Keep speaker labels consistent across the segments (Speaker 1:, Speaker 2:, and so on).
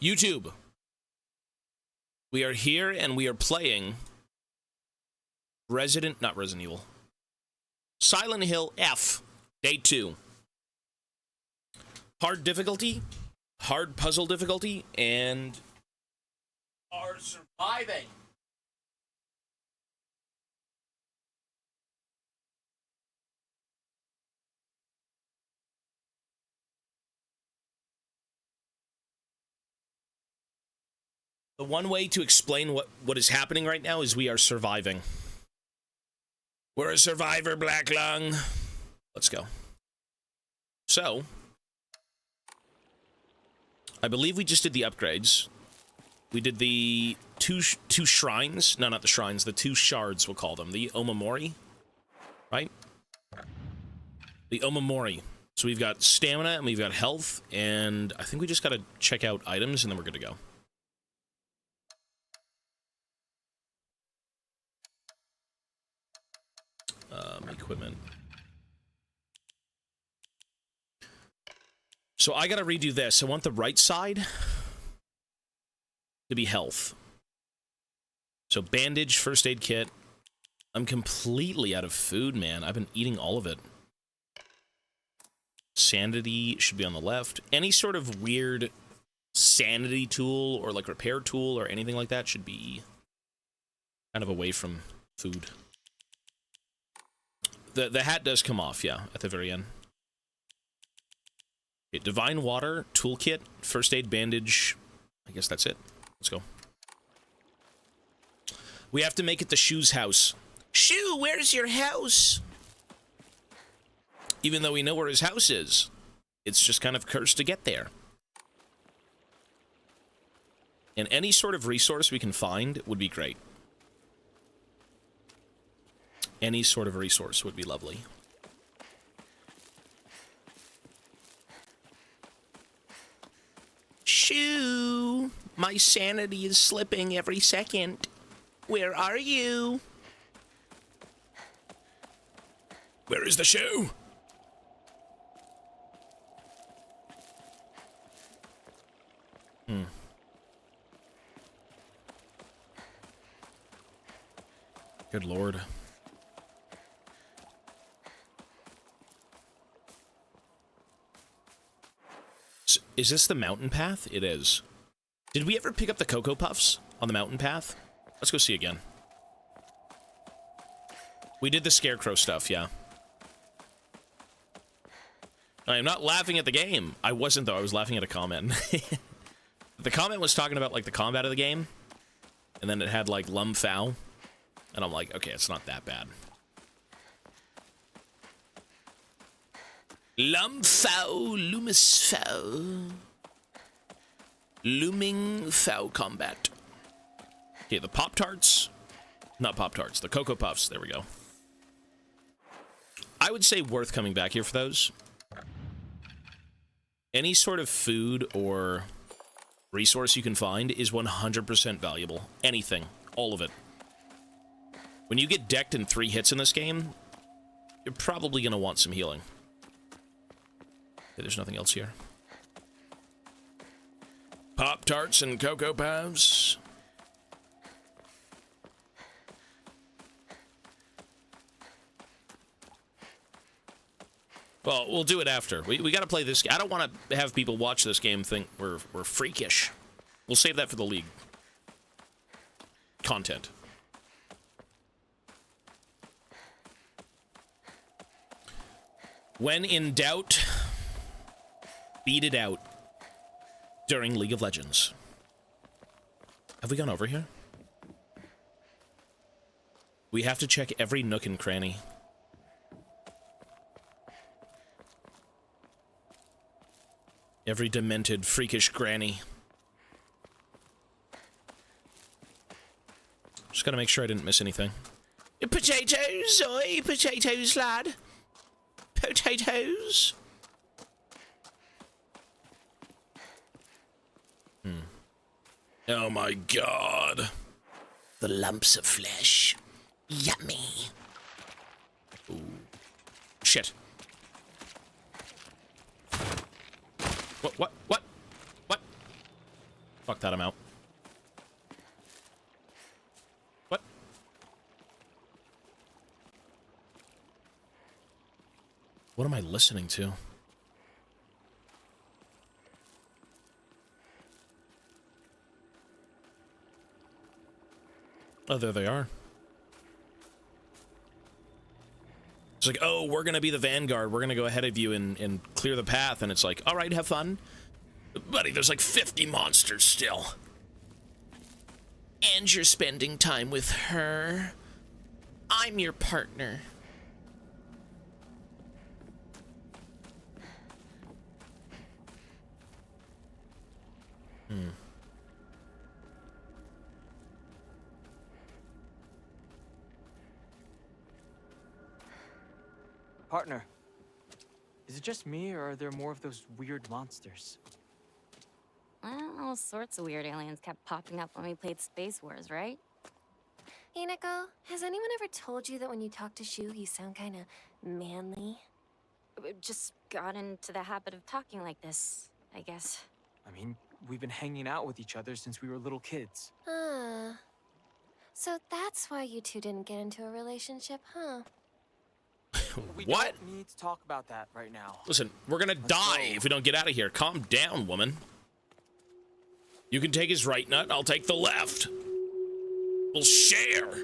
Speaker 1: YouTube. We are here and we are playing not Resident Evil. Silent Hill F, Day 2. Hard difficulty, hard puzzle difficulty, and are surviving. The one way to explain what is happening right now is we are surviving. We're a survivor, Black Lung. Let's go. So, I believe we just did the upgrades. We did the two shrines. No, not the shrines. The two shards, we'll call them. The Omamori. Right? The Omamori. So we've got stamina and we've got health. And I think we just got to check out items and then we're good to go. Equipment. So I gotta redo this. I want the right side to be health. So bandage, first aid kit. I'm completely out of food, man. I've been eating all of it. Sanity should be on the left. Any sort of weird sanity tool or like repair tool or anything like that should be kind of away from food. The hat does come off, yeah, at the very end. Okay, Divine Water, Toolkit, First Aid Bandage. I guess that's it. Let's go. We have to make it the Shoe's house. Shoe, where's your house? Even though we know where his house is, it's just kind of cursed to get there. And any sort of resource we can find would be great. Any sort of resource would be lovely. Shoo! My sanity is slipping every second. Where are you? Where is the shoe? Good lord. Is this the mountain path? It is. Did we ever pick up the Cocoa Puffs on the mountain path? Let's go see again. We did the scarecrow stuff, yeah. I'm not laughing at the game. I wasn't, though. I was laughing at a comment. The comment was talking about, like, the combat of the game. And then it had, like, Lum Fow. And I'm like, okay, it's not that bad. Lum Fow, Loomis Fow. Looming Fow combat. Okay, the Pop-Tarts. Not Pop-Tarts, the Cocoa Puffs. There we go. I would say worth coming back here for those. Any sort of food or resource you can find is 100% valuable. Anything. All of it. When you get decked in 3 hits in this game, you're probably going to want some healing. Okay, there's nothing else here. Pop-Tarts and Cocoa Puffs. Well, we'll do it after. We got to play this. I don't want to have people watch this game think we're freakish. We'll save that for the League content. When in doubt, beat it out during League of Legends. Have we gone over here? We have to check every nook and cranny. Every demented, freakish granny. Just gotta make sure I didn't miss anything. Potatoes, oi, potatoes, lad. Potatoes. Oh my god. The lumps of flesh. Yummy. Ooh. Shit. What? Fuck that, I'm out. What? What am I listening to? Oh, there they are. It's like, oh, we're gonna be the vanguard. We're gonna go ahead of you and clear the path. And it's like, all right, have fun. Buddy, there's like 50 monsters still. And you're spending time with her. I'm your partner.
Speaker 2: Partner, is it just me, or are there more of those weird monsters?
Speaker 3: Well, all sorts of weird aliens kept popping up when we played Space Wars, right?
Speaker 4: Hey, Nico, has anyone ever told you that when you talk to Shu, you sound kind of manly?
Speaker 3: Just got into the habit of talking like this, I guess.
Speaker 2: I mean, we've been hanging out with each other since we were little kids.
Speaker 4: So that's why you two didn't get into a relationship, huh?
Speaker 2: We
Speaker 1: What?
Speaker 2: don't need to talk about that right now.
Speaker 1: Listen, we're gonna die if we don't get out of here. Calm down, woman. You can take his right nut, I'll take the left. We'll share.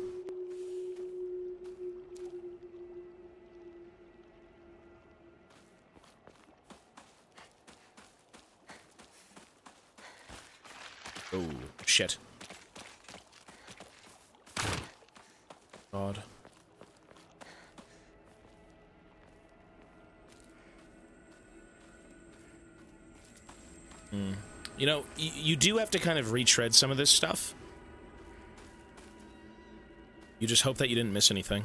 Speaker 1: Oh, shit. God. You know, you do have to kind of retread some of this stuff. You just hope that you didn't miss anything.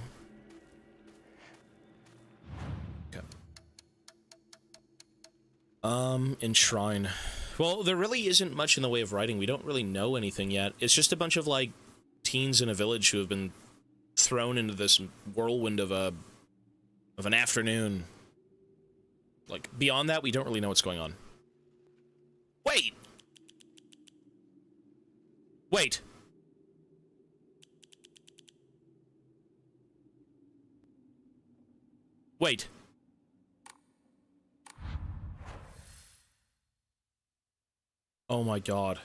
Speaker 1: Okay. Enshrine. Well, there really isn't much in the way of writing. We don't really know anything yet. It's just a bunch of, like, teens in a village who have been thrown into this whirlwind of an afternoon. Like, beyond that, we don't really know what's going on. Wait! Wait! Wait. Oh my god.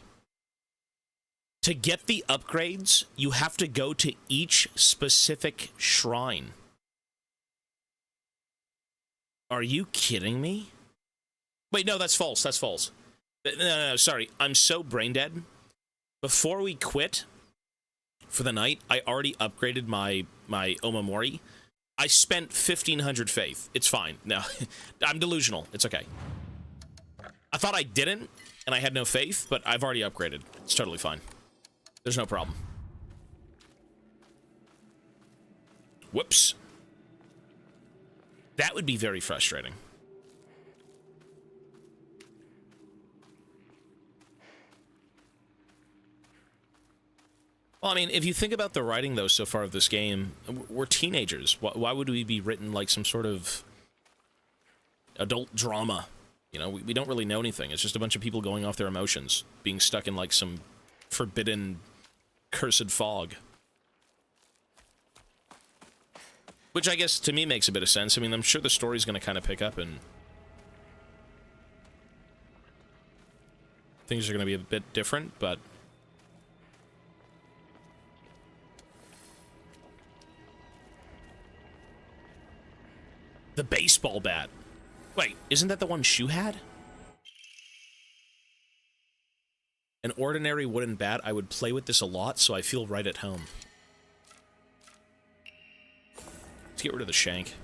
Speaker 1: To get the upgrades, you have to go to each specific shrine. Are you kidding me? Wait, no, that's false. That's false. No, sorry. I'm so brain dead. Before we quit for the night, I already upgraded my Omamori. I spent 1,500 faith. It's fine. No, I'm delusional. It's okay. I thought I didn't, and I had no faith, but I've already upgraded. It's totally fine. There's no problem. Whoops. That would be very frustrating. Well, I mean, if you think about the writing, though, so far of this game, we're teenagers. Why would we be written like some sort of adult drama? You know, we don't really know anything. It's just a bunch of people going off their emotions, being stuck in like some forbidden, cursed fog. Which I guess, to me, makes a bit of sense. I mean, I'm sure the story's going to kind of pick up and things are going to be a bit different, but... The baseball bat. Wait, isn't that the one Shu had? An ordinary wooden bat. I would play with this a lot, so I feel right at home. Let's get rid of the shank.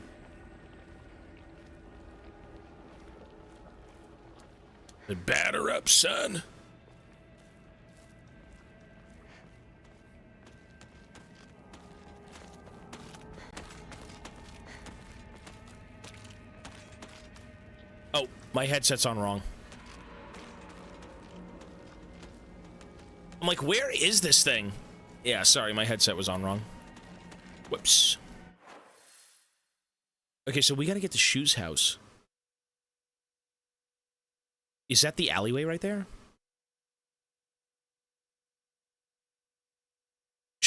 Speaker 1: Batter up, son. Oh, my headset's on wrong. I'm like, where is this thing? Yeah, sorry, my headset was on wrong. Whoops. Okay, so we gotta get to Shu's house. Is that the alleyway right there?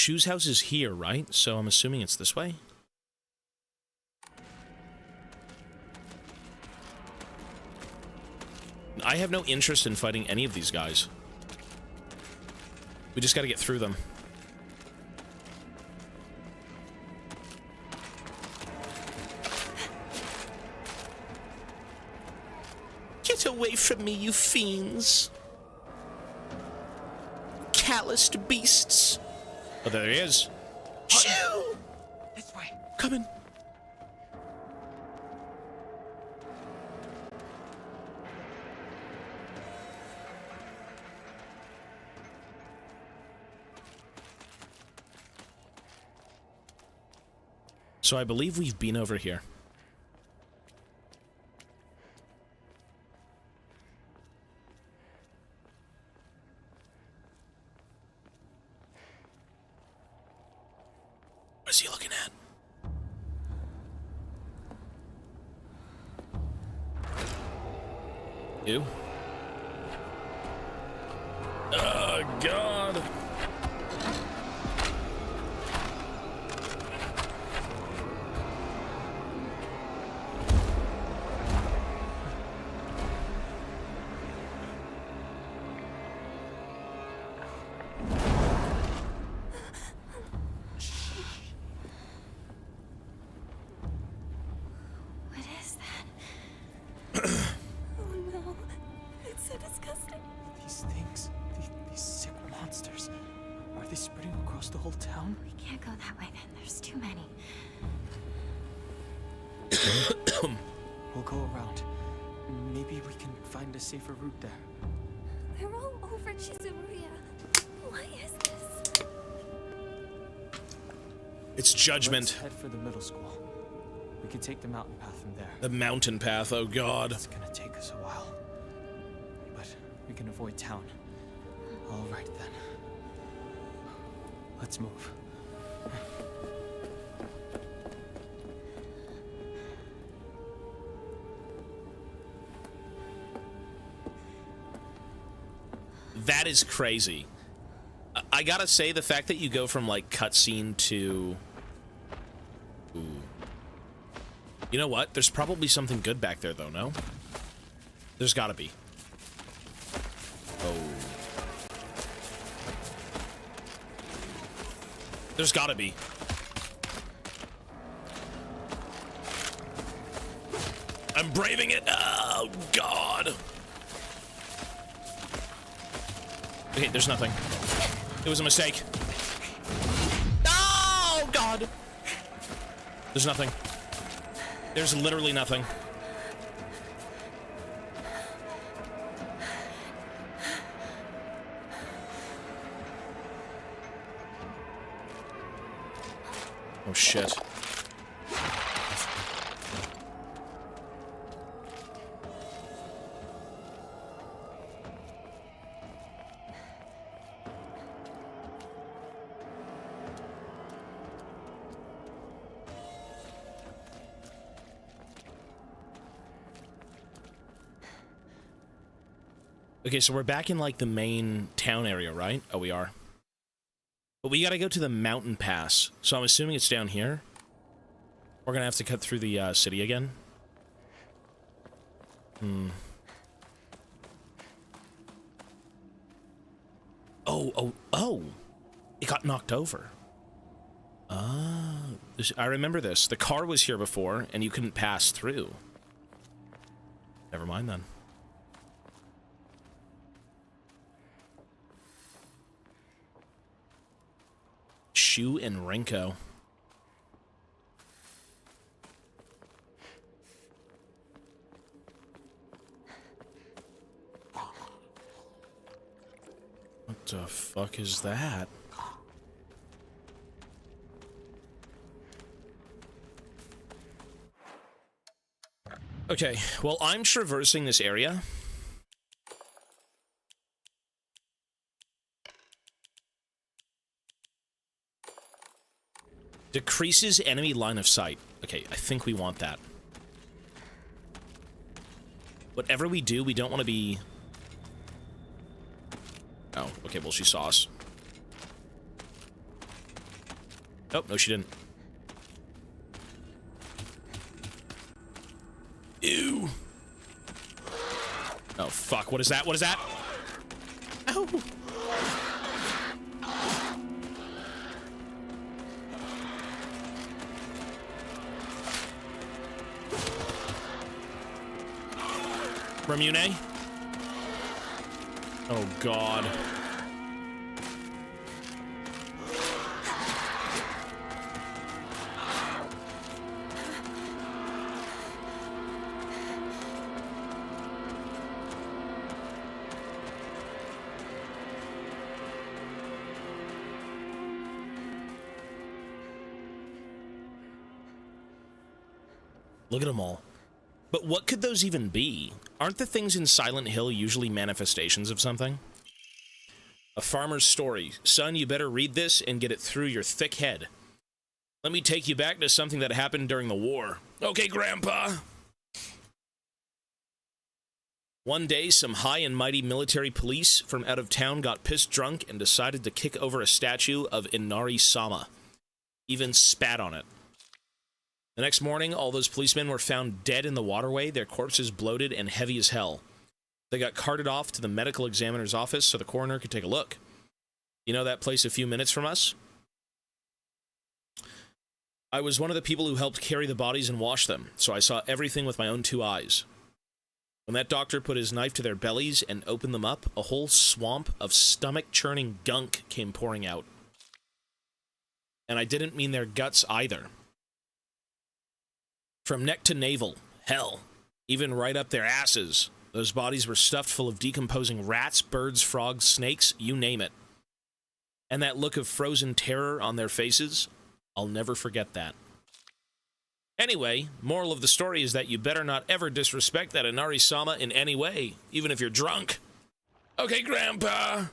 Speaker 1: Shu's house is here, right? So I'm assuming it's this way? I have no interest in fighting any of these guys. We just gotta get through them. Get away from me, you fiends! Calloused beasts! Oh, there he is. Shoo!
Speaker 2: This way.
Speaker 1: Coming. So I believe we've been over here. What is he looking at? You? Oh, God.
Speaker 4: What is that? Oh no. It's so disgusting.
Speaker 2: These things, these sick monsters, are they spreading across the whole town?
Speaker 4: We can't go that way then. There's too many.
Speaker 2: We'll go around. Maybe we can find a safer route there.
Speaker 4: They're all over Chizuruya. Why is this?
Speaker 1: It's judgment.
Speaker 2: Let's head for the middle school. We can take the mountain path from there.
Speaker 1: The mountain path, oh God.
Speaker 2: It's gonna take us a while. But we can avoid town. All right then. Let's move.
Speaker 1: That is crazy. I gotta say, the fact that you go from, like, cutscene to... Ooh. You know what? There's probably something good back there, though, no? There's gotta be. Oh. There's gotta be. I'm braving it! Oh, God! Okay, there's nothing. It was a mistake. Oh, God! There's nothing. There's literally nothing. Oh, shit. Okay, so we're back in, like, the main town area, right? Oh, we are. But we gotta go to the mountain pass. So I'm assuming it's down here. We're gonna have to cut through the, city again. Oh! It got knocked over. Ah. I remember this. The car was here before, and you couldn't pass through. Never mind, then. Shu and Renko. What the fuck is that? Okay, well, I'm traversing this area. Decreases enemy line of sight. Okay, I think we want that. Whatever we do, we don't want to be... Oh, okay, well, she saw us. Oh, no, she didn't. Ew. Oh, fuck. What is that? What is that? Ow. Ramune? Oh, God. Look at them all. But what could those even be? Aren't the things in Silent Hill usually manifestations of something? A farmer's story. Son, you better read this and get it through your thick head. Let me take you back to something that happened during the war. Okay, Grandpa. One day, some high and mighty military police from out of town got pissed drunk and decided to kick over a statue of Inari Sama. Even spat on it. The next morning, all those policemen were found dead in the waterway, their corpses bloated and heavy as hell. They got carted off to the medical examiner's office so the coroner could take a look. You know that place a few minutes from us? I was one of the people who helped carry the bodies and wash them, so I saw everything with my own 2 eyes. When that doctor put his knife to their bellies and opened them up, a whole swamp of stomach-churning gunk came pouring out. And I didn't mean their guts either. From neck to navel, hell, even right up their asses. Those bodies were stuffed full of decomposing rats, birds, frogs, snakes, you name it. And that look of frozen terror on their faces, I'll never forget that. Anyway, moral of the story is that you better not ever disrespect that Inari-sama in any way, even if you're drunk. Okay, Grandpa.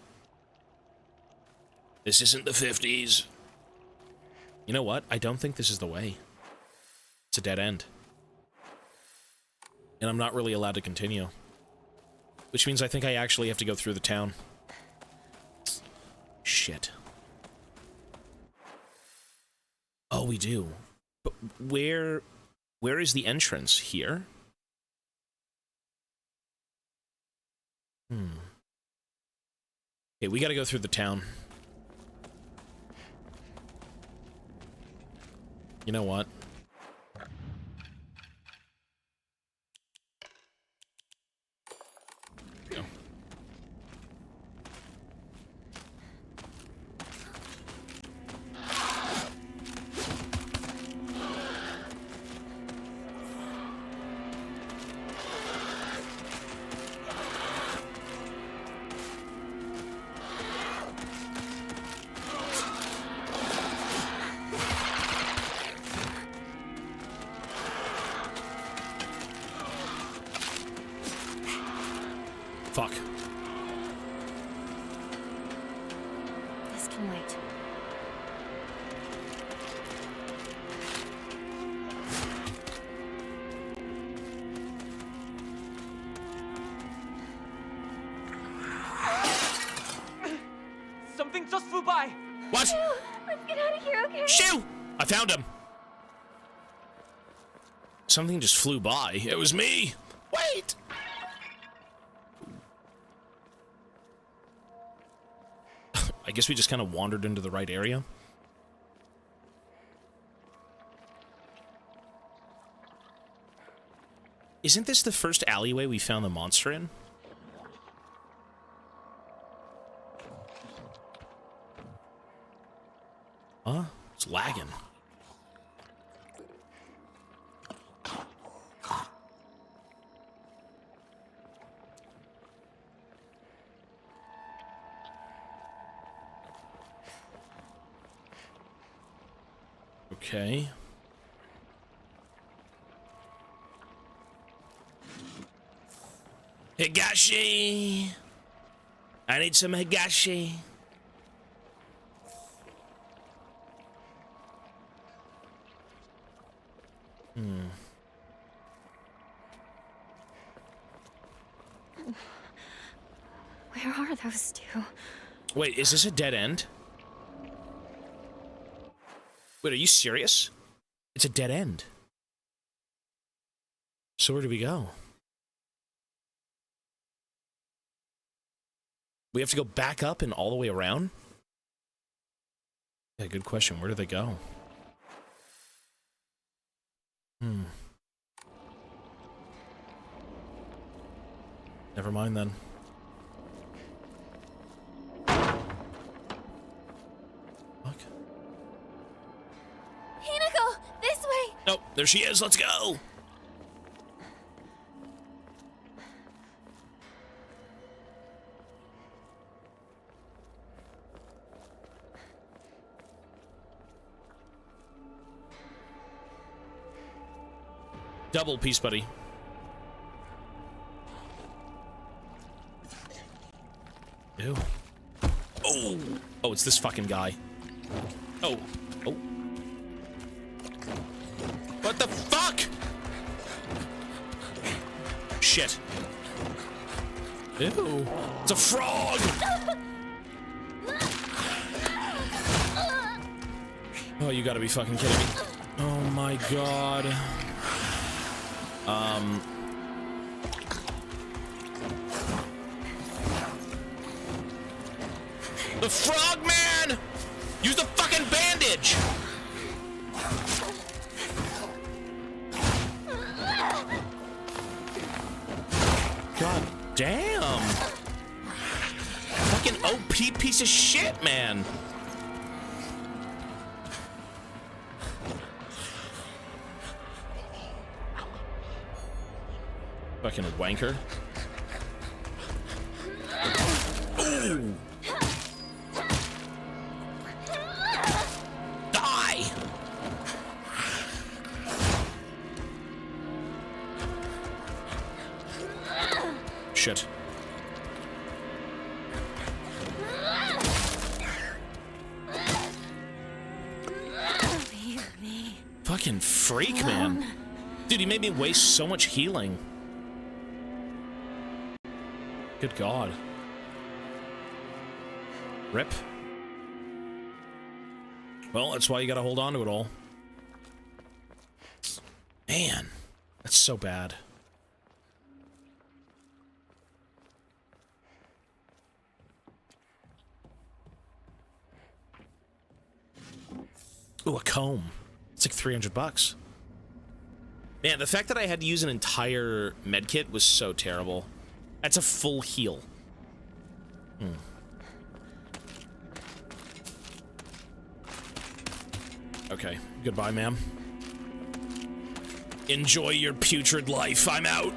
Speaker 1: This isn't the 50s. You know what? I don't think this is the way. It's a dead end. And I'm not really allowed to continue. Which means I think I actually have to go through the town. Shit. Oh, we do. But where is the entrance? Here? Okay, we gotta go through the town. You know what? Go. Fuck.
Speaker 4: This can wait.
Speaker 2: Something just flew by.
Speaker 1: What?
Speaker 4: Shoo! Let's get out of here, okay?
Speaker 1: Shoo! I found him. Something just flew by. It was me. Wait! I guess we just kind of wandered into the right area. Isn't this the first alleyway we found the monster in? Huh? It's lagging. Okay. Higashi! I need some higashi.
Speaker 3: Where are those two?
Speaker 1: Wait, is this a dead end? Wait, are you serious? It's a dead end. So where do we go? We have to go back up and all the way around? Yeah, good question. Where do they go? Never mind then. Fuck.
Speaker 4: Hinako, this way!
Speaker 1: Oh, there she is. Let's go. Double piece, buddy. Ew. Oh! Oh, it's this fucking guy. Oh. Oh. What the fuck? Shit. Ew. It's a frog! Oh, you gotta be fucking kidding me. Oh my god. The frog man! Use the fucking bandage! God damn! Fucking OP piece of shit, man! Fucking wanker. Ooh! Die! Shit.
Speaker 3: Leave me.
Speaker 1: Fucking freak, man. Dude, he made me waste so much healing. Good God. Rip. Well, that's why you gotta hold on to it all. Man, that's so bad. Ooh, a comb. It's like 300 bucks. Man, the fact that I had to use an entire medkit was so terrible. That's a full heal. Okay, goodbye, ma'am. Enjoy your putrid life. I'm out.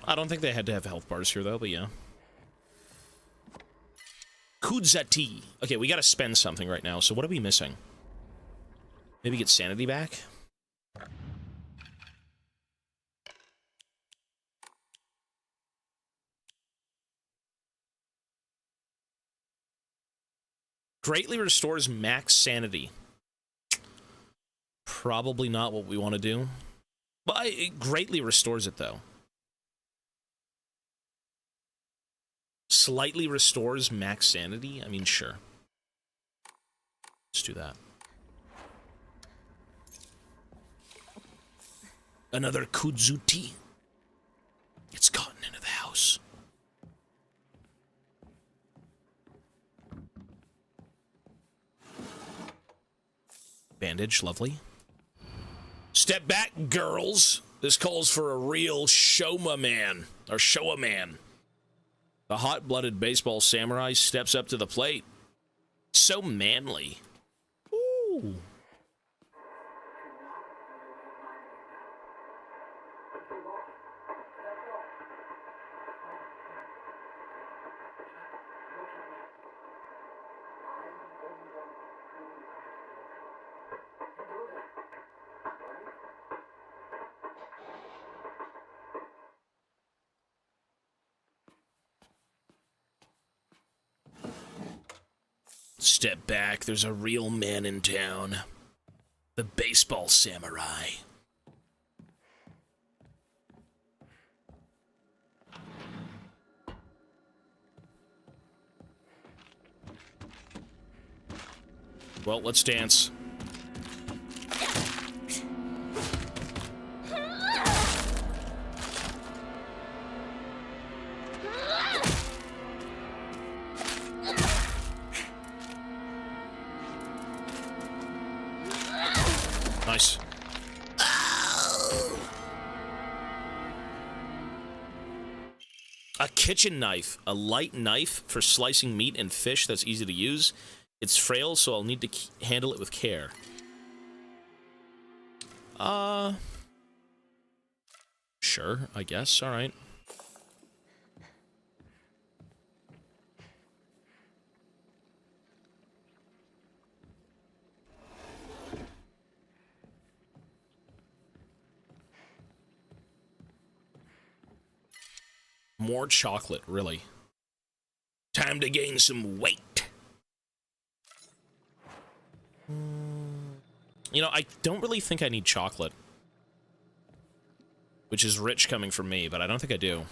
Speaker 1: I don't think they had to have health bars here, though, but yeah. Kudzati. Okay, we gotta spend something right now, so what are we missing? Maybe get sanity back? Greatly restores max sanity. Probably not what we want to do. But it greatly restores it, though. Slightly restores max sanity? I mean, sure. Let's do that. Another Kudzuti. It's gotten into the house. Bandage, lovely. Step back, girls. This calls for a real Shoma man. Or Showa man. The hot-blooded baseball samurai steps up to the plate. So manly. Ooh. Step back, there's a real man in town. The baseball samurai. Well, let's dance. Nice. A kitchen knife. A light knife for slicing meat and fish that's easy to use. It's frail, so I'll need to handle it with care. Sure, I guess. All right. More chocolate, really. Time to gain some weight. You know, I don't really think I need chocolate. Which is rich coming from me, but I don't think I do.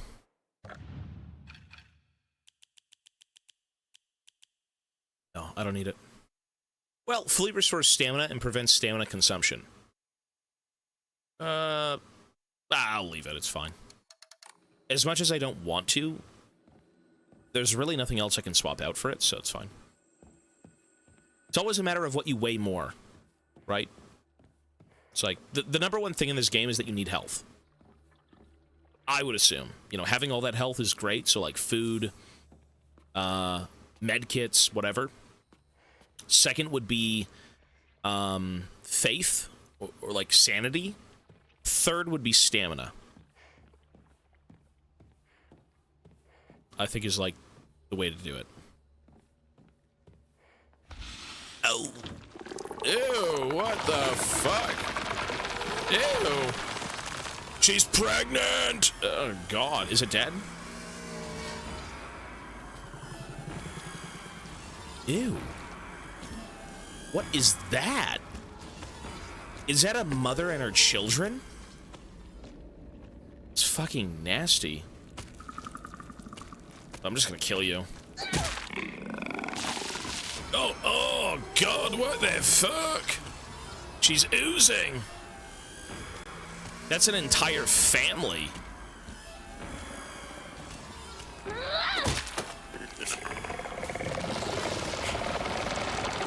Speaker 1: No, I don't need it. Well, fully restores stamina and prevents stamina consumption. I'll leave it, it's fine. As much as I don't want to, there's really nothing else I can swap out for it, so it's fine. It's always a matter of what you weigh more, right? It's like, the number one thing in this game is that you need health. I would assume. You know, having all that health is great, so like food, med kits, whatever. Second would be faith, or like sanity. Third would be stamina. I think is like the way to do it. Oh. Ew, what the fuck? Ew. She's pregnant! Oh, God. Is it dead? Ew. What is that? Is that a mother and her children? It's fucking nasty. I'm just gonna kill you. Oh, God, what the fuck? She's oozing. That's an entire family.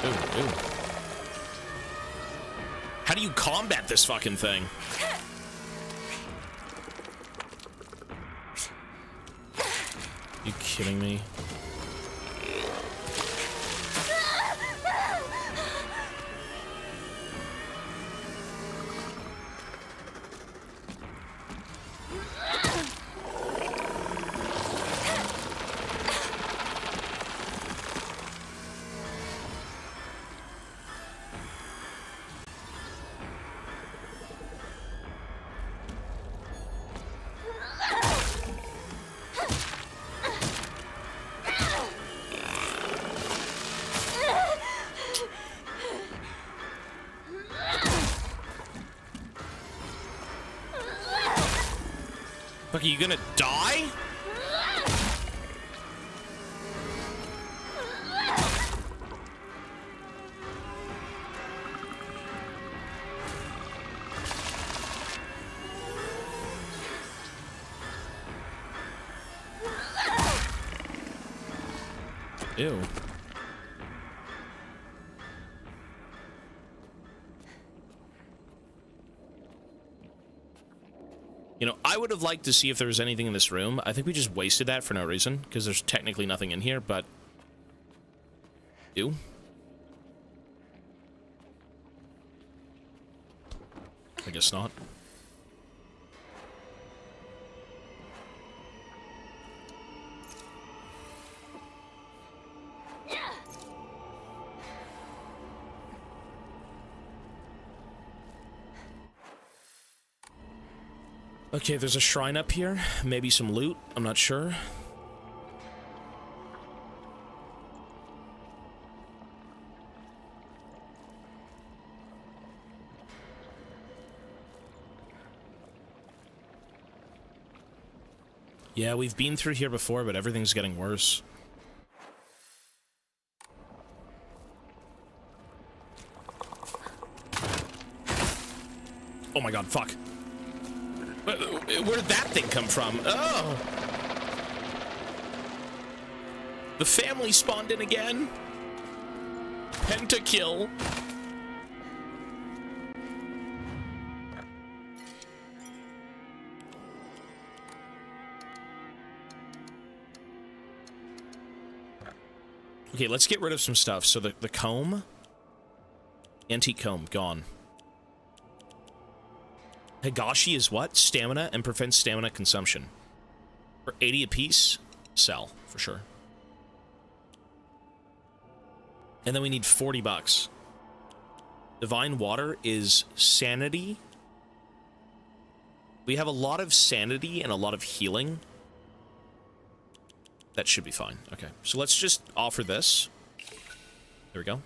Speaker 1: Ooh. How do you combat this fucking thing? You kidding me? Fuck, are you gonna die? Ew. You know, I would have liked to see if there was anything in this room. I think we just wasted that for no reason, because there's technically nothing in here, but... Ew. I guess not. Okay, there's a shrine up here. Maybe some loot. I'm not sure. Yeah, we've been through here before, but everything's getting worse. Oh my god, fuck. Where did that thing come from? Oh! The family spawned in again. Pentakill. Okay, let's get rid of some stuff. So the comb. Antique comb, gone. Higashi is what? Stamina and prevents stamina consumption. For 80 apiece, sell, for sure. And then we need 40 bucks. Divine water is sanity. We have a lot of sanity and a lot of healing. That should be fine. Okay, so let's just offer this. There we go.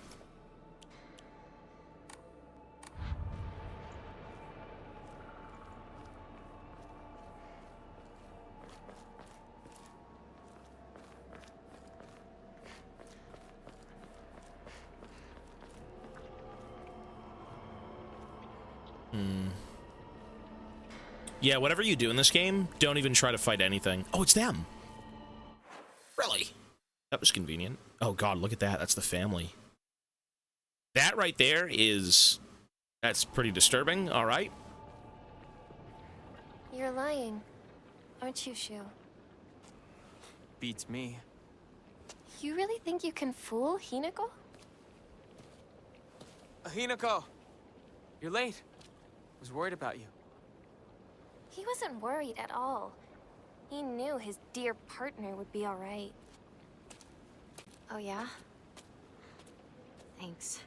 Speaker 1: Yeah, whatever you do in this game, don't even try to fight anything. Oh, it's them. Really? That was convenient. Oh god, look at that. That's the family. That right there is... That's pretty disturbing. All right.
Speaker 4: You're lying, aren't you, Shu?
Speaker 2: Beats me.
Speaker 4: You really think you can fool Hinako?
Speaker 2: Hinako! You're late. I was worried about you.
Speaker 4: He wasn't worried at all. He knew his dear partner would be all right.
Speaker 3: Oh, yeah? Thanks.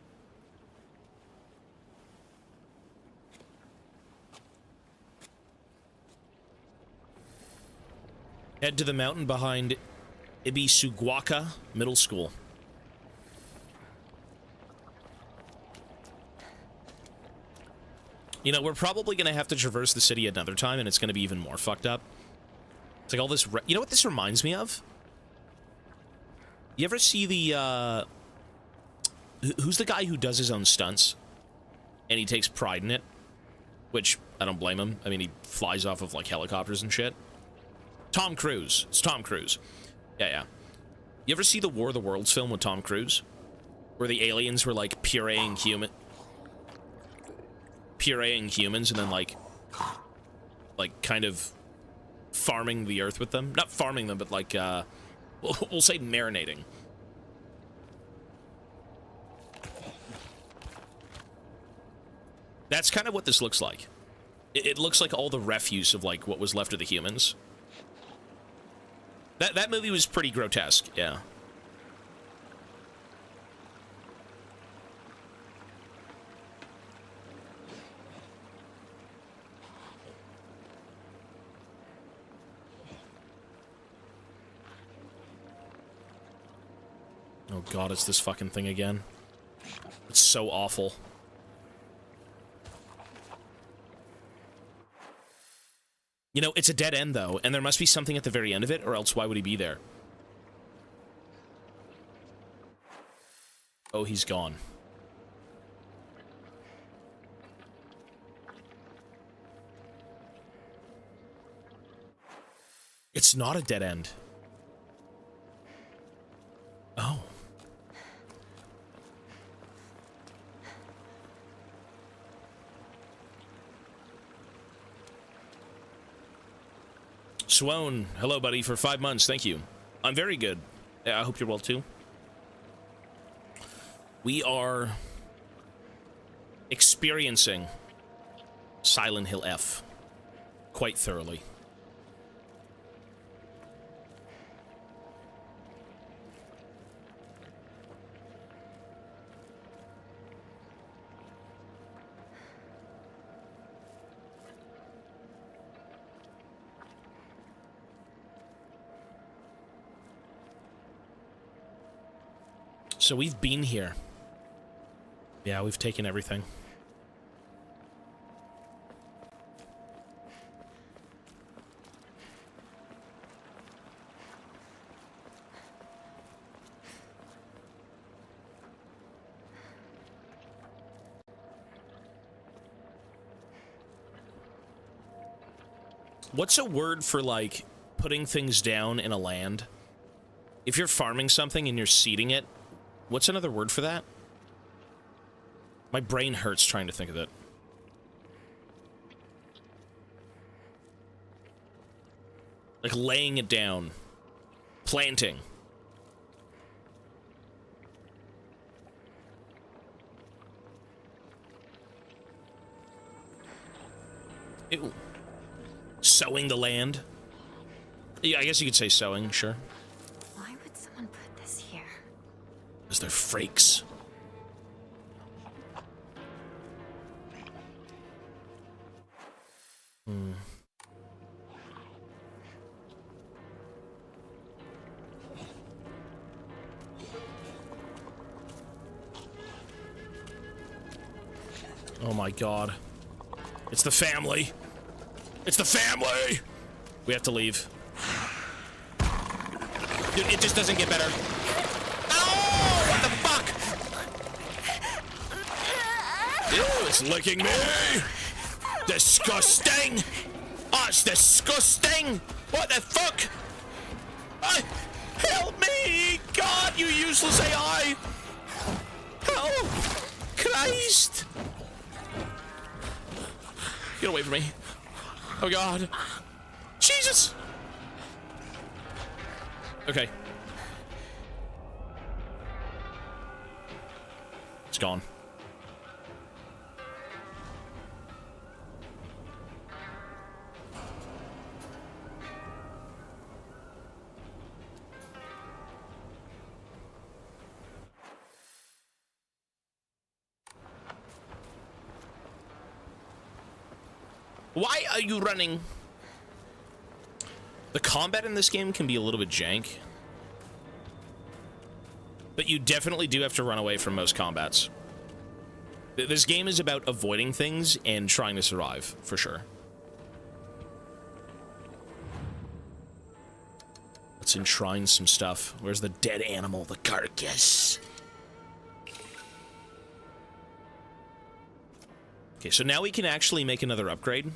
Speaker 1: Head to the mountain behind Ibisuguaka Middle School. You know, we're probably going to have to traverse the city another time, and it's going to be even more fucked up. It's like all this... You know what this reminds me of? You ever see the, Who's the guy who does his own stunts? And he takes pride in it? Which, I don't blame him. I mean, he flies off of, like, helicopters and shit. Tom Cruise. It's Tom Cruise. Yeah, yeah. You ever see the War of the Worlds film with Tom Cruise? Where the aliens were, like, pureeing humans and then, like, kind of farming the earth with them? Not farming them, but, like, we'll say marinating. That's kind of what this looks like. It looks like all the refuse of, like, what was left of the humans. That movie was pretty grotesque, yeah. Oh god, it's this fucking thing again. It's so awful. You know, it's a dead end, though, and there must be something at the very end of it, or else why would he be there? Oh, he's gone. It's not a dead end. Oh. Swoan, hello, buddy, for 5 months. Thank you. I'm very good. I hope you're well, too. We are experiencing Silent Hill F quite thoroughly. So we've been here. Yeah, we've taken everything. What's a word for, like, putting things down in a land? If you're farming something and you're seeding it, what's another word for that? My brain hurts trying to think of it. Like laying it down. Planting. Ew. Sowing the land. Yeah, I guess you could say sowing, sure.
Speaker 3: Why would someone put this here?
Speaker 1: Because they're freaks. Oh my god. It's the family. It's the family! We have to leave. Dude, it just doesn't get better. Oh! What the fuck? Ew, it's licking me! Disgusting! Oh, it's disgusting! What the fuck? Help me! God, you useless AI! Help! Christ! Get away from me. Oh god. Jesus! Okay. It's gone. Why are you running? The combat in this game can be a little bit jank. But you definitely do have to run away from most combats. This game is about avoiding things and trying to survive, for sure. Let's enshrine some stuff. Where's the dead animal? The carcass. Okay, so now we can actually make another upgrade.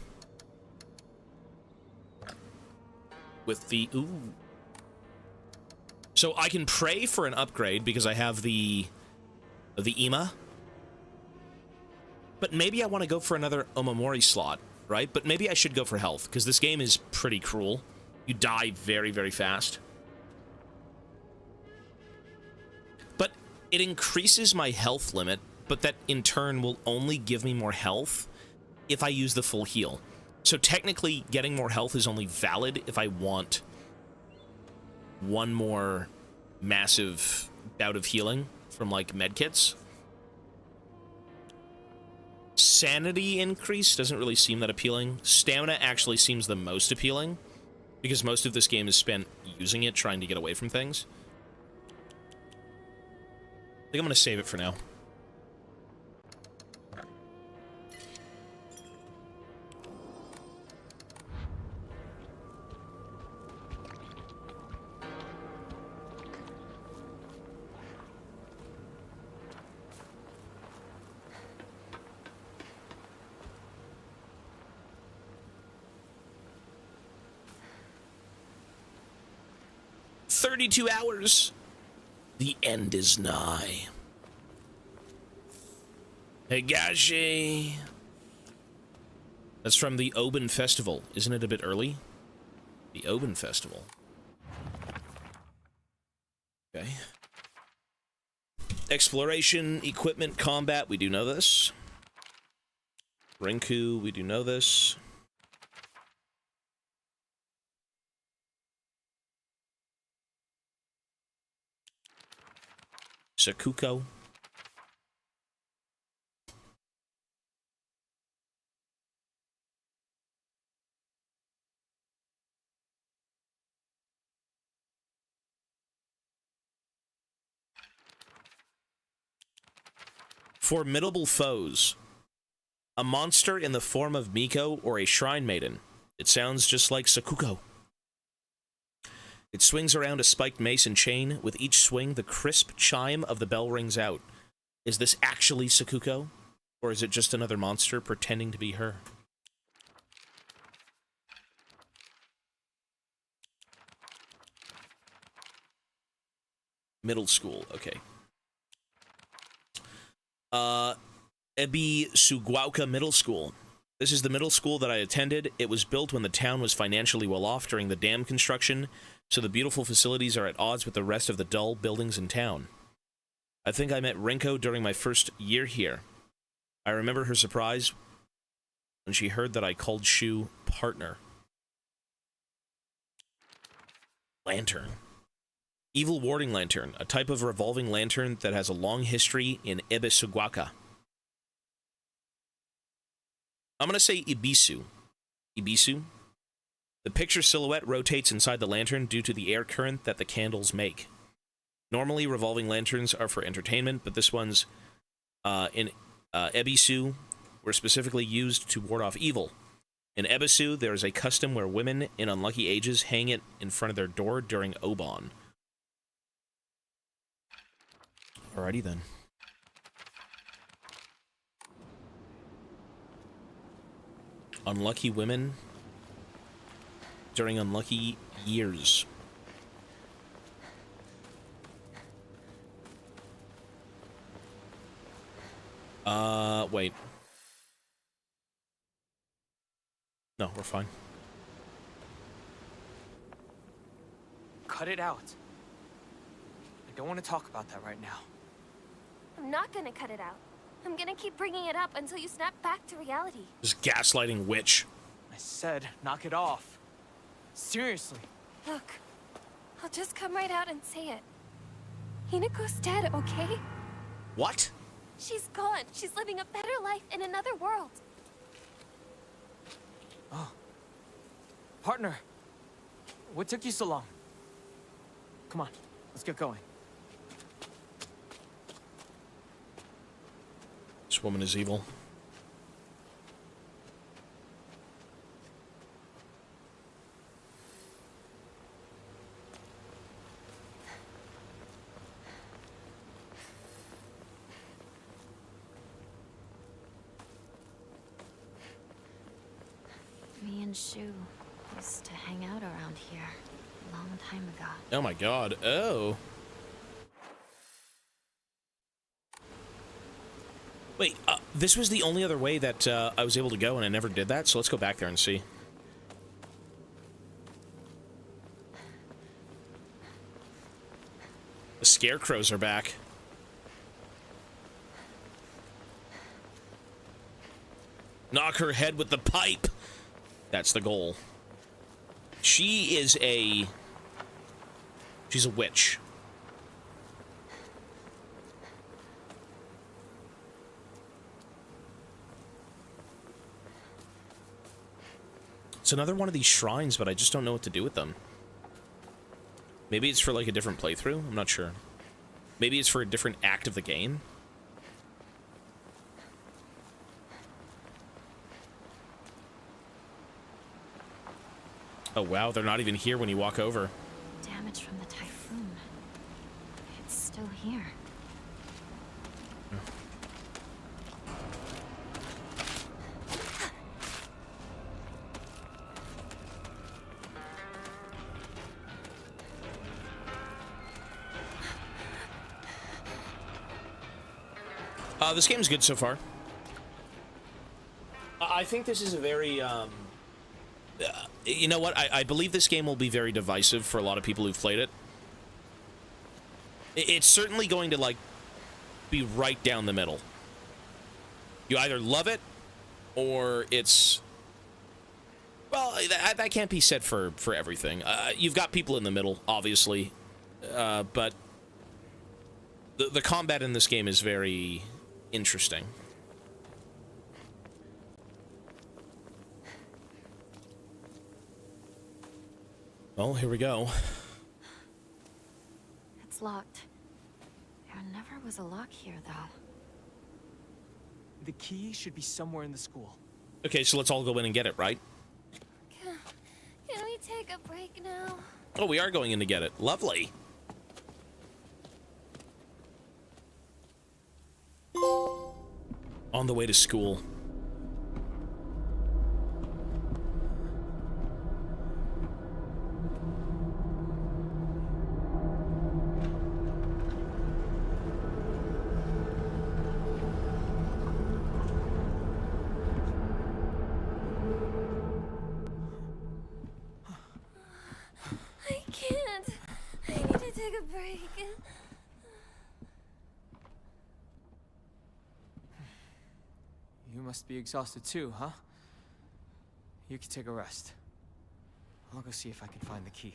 Speaker 1: With the... Ooh. So I can pray for an upgrade because I have the Ima. But maybe I want to go for another Omamori slot, right? But maybe I should go for health, because this game is pretty cruel. You die very, very fast. But it increases my health limit, but that in turn will only give me more health if I use the full heal. So technically, getting more health is only valid if I want one more massive bout of healing from, like, medkits. Sanity increase doesn't really seem that appealing. Stamina actually seems the most appealing, because most of this game is spent using it, trying to get away from things. I think I'm going to save it for now. "32 hours. The end is nigh." Higashi. That's from the Oben Festival. Isn't it a bit early? The Oben Festival. Okay. Exploration, equipment, combat. We do know this. Rinku. We do know this. Sakuko. Formidable foes. A monster in the form of Miko or a shrine maiden. It sounds just like Sakuko. It swings around a spiked mace and chain. With each swing, the crisp chime of the bell rings out. Is this actually Sakuko? Or is it just another monster pretending to be her? Middle school, okay. Ebisuguauca Middle School. This is the middle school that I attended. It was built when the town was financially well off during the dam construction, so the beautiful facilities are at odds with the rest of the dull buildings in town. I think I met Rinko during my first year here. I remember her surprise when she heard that I called Shu partner. Lantern. Evil Warding Lantern, a type of revolving lantern that has a long history in Ebisuguauca. I'm going to say Ibisu. Ibisu? The picture silhouette rotates inside the lantern due to the air current that the candles make. Normally, revolving lanterns are for entertainment, but this one's in Ebisu were specifically used to ward off evil. In Ebisu, there is a custom where women in unlucky ages hang it in front of their door during Obon. Alrighty then. Unlucky women during unlucky years. Wait. No, we're fine.
Speaker 2: Cut it out. I don't want to talk about that right now.
Speaker 4: I'm not gonna cut it out. I'm gonna keep bringing it up until you snap back to reality.
Speaker 1: This gaslighting witch.
Speaker 2: I said, knock it off. Seriously.
Speaker 4: Look, I'll just come right out and say it. Hinako's dead, okay?
Speaker 1: What?
Speaker 4: She's gone. She's living a better life in another world.
Speaker 2: Oh. Partner. What took you so long? Come on, let's get going.
Speaker 1: This woman is evil.
Speaker 3: Me and Shu used to hang out around here a long time ago.
Speaker 1: Oh my god. Oh. Wait, this was the only other way that I was able to go, and I never did that, so let's go back there and see. The scarecrows are back. Knock her head with the pipe! That's the goal. She's a witch. It's another one of these shrines, but I just don't know what to do with them. Maybe it's for, like, a different playthrough? I'm not sure. Maybe it's for a different act of the game? Oh, wow, they're not even here when you walk over.
Speaker 3: Damage from the typhoon. It's still here.
Speaker 1: This game's good so far. I think this is a very, you know what? I believe this game will be very divisive for a lot of people who've played it. It's certainly going to, like, be right down the middle. You either love it, or it's... Well, that can't be said for everything. You've got people in the middle, obviously. But the combat in this game is very interesting. Well, here we go.
Speaker 3: It's locked. There never was a lock here, though.
Speaker 2: The key should be somewhere in the school.
Speaker 1: Okay, so let's all go in and get it, right?
Speaker 4: Can we take a break now?
Speaker 1: Oh, we are going in to get it. Lovely. On the way to school.
Speaker 4: a break.
Speaker 2: You must be exhausted too, huh? You can take a rest. I'll go see if I can find the key.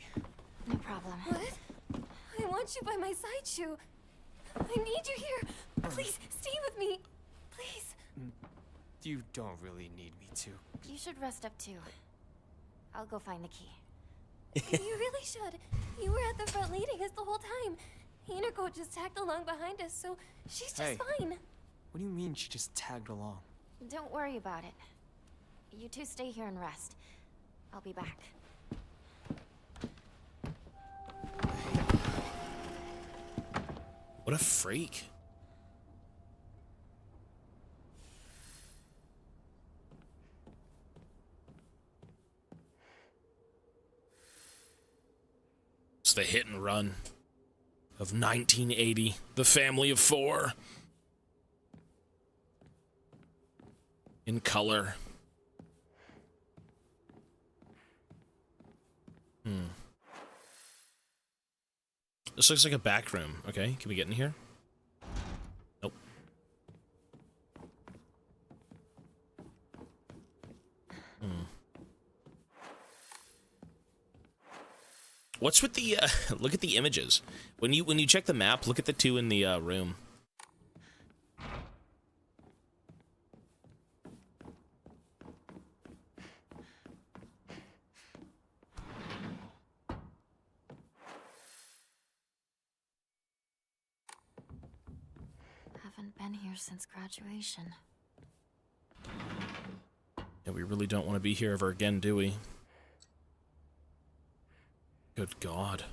Speaker 3: No problem.
Speaker 4: What? I want you by my side, Shu. I need you here. Please, stay with me. Please.
Speaker 2: You don't really need me to.
Speaker 3: You should rest up too. I'll go find the key.
Speaker 4: You really should. You were at the front leading us the whole time. Hinako just tagged along behind us, so she's just
Speaker 2: Hey.
Speaker 4: fine.
Speaker 2: What do you mean she just tagged along?
Speaker 3: Don't worry about it. You two stay here and rest. I'll be back.
Speaker 1: What a freak. It's the hit and run of 1980, the family of four. In color. This looks like a back room. Okay, can we get in here? Nope. What's with the look at the images. When you check the map, look at the two in the room.
Speaker 3: Haven't been here since graduation.
Speaker 1: Yeah, we really don't want to be here ever again, do we? Good God.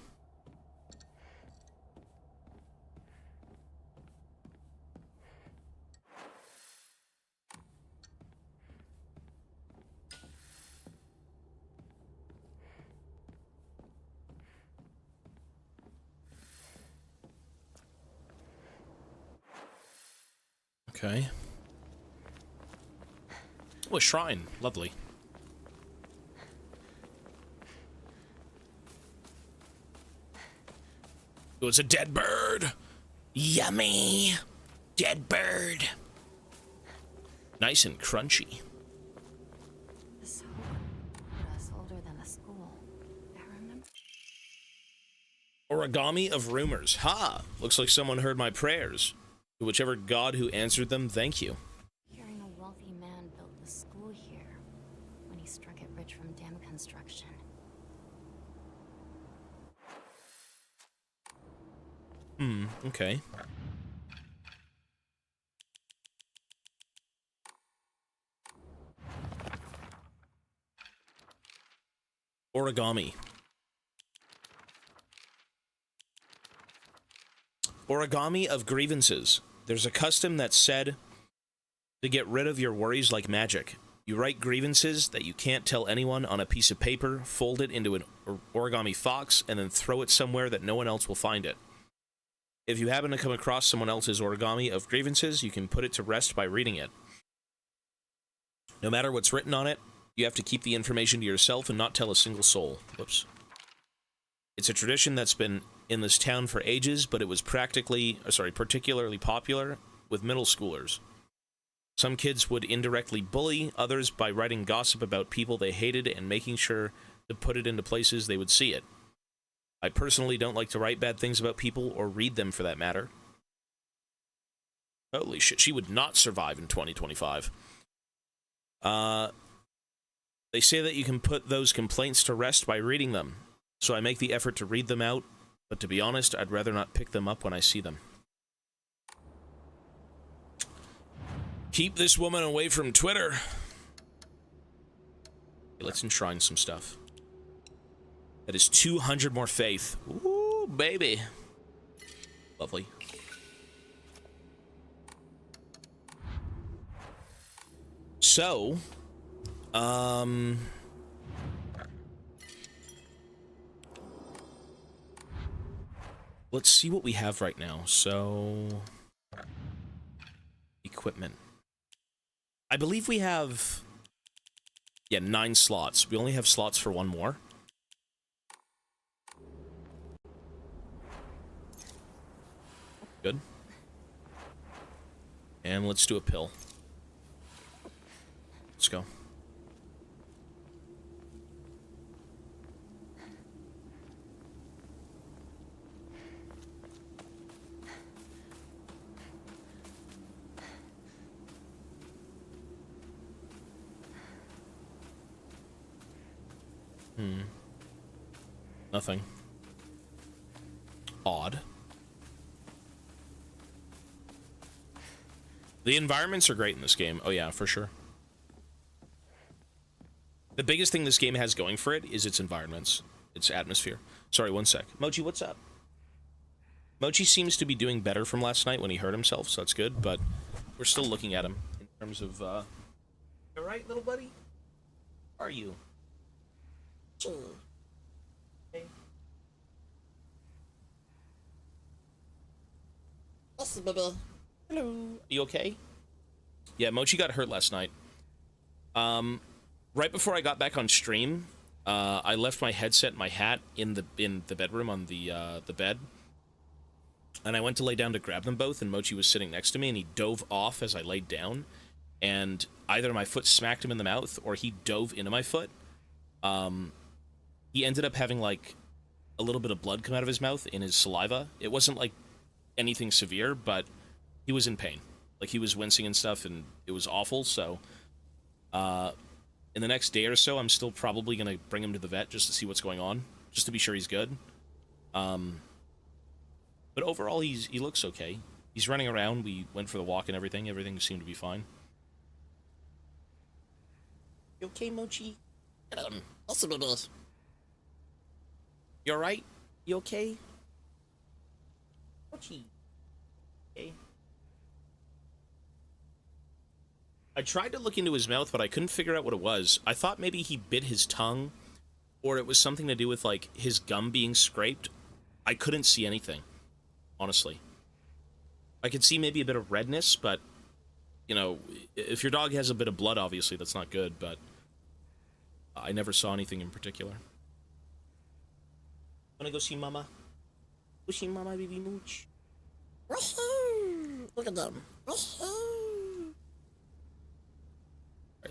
Speaker 1: Okay. Oh, a shrine. Lovely. Oh, it's a dead bird. Yummy. Dead bird. Nice and crunchy.
Speaker 3: This hope was older than the school. I remember.
Speaker 1: Origami of rumors. Ha! Looks like someone heard my prayers. To whichever god who answered them, thank you.
Speaker 3: Hearing a wealthy man built the school here when he struck it rich from dam construction.
Speaker 1: Okay. Origami. Origami of grievances. There's a custom that's said to get rid of your worries like magic. You write grievances that you can't tell anyone on a piece of paper, fold it into an origami fox, and then throw it somewhere that no one else will find it. If you happen to come across someone else's origami of grievances, you can put it to rest by reading it. No matter what's written on it, you have to keep the information to yourself and not tell a single soul. Whoops. It's a tradition that's been in this town for ages, but it was particularly popular with middle schoolers. Some kids would indirectly bully others by writing gossip about people they hated and making sure to put it into places they would see it. I personally don't like to write bad things about people, or read them for that matter. Holy shit, she would not survive in 2025. They say that you can put those complaints to rest by reading them, so I make the effort to read them out, but to be honest, I'd rather not pick them up when I see them. Keep this woman away from Twitter. Okay, let's enshrine some stuff. That is 200 more faith. Ooh, baby. Lovely. So, let's see what we have right now. So, equipment. I believe we have, 9 slots. We only have slots for one more. Good. And let's do a pill. Let's go. Nothing. Odd. The environments are great in this game. Oh yeah, for sure. The biggest thing this game has going for it is its environments. Its atmosphere. Sorry, one sec. Mochi, what's up? Mochi seems to be doing better from last night when he hurt himself, so that's good, but we're still looking at him in terms of, You alright, little buddy? How are you? Hey. Hello. You okay? Yeah, Mochi got hurt last night. Right before I got back on stream, I left my headset and my hat in the bedroom on the bed. And I went to lay down to grab them both, and Mochi was sitting next to me, and he dove off as I laid down. And either my foot smacked him in the mouth, or he dove into my foot. He ended up having, like, a little bit of blood come out of his mouth in his saliva. It wasn't, like, anything severe, but he was in pain. Like, he was wincing and stuff, and it was awful, so... in the next day or so, I'm still probably gonna bring him to the vet just to see what's going on, just to be sure he's good. But overall, he looks okay. He's running around, we went for the walk and everything. Everything seemed to be fine. You okay, Mochi? You alright? You okay? Mochi. Okay. I tried to look into his mouth, but I couldn't figure out what it was. I thought maybe he bit his tongue, or it was something to do with, like, his gum being scraped. I couldn't see anything, honestly. I could see maybe a bit of redness, but, you know, if your dog has a bit of blood, obviously, that's not good, but I never saw anything in particular. Wanna go see Mama? Go see Mama, baby mooch. Look at them. Alright,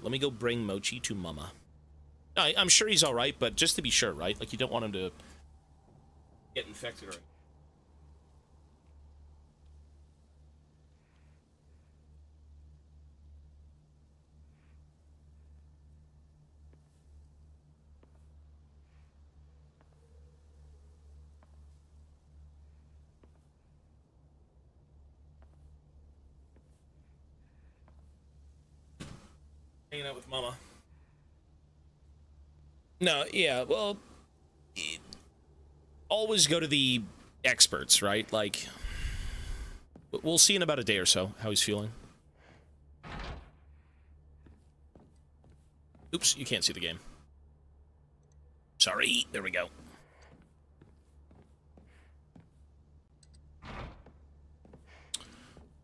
Speaker 1: let me go bring Mochi to Mama. I'm sure he's alright, but just to be sure, right? Like, you don't want him to get infected or anything. Hanging out with Mama. No, yeah, well, always go to the experts, right? Like, we'll see in about a day or so how he's feeling. Oops, you can't see the game. Sorry, there we go.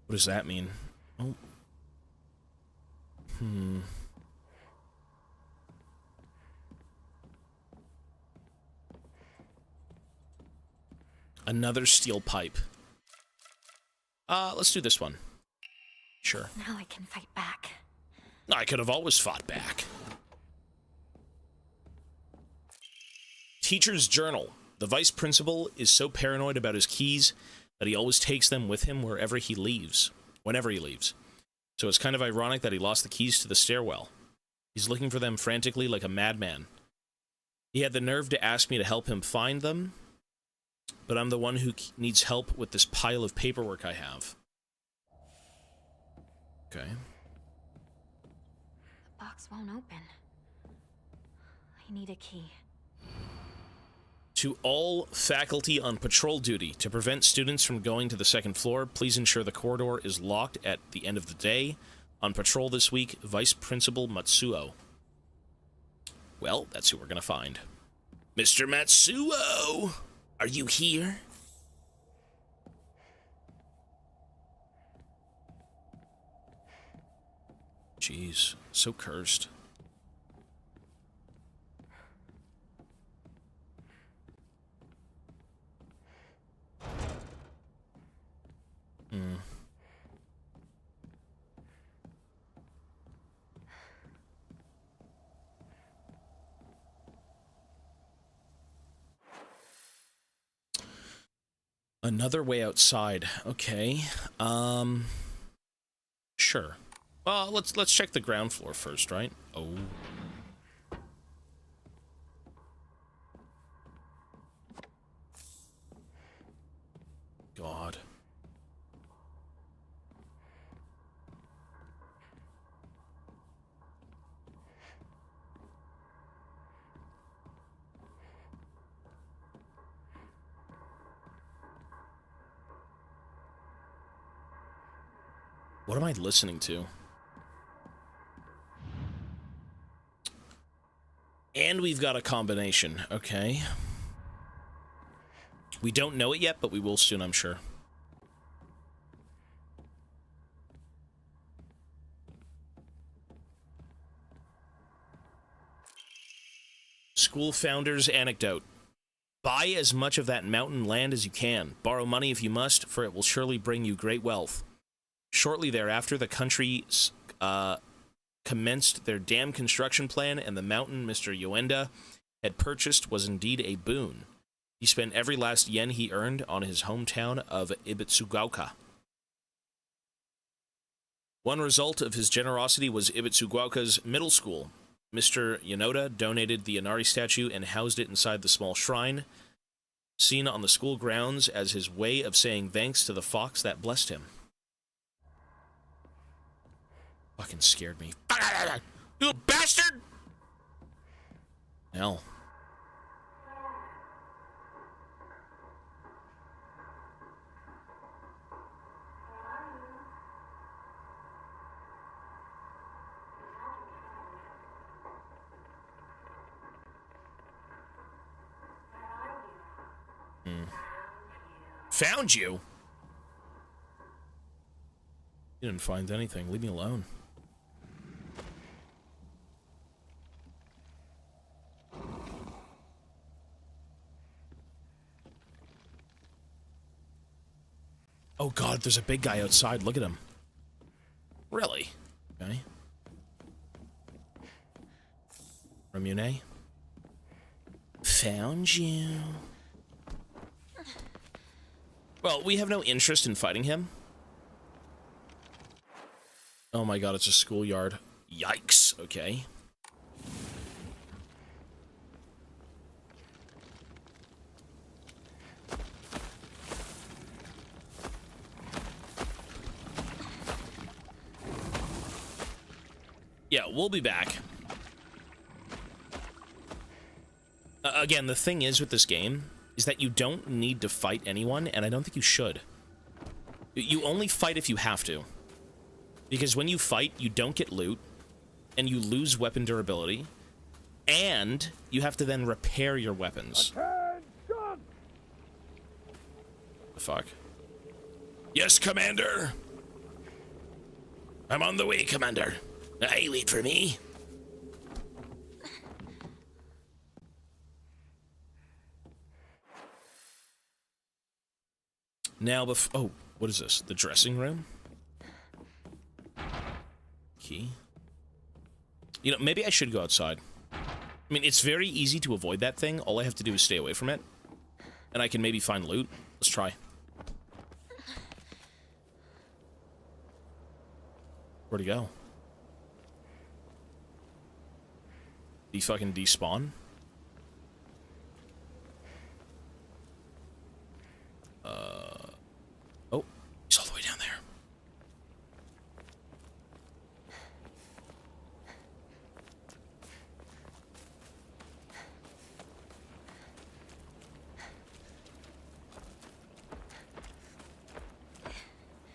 Speaker 1: What does that mean? Oh. Another steel pipe. Let's do this one. Sure.
Speaker 3: Now I can fight back.
Speaker 1: I could have always fought back. Teacher's journal. The vice principal is so paranoid about his keys that he always takes them with him whenever he leaves. So it's kind of ironic that he lost the keys to the stairwell. He's looking for them frantically like a madman. He had the nerve to ask me to help him find them, but I'm the one who needs help with this pile of paperwork I have. Okay.
Speaker 3: The box won't open. I need a key.
Speaker 1: To all faculty on patrol duty, to prevent students from going to the second floor, please ensure the corridor is locked at the end of the day. On patrol this week, Vice Principal Matsuo. Well, that's who we're gonna find. Mr. Matsuo! Are you here? Jeez, so cursed. Another way outside. Okay. Sure. Well, let's check the ground floor first, right? Oh. God. What am I listening to? And we've got a combination. Okay. We don't know it yet, but we will soon, I'm sure. School founder's anecdote. Buy as much of that mountain land as you can. Borrow money if you must, for it will surely bring you great wealth. Shortly thereafter, the country commenced their dam construction plan, and the mountain Mr. Yoenda had purchased was indeed a boon. He spent every last yen he earned on his hometown of Ibitsugaoka. One result of his generosity was Ibitsugaoka's middle school. Mr. Yonoda donated the Inari statue and housed it inside the small shrine, seen on the school grounds as his way of saying thanks to the fox that blessed him. Fucking scared me. You bastard! Hell. Found you? You didn't find anything. Leave me alone. Oh god, there's a big guy outside. Look at him. Really? Okay. Ramune? Found you. Well, we have no interest in fighting him. Oh my god, it's a schoolyard. Yikes. Okay. Yeah, we'll be back. Again, the thing is with this game is that you don't need to fight anyone, and I don't think you should. You only fight if you have to. Because when you fight, you don't get loot, and you lose weapon durability, and you have to then repair your weapons. Attention! The fuck? Yes, Commander! I'm on the way, Commander. Hey, wait for me. Now, oh, what is this? The dressing room? Key? You know, maybe I should go outside. I mean, it's very easy to avoid that thing. All I have to do is stay away from it. And I can maybe find loot. Let's try. Where'd he go? Did he fucking despawn? Oh, he's all the way down there.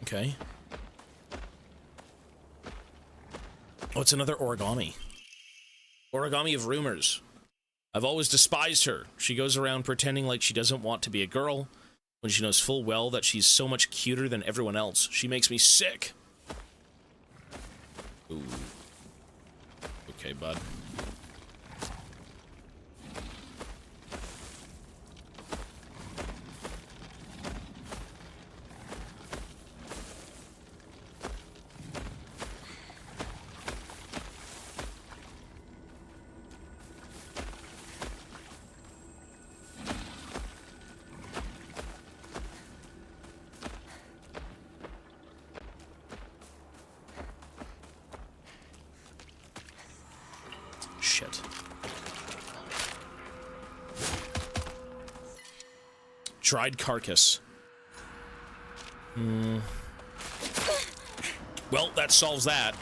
Speaker 1: Okay. Oh, it's another origami. Origami of rumors. I've always despised her. She goes around pretending like she doesn't want to be a girl, when she knows full well that she's so much cuter than everyone else. She makes me sick. Ooh. Okay, bud. Dried carcass. Well, that solves that.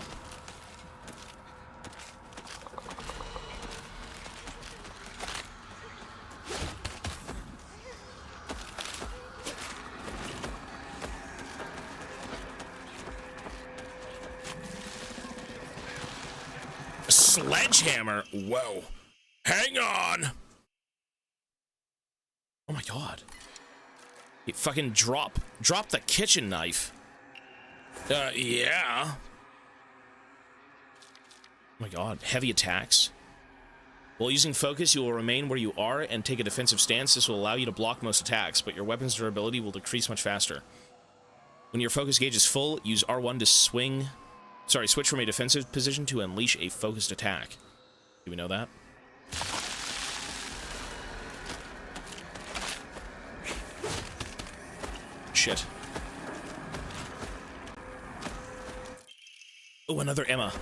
Speaker 1: A sledgehammer? Whoa. Hang on! Oh my god. You fucking drop the kitchen knife. Yeah. Oh my god, heavy attacks. While using focus, you will remain where you are and take a defensive stance. This will allow you to block most attacks, but your weapon's durability will decrease much faster. When your focus gauge is full, use R1 to switch from a defensive position to unleash a focused attack. Do we know that? Shit. Oh, another Emma.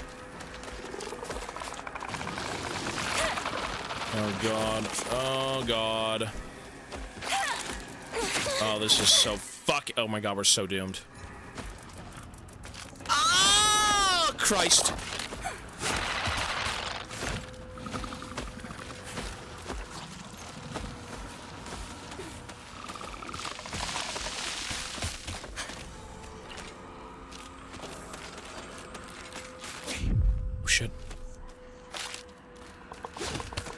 Speaker 1: Oh god. Oh god. Oh, this is so oh my god, we're so doomed. Oh, Christ. Oh shit.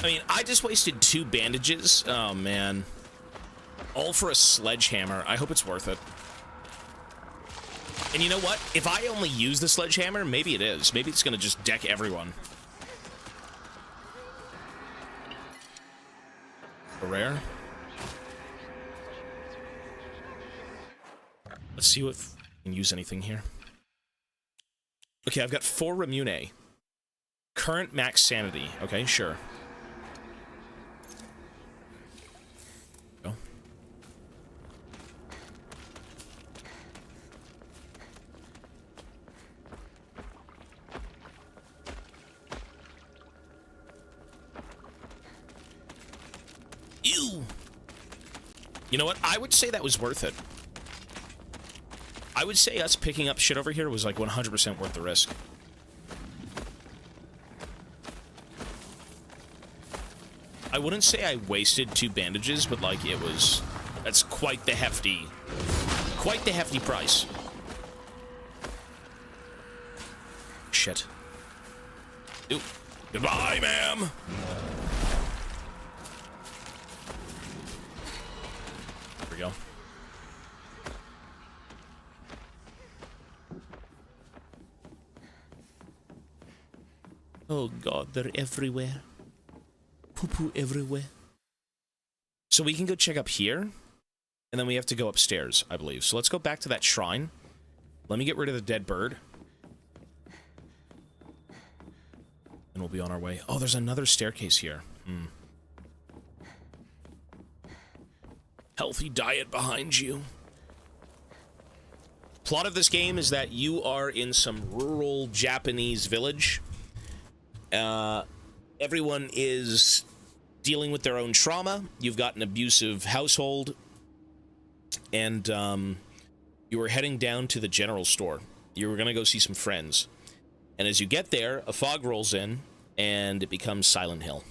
Speaker 1: I mean, I just wasted 2 bandages. Oh man. All for a sledgehammer. I hope it's worth it. And you know what? If I only use the sledgehammer, maybe it is. Maybe it's gonna just deck everyone. A rare? Let's see if we can use anything here. Okay, I've got 4 Remune. Current max sanity. Okay, sure. Go. Ew. You know what? I would say that was worth it. I would say us picking up shit over here was like 100% worth the risk. I wouldn't say I wasted 2 bandages, but like it was... That's quite the hefty price. Shit. Ooh. Goodbye, ma'am! There we go. Oh god, they're everywhere. Poo-poo everywhere. So we can go check up here, and then we have to go upstairs, I believe. So let's go back to that shrine. Let me get rid of the dead bird. And we'll be on our way. Oh, there's another staircase here. Healthy diet behind you. Plot of this game is that you are in some rural Japanese village. Everyone is dealing with their own trauma. You've got an abusive household. And, you were heading down to the general store. You were gonna go see some friends. And as you get there, a fog rolls in, and it becomes Silent Hill.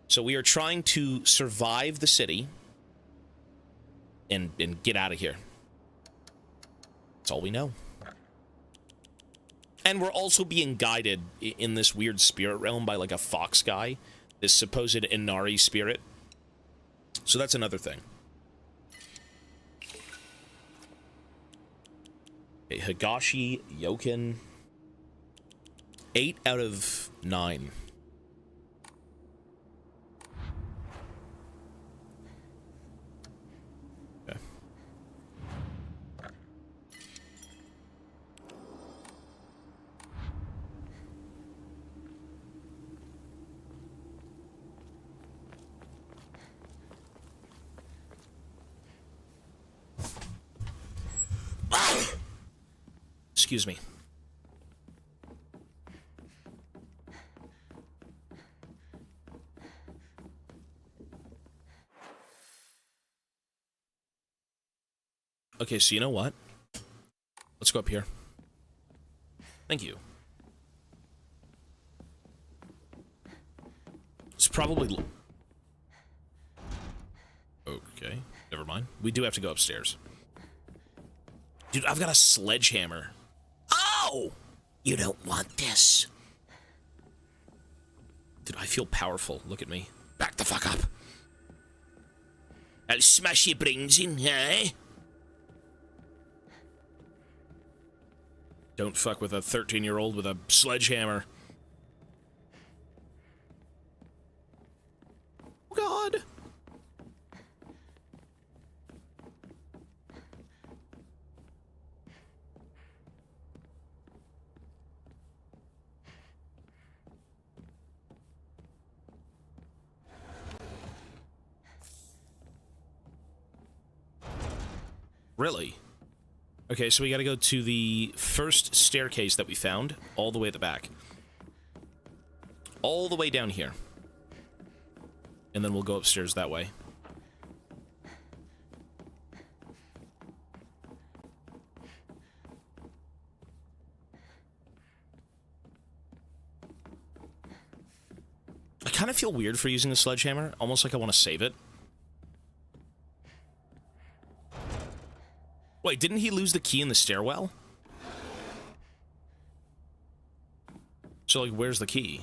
Speaker 1: So we are trying to survive the city and get out of here. That's all we know. And we're also being guided in this weird spirit realm by, like, a fox guy. This supposed Inari spirit. So that's another thing. Okay, Higashi Yokin. 8 out of 9. Okay. Excuse me. Okay, so you know what? Let's go up here. Thank you. It's probably... Okay, never mind. We do have to go upstairs. Dude, I've got a sledgehammer. Oh! You don't want this. Dude, I feel powerful. Look at me. Back the fuck up. I'll smash your brains in, eh? Don't fuck with a 13-year-old with a sledgehammer. Oh, God. Really? Okay, so we gotta go to the first staircase that we found, all the way at the back. All the way down here. And then we'll go upstairs that way. I kind of feel weird for using the sledgehammer, almost like I want to save it. Wait, didn't he lose the key in the stairwell? So, like, where's the key?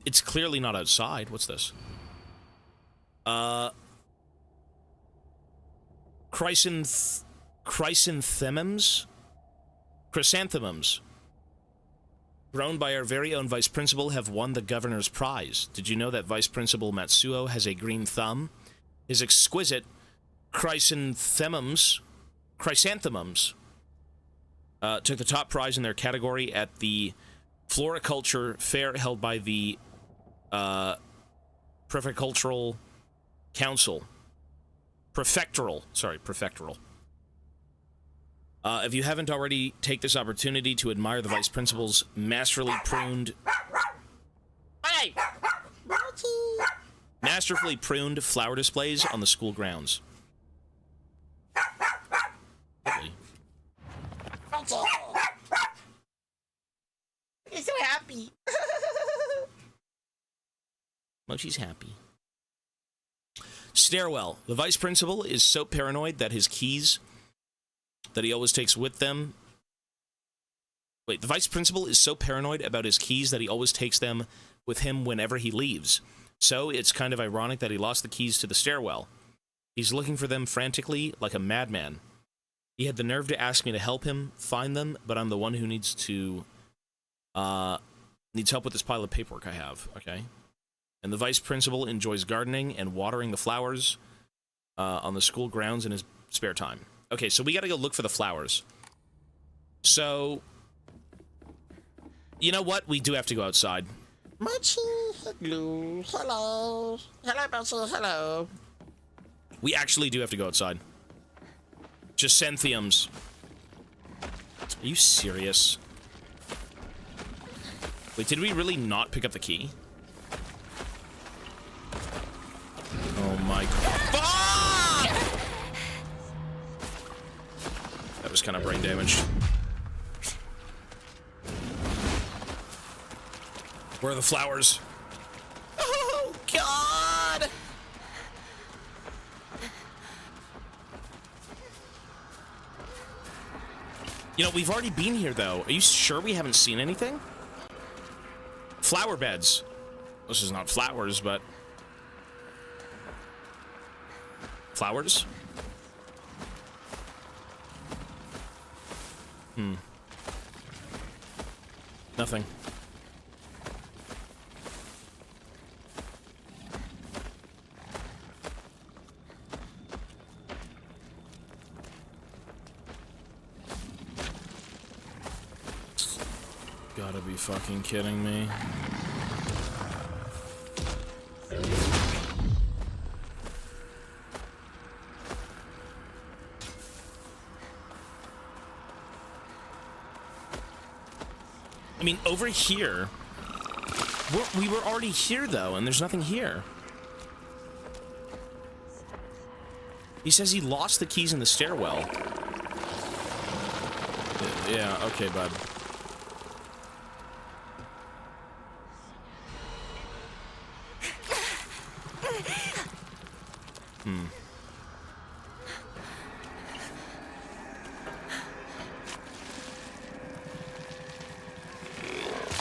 Speaker 1: It's clearly not outside. What's this? Chrysanthemums? Chrysanthemums. Grown by our very own vice principal have won the governor's prize. Did you know that Vice Principal Matsuo has a green thumb? His exquisite chrysanthemums took the top prize in their category at the Floriculture Fair held by the Prefectural Council. Prefectural. If you haven't already, take this opportunity to admire the Vice Principal's masterfully pruned... Hey! Masterfully pruned flower displays on the school grounds.
Speaker 5: He's so happy.
Speaker 1: Mochi's happy. Stairwell. The vice principal is so paranoid that his keys that he always takes with them... Wait, the vice principal is so paranoid about his keys that he always takes them with him whenever he leaves. So it's kind of ironic that he lost the keys to the stairwell. He's looking for them frantically, like a madman. He had the nerve to ask me to help him find them, but I'm the one who needs help with this pile of paperwork I have, okay? And the vice principal enjoys gardening and watering the flowers on the school grounds in his spare time. Okay, so we gotta go look for the flowers. So, you know what? We do have to go outside.
Speaker 5: Mochi, hello, hello, hello, Mochi, hello.
Speaker 1: We actually do have to go outside. Chrysanthemums. Are you serious? Wait, did we really not pick up the key? Oh my god. Fuck! That was kind of brain damaged. Where are the flowers?
Speaker 5: Oh God!
Speaker 1: You know, we've already been here, though. Are you sure we haven't seen anything? Flower beds. This is not flowers, but... Flowers? Nothing. Gotta be fucking kidding me. I mean, over here... We were already here, though, and there's nothing here. He says he lost the keys in the stairwell. Yeah, okay, bud.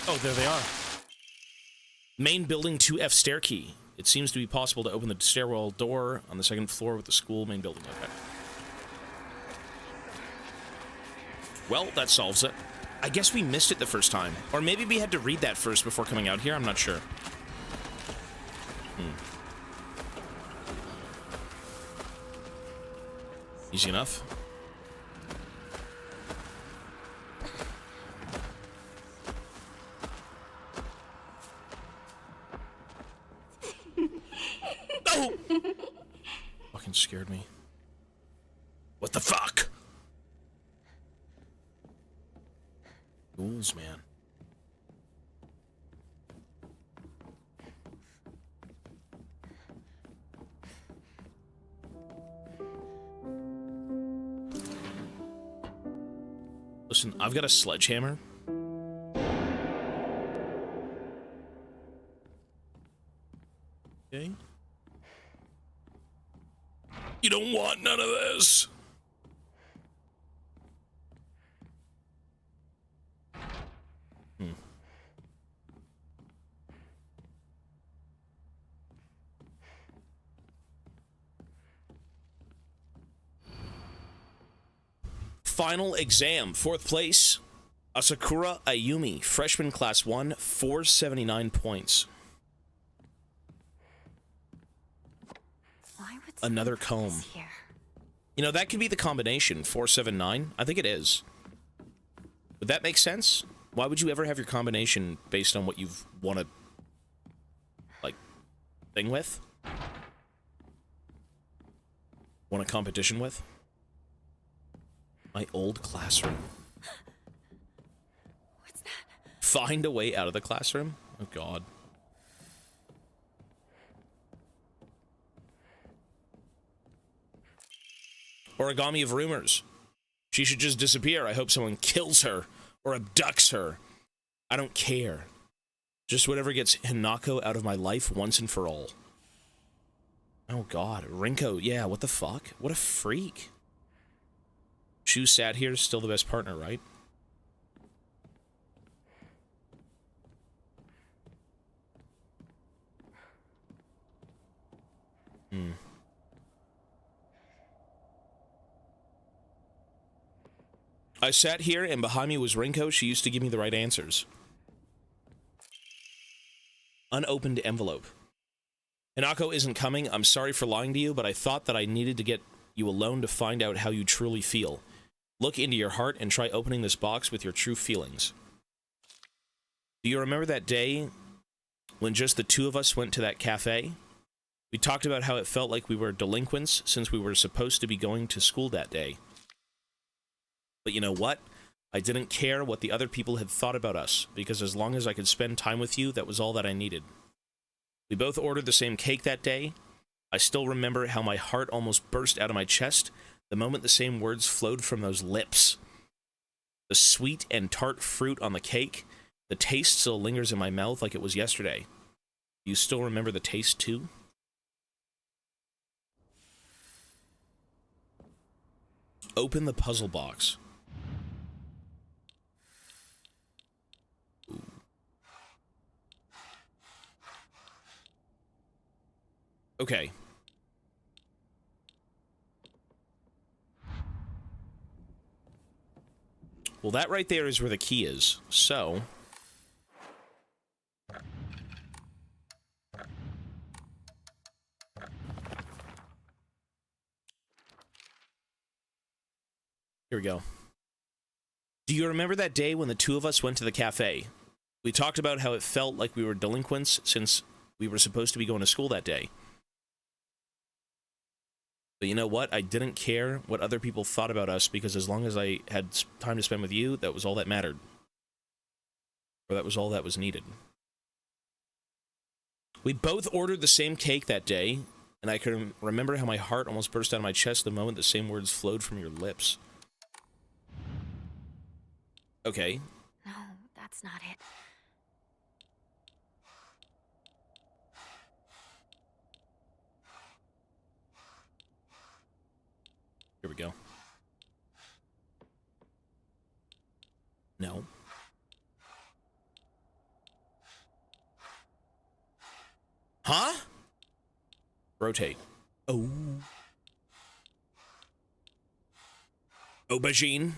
Speaker 1: Oh, there they are. Main building 2F stair key. It seems to be possible to open the stairwell door on the second floor with the school main building. Okay. Well, that solves it. I guess we missed it the first time. Or maybe we had to read that first before coming out here. I'm not sure. Easy enough. Oh! Fucking scared me. What the fuck? Ghouls, man. Listen, I've got a sledgehammer. Okay. You don't want none of this. Final exam, 4th place, Asakura Ayumi, freshman class 1, 479 points.
Speaker 3: Why would
Speaker 1: Another
Speaker 3: someone put
Speaker 1: comb.
Speaker 3: this here?
Speaker 1: You know, that could be the combination, 479. I think it is. Would that make sense? Why would you ever have your combination based on what you've won a, like, thing with? Won a competition with? My old classroom.
Speaker 3: What's that?
Speaker 1: Find a way out of the classroom? Oh, God. Origami of rumors. She should just disappear. I hope someone kills her or abducts her. I don't care. Just whatever gets Hinako out of my life once and for all. Oh, God. Rinko, yeah, what the fuck? What a freak. Shu sat here, still the best partner, right? I sat here, and behind me was Rinko. She used to give me the right answers. Unopened envelope. Hinako isn't coming. I'm sorry for lying to you, but I thought that I needed to get you alone to find out how you truly feel. Look into your heart and try opening this box with your true feelings. Do you remember that day when just the two of us went to that cafe? We talked about how it felt like we were delinquents since we were supposed to be going to school that day. But you know what? I didn't care what the other people had thought about us, because as long as I could spend time with you, that was all that I needed. We both ordered the same cake that day. I still remember how my heart almost burst out of my chest the moment the same words flowed from those lips. The sweet and tart fruit on the cake, the taste still lingers in my mouth like it was yesterday. Do you still remember the taste too? Open the puzzle box. Ooh. Okay. Well, that right there is where the key is. So... here we go. Do you remember that day when the two of us went to the cafe? We talked about how it felt like we were delinquents since we were supposed to be going to school that day. But you know what? I didn't care what other people thought about us, because as long as I had time to spend with you, that was all that mattered. Or that was all that was needed. We both ordered the same cake that day. and I can remember how my heart almost burst out of my chest the moment the same words flowed from your lips. Okay.
Speaker 3: No, that's not it.
Speaker 1: Here we go. No. Huh? Rotate. Oh. Aubergine.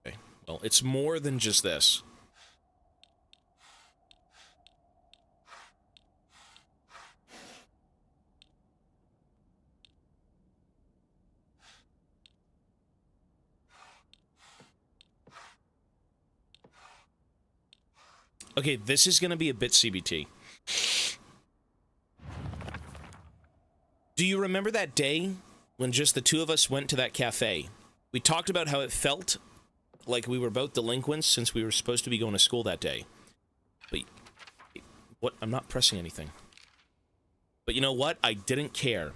Speaker 1: Okay. Well, it's more than just this. Okay, this is going to be a bit CBT. Do you remember that day when just the two of us went to that cafe? We talked about how it felt like we were both delinquents since we were supposed to be going to school that day. But what? I'm not pressing anything. But you know what? I didn't care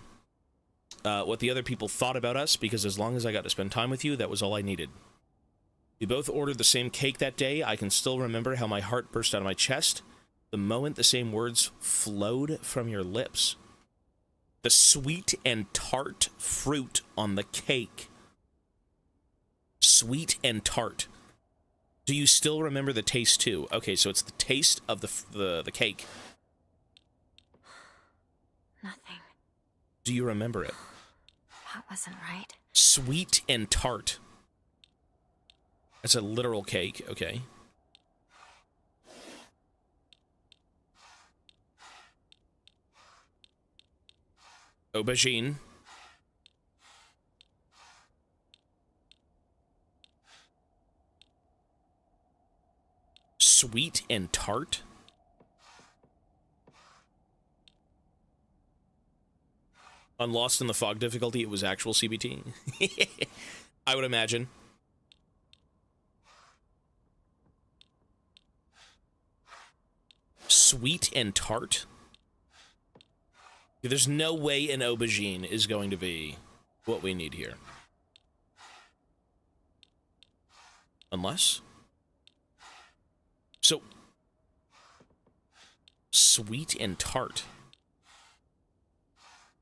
Speaker 1: what the other people thought about us, because as long as I got to spend time with you, that was all I needed. We both ordered the same cake that day. I can still remember how my heart burst out of my chest the moment the same words flowed from your lips. The sweet and tart fruit on the cake. Sweet and tart. Do you still remember the taste too? Okay, so it's the taste of the cake.
Speaker 3: Nothing.
Speaker 1: Do you remember it?
Speaker 3: That wasn't right.
Speaker 1: Sweet and tart. That's a literal cake, okay. Aubergine. Sweet and tart? On Lost in the Fog difficulty, it was actual CBT. I would imagine. Sweet and tart? There's no way an aubergine is going to be what we need here. Unless? So, sweet and tart.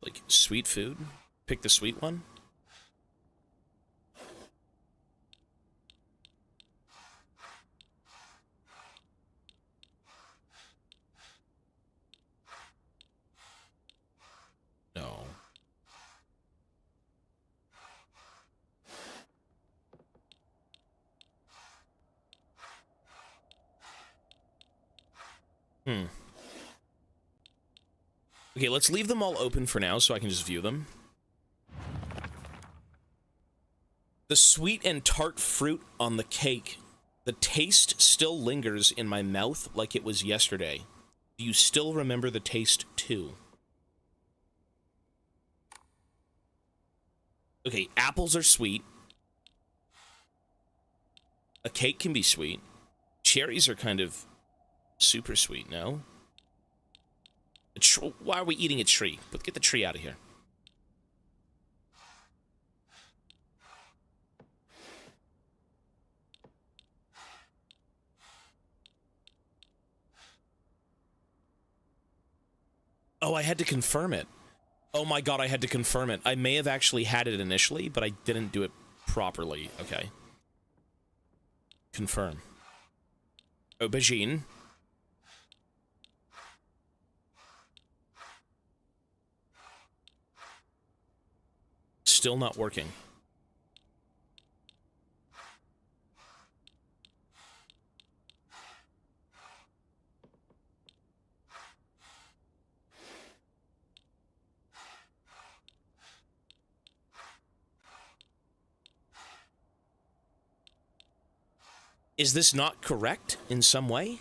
Speaker 1: Like, sweet food? Pick the sweet one? No. Okay, let's leave them all open for now so I can just view them. The sweet and tart fruit on the cake. The taste still lingers in my mouth like it was yesterday. Do you still remember the taste too? Okay, apples are sweet. A cake can be sweet. Cherries are kind of super sweet, no? Why are we eating a tree? But get the tree out of here. Oh, I had to confirm it. Oh my god, I had to confirm it. I may have actually had it initially, but I didn't do it properly. Okay. Confirm. Aubergine. Still not working. Is this not correct in some way?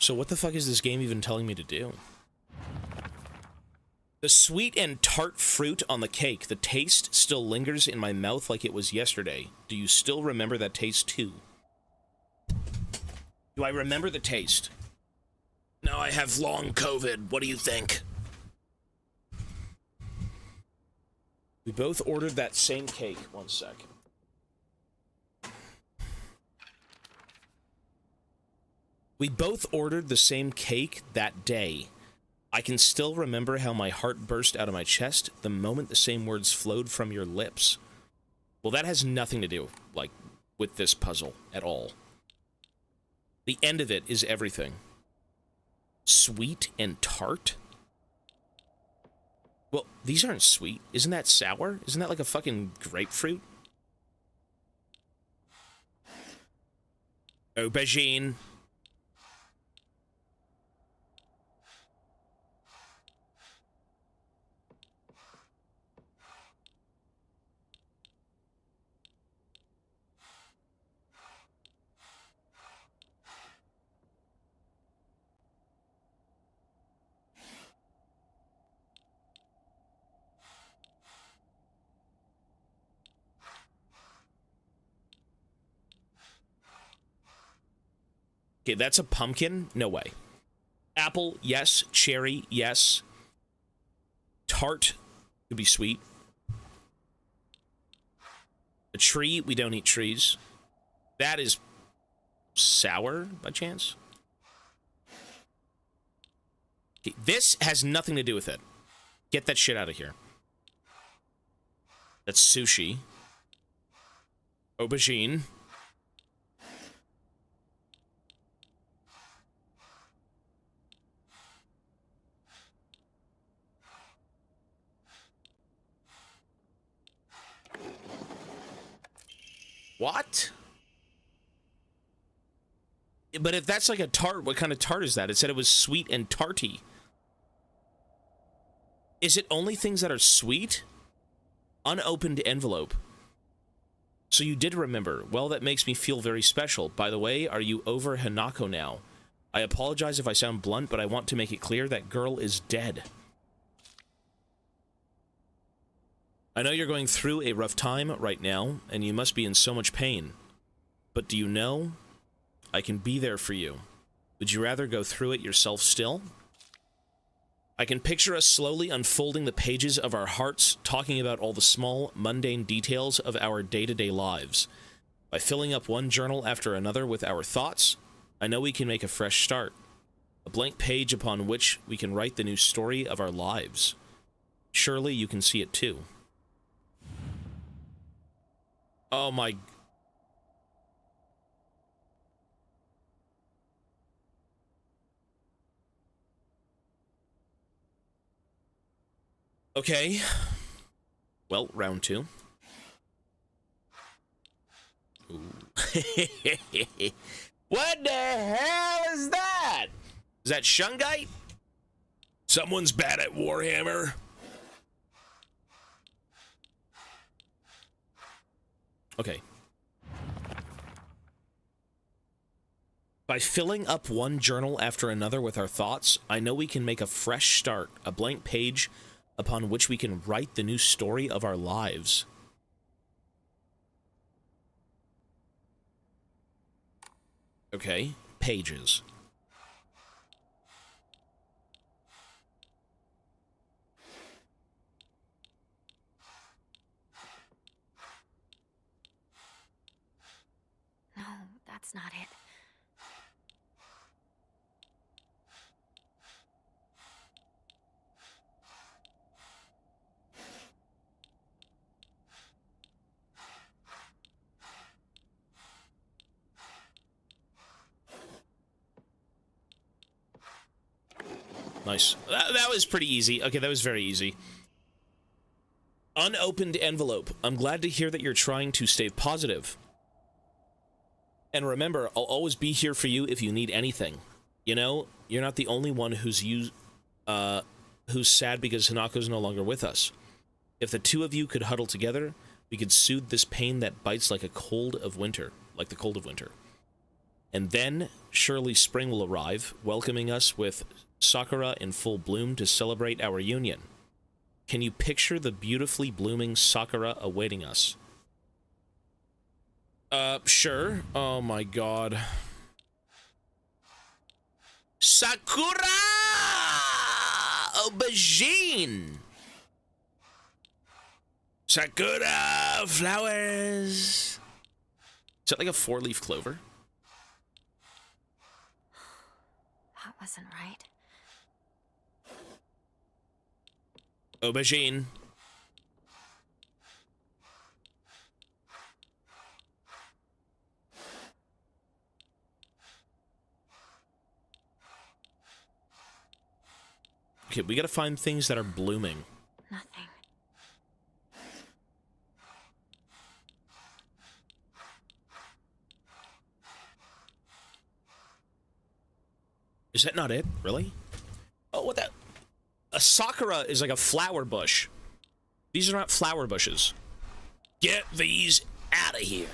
Speaker 1: So what the fuck is this game even telling me to do? The sweet and tart fruit on the cake. The taste still lingers in my mouth like it was yesterday. Do you still remember that taste too? Do I remember the taste? Now I have long COVID. What do you think? We both ordered that same cake. One sec. We both ordered the same cake that day. I can still remember how my heart burst out of my chest the moment the same words flowed from your lips. Well, that has nothing to do, like, with this puzzle at all. The end of it is everything. Sweet and tart? Well, these aren't sweet. Isn't that sour? Isn't that like a fucking grapefruit? Aubergine. Okay, that's a pumpkin? No way. Apple, yes. Cherry, yes. Tart could be sweet. A tree, we don't eat trees. That is sour, by chance? Okay, this has nothing to do with it. Get that shit out of here. That's sushi. Aubergine. What? But if that's like a tart, what kind of tart is that? It said it was sweet and tarty. Is it only things that are sweet? Unopened envelope. So you did remember. Well, that makes me feel very special. By the way, are you over Hanako now? I apologize if I sound blunt, but I want to make it clear that girl is dead. I know you're going through a rough time right now, and you must be in so much pain. But do you know? I can be there for you. Would you rather go through it yourself still? I can picture us slowly unfolding the pages of our hearts, talking about all the small, mundane details of our day-to-day lives. By filling up one journal after another with our thoughts, I know we can make a fresh start. A blank page upon which we can write the new story of our lives. Surely you can see it too. Oh my... Okay. Well, round two. Ooh. What the hell is that? Is that Shungite? Someone's bad at Warhammer. Okay. By filling up one journal after another with our thoughts, I know we can make a fresh start, a blank page upon which we can write the new story of our lives. Okay, pages.
Speaker 3: No, that's not it.
Speaker 1: Nice. That was pretty easy. Okay, that was very easy. Unopened envelope. I'm glad to hear that you're trying to stay positive. And remember, I'll always be here for you if you need anything. You know, you're not the only one who's sad because Hanako's no longer with us. If the two of you could huddle together, we could soothe this pain that bites like a cold of winter. Like the cold of winter. And then surely spring will arrive, welcoming us with sakura in full bloom to celebrate our union. Can you picture the beautifully blooming sakura awaiting us? Sure. Oh my god. Sakura! Aubergine! Sakura flowers! Is that like a 4-leaf clover?
Speaker 3: That wasn't right.
Speaker 1: Aubergine. Okay, we gotta find things that are blooming.
Speaker 3: Nothing.
Speaker 1: Is that not it? Really? Oh, what that? A sakura is like a flower bush. These are not flower bushes. Get these out of here.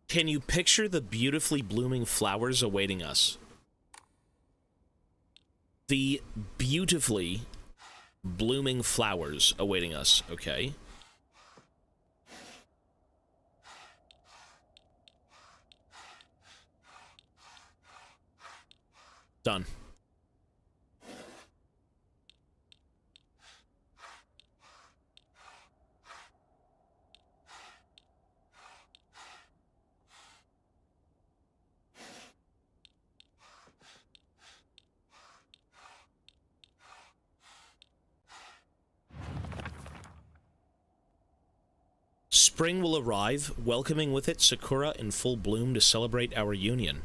Speaker 1: Can you picture the beautifully blooming flowers awaiting us? The beautifully blooming flowers awaiting us, okay? Done. Spring will arrive, welcoming with it sakura in full bloom to celebrate our union.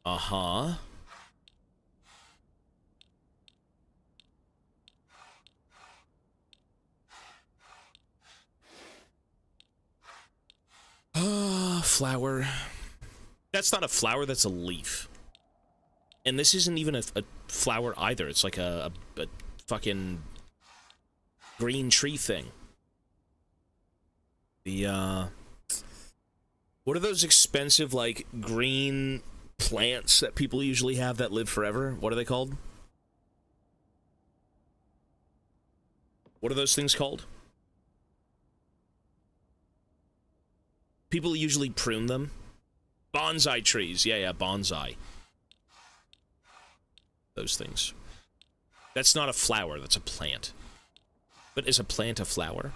Speaker 1: Uh-huh. Flower. That's not a flower, that's a leaf. And this isn't even a flower either. It's like a fucking green tree thing. The, what are those expensive, like, green plants that people usually have that live forever? What are they called? What are those things called? People usually prune them. Bonsai trees. Yeah, bonsai. Those things. That's not a flower, that's a plant. But is a plant a flower?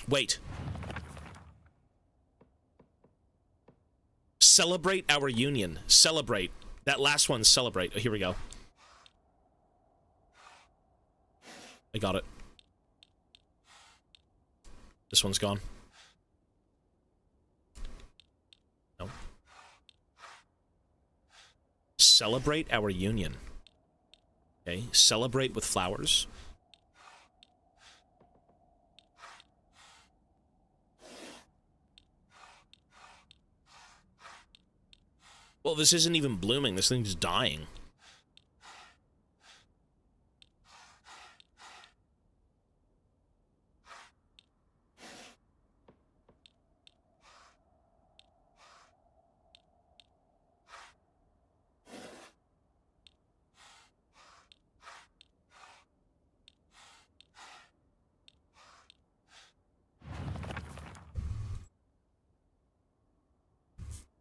Speaker 1: Wait. Celebrate our union. Celebrate. That last one, celebrate. Oh, here we go. I got it. This one's gone. No. Celebrate our union. Okay, celebrate with flowers. Well, this isn't even blooming. This thing's dying.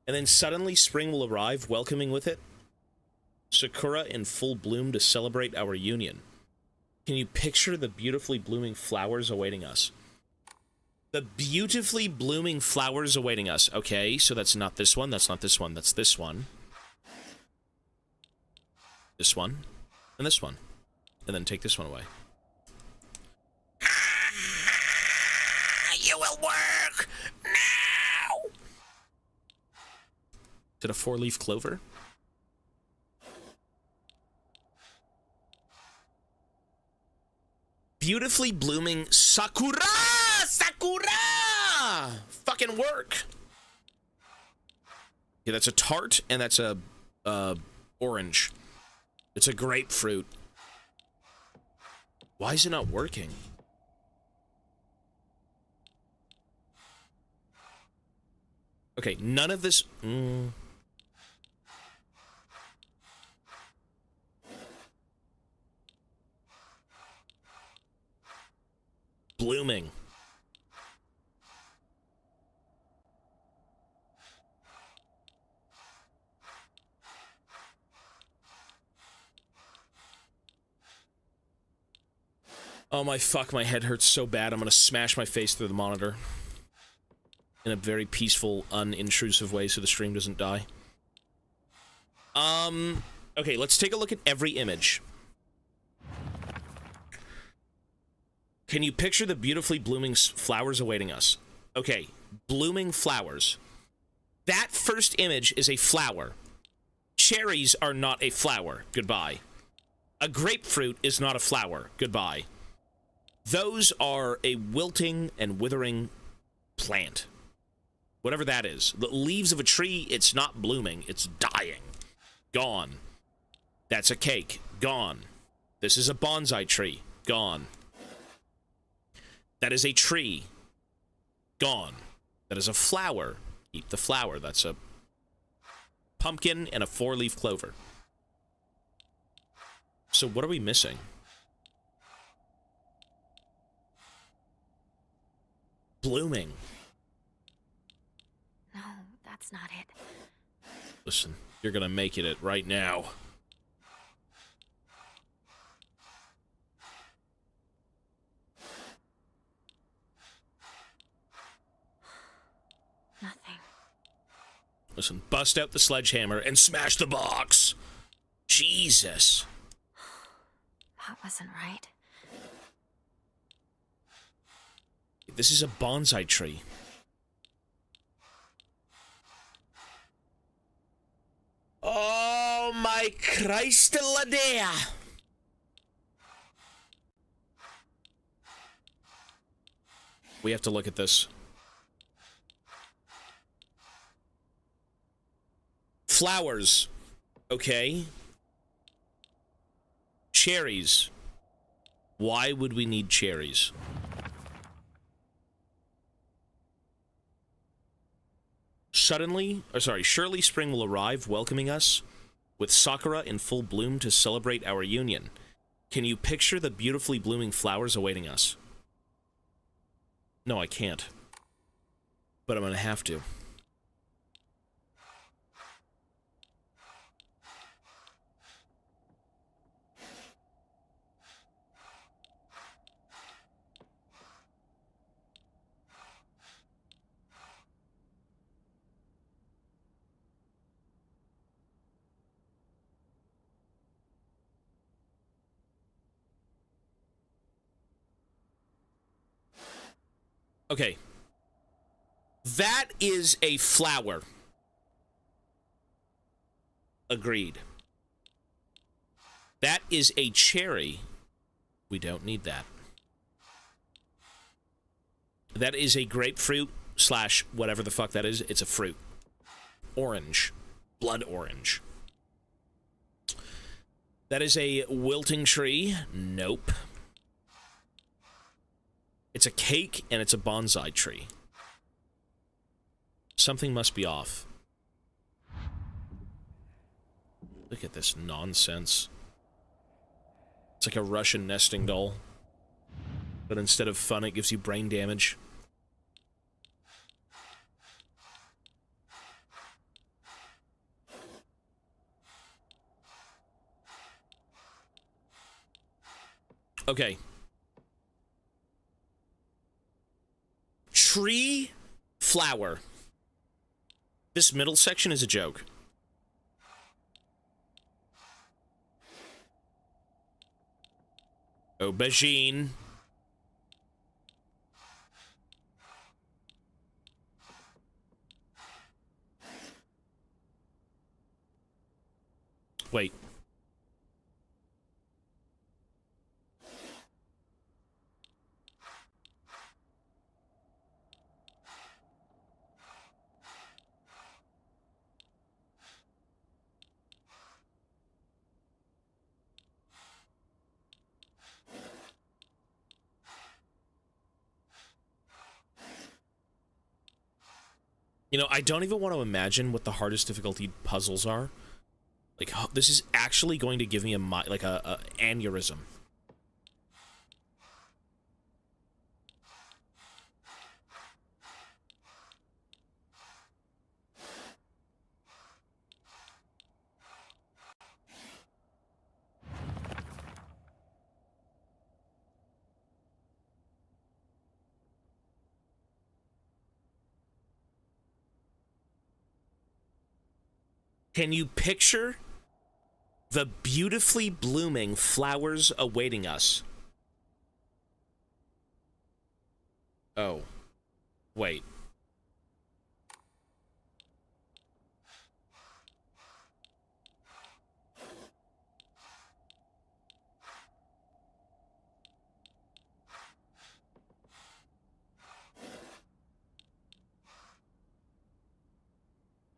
Speaker 1: And then suddenly spring will arrive, welcoming with it sakura in full bloom to celebrate our union. Can you picture the beautifully blooming flowers awaiting us? The beautifully blooming flowers awaiting us. Okay, so that's not this one, that's not this one, that's this one. This one, and this one. And then take this one away.
Speaker 5: You will work now.
Speaker 1: Is it a 4-leaf clover? Beautifully blooming sakura! Sakura! Fucking work. Yeah, that's a tart, and that's a orange. It's a grapefruit. Why is it not working? Okay, none of this... Blooming. Oh my fuck, my head hurts so bad I'm gonna smash my face through the monitor. In a very peaceful, unintrusive way so the stream doesn't die. Okay, let's take a look at every image. Can you picture the beautifully blooming flowers awaiting us? Okay, blooming flowers. That first image is a flower. Cherries are not a flower. Goodbye. A grapefruit is not a flower. Goodbye. Those are a wilting and withering plant. Whatever that is. The leaves of a tree, it's not blooming. It's dying. Gone. That's a cake. Gone. This is a bonsai tree. Gone. That is a tree. Gone. That is a flower. Eat the flower. That's a pumpkin and a 4-leaf clover. So what are we missing? Blooming.
Speaker 3: No, that's not it.
Speaker 1: Listen, you're gonna make it right now.
Speaker 3: Nothing.
Speaker 1: Listen, bust out the sledgehammer and smash the box. Jesus.
Speaker 3: That wasn't right.
Speaker 1: This is a bonsai tree. Oh my Christ, Ladea! We have to look at this. Flowers. Okay. Cherries. Why would we need cherries? Surely spring will arrive, welcoming us with sakura in full bloom to celebrate our union. Can you picture the beautifully blooming flowers awaiting us? No, I can't. But I'm gonna have to. Okay. That is a flower. Agreed. That is a cherry. We don't need that. That is a grapefruit slash whatever the fuck that is. It's a fruit. Orange. Blood orange. That is a wilting tree. Nope. It's a cake, and it's a bonsai tree. Something must be off. Look at this nonsense. It's like a Russian nesting doll. But instead of fun, it gives you brain damage. Okay. Tree, flower. This middle section is a joke. Aubergine. Wait. You know, I don't even want to imagine what the hardest difficulty puzzles are. Like, this is actually going to give me a aneurysm. Can you picture the beautifully blooming flowers awaiting us? Oh. Wait.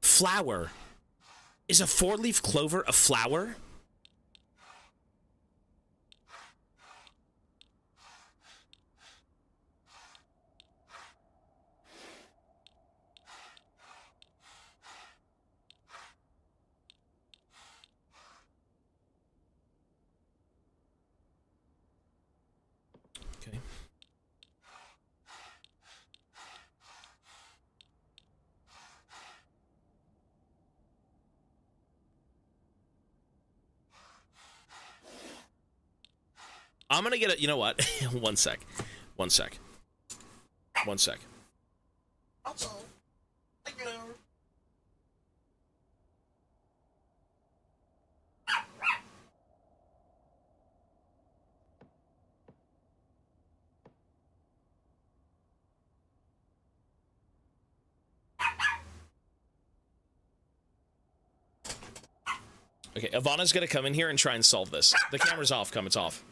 Speaker 1: Flower. Is a four-leaf clover a flower? Okay. I'm gonna get it. You know what? One sec. One sec. One sec. Okay, Ivana's gonna come in here and try and solve this. The camera's off, it's off.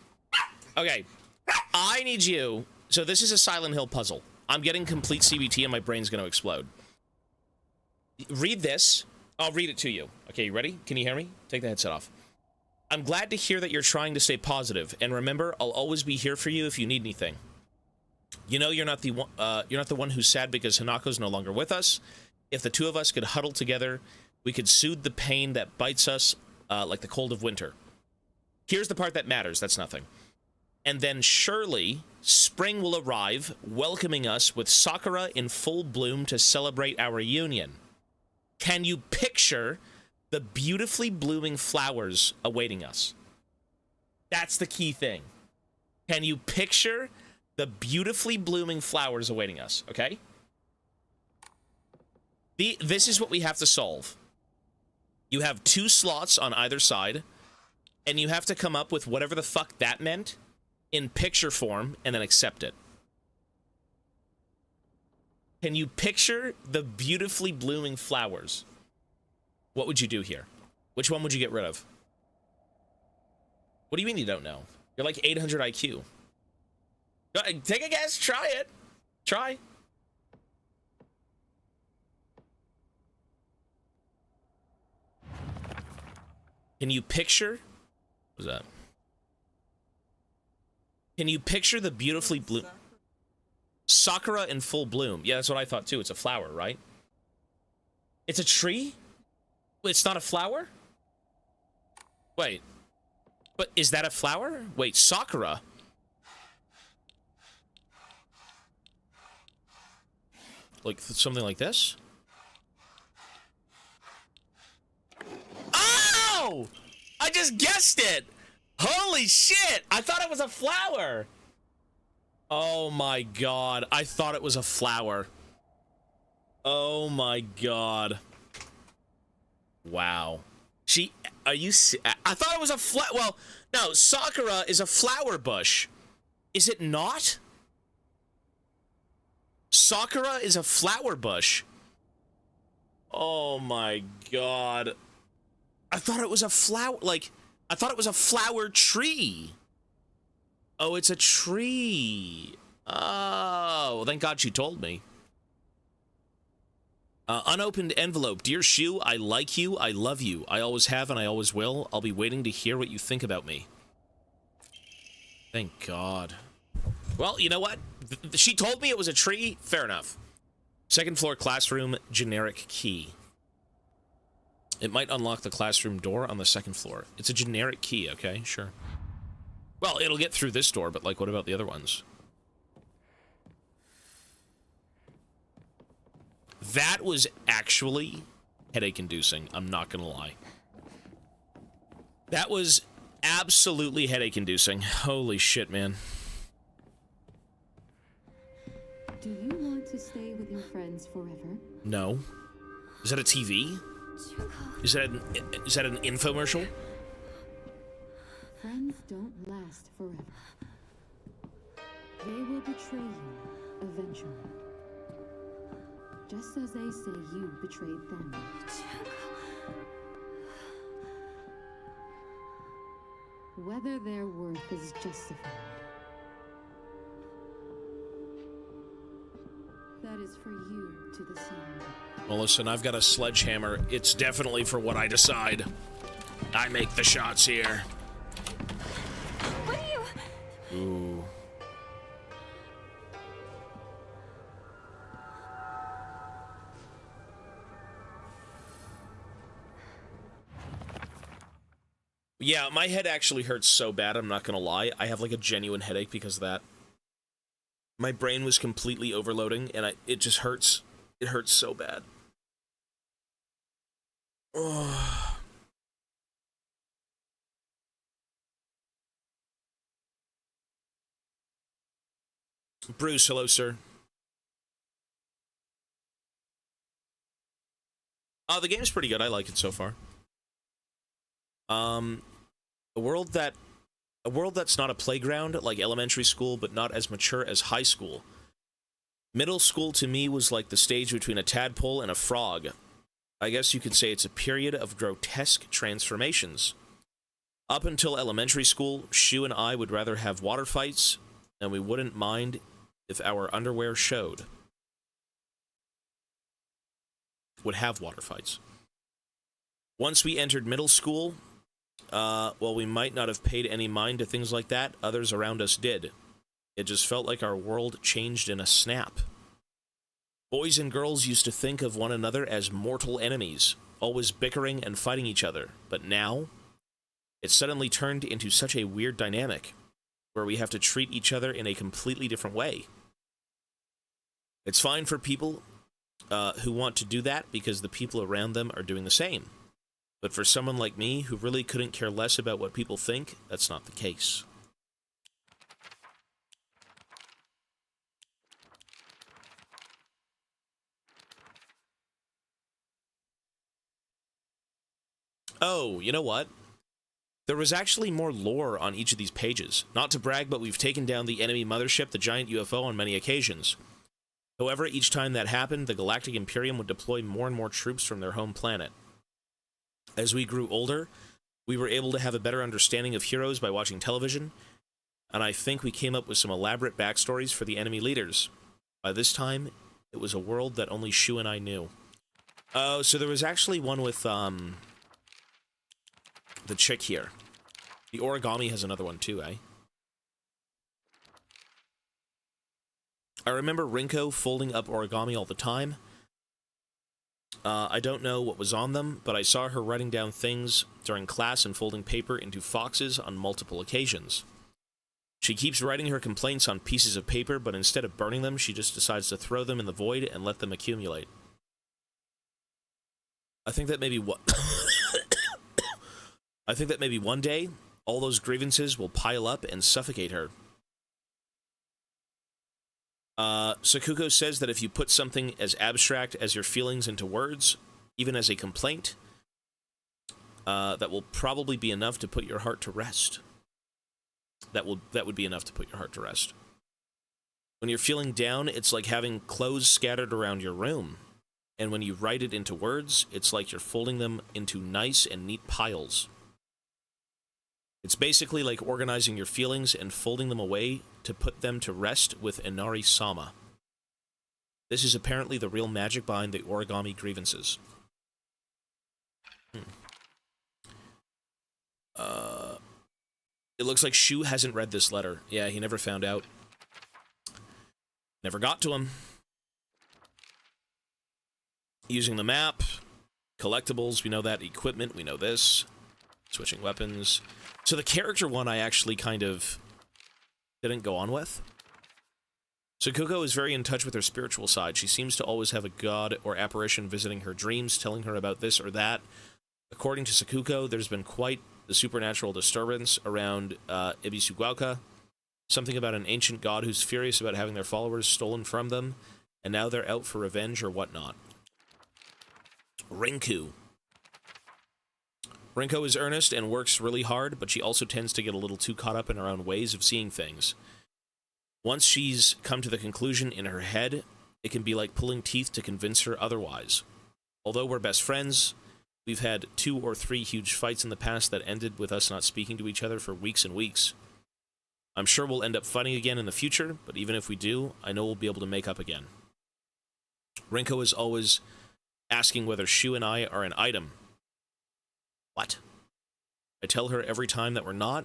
Speaker 1: Okay, I need you. So this is a Silent Hill puzzle. I'm getting complete CBT and my brain's gonna explode. Read this. I'll read it to you. Okay, you ready? Can you hear me? Take the headset off. I'm glad to hear that you're trying to stay positive, and remember, I'll always be here for you if you need anything. You know you're not the one who's sad because Hanako's no longer with us. If the two of us could huddle together, we could soothe the pain that bites us like the cold of winter. Here's the part that matters. That's nothing. And then surely spring will arrive, welcoming us with sakura in full bloom to celebrate our union. Can you picture the beautifully blooming flowers awaiting us? That's the key thing. Can you picture the beautifully blooming flowers awaiting us, okay? This is what we have to solve. You have 2 slots on either side, and you have to come up with whatever the fuck that meant in picture form, and then accept it. Can you picture the beautifully blooming flowers? What would you do here? Which one would you get rid of? What do you mean you don't know? You're like 800 IQ. Take a guess. Try it. Try. Can you picture? What was that? Can you picture the beautifully blue sakura in full bloom? Yeah, that's what I thought too. It's a flower, right? It's a tree? It's not a flower? Wait. But is that a flower? Wait, sakura? Like something like this? Oh! I just guessed it! Holy shit! I thought it was a flower! Oh my god. I thought it was a flower. Oh my god. Wow. Are you... I thought it was a well, no, sakura is a flower bush. Is it not? Sakura is a flower bush. Oh my god. I thought it was a flower, like... I thought it was a flower tree. Oh, it's a tree. Oh, well, thank God she told me. Unopened envelope. Dear Shu, I like you. I love you. I always have and I always will. I'll be waiting to hear what you think about me. Thank God. Well, you know what? She told me it was a tree. Fair enough. Second floor classroom, generic key. It might unlock the classroom door on the second floor. It's a generic key, okay? Sure. Well, it'll get through this door, but, like, what about the other ones? That was actually headache-inducing. I'm not gonna lie. That was absolutely headache-inducing. Holy shit, man.
Speaker 6: Do you want to stay with your friends forever?
Speaker 1: No. Is that a TV? Is that an infomercial?
Speaker 6: Friends don't last forever. They will betray you eventually. Just as they say you betrayed them. Whether their worth is justified. That is for you to decide.
Speaker 1: Well, listen, I've got a sledgehammer. It's definitely for what I decide. I make the shots here.
Speaker 4: What are you?
Speaker 1: Ooh. Yeah, my head actually hurts so bad, I'm not gonna lie. I have like a genuine headache because of that. My brain was completely overloading, and it just hurts. It hurts so bad. Oh. Bruce, hello, sir. The game's pretty good. I like it so far. A world that's not a playground, like elementary school, but not as mature as high school. Middle school to me was like the stage between a tadpole and a frog. I guess you could say it's a period of grotesque transformations. Up until elementary school, Shu and I would rather have water fights, and we wouldn't mind if our underwear showed. Would have water fights. Once we entered middle school, well, we might not have paid any mind to things like that. Others around us did. It just felt like our world changed in a snap. Boys and girls used to think of one another as mortal enemies, always bickering and fighting each other. But now, it suddenly turned into such a weird dynamic, where we have to treat each other in a completely different way. It's fine for people who want to do that because the people around them are doing the same. But for someone like me, who really couldn't care less about what people think, that's not the case. Oh, you know what? There was actually more lore on each of these pages. Not to brag, but we've taken down the enemy mothership, the giant UFO, on many occasions. However, each time that happened, the Galactic Imperium would deploy more and more troops from their home planet. As we grew older, we were able to have a better understanding of heroes by watching television, and I think we came up with some elaborate backstories for the enemy leaders. By this time, it was a world that only Shu and I knew. Oh, so there was actually one with, the chick here. The origami has another one too, eh? I remember Rinko folding up origami all the time. I don't know what was on them, but I saw her writing down things during class and folding paper into foxes on multiple occasions. She keeps writing her complaints on pieces of paper, but instead of burning them, she just decides to throw them in the void and let them accumulate. I think that maybe I think that maybe one day, all those grievances will pile up and suffocate her. Sakuko says that if you put something as abstract as your feelings into words, even as a complaint, that will probably be enough to put your heart to rest. That would be enough to put your heart to rest. When you're feeling down, it's like having clothes scattered around your room. And when you write it into words, it's like you're folding them into nice and neat piles. It's basically like organizing your feelings and folding them away to put them to rest with Inari-sama. This is apparently the real magic behind the origami grievances. It looks like Shu hasn't read this letter. Yeah, he never found out. Never got to him. Using the map. Collectibles, we know that. Equipment, we know this. Switching weapons. So the character one I actually kind of didn't go on with. Sakuko is very in touch with her spiritual side. She seems to always have a god or apparition visiting her dreams, telling her about this or that. According to Sakuko, there's been quite the supernatural disturbance around Ibisugaoka. Something about an ancient god who's furious about having their followers stolen from them, and now they're out for revenge or whatnot. Rinku. Rinko is earnest and works really hard, but she also tends to get a little too caught up in her own ways of seeing things. Once she's come to the conclusion in her head, it can be like pulling teeth to convince her otherwise. Although we're best friends, we've had 2 or 3 huge fights in the past that ended with us not speaking to each other for weeks and weeks. I'm sure we'll end up fighting again in the future, but even if we do, I know we'll be able to make up again. Rinko is always asking whether Shu and I are an item. What? I tell her every time that we're not,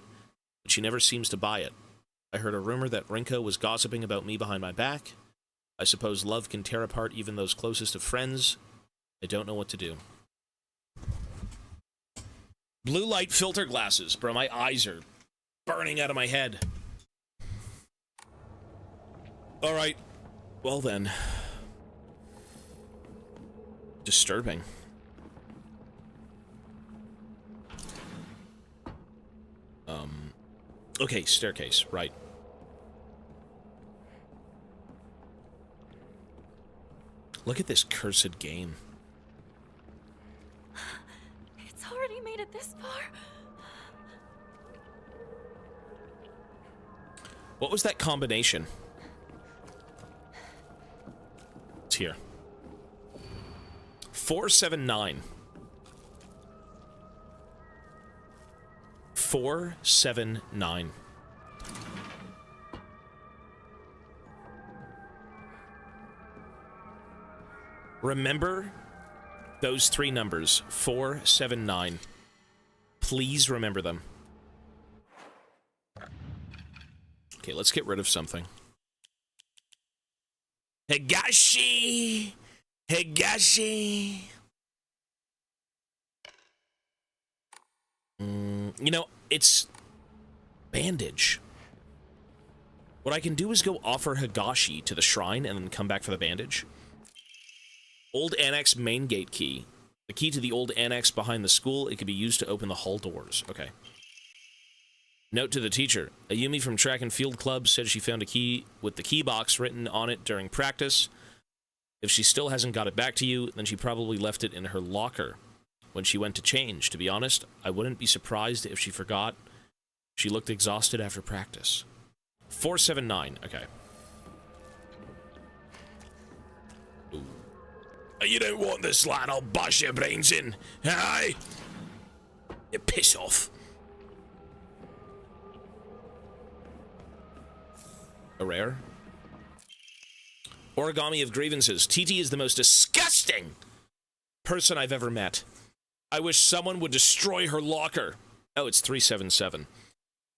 Speaker 1: but she never seems to buy it. I heard a rumor that Rinko was gossiping about me behind my back. I suppose love can tear apart even those closest of friends. I don't know what to do. Blue light filter glasses. Bro, my eyes are burning out of my head. Alright. Well then. Disturbing. Okay, staircase, right. Look at this cursed game.
Speaker 3: It's already made it this far.
Speaker 1: What was that combination? It's here. 479. 479. Remember those 3 numbers, 479. Please remember them. Okay, let's get rid of something. Higashi! Higashi! You know, it's bandage. What I can do is go offer Higashi to the shrine and then come back for the bandage. Old annex main gate key. The key to the old annex behind the school. It can be used to open the hall doors. Okay. Note to the teacher. Ayumi from Track and Field Club said she found a key with the key box written on it during practice. If she still hasn't got it back to you, then she probably left it in her locker when she went to change. To be honest, I wouldn't be surprised if she forgot. She looked exhausted after practice. 479, okay. Ooh. You don't want this, lad. I'll bash your brains in. Aye? You piss off. A rare? Origami of Grievances. TT is the most disgusting person I've ever met. I wish someone would destroy her locker. Oh, it's 377.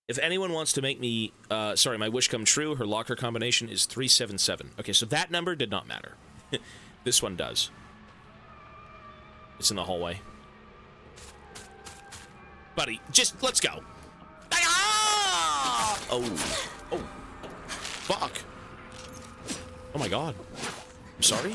Speaker 1: If anyone wants to make me, my wish come true, her locker combination is 377. Okay, so that number did not matter. This one does. It's in the hallway. Buddy, just, let's go. Ah! Oh. Oh. Fuck. Oh my god. I'm sorry?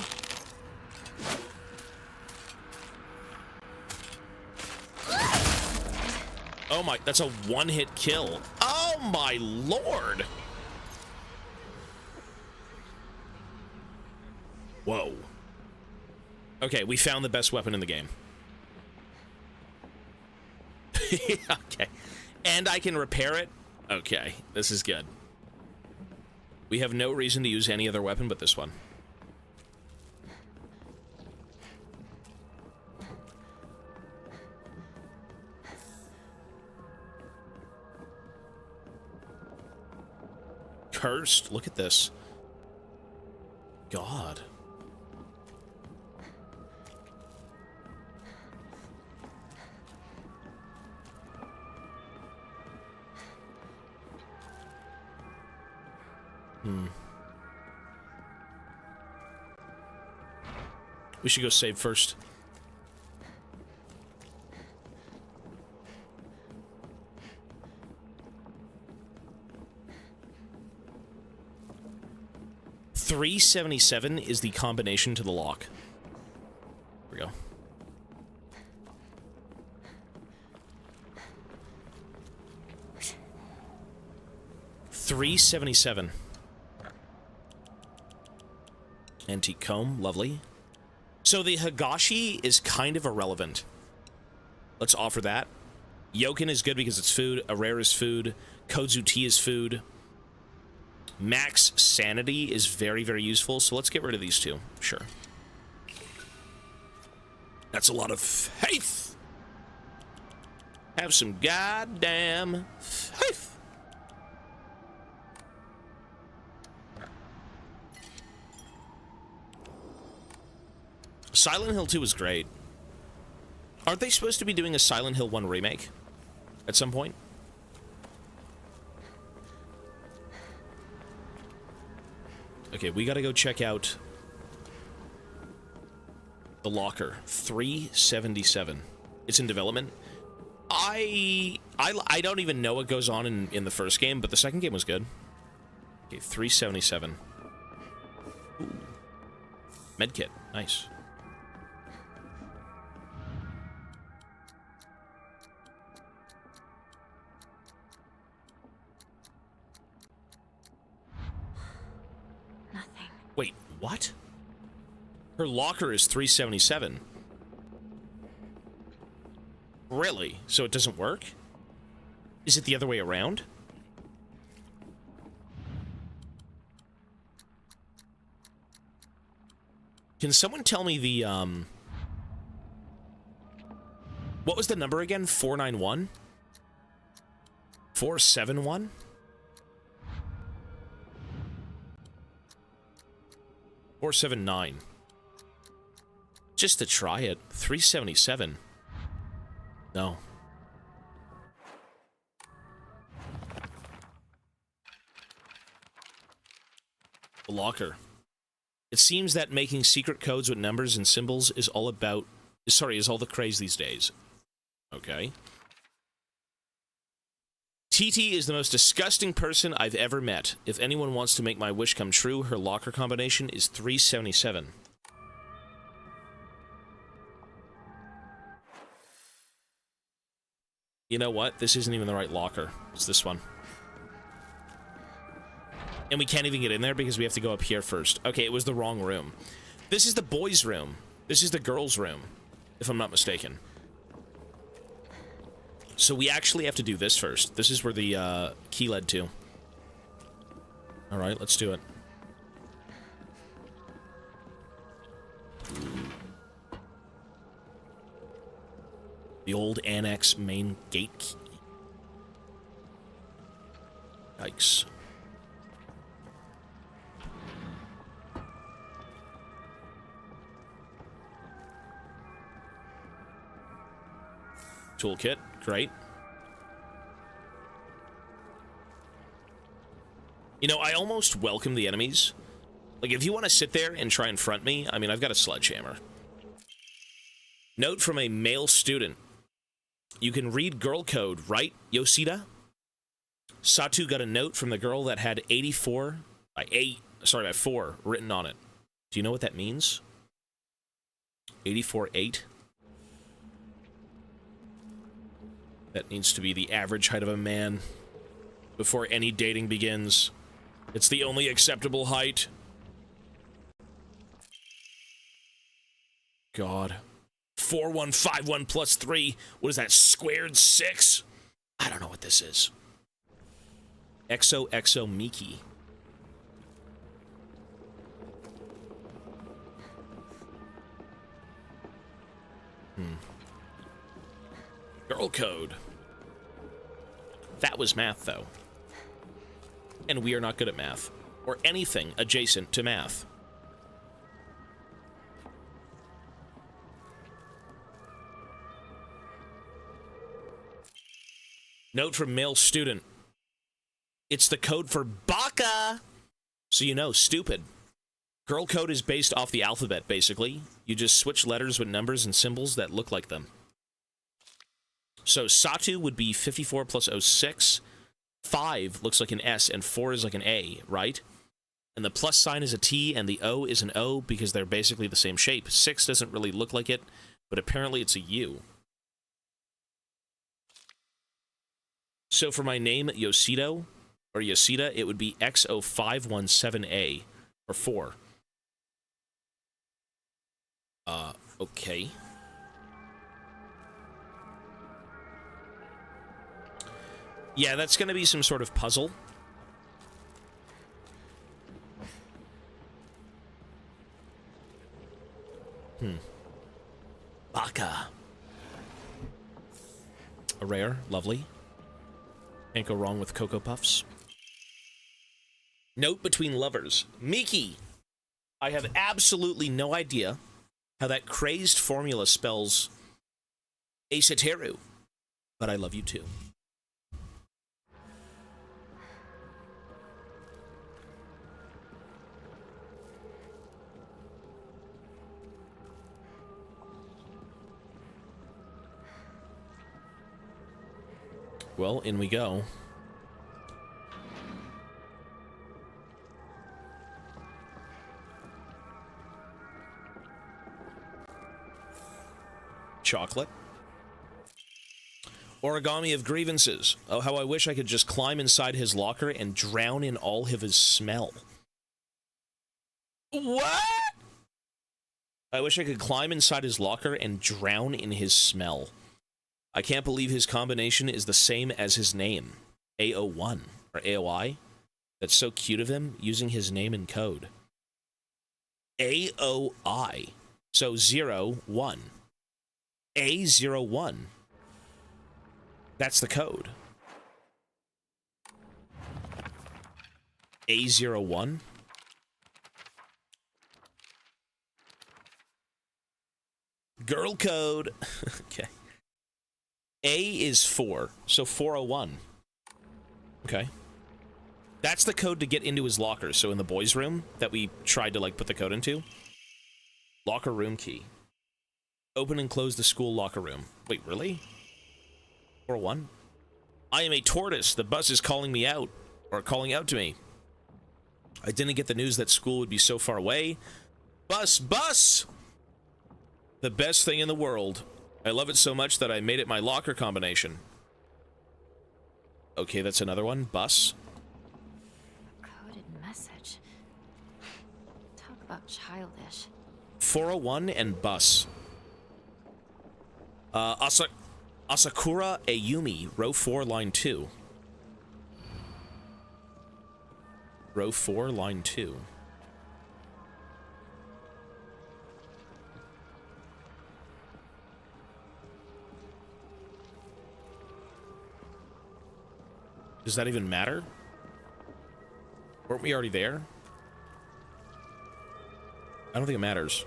Speaker 1: Oh my, that's a one-hit kill. Oh my lord! Whoa. Okay, we found the best weapon in the game. Okay. And I can repair it? Okay, this is good. We have no reason to use any other weapon but this one. Cursed. Look at this. God. We should go save first. $377 is the combination to the lock. Here we go. $377. Antique comb, lovely. So the Higashi is kind of irrelevant. Let's offer that. Yoken is good because it's food. Arare is food. Kodzu tea is food. Max sanity is very, very useful, so let's get rid of these two. Sure. That's a lot of faith. Have some goddamn faith. Silent Hill 2 is great. Aren't they supposed to be doing a Silent Hill 1 remake at some point? Okay, we gotta go check out the locker. 377. It's in development. I don't even know what goes on in the first game, but the second game was good. Okay, 377. Ooh. Medkit. Nice.
Speaker 3: Nothing.
Speaker 1: Wait, what? Her locker is 377. Really? So it doesn't work? Is it the other way around? Can someone tell me the, what was the number again? 491? 471? Or 79. Just to try it. 377. No. The locker. It seems that making secret codes with numbers and symbols is all about... Sorry, is all the craze these days. Okay. TT is the most disgusting person I've ever met. If anyone wants to make my wish come true, her locker combination is 377. You know what? This isn't even the right locker. It's this one. And we can't even get in there because we have to go up here first. Okay, it was the wrong room. This is the boys' room. This is the girls' room, if I'm not mistaken. So we actually have to do this first. This is where the key led to. Alright, let's do it. The old annex main gate key. Yikes. Toolkit, great. You know, I almost welcome the enemies. Like, if you want to sit there and try and front me, I mean, I've got a sledgehammer. Note from a male student. You can read girl code, right, Yoshida? Satu got a note from the girl that had 84 by 4 written on it. Do you know what that means? 84-8? That needs to be the average height of a man before any dating begins. It's the only acceptable height. God. 4151 plus 3. What is that, squared 6? I don't know what this is. XOXO Miki. Girl code. That was math, though. And we are not good at math. Or anything adjacent to math. Note from male student. It's the code for baka. So you know, stupid. Girl code is based off the alphabet, basically. You just switch letters with numbers and symbols that look like them. So Satu would be 54 plus 06. 5 looks like an S, and 4 is like an A, right? And the plus sign is a T, and the O is an O, because they're basically the same shape. 6 doesn't really look like it, but apparently it's a U. So for my name, Yosito, or Yosita, it would be X0517A, or 4. Okay. Yeah, that's gonna be some sort of puzzle. Baka. A rare, lovely. Can't go wrong with Cocoa Puffs. Note between lovers. Miki! I have absolutely no idea how that crazed formula spells Asateru, but I love you too. Well, in we go. Chocolate. Origami of grievances. Oh, how I wish I could just climb inside his locker and drown in all of his smell. What? I wish I could climb inside his locker and drown in his smell. I can't believe his combination is the same as his name. AO1, or AOI. That's so cute of him, using his name in code. AOI. So 0, 1. A01. That's the code. A01. Girl code. Okay. A is 4, so 401. Okay. That's the code to get into his locker. So in the boys' room that we tried to, like, put the code into. Locker room key. Open and close the school locker room. Wait, really? 401? I am a tortoise. The bus is calling me out. Or calling out to me. I didn't get the news that school would be so far away. Bus! Bus! The best thing in the world. I love it so much that I made it my locker combination. Okay, that's another one. Bus.
Speaker 3: Coded message. Talk about childish.
Speaker 1: 401 and bus. Asakura Ayumi, row 4, line 2. Row 4, line 2. Does that even matter? Weren't we already there? I don't think it matters.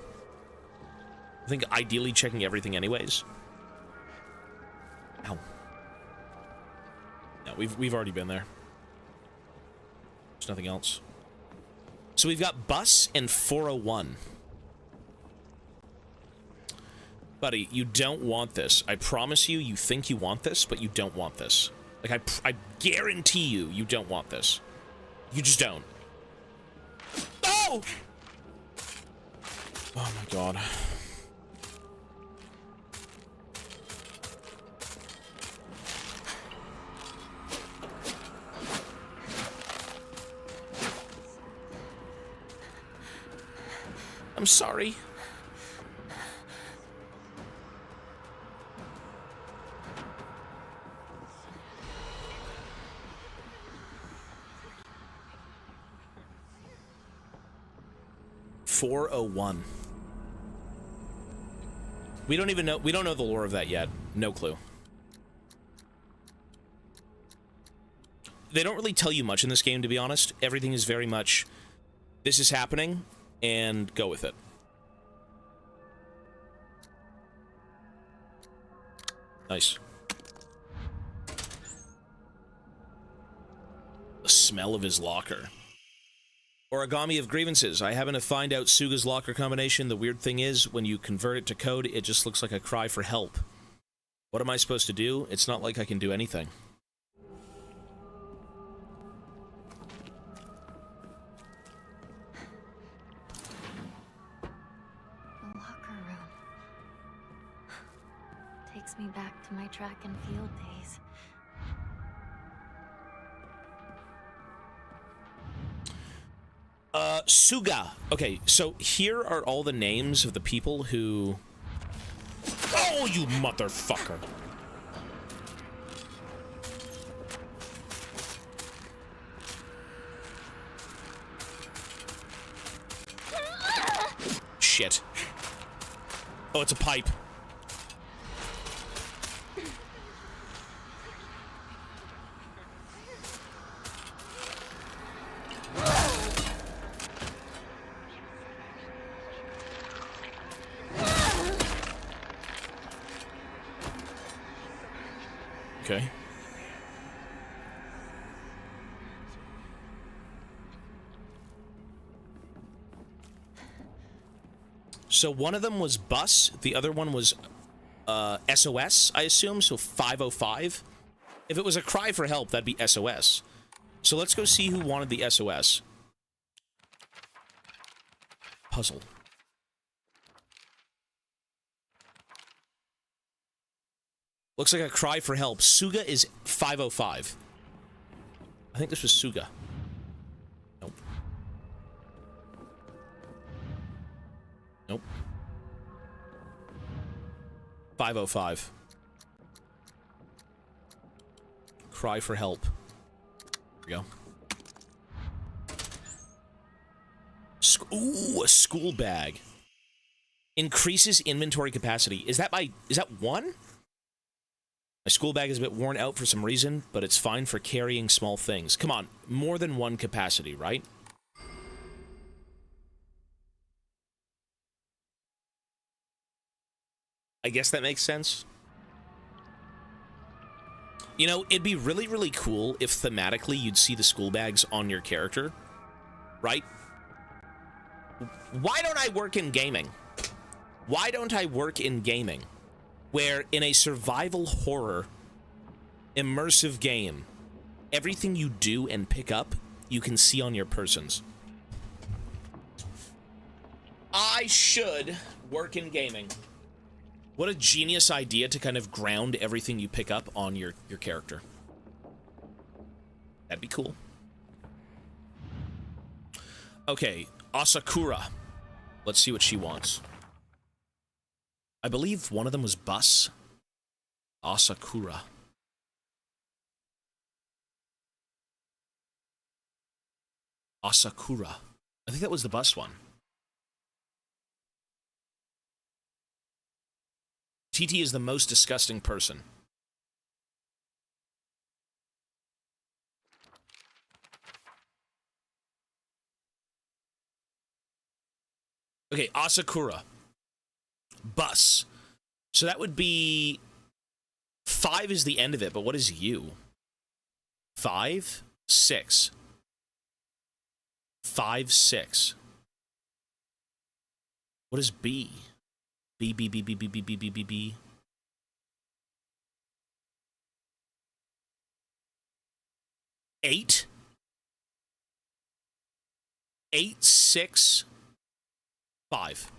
Speaker 1: I think ideally checking everything anyways. Ow. No, we've already been there. There's nothing else. So we've got bus and 401. Buddy, you don't want this. I promise you, you think you want this, but you don't want this. Like, I guarantee you, you don't want this. You just don't. Oh! Oh my god. I'm sorry. .401. We don't even know. We don't know the lore of that yet. No clue. They don't really tell you much in this game, to be honest. Everything is very much, this is happening, and go with it. Nice. The smell of his locker. Origami of grievances. I happen to find out Suga's locker combination. The weird thing is, when you convert it to code, it just looks like a cry for help. What am I supposed to do? It's not like I can do anything.
Speaker 3: The locker room. Takes me back to my track and field days.
Speaker 1: Suga. Okay, so here are all the names of the people who... Oh, you motherfucker! Shit. Oh, it's a pipe. Okay. So one of them was bus, the other one was SOS, I assume, so 505. If it was a cry for help, that'd be SOS. So let's go see who wanted the SOS. Puzzle. Looks like a cry for help. Suga is 505. I think this was Suga. Nope. Nope. 505. Cry for help. There we go. Ooh, a school bag. Increases inventory capacity. Is that one? My school bag is a bit worn out for some reason, but it's fine for carrying small things. Come on, more than one capacity, right? I guess that makes sense. You know, it'd be really, really cool if thematically you'd see the school bags on your character, right? Why don't I work in gaming? Why don't I work in gaming? Where in a survival horror, immersive game, everything you do and pick up, you can see on your persons. I should work in gaming. What a genius idea to kind of ground everything you pick up on your character. That'd be cool. Okay, Asakura. Let's see what she wants. I believe one of them was bus. Asakura. Asakura. I think that was the bus one. TT is the most disgusting person. Okay, Asakura. Bus. So that would be... 5 is the end of it, but what is U? 5? 6. 5, 6. What is B? B, B, B, B, B, B, B, B, B, B. 8? 8, 6, 5.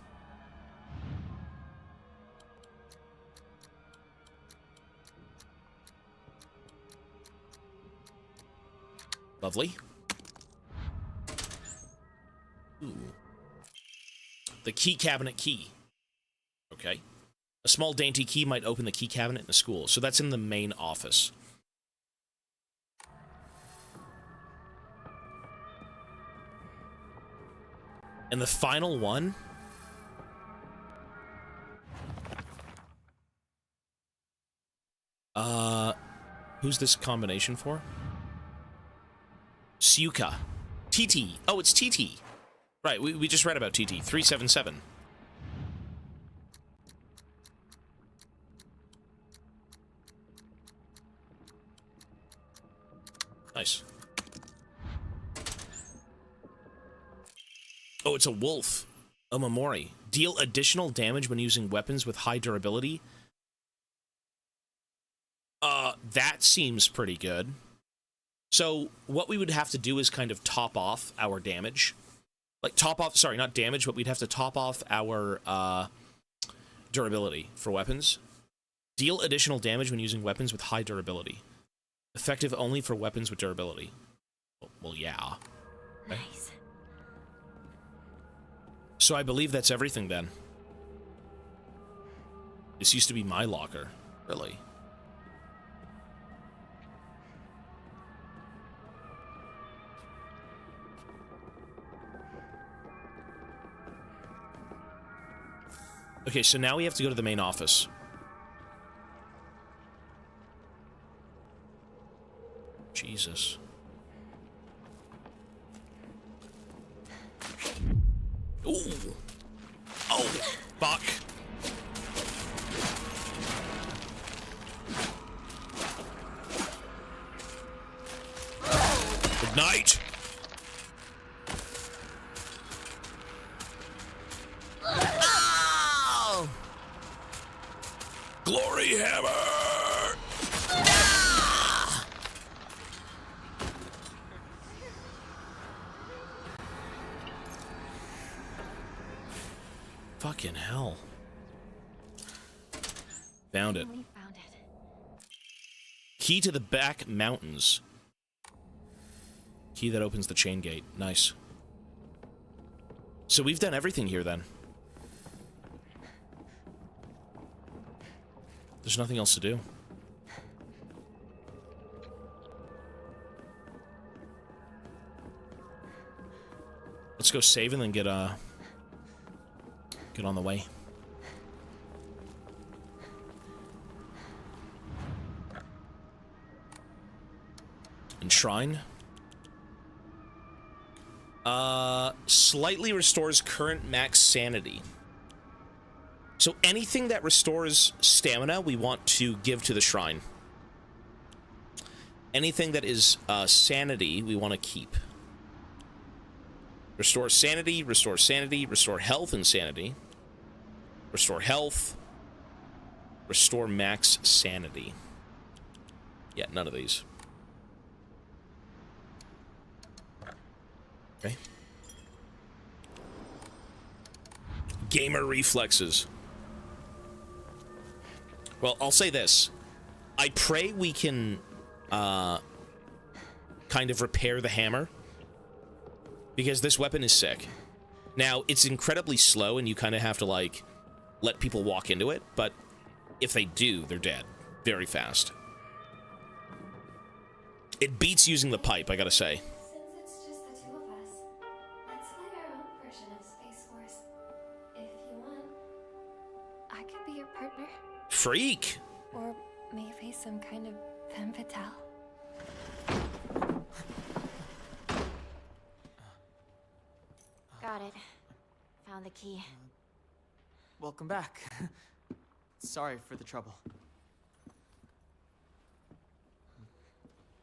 Speaker 1: Lovely. Ooh. The key cabinet key. Okay. A small dainty key might open the key cabinet in a school. So that's in the main office. And the final one? Who's this combination for? Syuka. TT. Oh, it's TT. Right, we just read about TT. 377. Nice. Oh, it's a wolf. Omamori. Deal additional damage when using weapons with high durability. That seems pretty good. So what we would have to do is kind of top off our damage. Like, top off, sorry, not damage, but we'd have to top off our, durability for weapons. Deal additional damage when using weapons with high durability. Effective only for weapons with durability. Well, yeah. Okay.
Speaker 3: Nice.
Speaker 1: So I believe that's everything then. This used to be my locker. Really. Okay, so now we have to go to the main office. Jesus. Ooh. Oh, fuck. Good night. Oh! Glory hammer! Ah! Fucking hell. Found it.
Speaker 3: We found it.
Speaker 1: Key to the back mountains. Key that opens the chain gate. Nice. So we've done everything here then. There's nothing else to do. Let's go save and then get on the way. Enshrine. Slightly restores current max sanity. So anything that restores stamina, we want to give to the shrine. Anything that is sanity, we want to keep. Restore sanity, restore sanity, restore health and sanity. Restore health. Restore max sanity. Yeah, none of these. Okay. Gamer reflexes. Well, I'll say this. I pray we can, kind of repair the hammer. Because this weapon is sick. Now, it's incredibly slow, and you kind of have to, like, let people walk into it. But if they do, they're dead. Very fast. It beats using the pipe, I gotta say.
Speaker 4: Since it's just the two of us, let's find our own version of Space Force. If you want, I could be your partner.
Speaker 1: Freak!
Speaker 4: Or maybe some kind of femme fatale.
Speaker 3: Got it. Found the key.
Speaker 2: Welcome back. Sorry for the trouble.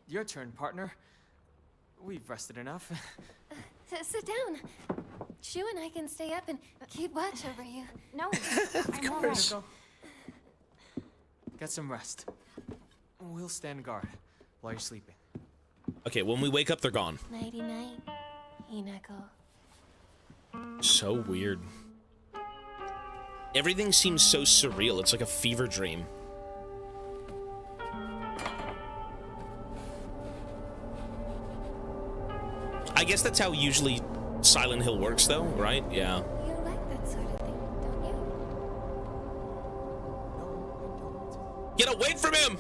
Speaker 2: Your turn, partner. We've rested enough.
Speaker 4: Sit down. Shu and I can stay up and keep watch over you.
Speaker 3: No,
Speaker 1: Of
Speaker 3: I'm all
Speaker 1: course.
Speaker 3: right.
Speaker 2: Get some rest. We'll stand guard while you're sleeping.
Speaker 1: Okay, when we wake up, they're gone.
Speaker 4: Nighty night, Hinako.
Speaker 1: So weird. Everything seems so surreal. It's like a fever dream. I guess that's how usually Silent Hill works, though, right? Yeah.
Speaker 4: You like that sort of thing, don't you?
Speaker 2: No, I don't.
Speaker 1: Get away from him!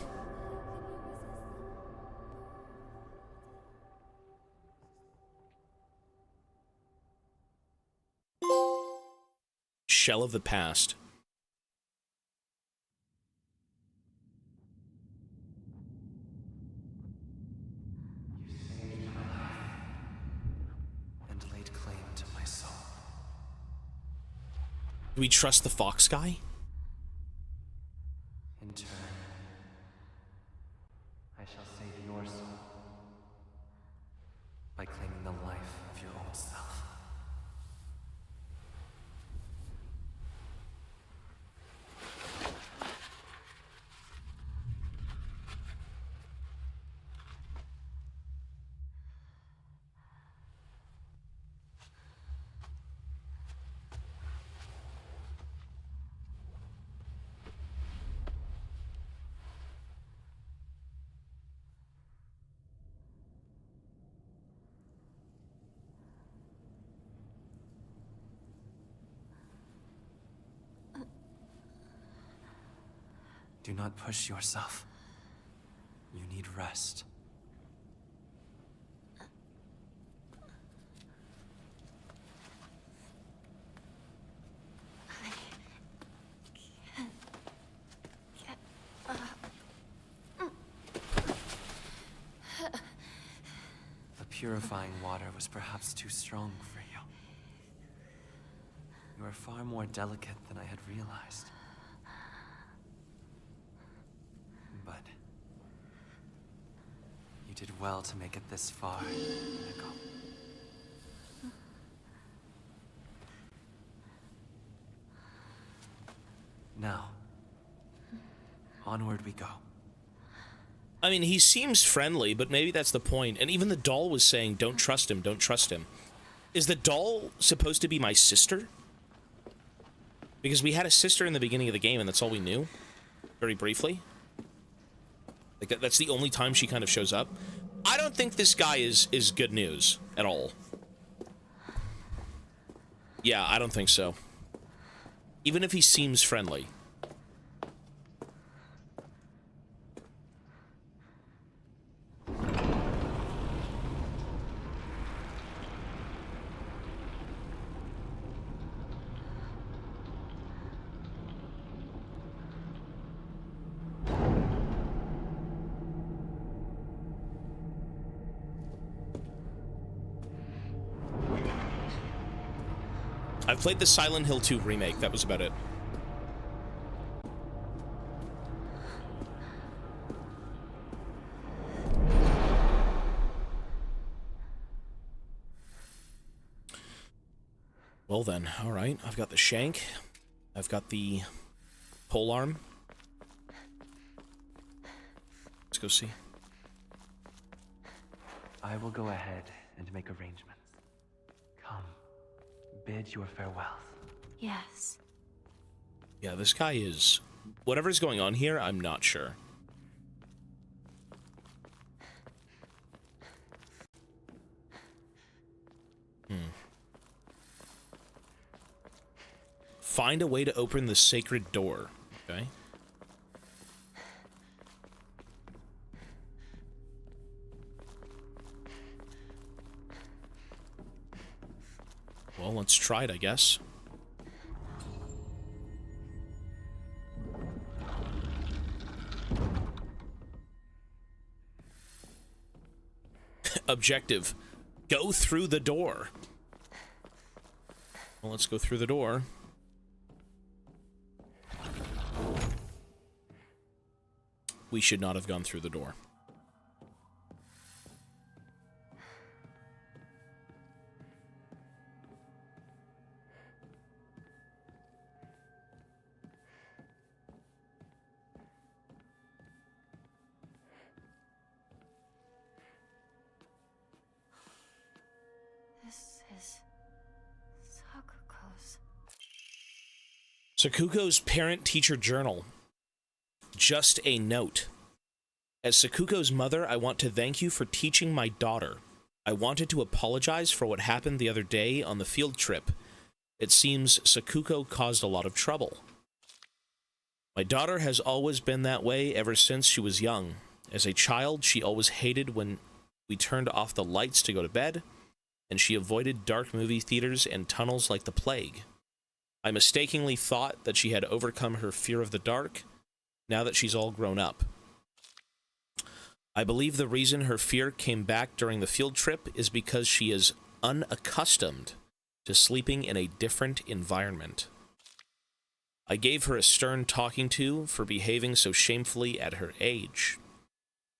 Speaker 1: Shell of the past.
Speaker 7: And laid claim to my soul.
Speaker 1: Do we trust the fox guy?
Speaker 7: In turn, I shall save your soul by claiming the life of your old self. Do not push yourself. You need rest. The purifying water was perhaps too strong for you. You are far more delicate than I had realized. But you did well to make it this far, Nico. Now, onward we go.
Speaker 1: I mean, he seems friendly, but maybe that's the point. And even the doll was saying, don't trust him, don't trust him. Is the doll supposed to be my sister? Because we had a sister in the beginning of the game, and that's all we knew. Very briefly. Like, that's the only time she kind of shows up. I don't think this guy is good news at all. Yeah, I don't think so. Even if he seems friendly. I've played the Silent Hill 2 remake, that was about it. Well then, alright, I've got the shank, I've got the polearm. Let's go see.
Speaker 7: I will go ahead and make arrangements. Come, bid your farewells.
Speaker 3: Yes.
Speaker 1: Yeah, this guy is... Whatever's going on here, I'm not sure. Find a way to open the sacred door. Okay. Well, let's try it, I guess. Objective. Go through the door. Well, let's go through the door. We should not have gone through the door.
Speaker 3: This is Sakuko's.
Speaker 1: Sakuko's parent-teacher journal. Just a note. As Sakuko's mother, I want to thank you for teaching my daughter. I wanted to apologize for what happened the other day on the field trip. It seems Sakuko caused a lot of trouble. My daughter has always been that way ever since she was young. As a child, she always hated when we turned off the lights to go to bed, and she avoided dark movie theaters and tunnels like the plague. I mistakenly thought that she had overcome her fear of the dark, now that she's all grown up. I believe the reason her fear came back during the field trip is because she is unaccustomed to sleeping in a different environment. I gave her a stern talking to for behaving so shamefully at her age.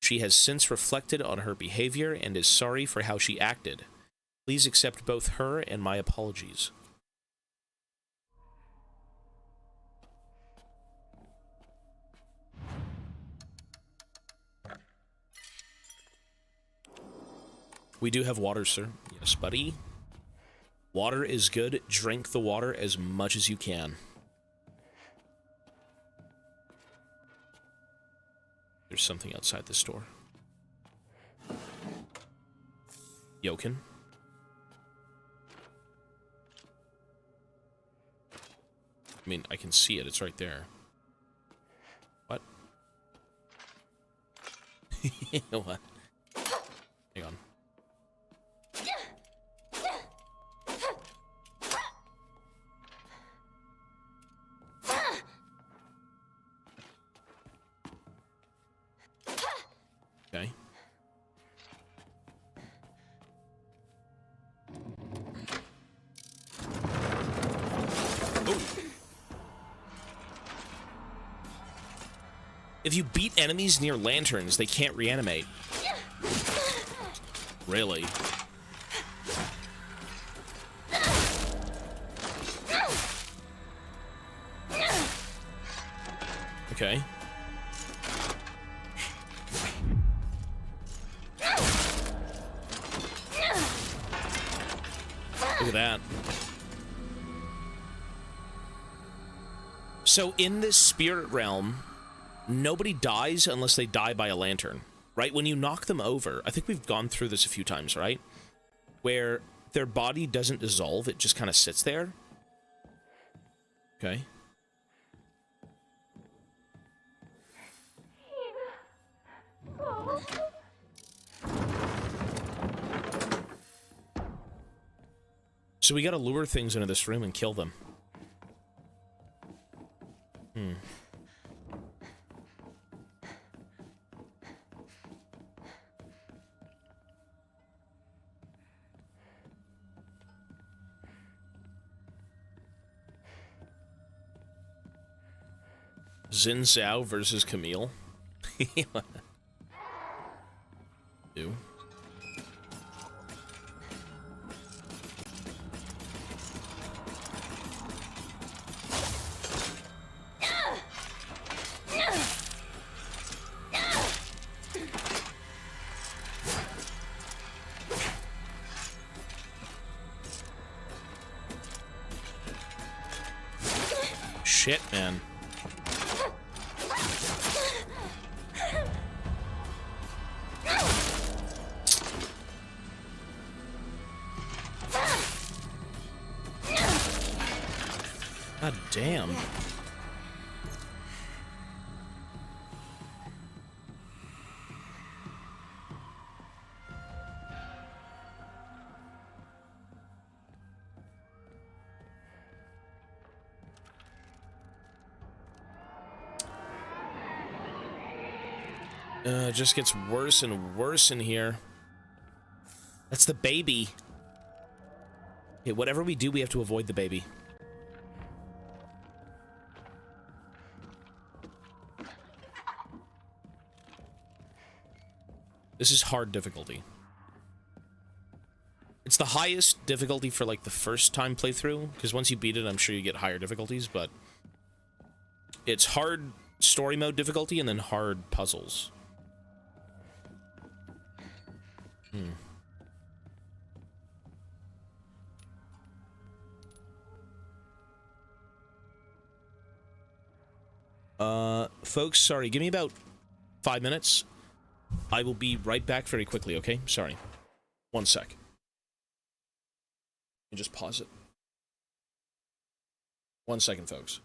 Speaker 1: She has since reflected on her behavior and is sorry for how she acted. Please accept both her and my apologies. We do have water, sir. Yes, buddy. Water is good. Drink the water as much as you can. There's something outside this door. Yokin. I mean, I can see it. It's right there. What? What? Hang on. Okay. Oh. If you beat enemies near lanterns, they can't reanimate. Really? Okay. Look at that. So in this spirit realm, nobody dies unless they die by a lantern, right? When you knock them over, I think we've gone through this a few times, right? Where their body doesn't dissolve, it just kind of sits there. Okay. So we gotta lure things into this room and kill them. Hmm. Xin Zhao versus Camille. Ew. Shit, man. God damn. It just gets worse and worse in here. That's the baby. Okay, whatever we do, we have to avoid the baby. This is hard difficulty. It's the highest difficulty for, like, the first time playthrough, because once you beat it, I'm sure you get higher difficulties, but it's hard story mode difficulty and then hard puzzles. Folks, sorry, give me about 5 minutes. I will be right back very quickly, okay? Sorry. 1 sec. And just pause it. 1 second, folks.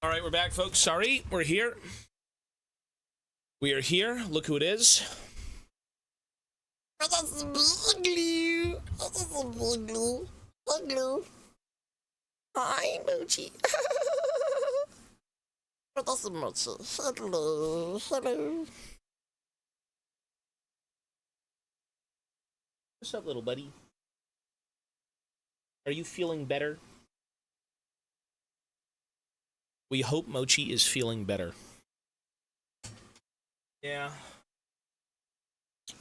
Speaker 1: All right, we're back, folks. Sorry, we're here. We are here. Look who it is.
Speaker 5: Hello. Hi, Mochi. Mochi. Hello.
Speaker 1: What's up, little buddy? Are you feeling better? We hope Mochi is feeling better. Yeah.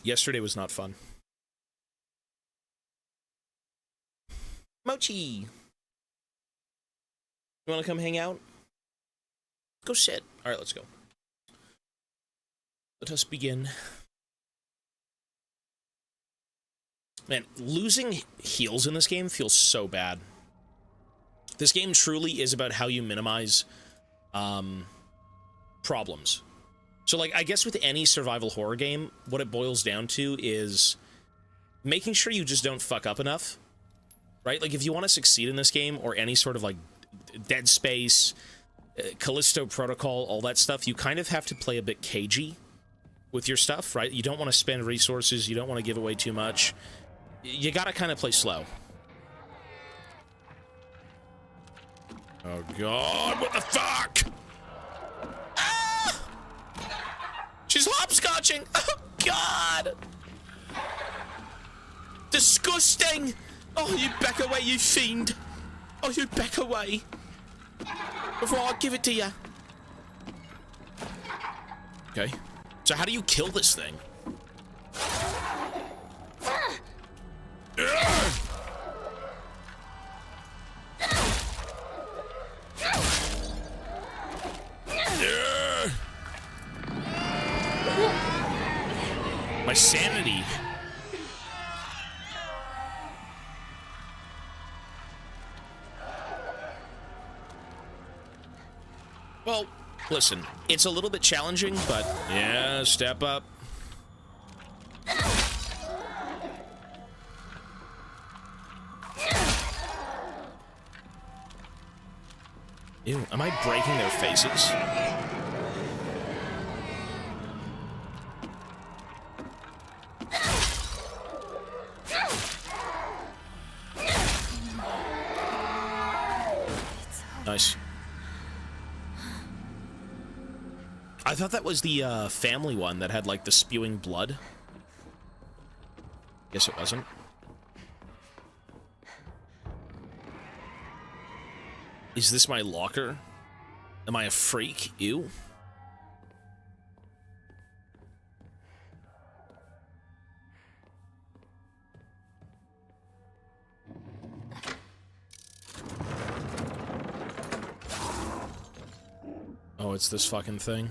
Speaker 1: Yesterday was not fun. Mochi! You want to come hang out? Go sit. All right, let's go. Let us begin. Man, losing heals in this game feels so bad. This game truly is about how you minimize problems. So, like, I guess with any survival horror game, what it boils down to is making sure you just don't fuck up enough, right? Like, if you want to succeed in this game, or any sort of, like, Dead Space, Callisto Protocol, all that stuff, you kind of have to play a bit cagey with your stuff, right? You don't want to spend resources, you don't want to give away too much. You gotta kind of play slow. Oh god, what the fuck? Ah! She's hopscotching! Oh god! Disgusting! Oh, you back away, you fiend! Oh, you back away! Before I give it to you. Okay. So how do you kill this thing? My sanity. Well, listen, it's a little bit challenging, but yeah, step up. Ew, am I breaking their faces? Nice. I thought that was the family one that had like the spewing blood. Guess it wasn't. Is this my locker? Am I a freak? Ew. Oh, it's this fucking thing.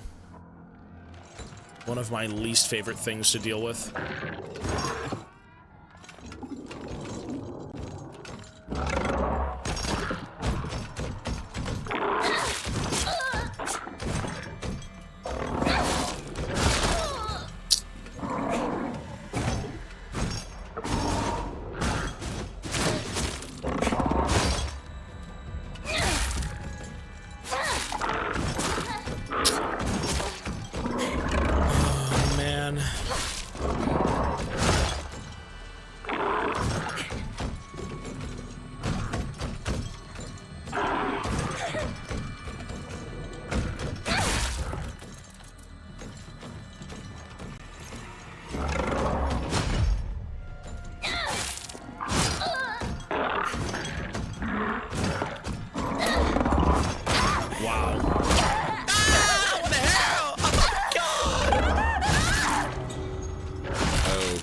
Speaker 1: One of my least favorite things to deal with.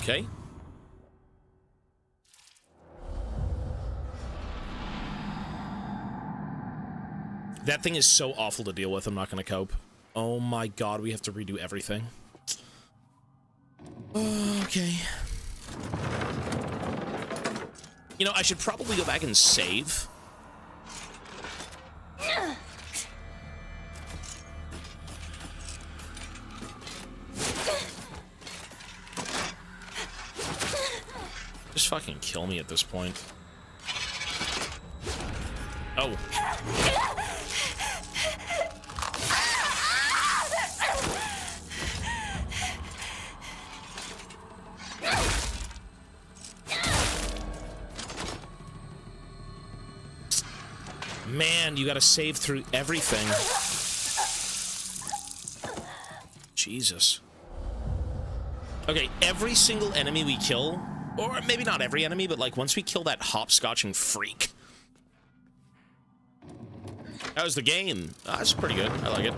Speaker 1: Okay. That thing is so awful to deal with, I'm not gonna cope. Oh my god, we have to redo everything. Okay. You know, I should probably go back and save. Just fucking kill me at this point. Oh. Man, you gotta save through everything. Jesus. Okay, every single enemy we kill, or maybe not every enemy, but like once we kill that hopscotching freak. That was the game. That's pretty good. I like it.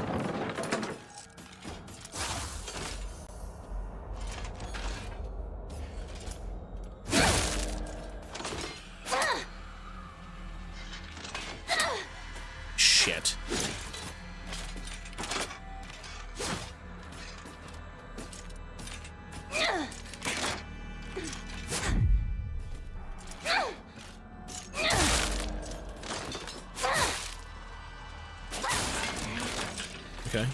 Speaker 1: Shit. Okay.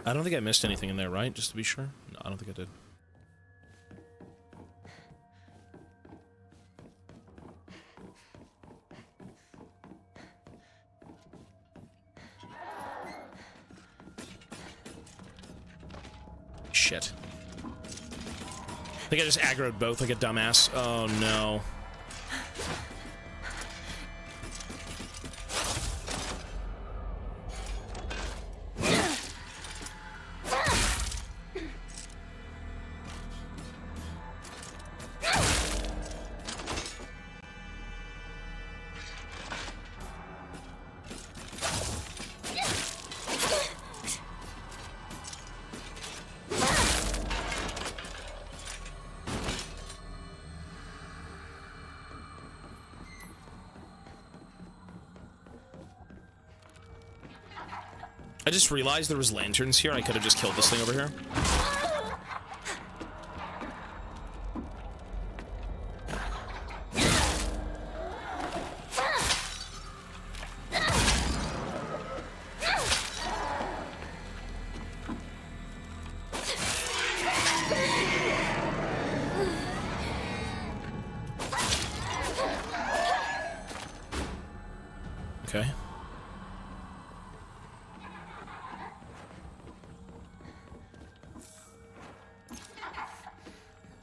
Speaker 1: I don't think I missed anything in there, right? Just to be sure? No, I don't think I did. Shit. I think I just aggroed both like a dumbass. Oh no. I just realized there was lanterns here. I could have just killed this thing over here. Okay.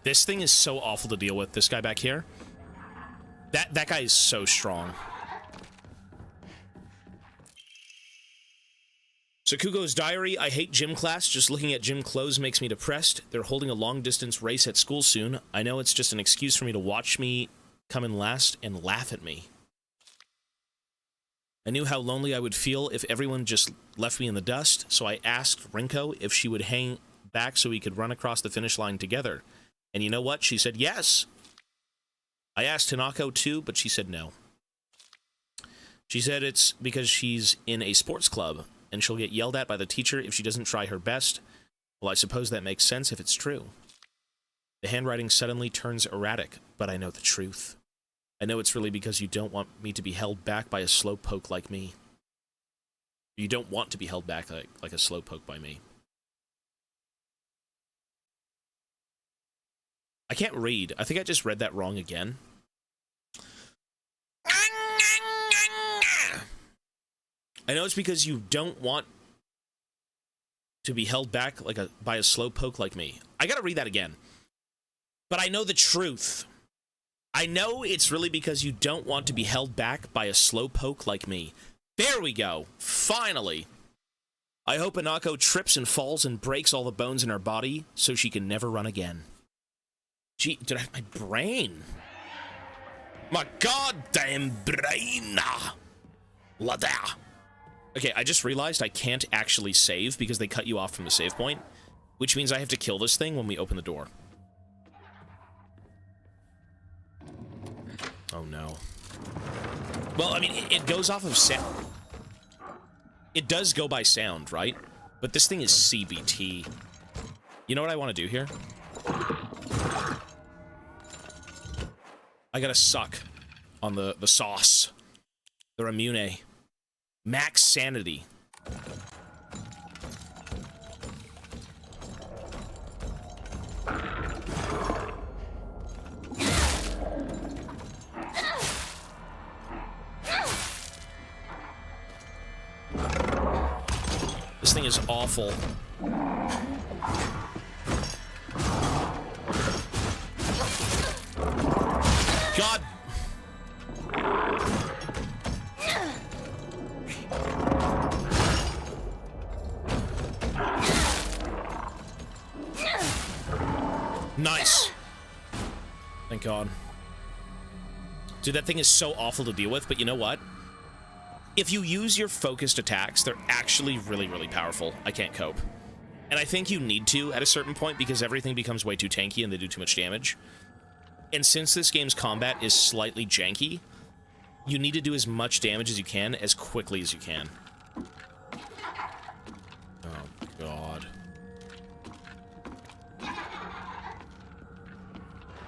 Speaker 1: This thing is so awful to deal with, this guy back here. That guy is so strong. Sakugo's diary, I hate gym class. Just looking at gym clothes makes me depressed. They're holding a long-distance race at school soon. I know it's just an excuse for me to watch me come in last and laugh at me. I knew how lonely I would feel if everyone just left me in the dust, so I asked Rinko if she would hang back so we could run across the finish line together. And you know what? She said yes. I asked Hanako too, but she said no. She said it's because she's in a sports club, and she'll get yelled at by the teacher if she doesn't try her best. Well, I suppose that makes sense if it's true. The handwriting suddenly turns erratic, but I know the truth. I know it's really because you don't want me to be held back by a slowpoke like me. You don't want to be held back like a slowpoke by me. I can't read. I think I just read that wrong again. I know it's because you don't want to be held back by a slowpoke like me. I gotta read that again. But I know the truth. I know it's really because you don't want to be held back by a slowpoke like me. There we go. Finally. I hope Anako trips and falls and breaks all the bones in her body so she can never run again. Gee, did I have my brain? My goddamn brain! Lada. Okay, I just realized I can't actually save because they cut you off from the save point, which means I have to kill this thing when we open the door. Oh no. Well, I mean, it goes off of sound. It does go by sound, right? But this thing is CBT. You know what I want to do here? I gotta suck on the sauce. The Ramune. Max sanity. thing is awful. God. Nice. Thank God. Dude, that thing is so awful to deal with, but you know what? If you use your focused attacks, they're actually really, really powerful. I can't cope. And I think you need to at a certain point because everything becomes way too tanky and they do too much damage. And since this game's combat is slightly janky, you need to do as much damage as you can as quickly as you can. Oh, God.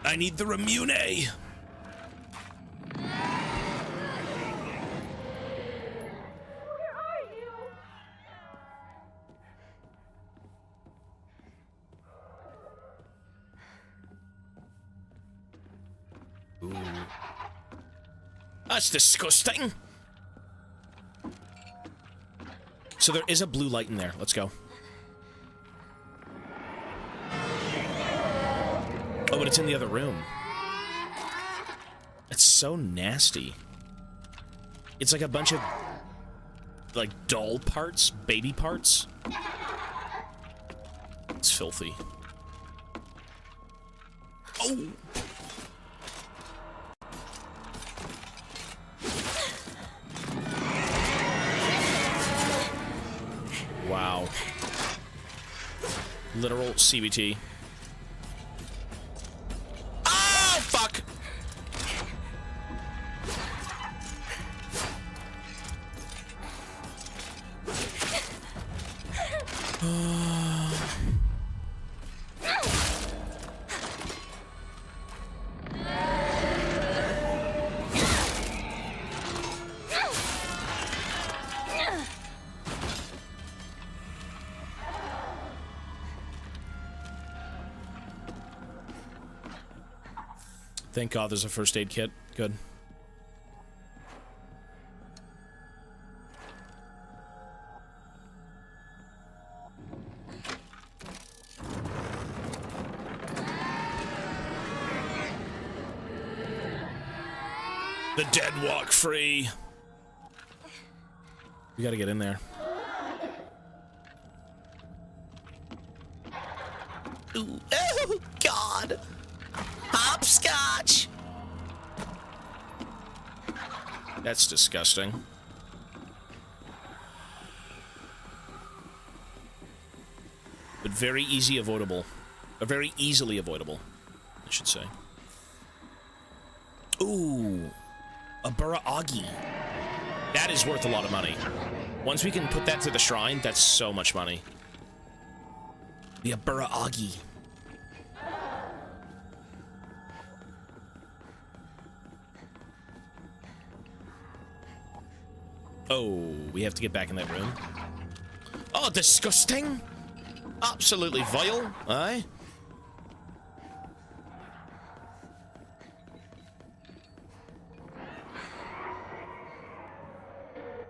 Speaker 1: I need the Remune! Ooh. That's disgusting! So there is a blue light in there. Let's go. Oh, but it's in the other room. It's so nasty. It's like a bunch of, like, doll parts, baby parts. It's filthy. Oh! Wow. Literal CBT. Oh, fuck! Thank God there's a first aid kit. Good. The dead walk free. We gotta get in there.
Speaker 5: Ooh. Oh, God. Hopscotch.
Speaker 1: That's disgusting. But very easy avoidable. Or very easily avoidable, I should say. Ooh. A Burraagi. That is worth a lot of money. Once we can put that to the shrine, that's so much money. The Burraagi. Oh, we have to get back in that room. Oh, disgusting! Absolutely vile, aye?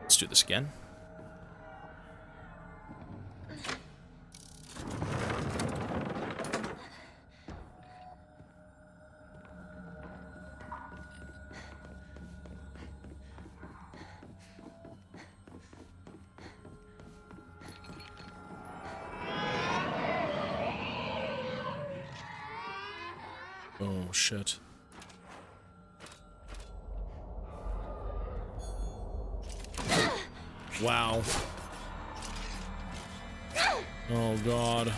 Speaker 1: Let's do this again. Oh, shit. Wow. Oh, God.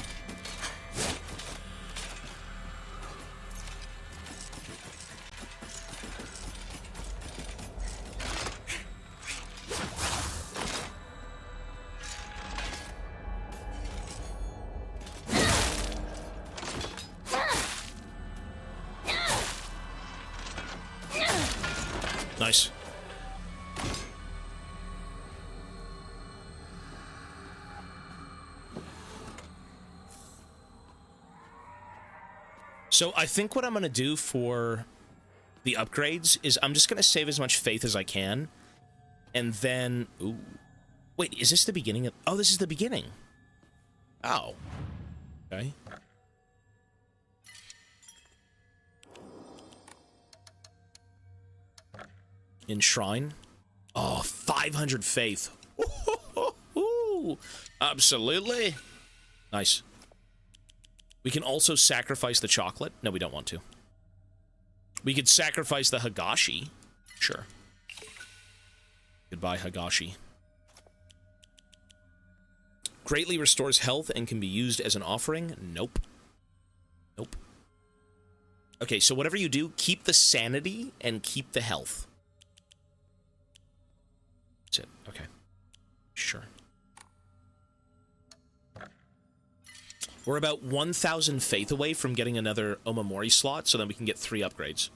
Speaker 1: Nice. So I think what I'm going to do for the upgrades is I'm just going to save as much faith as I can. And then... Ooh. Wait, is this the beginning of... Oh, this is the beginning. Oh. Okay. Enshrine. Oh, 500 faith. Absolutely. Nice. We can also sacrifice the chocolate. No, we don't want to. We could sacrifice the Hagashi. Sure. Goodbye, Hagashi. Greatly restores health and can be used as an offering. Nope. Nope. Okay, so whatever you do, keep the sanity and keep the health. That's it. Okay. Sure. We're about 1,000 faith away from getting another Omamori slot, so then we can get 3 upgrades.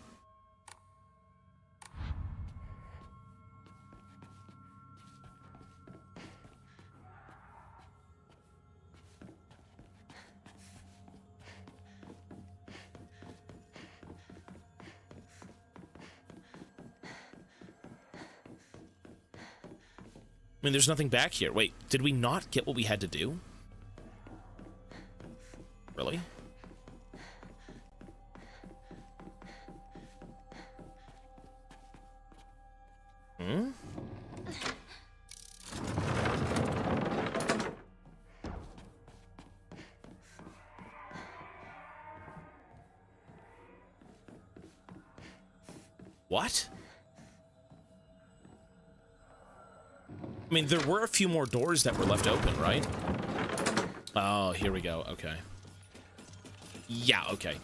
Speaker 1: I mean, there's nothing back here. Wait, did we not get what we had to do? Really? Hmm? What? I mean, there were a few more doors that were left open, right? Oh, here we go. Okay. Yeah, okay.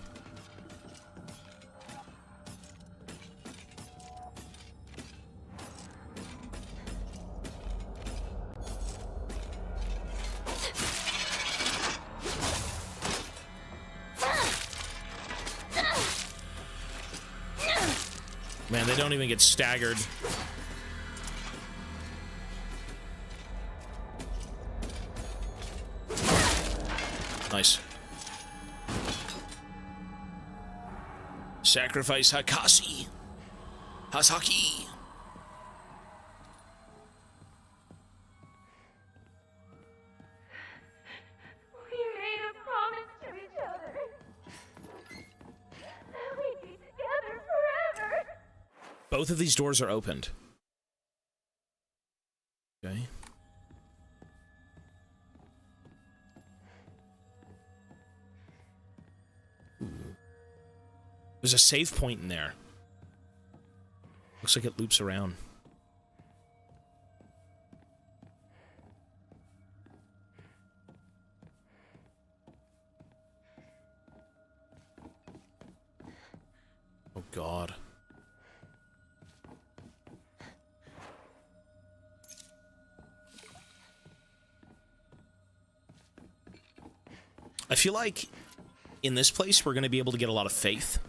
Speaker 1: Man, they don't even get staggered. Nice. Sacrifice Hakasi. Hasaki.
Speaker 4: We made a promise to each other that we'd be together forever.
Speaker 1: Both of these doors are opened. Okay. There's a save point in there. Looks like it loops around. Oh, God. I feel like in this place, we're going to be able to get a lot of faith.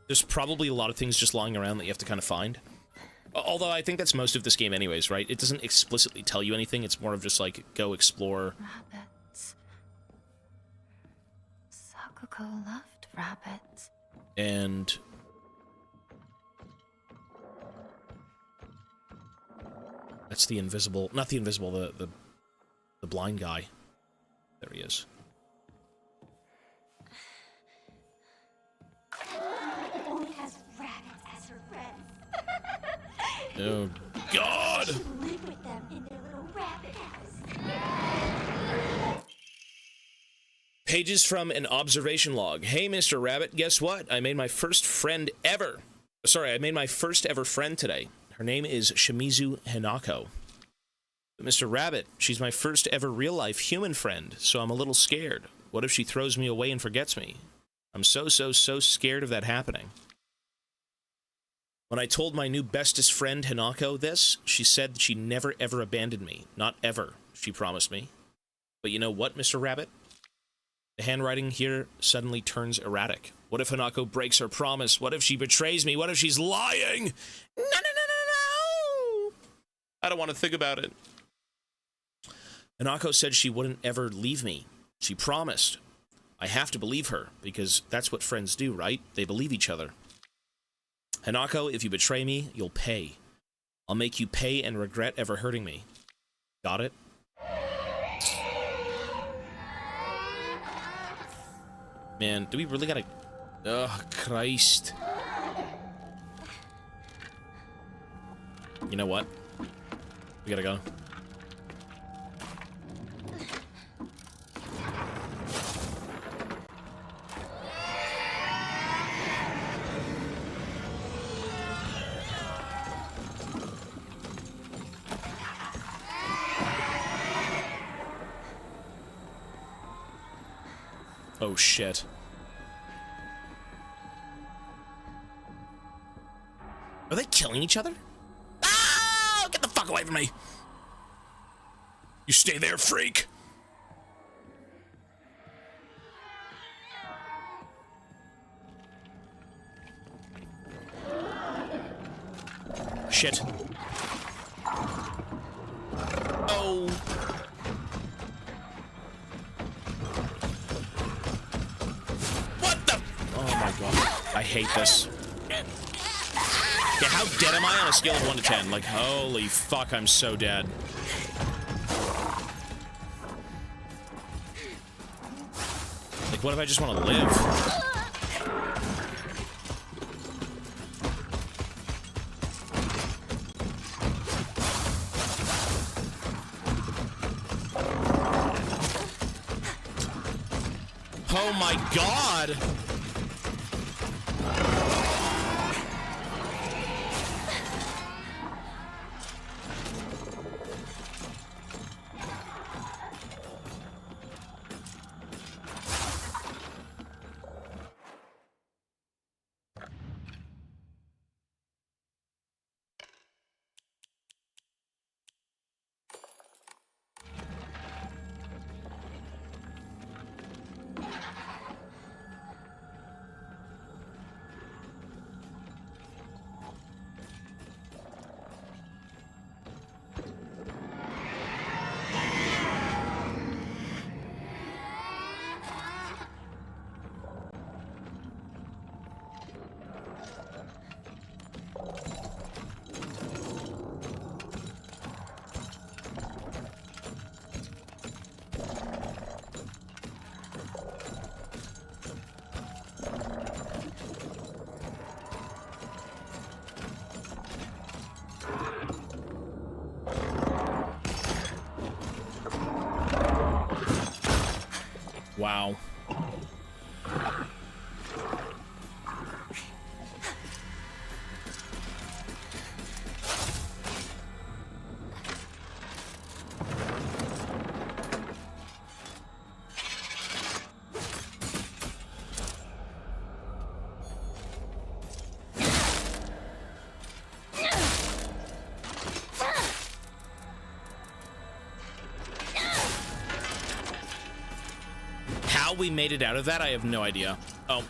Speaker 1: There's probably a lot of things just lying around that you have to kind of find. Although I think that's most of this game anyways, right? It doesn't explicitly tell you anything. It's more of just like, go explore.
Speaker 3: Rabbits. Sakuko loved rabbits.
Speaker 1: And that's the invisible, not the invisible, the blind guy. There he is.
Speaker 4: Only has rabbits as her friends.
Speaker 1: Oh, God!
Speaker 4: She will live with them in their little rabbit house.
Speaker 1: Pages from an observation log. Hey, Mr. Rabbit, guess what? I made my first friend ever. Sorry, I made my first ever friend today. Her name is Shimizu Hinako. But Mr. Rabbit, she's my first ever real-life human friend, so I'm a little scared. What if she throws me away and forgets me? I'm so scared of that happening. When I told my new bestest friend Hinako this, she said she never ever abandoned me. Not ever, she promised me. But you know what, Mr. Rabbit? The handwriting here suddenly turns erratic. What if Hinako breaks her promise? What if she betrays me? What if she's lying? No! I don't want to think about it. Hinako said she wouldn't ever leave me. She promised. I have to believe her, because that's what friends do, right? They believe each other. Hinako, if you betray me, you'll pay. I'll make you pay and regret ever hurting me. Got it. Man, do we really gotta... Oh, Christ. You know what? We gotta go. Oh, shit. Are they killing each other? Ah! Get the fuck away from me! You stay there, freak! Shit. Oh. What the? Oh my god. I hate this. Yeah, how dead am I on a scale of 1 to 10? Like, holy fuck, I'm so dead. Like, what if I just want to live? Oh my god! Wow. How we made it out of that, I have no idea. Oh.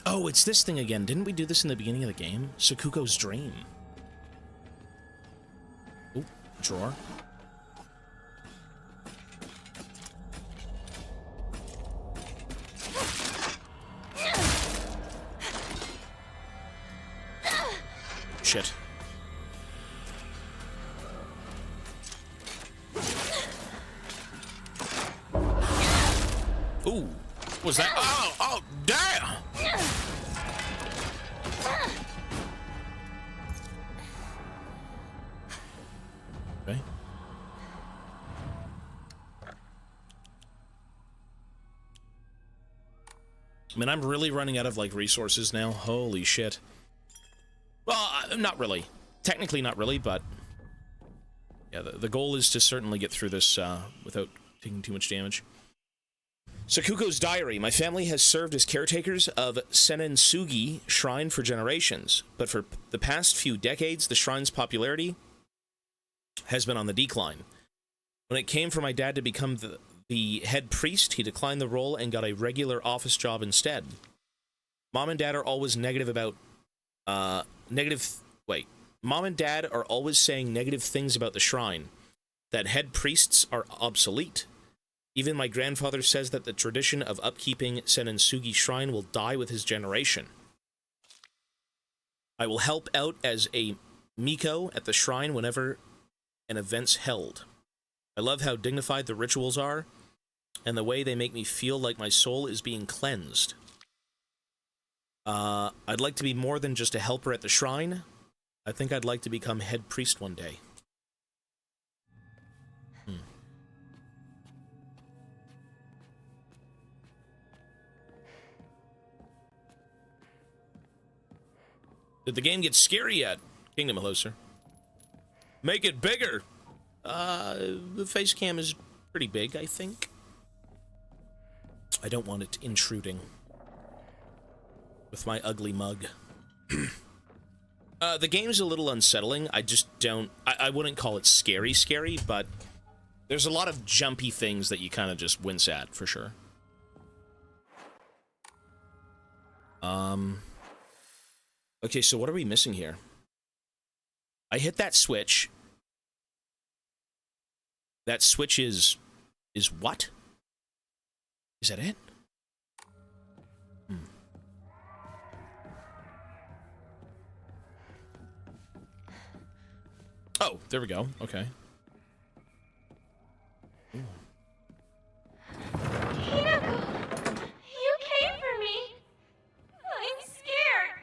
Speaker 1: Oh, it's this thing again. Didn't we do this in the beginning of the game? Sakuko's dream. Ooh, drawer. Shit. Ooh, was that? Oh, damn! Okay. I mean, I'm really running out of, like, resources now. Holy shit. Well, not really. Technically not really, but... yeah, the goal is to certainly get through this without taking too much damage. Sakuko's diary. My family has served as caretakers of Senensugi Shrine for generations, but for the past few decades, the shrine's popularity has been on the decline. When it came for my dad to become the head priest, he declined the role and got a regular office job instead. Mom and Dad are always negative about Wait. Mom and Dad are always saying negative things about the shrine. That head priests are obsolete. Even my grandfather says that the tradition of upkeeping Senensugi Shrine will die with his generation. I will help out as a Miko at the shrine whenever an event's held. I love how dignified the rituals are, and the way they make me feel like my soul is being cleansed. I'd like to be more than just a helper at the shrine. I think I'd like to become head priest one day. Did the game get scary yet? Kingdom, hello, sir. Make it bigger! The face cam is pretty big, I think. I don't want it intruding with my ugly mug. The game's a little unsettling. I just don't... I wouldn't call it scary, but there's a lot of jumpy things that you kind of just wince at, for sure. Okay, so what are we missing here? I hit that switch. That switch is what? Is that it? Oh, there we go. Okay.
Speaker 4: Hinako! You came for me! I'm scared!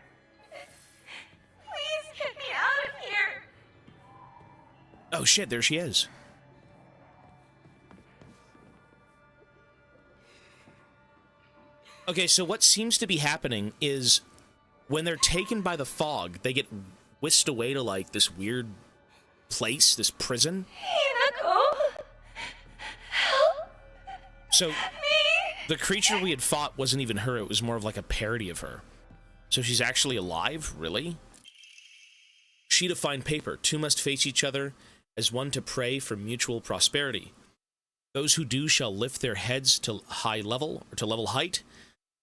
Speaker 4: Please get me out of here!
Speaker 1: Oh shit, there she is. Okay, so what seems to be happening is when they're taken by the fog, they get whisked away to, like, this weird place, this prison.
Speaker 4: Hinako! Help
Speaker 1: So
Speaker 4: me!
Speaker 1: the creature we had fought wasn't even her, it was more of like a parody of her. So she's actually alive? Really? Sheet of fine paper. Two must face each other as one to pray for mutual prosperity. Those who do shall lift their heads to high level, or to level height,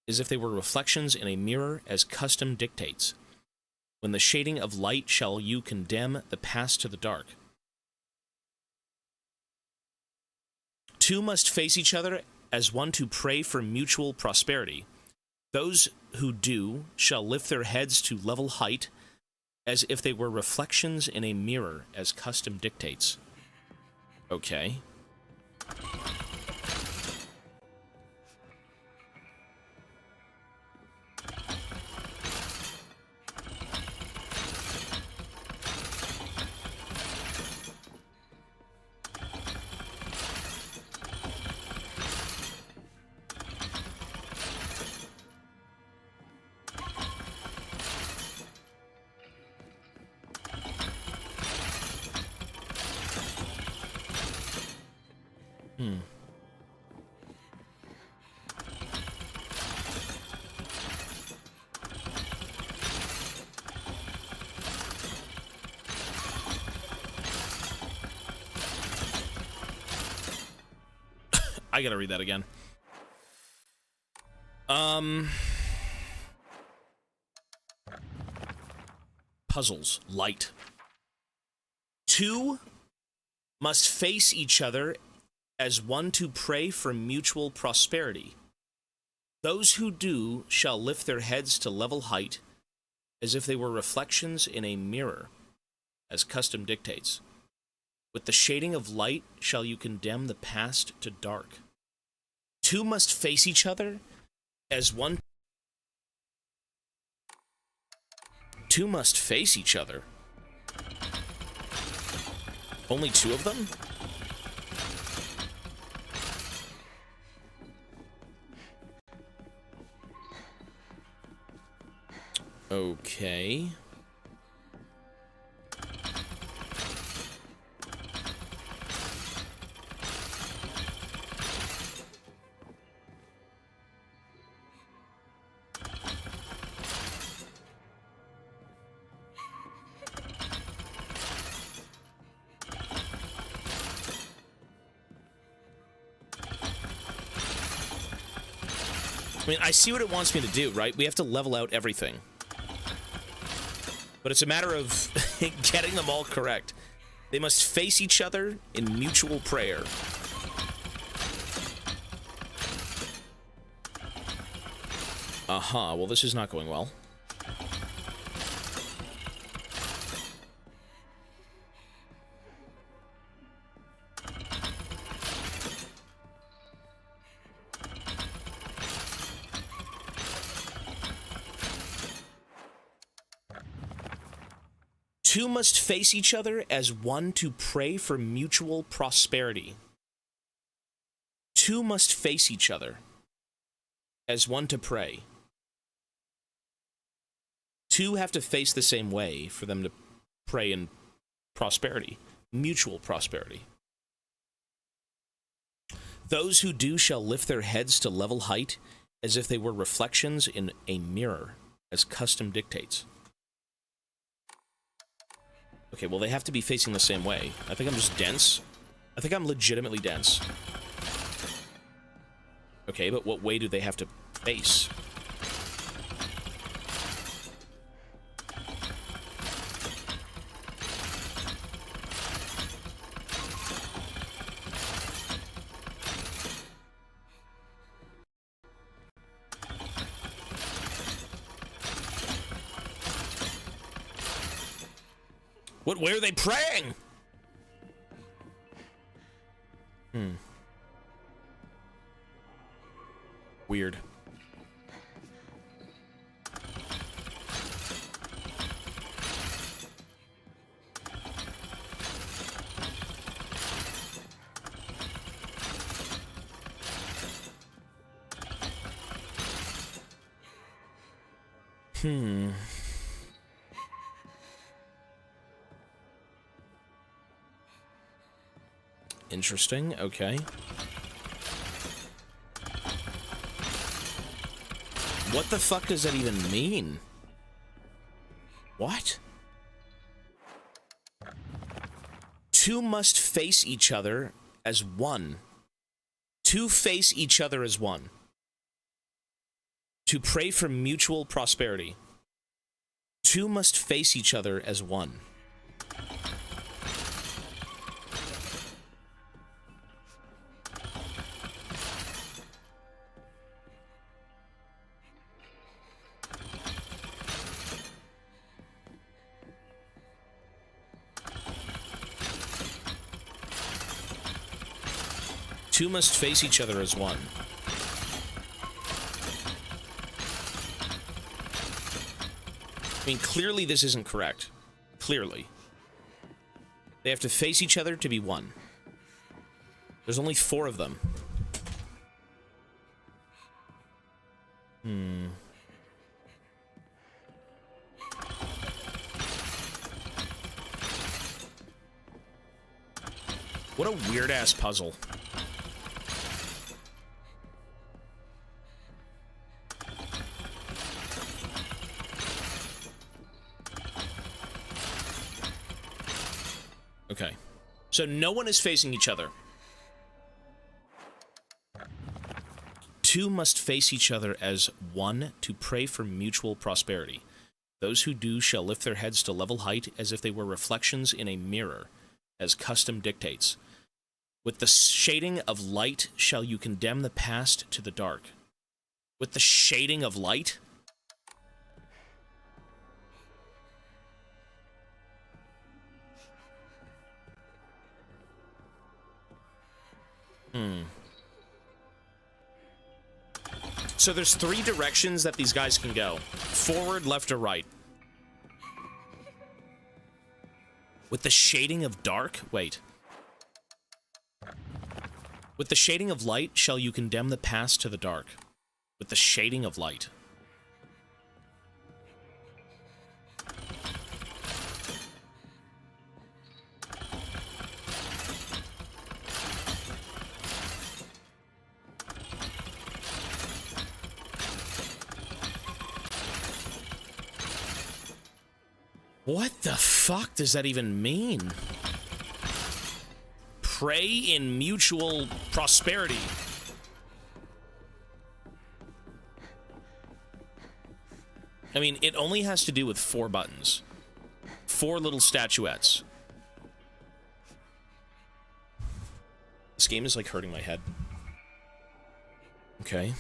Speaker 1: as if they were reflections in a mirror, as custom dictates. When the shading of light shall you condemn the past to the dark. Two must face each other as one to pray for mutual prosperity. Those who do shall lift their heads to level height, as if they were reflections in a mirror, as custom dictates. Okay. I gotta read that again. Puzzles. Light. Two must face each other as one to pray for mutual prosperity. Those who do shall lift their heads to level height, as if they were reflections in a mirror, as custom dictates. With the shading of light shall you condemn the past to dark. Two must face each other as one. Two must face each other. Only two of them? Okay. I mean, I see what it wants me to do, right? We have to level out everything. But it's a matter of getting them all correct. They must face each other in mutual prayer. Well, this is not going well. Two must face each other as one to pray for mutual prosperity. Two must face each other as one to pray. Two have to face the same way for them to pray in prosperity, mutual prosperity. Those who do shall lift their heads to level height as if they were reflections in a mirror, as custom dictates. Okay, well, they have to be facing the same way. I think I'm just dense. I think I'm legitimately dense. Okay, but what way do they have to face? What way are they praying? Weird. Interesting, okay. What the fuck does that even mean? What? Two must face each other as one. Two face each other as one. To pray for mutual prosperity. Two must face each other as one. Two must face each other as one. I mean, clearly this isn't correct. Clearly. They have to face each other to be one. There's only 4 of them. What a weird-ass puzzle. Okay. So no one is facing each other. Two must face each other as one to pray for mutual prosperity. Those who do shall lift their heads to level height as if they were reflections in a mirror, as custom dictates. With the shading of light shall you condemn the past to the dark. With the shading of light? So there's 3 directions that these guys can go. Forward, left, or right. With the shading of dark? Wait. With the shading of light shall you condemn the past to the dark. With the shading of light. What the fuck does that even mean? Pray in mutual prosperity. I mean, it only has to do with 4 buttons. 4 little statuettes. This game is like hurting my head. Okay.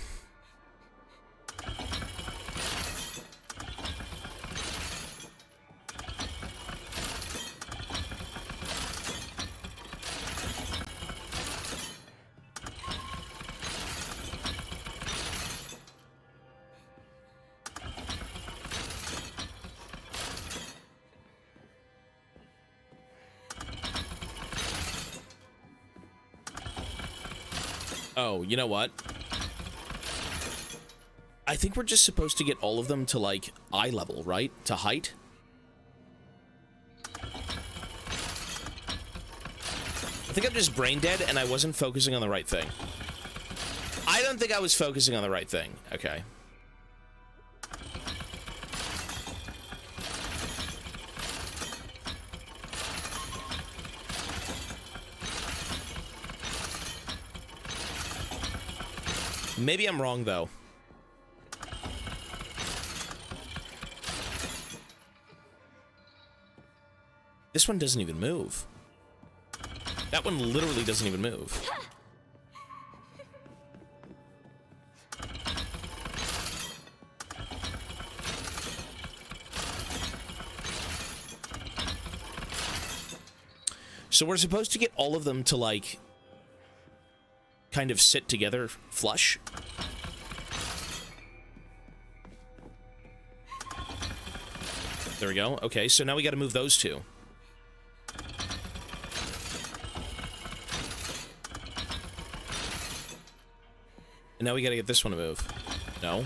Speaker 1: Oh, you know what? I think we're just supposed to get all of them to, like, eye level, right? To height? I think I'm just brain dead and I wasn't focusing on the right thing. I don't think I was focusing on the right thing. Okay. Maybe I'm wrong, though. This one doesn't even move. That one literally doesn't even move. So we're supposed to get all of them to, like, kind of sit together flush. There we go. Okay, so now we got to move those 2. And now we got to get this one to move. No.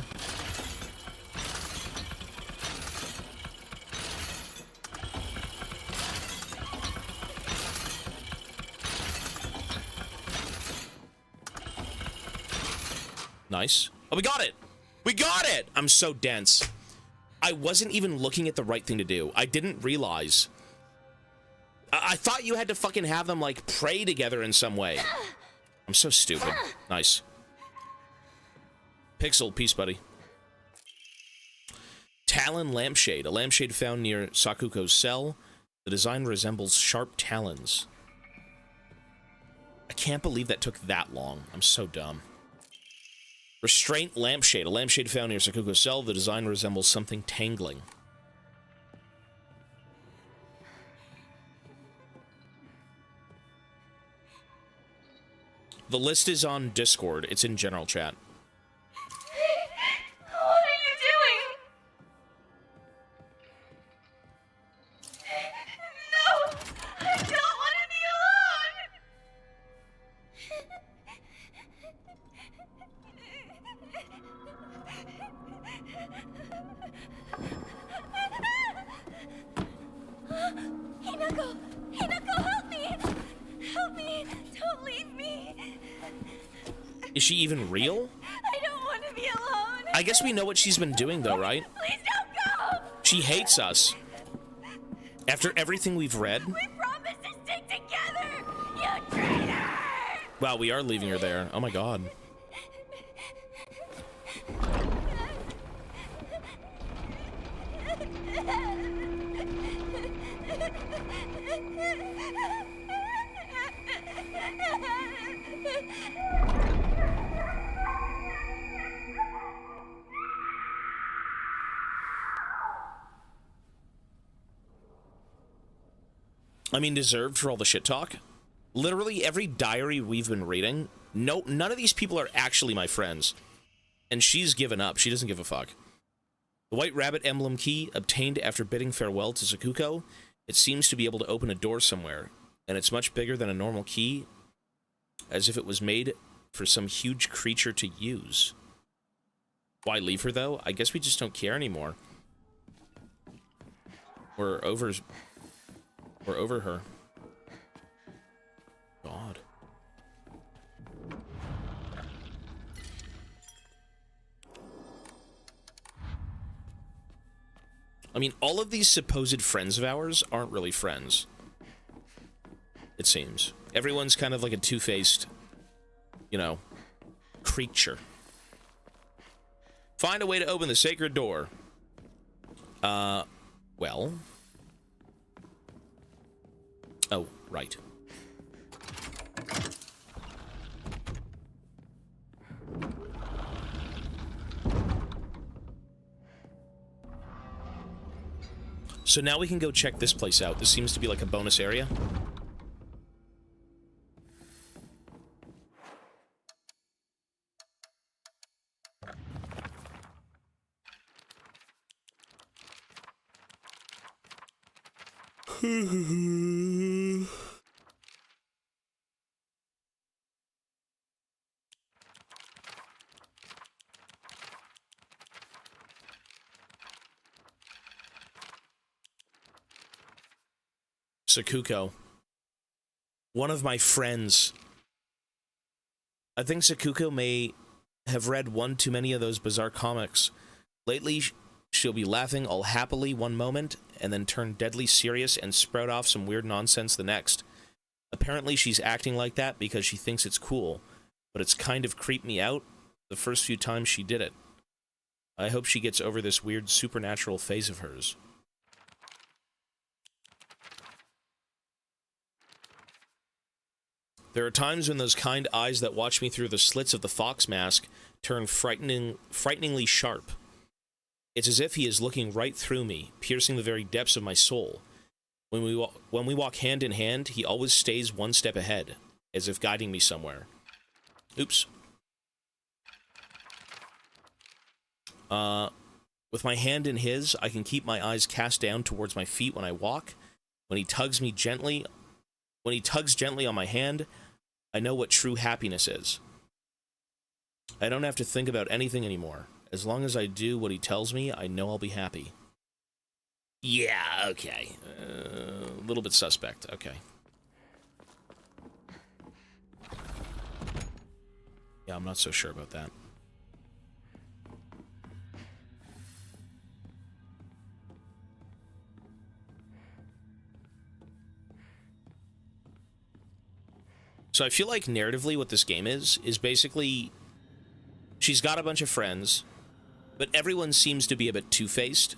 Speaker 1: Nice. Oh, we got it! We got it! I'm so dense. I wasn't even looking at the right thing to do. I didn't realize. I thought you had to fucking have them, like, pray together in some way. I'm so stupid. Nice. Pixel, peace, buddy. Talon lampshade. A lampshade found near Sakuko's cell. The design resembles sharp talons. I can't believe that took that long. I'm so dumb. Restraint lampshade. A lampshade found near Sakuko's cell. The design resembles something tangling. The list is on Discord. It's in general chat.
Speaker 4: What are you doing? No! I don't want to be alone! Hinako! Hinako, help me! Help me! Don't leave me!
Speaker 1: Is she even real?
Speaker 4: I don't want to be alone!
Speaker 1: I guess we know what she's been doing, though, right?
Speaker 4: Please don't go!
Speaker 1: She hates us. After everything we've read.
Speaker 4: We promised to stick together! You traitor!
Speaker 1: Wow, we are leaving her there. Oh my god. I mean, deserved for all the shit talk. Literally every diary we've been reading, none of these people are actually my friends. And she's given up. She doesn't give a fuck. The White Rabbit emblem key, obtained after bidding farewell to Sakuko. It seems to be able to open a door somewhere. And it's much bigger than a normal key, as if it was made for some huge creature to use. Why leave her, though? I guess we just don't care anymore. We're over her. God. I mean, all of these supposed friends of ours aren't really friends. It seems. Everyone's kind of like a two-faced, you know, creature. Find a way to open the sacred door. Well... Oh, right. So now we can go check this place out. This seems to be like a bonus area. Sakuko. One of my friends. I think Sakuko may have read one too many of those bizarre comics. Lately, she'll be laughing all happily one moment, and then turn deadly serious and sprout off some weird nonsense the next. Apparently, she's acting like that because she thinks it's cool, but it's kind of creeped me out the first few times she did it. I hope she gets over this weird supernatural phase of hers. There are times when those kind eyes that watch me through the slits of the fox mask turn frighteningly sharp. It's as if he is looking right through me, piercing the very depths of my soul. When we walk hand in hand, he always stays one step ahead, as if guiding me somewhere. Oops. With my hand in his, I can keep my eyes cast down towards my feet when I walk. When he tugs gently on my hand, I know what true happiness is. I don't have to think about anything anymore. As long as I do what he tells me, I know I'll be happy. Yeah, okay. A little bit suspect, okay. Yeah, I'm not so sure about that. So I feel like narratively what this game is basically she's got a bunch of friends, but everyone seems to be a bit two-faced,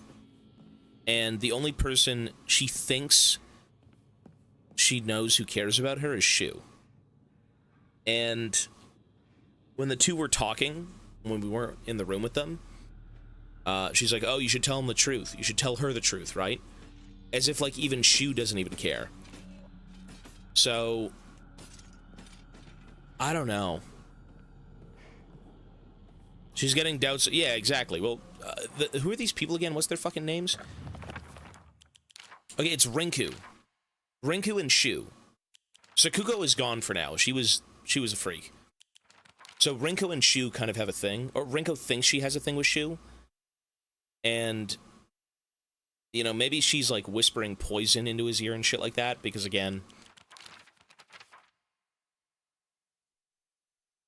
Speaker 1: and the only person she thinks she knows who cares about her is Shu. And when the two were talking, when we weren't in the room with them, she's like, oh, you should tell him the truth. You should tell her the truth, right? As if, like, even Shu doesn't even care. So I don't know. She's getting doubts. Yeah, exactly. Well, who are these people again? What's their fucking names? Okay, it's Rinku. Rinku and Shu. Sakuko is gone for now. She was a freak. So Rinku and Shu kind of have a thing. Or Rinku thinks she has a thing with Shu. And, you know, maybe she's, like, whispering poison into his ear and shit like that. Because, again,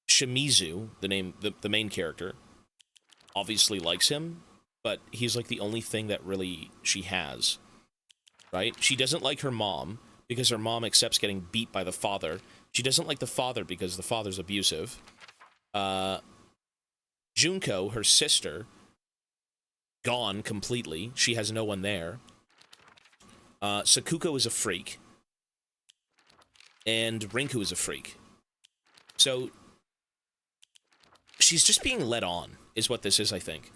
Speaker 1: Shimizu, the main character, obviously likes him, but he's like the only thing that really she has, right? She doesn't like her mom because her mom accepts getting beat by the father. She doesn't like the father because the father's abusive. Junko, her sister, gone completely. She has no one there. Sakuko is a freak. And Rinku is a freak. So she's just being led on, is what this is, I think.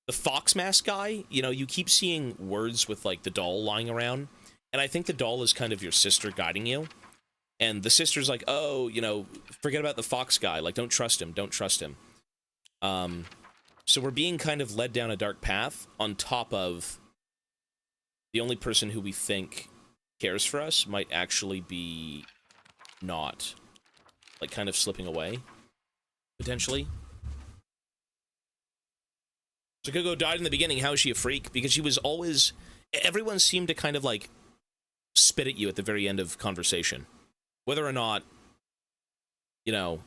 Speaker 1: The fox mask guy, you know, you keep seeing words with, like, the doll lying around, and I think the doll is kind of your sister guiding you, and the sister's like, oh, you know, forget about the fox guy, like, don't trust him. So we're being kind of led down a dark path, on top of the only person who we think cares for us might actually be not, like, kind of slipping away. Potentially. Sakuko died in the beginning. How is she a freak? Because she was always... Everyone seemed to kind of, like, spit at you at the very end of conversation. Whether or not, you know,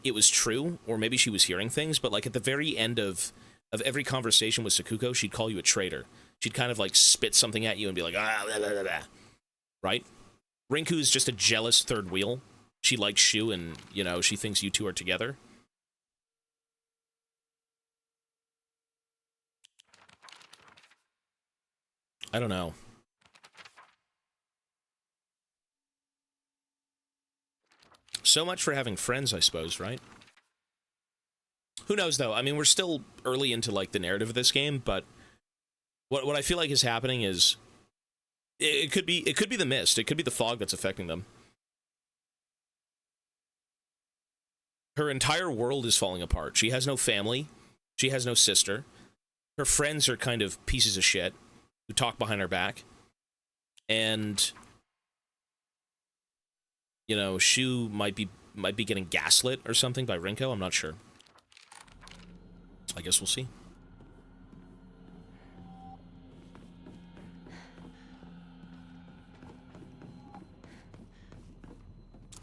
Speaker 1: it was true, or maybe she was hearing things, but, like, at the very end of every conversation with Sakuko, she'd call you a traitor. She'd kind of, like, spit something at you and be like, ah, blah, blah, blah, blah. Right? Rinku's just a jealous third wheel. She likes Shu, and, you know, she thinks you two are together. I don't know. So much for having friends, I suppose, right? Who knows, though? I mean, we're still early into, like, the narrative of this game, but what I feel like is happening is it could be the mist. It could be the fog that's affecting them. Her entire world is falling apart. She has no family. She has no sister. Her friends are kind of pieces of shit who talk behind her back. And, you know, Shu might be getting gaslit or something by Rinko. I'm not sure. I guess we'll see.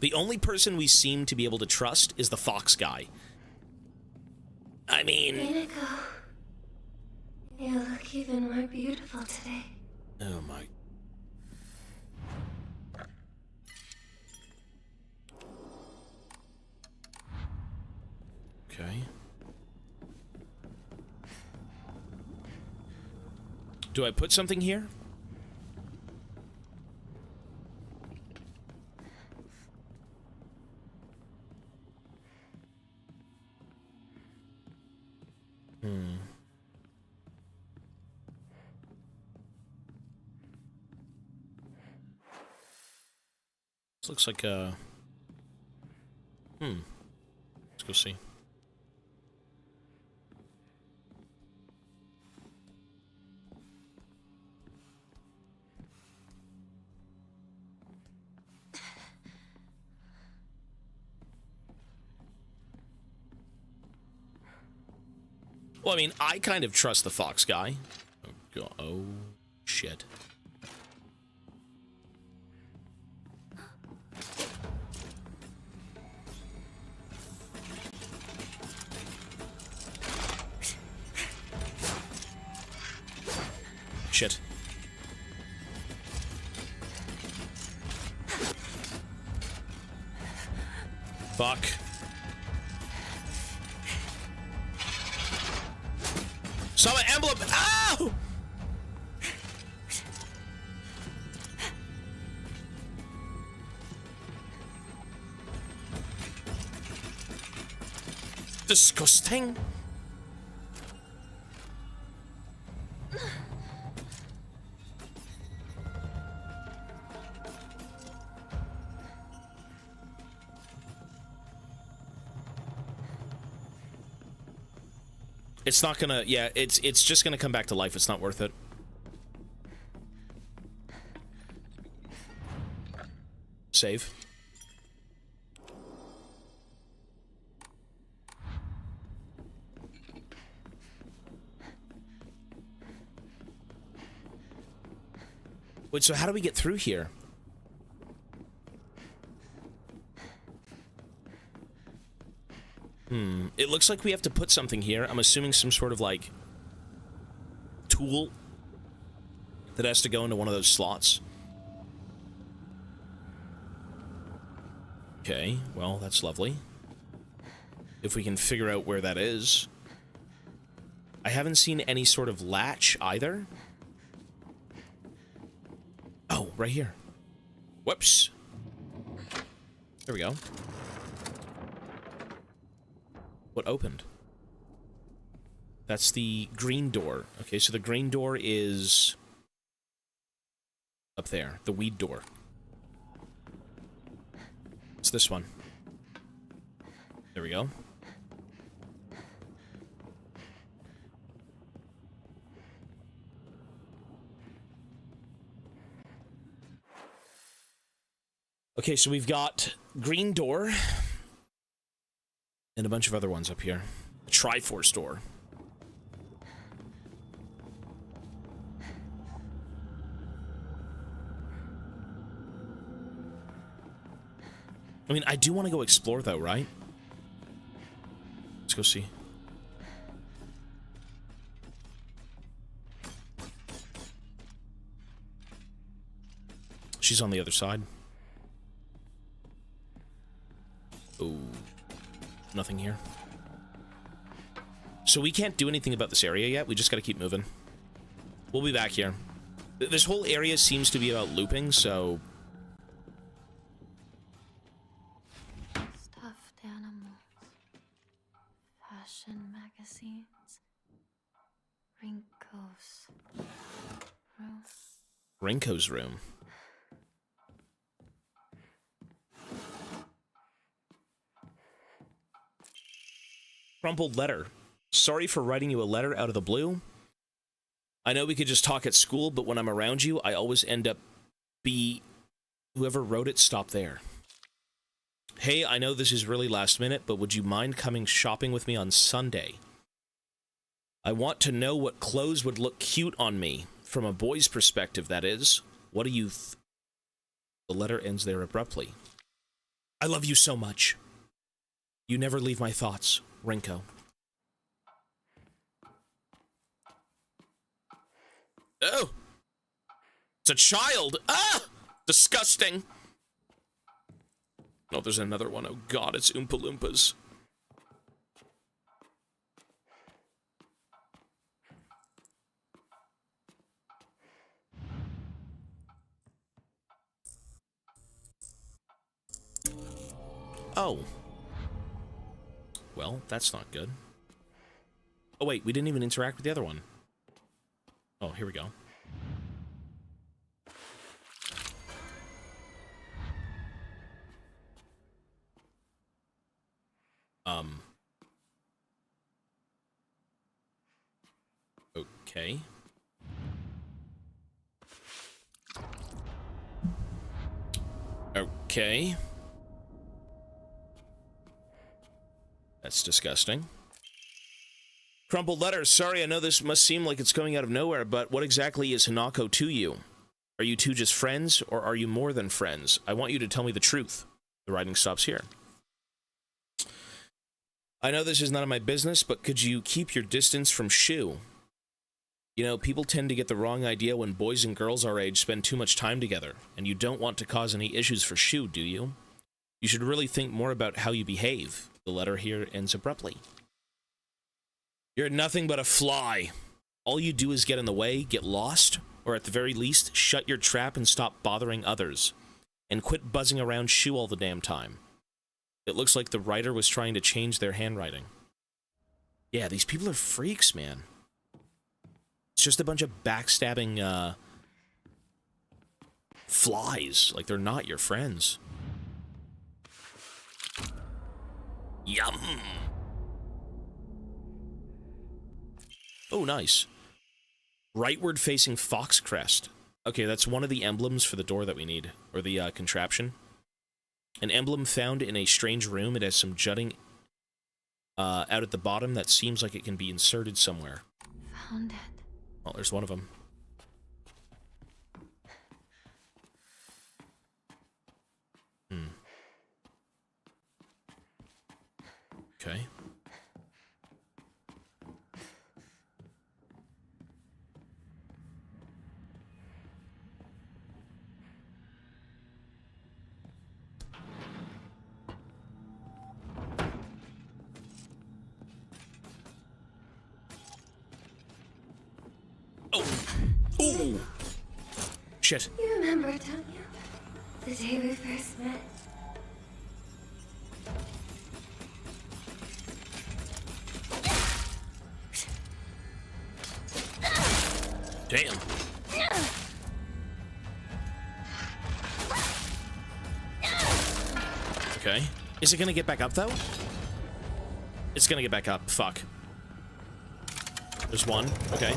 Speaker 1: The only person we seem to be able to trust is the fox guy. I mean...
Speaker 4: Rinko, you look even more beautiful today.
Speaker 1: Oh my... Okay. Do I put something here? This looks like a... Let's go see. Well, I mean, I kind of trust the fox guy. Oh, God. Oh shit. Shit. Fuck. Summon emblem. Ow! Disgusting. It's not gonna, yeah, it's just gonna come back to life. It's not worth it. Save. Wait, so how do we get through here? It looks like we have to put something here. I'm assuming some sort of, like, tool that has to go into one of those slots. Okay, well, that's lovely. If we can figure out where that is. I haven't seen any sort of latch either. Oh, right here. Whoops. There we go. What opened? That's the green door. Okay, so the green door is up there. The weed door. It's this one. There we go. Okay, so we've got green door. And a bunch of other ones up here. A Triforce door. I mean, I do want to go explore, though, right? Let's go see. She's on the other side. Ooh. Nothing here. So we can't do anything about this area yet. We just gotta keep moving. We'll be back here. This whole area seems to be about looping, so...
Speaker 3: Russian magazines. Rinko's room.
Speaker 1: Rinko's room. Crumpled letter. Sorry for writing you a letter out of the blue. I know we could just talk at school, but when I'm around you, I always end up whoever wrote it, stop there. Hey, I know this is really last minute, but would you mind coming shopping with me on Sunday? I want to know what clothes would look cute on me, from a boy's perspective, that is. What do you The letter ends there abruptly. I love you so much. You never leave my thoughts, Rinko. Oh! It's a child! Ah! Disgusting! Oh, there's another one. Oh god, it's Oompa Loompas. Oh. Well, that's not good. Oh wait, we didn't even interact with the other one. Oh, here we go. Okay. Okay. That's disgusting. Crumpled letter. Sorry, I know this must seem like it's coming out of nowhere, but what exactly is Hanako to you? Are you two just friends, or are you more than friends? I want you to tell me the truth. The writing stops here. I know this is none of my business, but could you keep your distance from Shu? You know, people tend to get the wrong idea when boys and girls our age spend too much time together, and you don't want to cause any issues for Shu, do you? You should really think more about how you behave. The letter here ends abruptly. You're nothing but a fly. All you do is get in the way, get lost, or at the very least, shut your trap and stop bothering others. And quit buzzing around Shu all the damn time. It looks like the writer was trying to change their handwriting. Yeah, these people are freaks, man. It's just a bunch of backstabbing, flies. Like, they're not your friends. Yum! Oh, nice. Rightward facing fox crest. Okay, that's one of the emblems for the door that we need. Or the, contraption. An emblem found in a strange room. It has some jutting out at the bottom that seems like it can be inserted somewhere.
Speaker 3: Found it.
Speaker 1: Well, there's one of them. Okay. Oh! Ooh! Shit.
Speaker 4: You remember, don't you? The day we first met.
Speaker 1: Damn. Okay. Is it gonna get back up, though? It's gonna get back up. Fuck. There's one. Okay.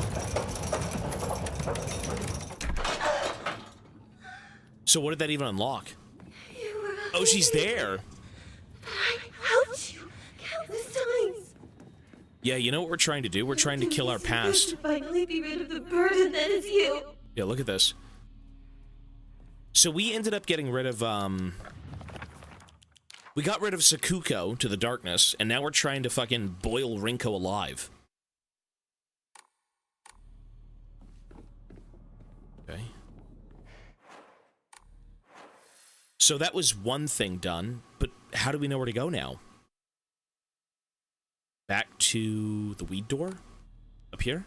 Speaker 1: So what did that even unlock? Oh, she's there.
Speaker 4: I helped you countless times.
Speaker 1: Yeah, you know what we're trying to do? We're trying to kill our past.
Speaker 4: To finally be rid of the burden that is you.
Speaker 1: Yeah, look at this. So we ended up getting rid of, we got rid of Sakuko to the darkness, and now we're trying to fucking boil Rinko alive. Okay. So that was one thing done, but how do we know where to go now? Back to the weed door? Up here?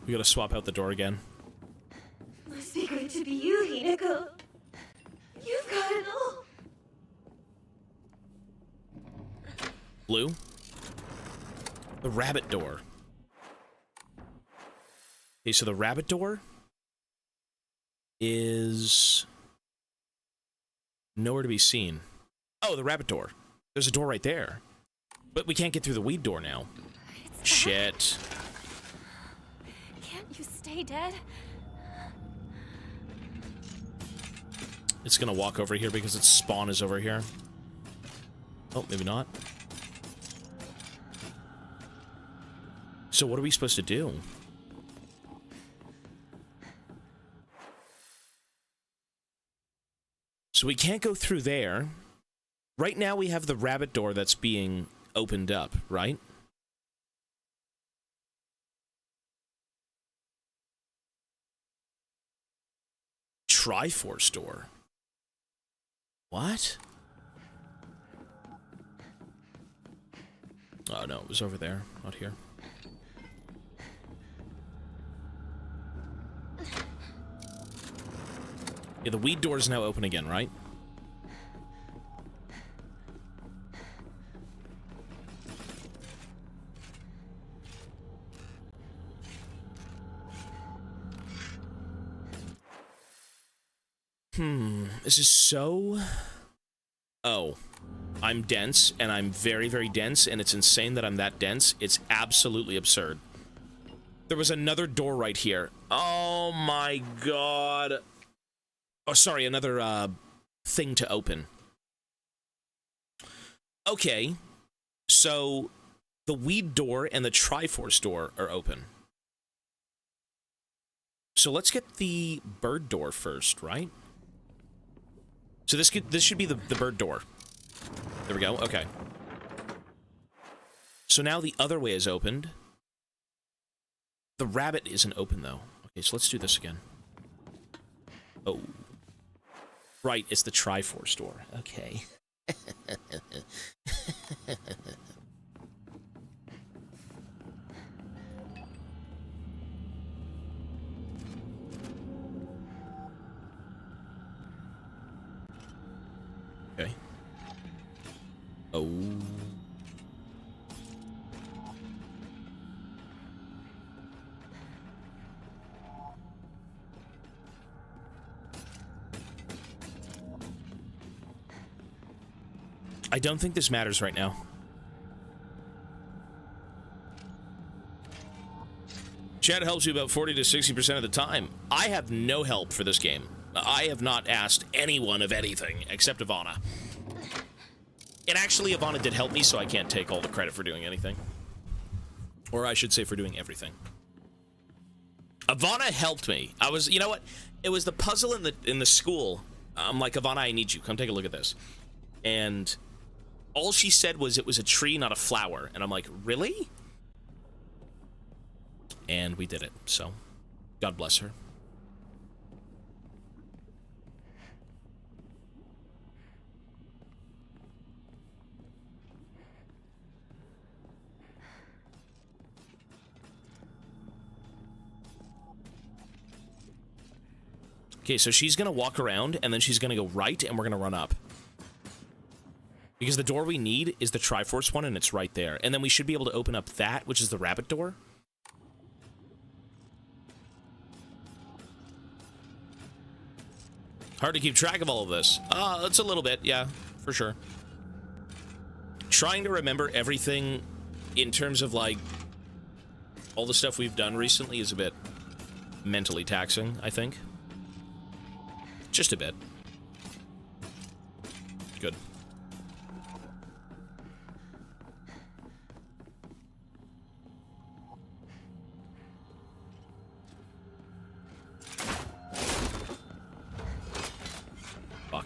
Speaker 1: We gotta swap out the door again.
Speaker 8: Must be great to be you, Hinako. You've got it all.
Speaker 1: Blue? The rabbit door. Okay, so the rabbit door is nowhere to be seen. Oh, the rabbit door. There's a door right there. But we can't get through the weed door now. Shit.
Speaker 3: Can't you stay dead?
Speaker 1: It's gonna walk over here because its spawn is over here. Oh, maybe not. So what are we supposed to do? So we can't go through there. Right now we have the rabbit door that's being opened up, right? Triforce door. What? Oh no, it was over there, not here. Yeah, the weed door is now open again, right? This is so... Oh. I'm dense, and I'm very, very dense, and it's insane that I'm that dense. It's absolutely absurd. There was another door right here. Oh my god. Oh, sorry, another, thing to open. Okay. So, the weed door and the Triforce door are open. So let's get the bird door first, right? So this should be the bird door. There we go, okay. So now the other way is opened. The rabbit isn't open, though. Okay, so let's do this again. Oh. Right, it's the Triforce door. Okay. Okay. Oh. I don't think this matters right now. Chat helps you about 40 to 60% of the time. I have no help for this game. I have not asked anyone of anything except Ivana. And actually, Ivana did help me, so I can't take all the credit for doing anything. Or I should say for doing everything. Ivana helped me. You know what? It was the puzzle in the school. I'm like, Ivana, I need you. Come take a look at this. And all she said was it was a tree, not a flower. And I'm like, really? And we did it, so God bless her. Okay, so she's gonna walk around, and then she's gonna go right, and we're gonna run up. Because the door we need is the Triforce one, and it's right there. And then we should be able to open up that, which is the rabbit door. Hard to keep track of all of this. It's a little bit, yeah, for sure. Trying to remember everything in terms of, like, all the stuff we've done recently is a bit mentally taxing, I think. Just a bit. Good. Fuck.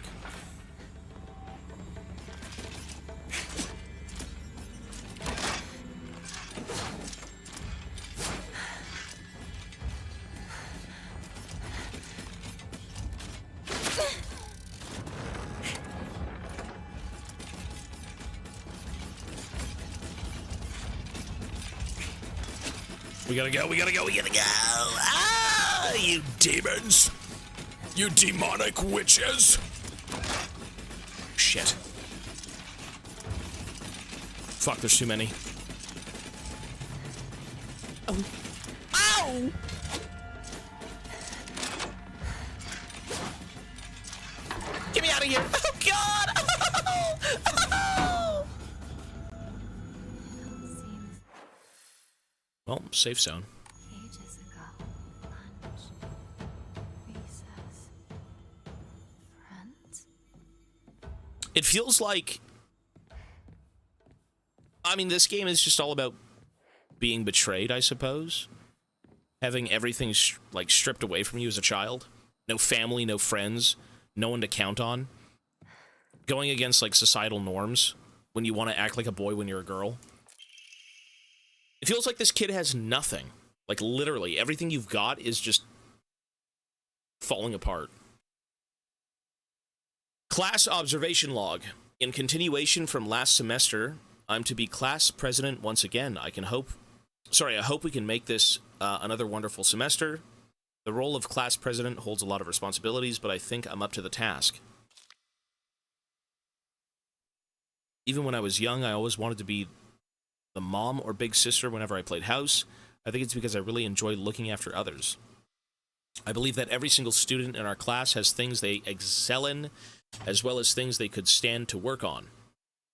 Speaker 1: We gotta go, we gotta go, we gotta go! Ah, you demons! You demonic witches! Shit. Fuck, there's too many. Oh. Ow! Get me out of here! Oh, God!
Speaker 3: Seems
Speaker 1: Well, safe zone.
Speaker 3: ages ago. Lunch. Recess. Friends.
Speaker 1: It feels like... I mean, this game is just all about being betrayed, I suppose. Having everything, like, stripped away from you as a child. No family, no friends, no one to count on. Going against, like, societal norms when you want to act like a boy when you're a girl. It feels like this kid has nothing. Like, literally, everything you've got is just falling apart. Class observation log. In continuation from last semester, I'm to be class president once again. I hope we can make this another wonderful semester. The role of class president holds a lot of responsibilities, but I think I'm up to the task. Even when I was young, I always wanted to be the mom or big sister whenever I played house. I think it's because I really enjoy looking after others. I believe that every single student in our class has things they excel in, as well as things they could stand to work on.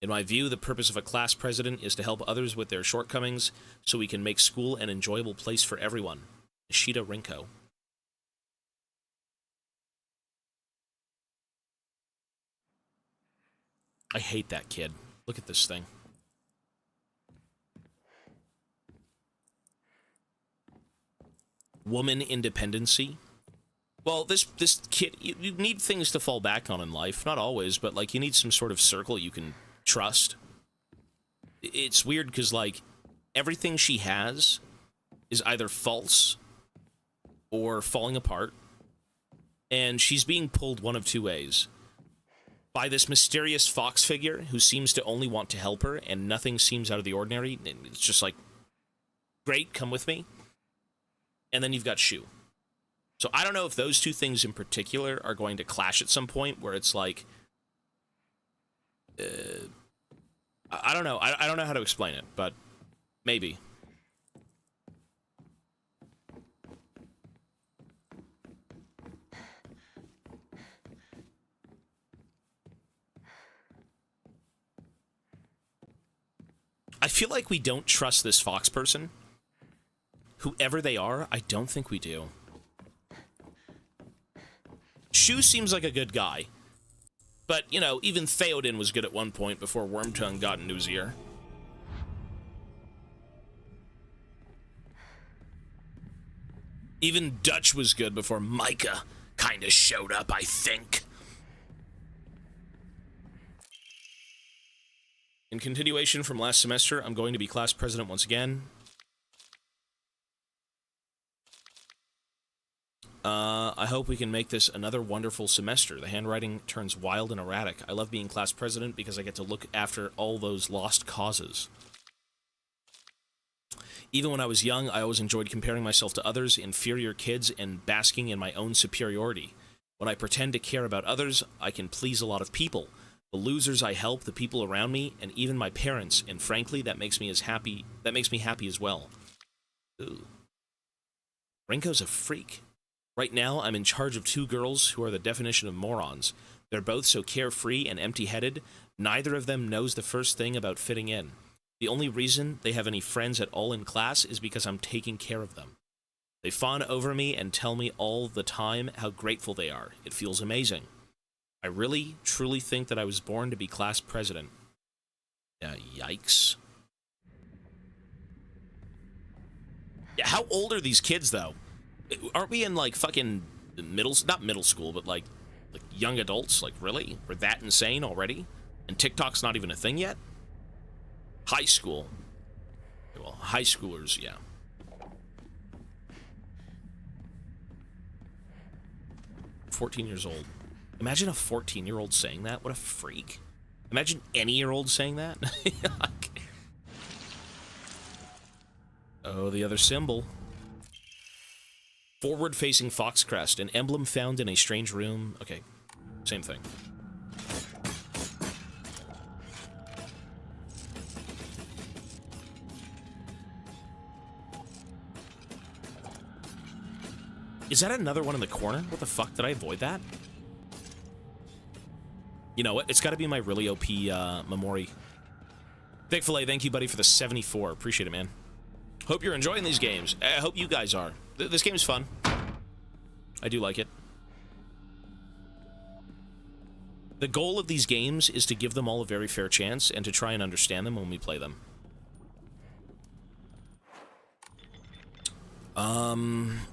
Speaker 1: In my view, the purpose of a class president is to help others with their shortcomings so we can make school an enjoyable place for everyone. Ishida Rinko. I hate that kid. Look at this thing. Woman independency. Well, this kid, you need things to fall back on in life. Not always, but, like, you need some sort of circle you can trust. It's weird because, like, everything she has is either false or falling apart, and she's being pulled one of two ways. By this mysterious fox figure who seems to only want to help her, and nothing seems out of the ordinary. It's just like, great, come with me. And then you've got Shu. So I don't know if those two things in particular are going to clash at some point, where it's like, I don't know. I don't know how to explain it, but maybe. I feel like we don't trust this fox person. Whoever they are, I don't think we do. Shu seems like a good guy. But, you know, even Theoden was good at one point before Wormtongue got into his ear. Even Dutch was good before Micah kind of showed up, I think. In continuation from last semester, I'm going to be class president once again. I hope we can make this another wonderful semester. The handwriting turns wild and erratic. I love being class president because I get to look after all those lost causes. Even when I was young, I always enjoyed comparing myself to others, inferior kids, and basking in my own superiority. When I pretend to care about others, I can please a lot of people. The losers I help, the people around me, and even my parents, and frankly, that makes me happy as well. Ooh. Rinko's a freak. Right now, I'm in charge of two girls who are the definition of morons. They're both so carefree and empty-headed, neither of them knows the first thing about fitting in. The only reason they have any friends at all in class is because I'm taking care of them. They fawn over me and tell me all the time how grateful they are. It feels amazing. I really, truly think that I was born to be class president. Yikes. Yeah, how old are these kids, though? Aren't we in, like, fucking not middle school, but, like young adults? Like, really? We're that insane already? And TikTok's not even a thing yet? High school. Well, high schoolers, yeah. "14 years old." Imagine a 14-year-old saying that. What a freak. Imagine any year old saying that. Oh, Oh, the other symbol. Forward-facing fox crest, an emblem found in a strange room. Okay, same thing. Is that another one in the corner? What the fuck? Did I avoid that? You know what? It's got to be my really OP Memori. Thick Filet, thank you, buddy, for the 74. Appreciate it, man. Hope you're enjoying these games. I hope you guys are. This game is fun. I do like it. The goal of these games is to give them all a very fair chance and to try and understand them when we play them.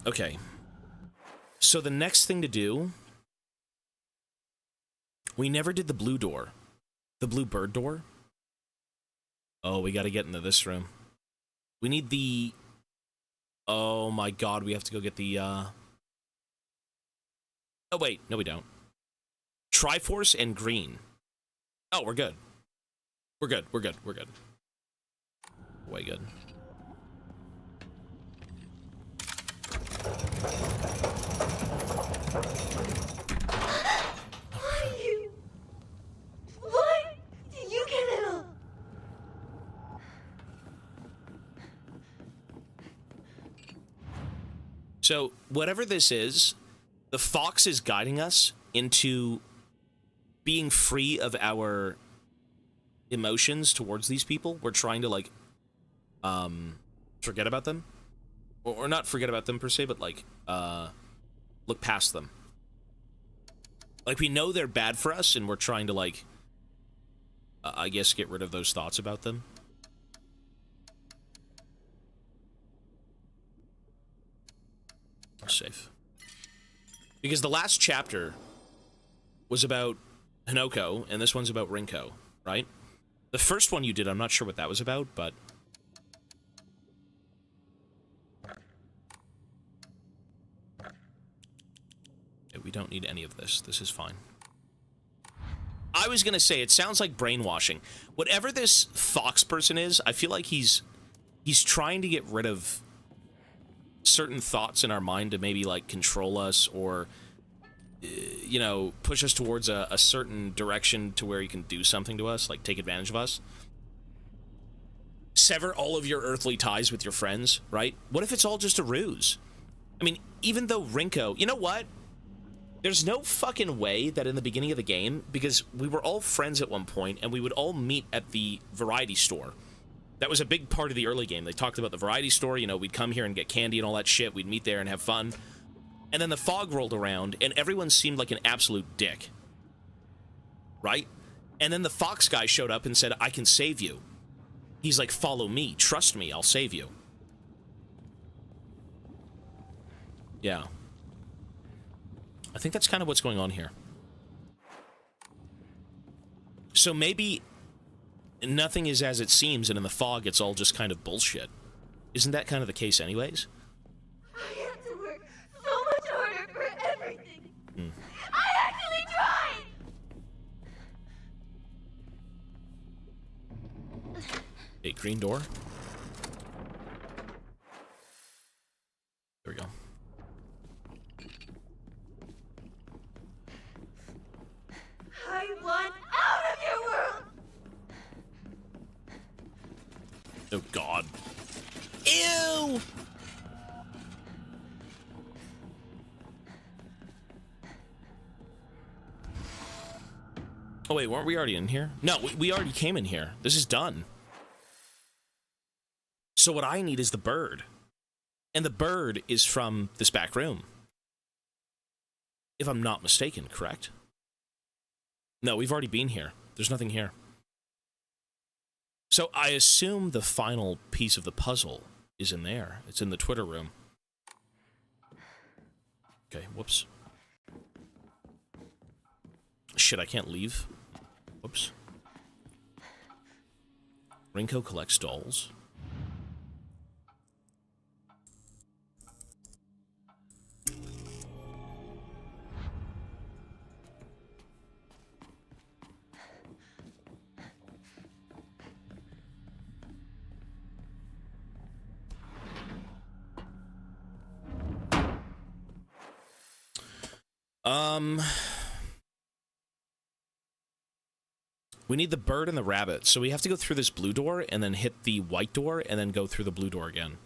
Speaker 1: Okay. So the next thing to do... We never did the blue door. The blue bird door. Oh, we gotta get into this room. We need the... Oh my god, we have to go get the, Oh wait, no we don't. Triforce and green. Oh, we're good. We're good, we're good, we're good. Way good.
Speaker 8: Why did you get it all?
Speaker 1: So, whatever this is, the fox is guiding us into being free of our emotions towards these people. We're trying to, like, forget about them. Or not forget about them, per se, but, like, look past them. Like, we know they're bad for us, and we're trying to, like, I guess get rid of those thoughts about them. Safe. Because the last chapter was about Hinoko, and this one's about Rinko, right? The first one you did, I'm not sure what that was about, but... we don't need any of this. This is fine. I was gonna say, it sounds like brainwashing. Whatever this Fox person is, I feel like he's trying to get rid of certain thoughts in our mind to maybe, like, control us or, you know, push us towards a certain direction to where he can do something to us, like take advantage of us. Sever all of your earthly ties with your friends, right? What if it's all just a ruse? I mean, even though Rinko... You know what? There's no fucking way that in the beginning of the game, because we were all friends at one point, and we would all meet at the variety store. That was a big part of the early game. They talked about the variety store, you know, we'd come here and get candy and all that shit, we'd meet there and have fun. And then the fog rolled around, and everyone seemed like an absolute dick. Right? And then the Fox guy showed up and said, I can save you. He's like, follow me, trust me, I'll save you. Yeah. I think that's kind of what's going on here. So maybe nothing is as it seems, and in the fog it's all just kind of bullshit. Isn't that kind of the case anyways?
Speaker 8: I have to work so much harder for everything. I actually tried!
Speaker 1: A green door. There we go.
Speaker 8: I want out of your world!
Speaker 1: Oh, God. Ew! Oh, wait, weren't we already in here? No, we already came in here. This is done. So what I need is the bird. And the bird is from this back room. If I'm not mistaken, correct? No, we've already been here. There's nothing here. So I assume the final piece of the puzzle is in there. It's in the Twitter room. Okay, whoops. Shit, I can't leave. Whoops. Rinko collects dolls. We need the bird and the rabbit, so we have to go through this blue door and then hit the white door and then go through the blue door again.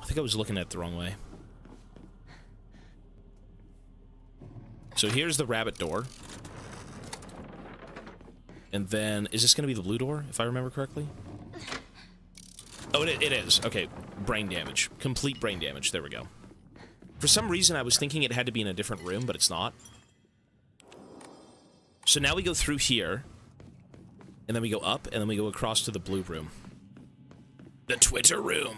Speaker 1: I think I was looking at it the wrong way. So here's the rabbit door. And then, is this going to be the blue door, if I remember correctly? Oh, it is. Okay, brain damage. Complete brain damage. There we go. For some reason, I was thinking it had to be in a different room, but it's not. So now we go through here, and then we go up, and then we go across to the blue room. The Twitter room.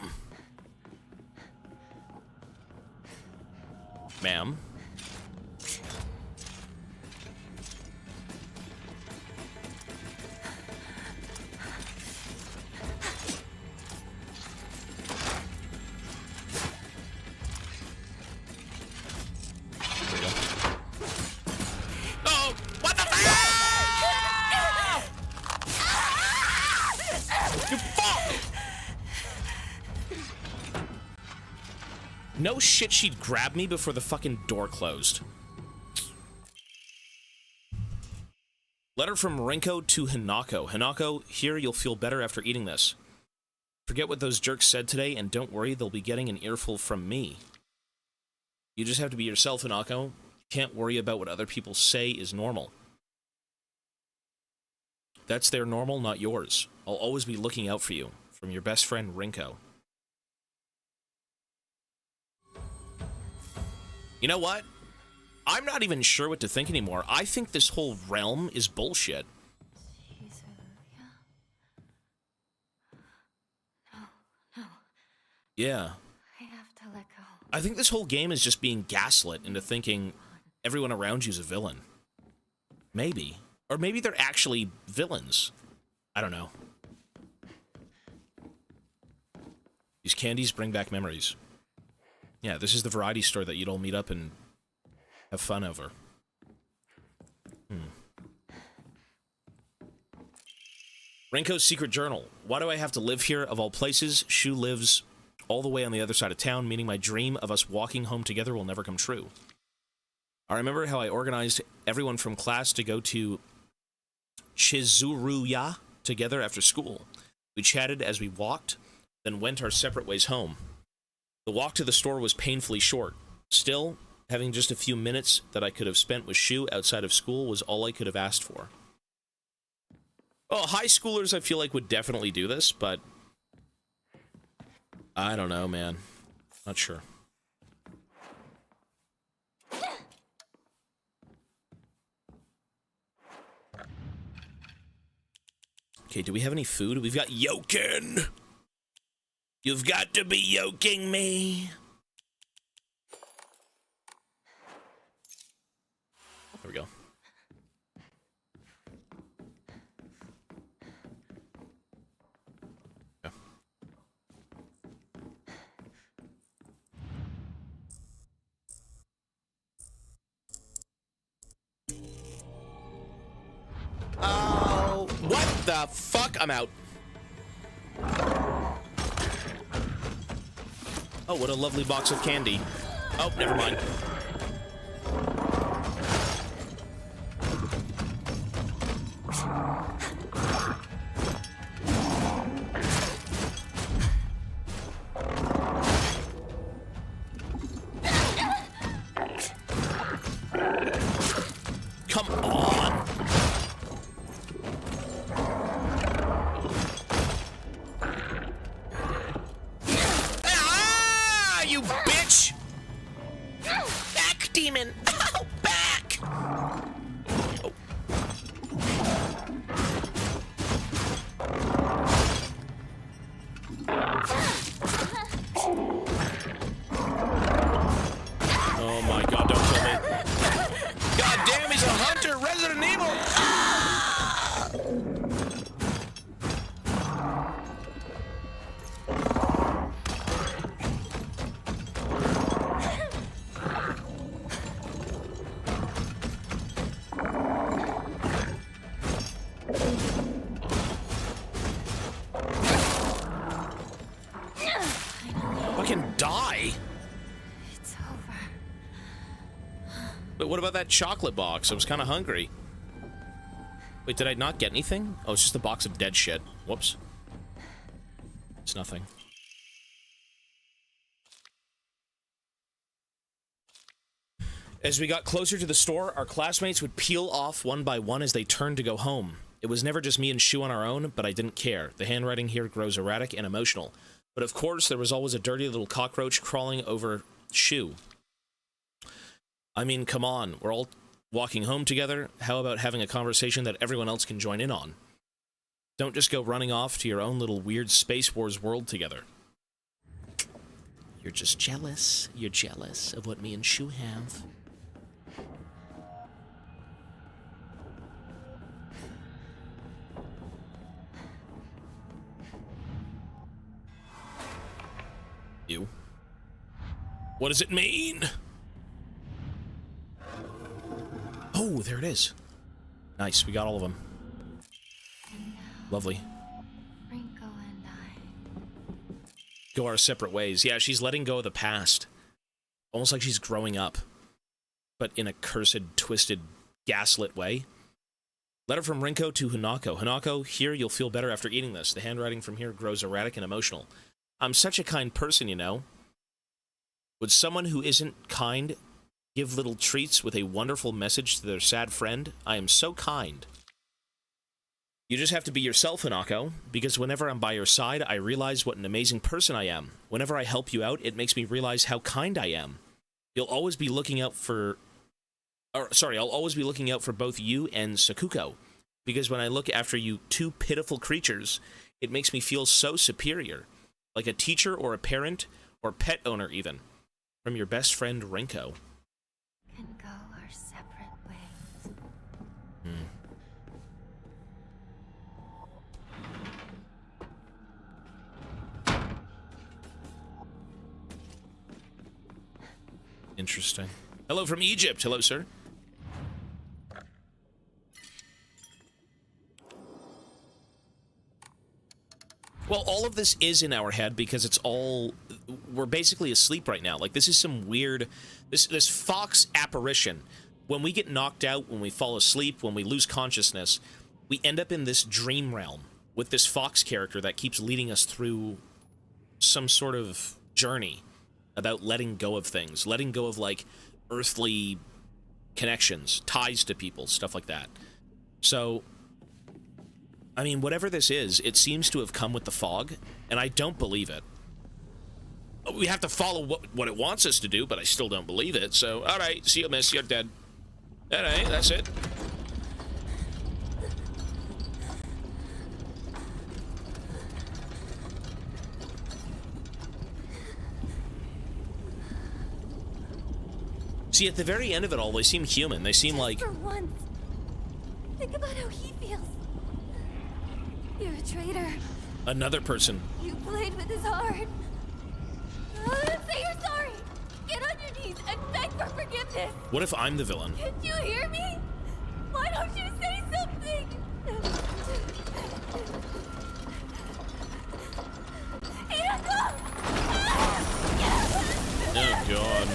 Speaker 1: Ma'am. No shit, she'd grab me before the fucking door closed. Letter from Rinko to Hinako. Hinako, here you'll feel better after eating this. Forget what those jerks said today, and don't worry, they'll be getting an earful from me. You just have to be yourself, Hinako. Can't worry about what other people say is normal. That's their normal, not yours. I'll always be looking out for you. From your best friend, Rinko. You know what? I'm not even sure what to think anymore. I think this whole realm is bullshit.
Speaker 3: No.
Speaker 1: Yeah.
Speaker 3: I have to let go.
Speaker 1: I think this whole game is just being gaslit into thinking everyone around you is a villain. Maybe. Or maybe they're actually villains. I don't know. These candies bring back memories. Yeah, this is the variety store that you'd all meet up and have fun over. Renko's secret journal. Why do I have to live here of all places? Shu lives all the way on the other side of town, meaning my dream of us walking home together will never come true. I remember how I organized everyone from class to go to Chizuruya together after school. We chatted as we walked, then went our separate ways home. The walk to the store was painfully short. Still, having just a few minutes that I could have spent with Shu outside of school was all I could have asked for. Oh, high schoolers I feel like would definitely do this, but I don't know, man. Not sure. Okay, do we have any food? We've got yokin! You've got to be yoking me. There we go. Yeah. Oh, what the fuck? I'm out. Oh, what a lovely box of candy. Oh, never mind. Come on. Ah, you bitch! Back, demon! Ow, back! Oh. Oh my god, don't kill me. God damn, he's a hunter! Resident Evil! Fucking die!
Speaker 3: It's over.
Speaker 1: But what about that chocolate box? I was kind of hungry. Wait, did I not get anything? Oh, it's just a box of dead shit. Whoops. It's nothing. As we got closer to the store, our classmates would peel off one by one as they turned to go home. It was never just me and Shu on our own, but I didn't care. The handwriting here grows erratic and emotional. But of course, there was always a dirty little cockroach crawling over Shu. I mean, come on, we're all walking home together. How about having a conversation that everyone else can join in on? Don't just go running off to your own little weird Space Wars world together. You're just jealous. You're jealous of what me and Shu have. You. What does it mean? Oh, there it is. Nice, we got all of them. Lovely.
Speaker 3: Rinko and I.
Speaker 1: Go our separate ways. Yeah, she's letting go of the past. Almost like she's growing up. But in a cursed, twisted, gaslit way. Letter from Rinko to Hanako. Hanako, here you'll feel better after eating this. The handwriting from here grows erratic and emotional. I'm such a kind person, you know. Would someone who isn't kind give little treats with a wonderful message to their sad friend? I am so kind. You just have to be yourself, Hanako, because whenever I'm by your side, I realize what an amazing person I am. Whenever I help you out, it makes me realize how kind I am. You'll always be looking out for... I'll always be looking out for both you and Sakuko, because when I look after you two pitiful creatures, it makes me feel so superior. Like a teacher or a parent or pet owner even. From your best friend, Rinko.
Speaker 3: Can go our separate ways.
Speaker 1: Interesting. Hello from Egypt. Hello, sir. Well, all of this is in our head because it's all... We're basically asleep right now. Like, this is some weird... This fox apparition. When we get knocked out, when we fall asleep, when we lose consciousness, we end up in this dream realm with this fox character that keeps leading us through some sort of journey about letting go of things. Letting go of, like, earthly connections, ties to people, stuff like that. So... I mean, whatever this is, it seems to have come with the fog, and I don't believe it. We have to follow what it wants us to do, but I still don't believe it, so... Alright, see you, miss, you're dead. Alright, that's it. See, at the very end of it all, they seem human. They seem like...
Speaker 8: For once, think about how he feels. You're a traitor.
Speaker 1: Another person.
Speaker 8: You played with his heart. Say you're sorry. Get on your knees and beg for forgiveness.
Speaker 1: What if I'm the villain?
Speaker 8: Can't you hear me? Why don't you say something? Hirako!
Speaker 1: Oh, God.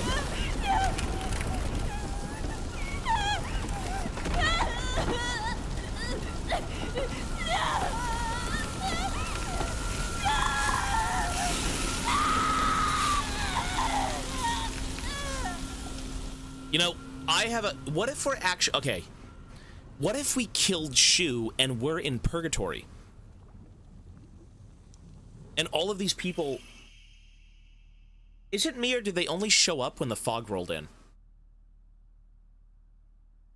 Speaker 1: You know, I have a... What if we're actually... Okay. What if we killed Shu and we're in purgatory? And all of these people... Is it me or did they only show up when the fog rolled in?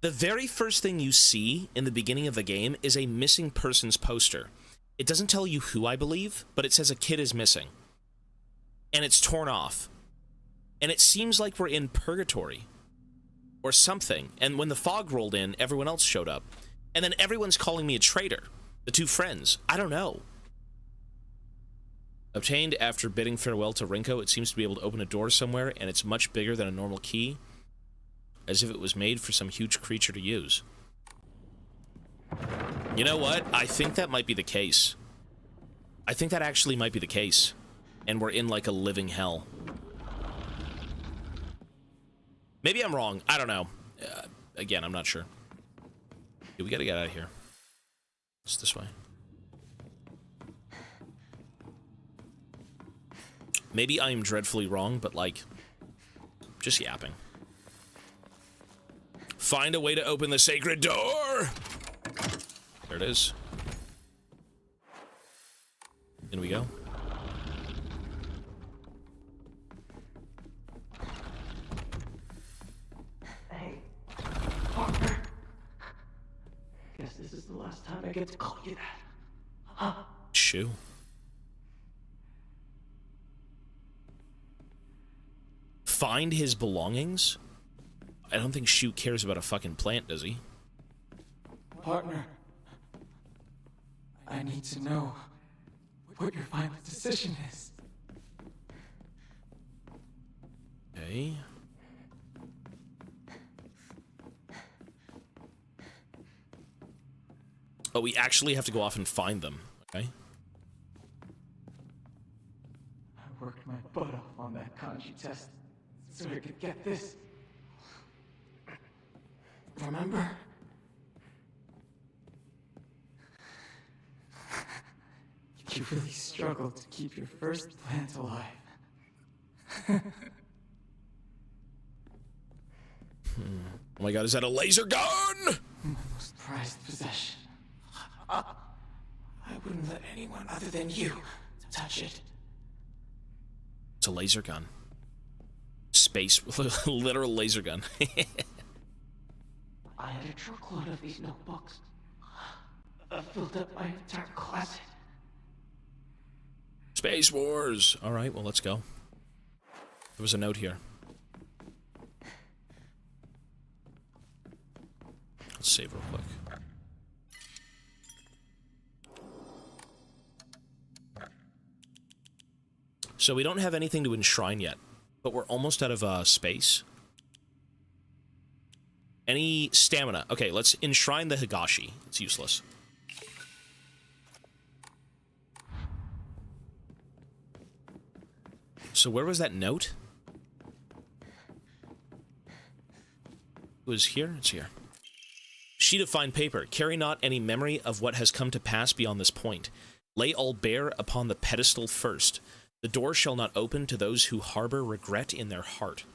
Speaker 1: The very first thing you see in the beginning of the game is a missing persons poster. It doesn't tell you who, I believe, but it says a kid is missing. And it's torn off. And it seems like we're in purgatory. Or something. And when the fog rolled in, everyone else showed up. And then everyone's calling me a traitor. The two friends. I don't know. Obtained after bidding farewell to Rinko, it seems to be able to open a door somewhere, and it's much bigger than a normal key. As if it was made for some huge creature to use. You know what? I think that might be the case. I think that actually might be the case. And we're in, like, a living hell. Maybe I'm wrong. I don't know. Again, I'm not sure. Yeah, we gotta get out of here. It's this way. Maybe I'm dreadfully wrong, but, like, just yapping. Find a way to open the sacred door! There it is. In we go.
Speaker 7: Hey, partner. Guess this is the last time I get to call you that. Huh?
Speaker 1: Shoo. Find his belongings? I don't think Shu cares about a fucking plant, does he?
Speaker 2: Partner, I need to know what your final decision is.
Speaker 1: Okay. Oh, we actually have to go off and find them. Okay.
Speaker 2: I worked my butt off on that kanji test so I could get this. Remember? You really struggled to keep your first plant alive.
Speaker 1: Oh my god, is that a laser gun?
Speaker 2: My most prized possession. I wouldn't let anyone other than you touch it.
Speaker 1: It's a laser gun. Space, literal laser gun.
Speaker 2: I had a truckload of these notebooks. I filled up my entire closet.
Speaker 1: Space Wars! Alright, well, let's go. There was a note here. Let's save real quick. So we don't have anything to enshrine yet, but we're almost out of space. Any stamina? Okay, let's enshrine the Higashi. It's useless. So where was that note? It was here? It's here. Sheet of fine paper. Carry not any memory of what has come to pass beyond this point. Lay all bare upon the pedestal first. The door shall not open to those who harbor regret in their heart.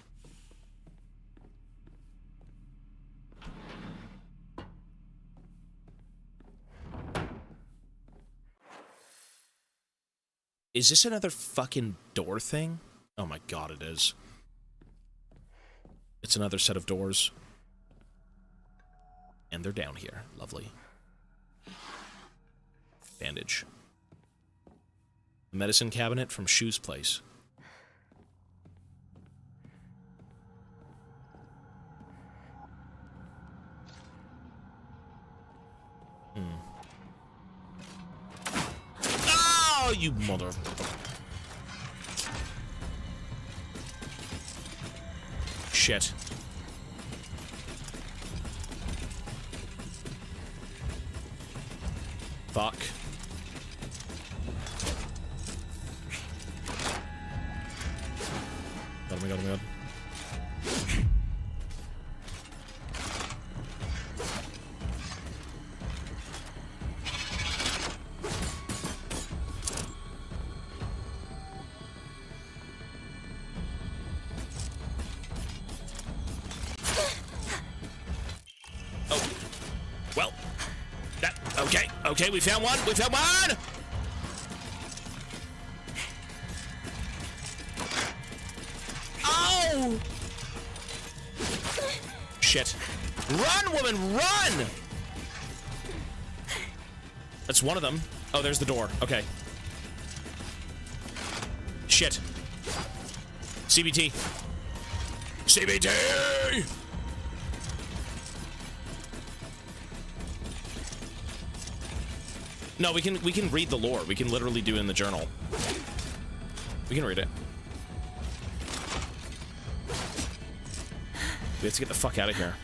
Speaker 1: Is this another fucking door thing? Oh my god, it is. It's another set of doors. And they're down here. Lovely. Bandage. The medicine cabinet from Shu's place. Oh, you mother... Shit. Fuck. Oh my god, oh my god. Okay, we found one! We found one! Oh! Shit. Run, woman, run! That's one of them. Oh, there's the door. Okay. Shit. CBT. CBT! No, we can read the lore. We can literally do it in the journal. We can read it. We have to get the fuck out of here.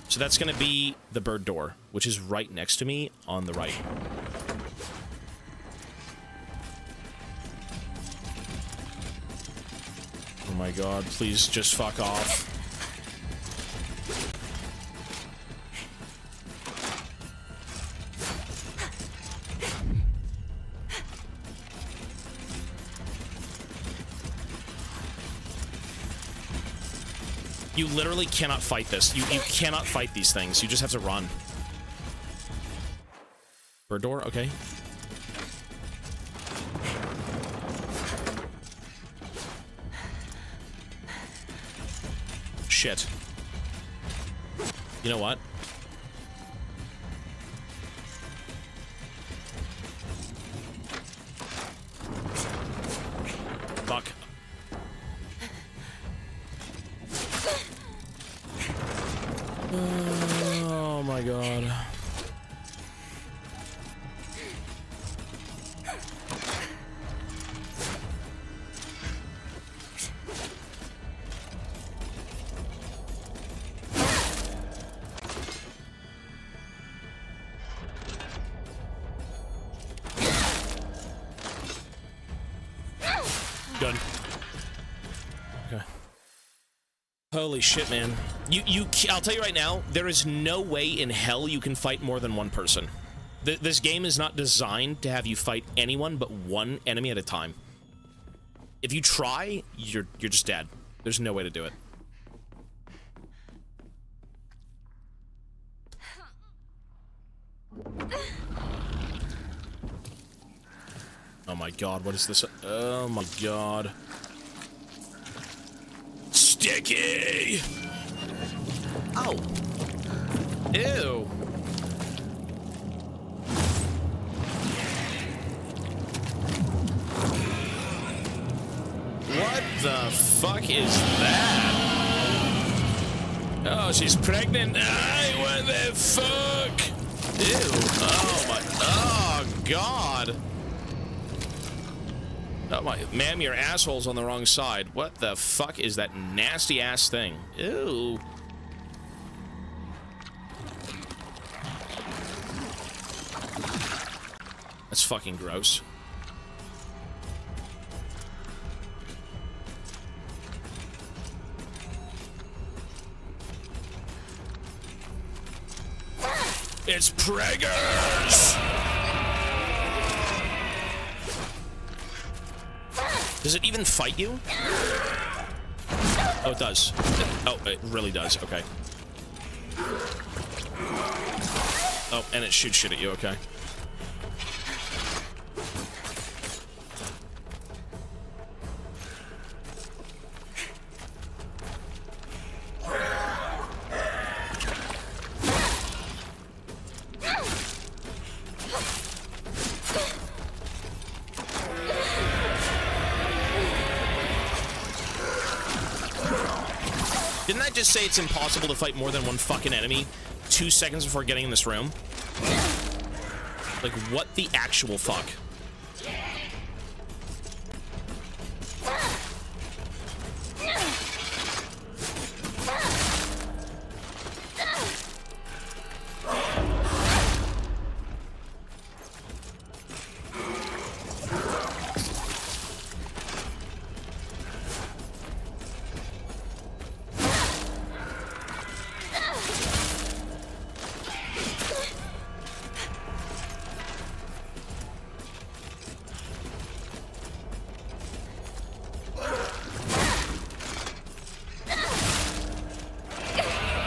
Speaker 1: So that's gonna be the bird door, which is right next to me on the right. Oh my god, please just fuck off. You literally cannot fight this. You cannot fight these things. You just have to run. For a door? Okay. Shit. You know what? Fuck. Oh my god. Done. Okay. Holy shit, man. I'll tell you right now, there is no way in hell you can fight more than one person. This game is not designed to have you fight anyone but one enemy at a time. If you try, you're just dead. There's no way to do it. Oh my god, what is this? Oh my god. Sticky! Oh. Ew. What the fuck is that? Oh, she's pregnant. Ay, what the fuck? Ew. Oh my. Oh god. Oh my, ma'am, your asshole's on the wrong side. What the fuck is that nasty ass thing? Ew. That's fucking gross. It's preggers! Does it even fight you? Oh, it does. Oh, it really does. Okay. Oh, and it shoots shit at you. Okay. Didn't I just say it's impossible to fight more than one fucking enemy 2 seconds before getting in this room? Like, what the actual fuck?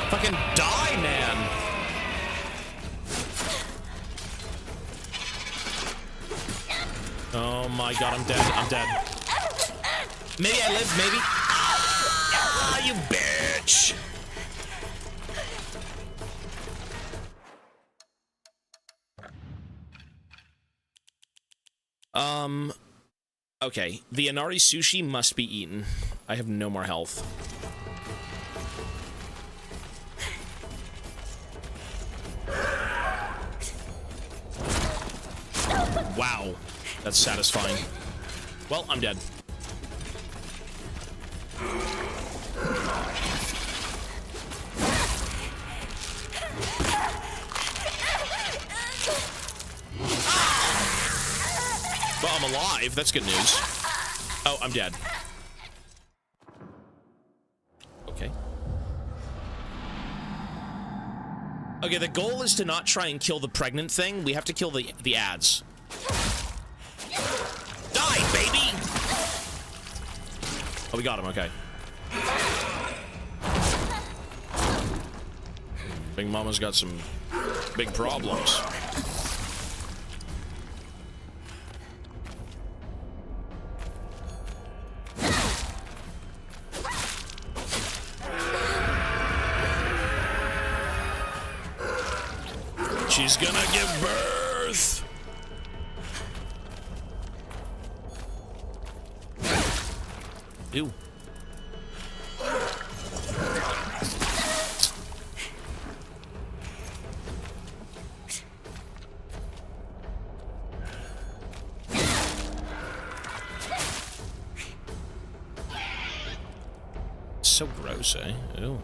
Speaker 1: Fucking die, man! Oh my god, I'm dead. I'm dead. Maybe I live, maybe. Ah, you bitch! Okay. The Inari sushi must be eaten. I have no more health. Wow. That's satisfying. Well, I'm dead. Well, I'm alive. That's good news. Oh, I'm dead. Okay, the goal is to not try and kill the pregnant thing. We have to kill the ads. Die, baby! Oh, we got him, okay. Big Mama's got some big problems. She's gonna give birth! Ew. So gross, eh? Ew.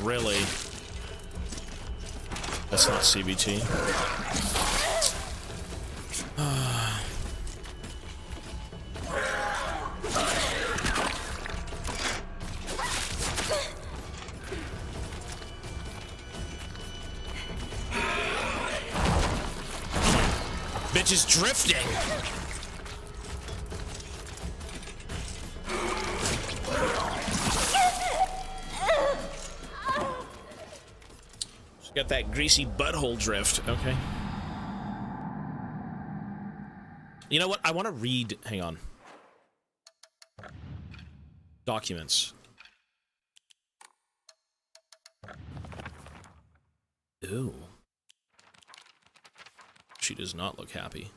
Speaker 1: Really? That's not CBT. Bitch is drifting. She's got that greasy butthole drift. Okay. You know what? I want to read. Hang on. Documents. Ew. She does not look happy.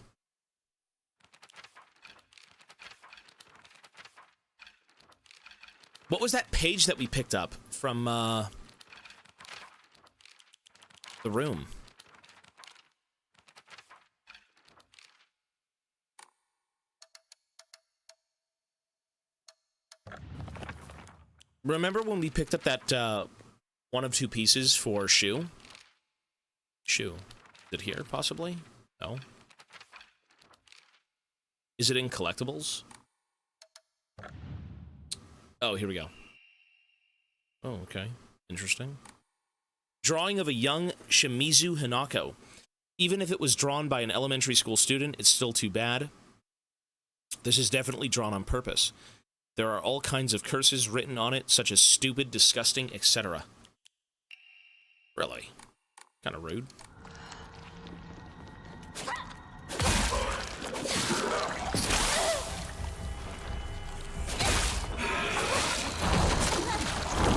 Speaker 1: What was that page that we picked up from the room? Remember when we picked up that one of two pieces for Shoe? Shoe. Is it here, possibly? No. Is it in collectibles? Oh, here we go. Oh, okay. Interesting. Drawing of a young Shimizu Hinako. Even if it was drawn by an elementary school student, it's still too bad. This is definitely drawn on purpose. There are all kinds of curses written on it, such as stupid, disgusting, etc. Really? Kind of rude.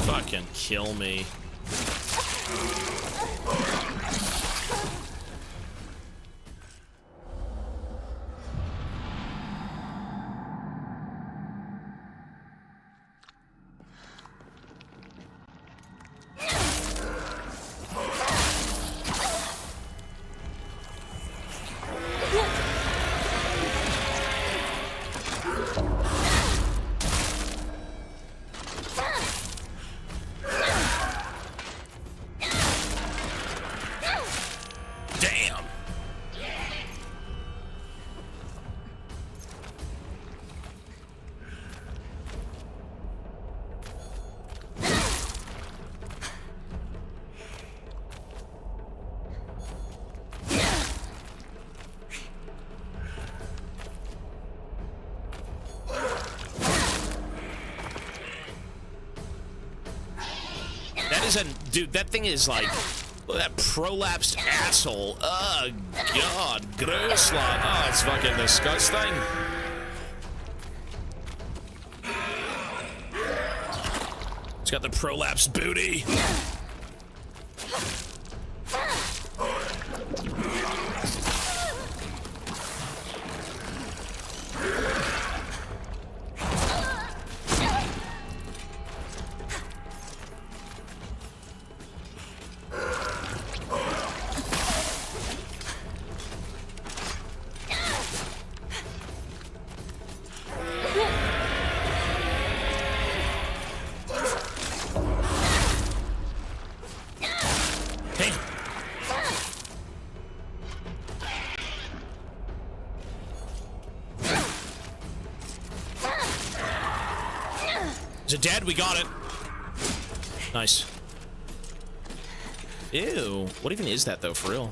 Speaker 1: Fucking kill me. Dude, that thing is like, look at that prolapsed asshole. Oh, God. Gross. Oh, it's fucking disgusting. It's got the prolapsed booty. Is it dead? We got it. Nice. Ew. What even is that, though, for real?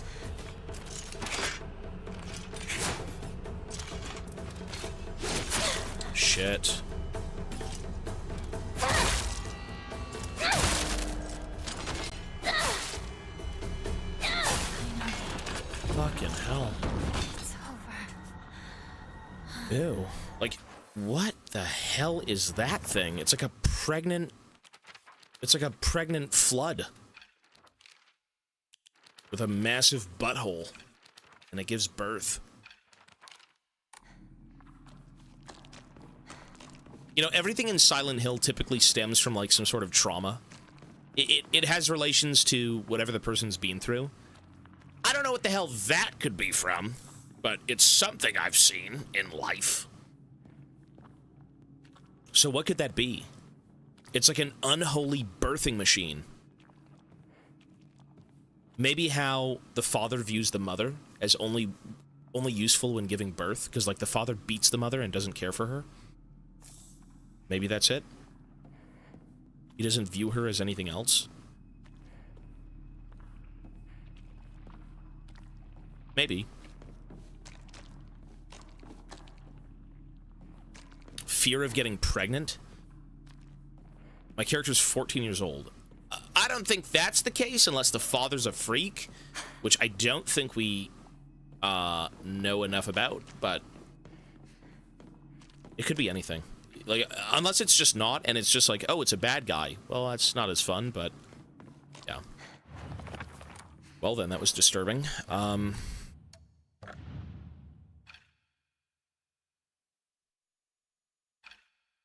Speaker 1: Shit. Fucking hell.
Speaker 3: It's over.
Speaker 1: Ew. Like, what the hell is that thing? It's like a pregnant... It's like a pregnant flood. With a massive butthole. And it gives birth. You know, everything in Silent Hill typically stems from, like, some sort of trauma. It has relations to whatever the person's been through. I don't know what the hell that could be from, but it's something I've seen in life. So what could that be? It's like an unholy birthing machine. Maybe how the father views the mother as only useful when giving birth, because, like, the father beats the mother and doesn't care for her. Maybe that's it. He doesn't view her as anything else. Maybe. Fear of getting pregnant? My character's 14 years old. I don't think that's the case unless the father's a freak, which I don't think we know enough about, but it could be anything. Like, unless it's just not, and it's just like, oh, it's a bad guy. Well, that's not as fun, but yeah. Well, then, that was disturbing.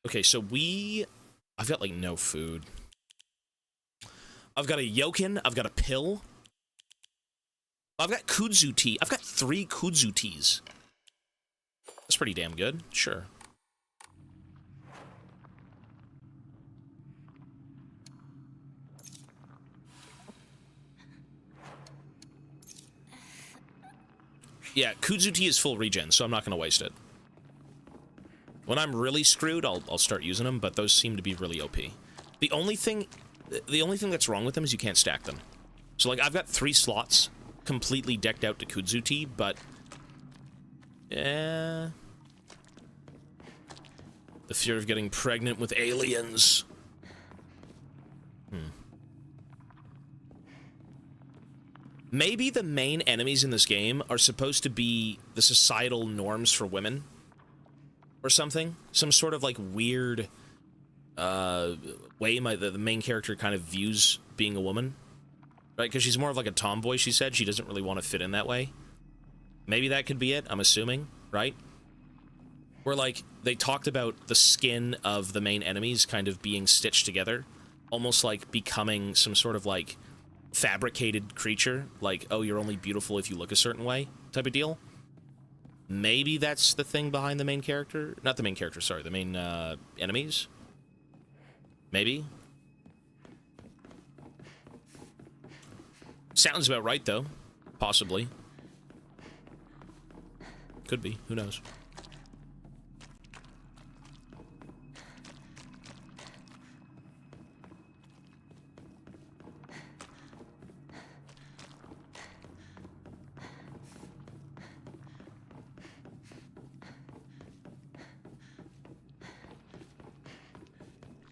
Speaker 1: Okay, so I've got, like, no food. I've got a yokin, I've got a pill. I've got kudzu tea. I've got 3 kudzu teas. That's pretty damn good, sure. Yeah, kudzu tea is full regen, so I'm not going to waste it. When I'm really screwed, I'll start using them, but those seem to be really OP. The only thing that's wrong with them is you can't stack them. So, like, I've got 3 slots completely decked out to kudzu tea, but... yeah... The fear of getting pregnant with aliens. Maybe the main enemies in this game are supposed to be the societal norms for women. Or something. Some sort of, like, weird way the main character kind of views being a woman. Right? Because she's more of like a tomboy, she said. She doesn't really want to fit in that way. Maybe that could be it, I'm assuming. Right? Where, like, they talked about the skin of the main enemies kind of being stitched together. Almost like becoming some sort of, like, fabricated creature, like, oh, you're only beautiful if you look a certain way type of deal. Maybe that's the thing behind the main character. Not the main character, sorry, the main enemies. Maybe. Sounds about right, though. Possibly. Could be, who knows.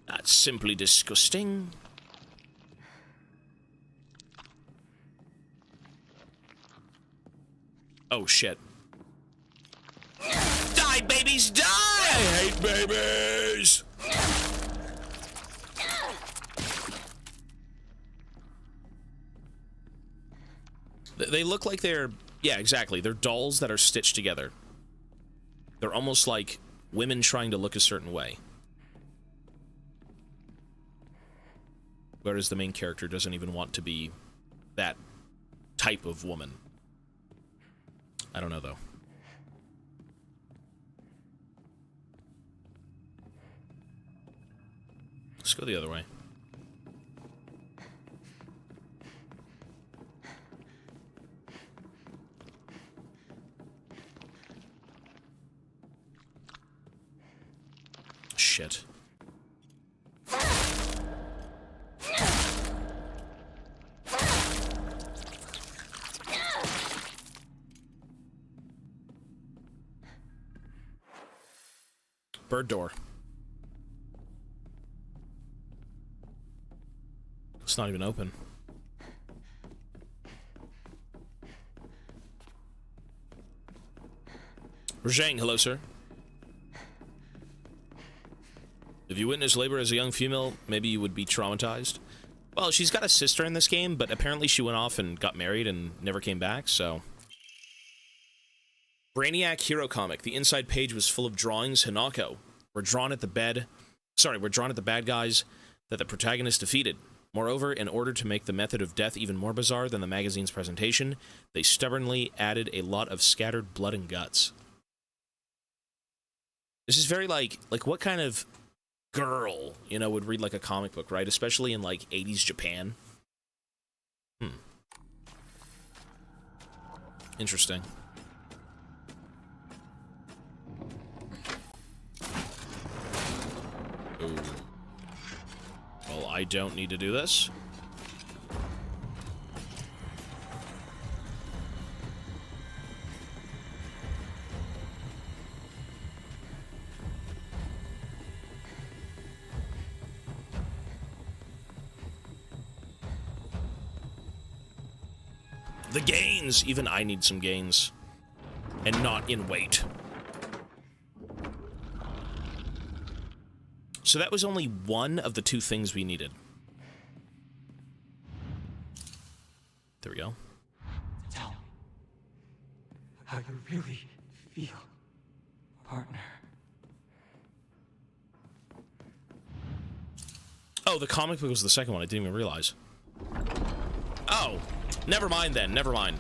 Speaker 1: That's simply disgusting. Oh, shit. Die, babies, die! I hate babies! They look like they're... yeah, exactly. They're dolls that are stitched together. They're almost like women trying to look a certain way. Whereas the main character doesn't even want to be that type of woman. I don't know, though. Let's go the other way. Shit. Bird door. It's not even open. Rajang, hello, sir. If you witnessed labor as a young female, maybe you would be traumatized. Well, she's got a sister in this game, but apparently she went off and got married and never came back, so... Brainiac Hero Comic. The inside page was full of drawings. Hanako were drawn at the bad guys that the protagonist defeated. Moreover, in order to make the method of death even more bizarre than the magazine's presentation, they stubbornly added a lot of scattered blood and guts. This is very like what kind of girl, you know, would read like a comic book, right? Especially in like 80s Japan. Interesting. Ooh. Well, I don't need to do this. The gains! Even I need some gains. And not in weight. So that was only one of the two things we needed. There we go.
Speaker 7: Tell me how you really feel, partner.
Speaker 1: Oh, the comic book was the second one. I didn't even realize. Oh, never mind then. Never mind.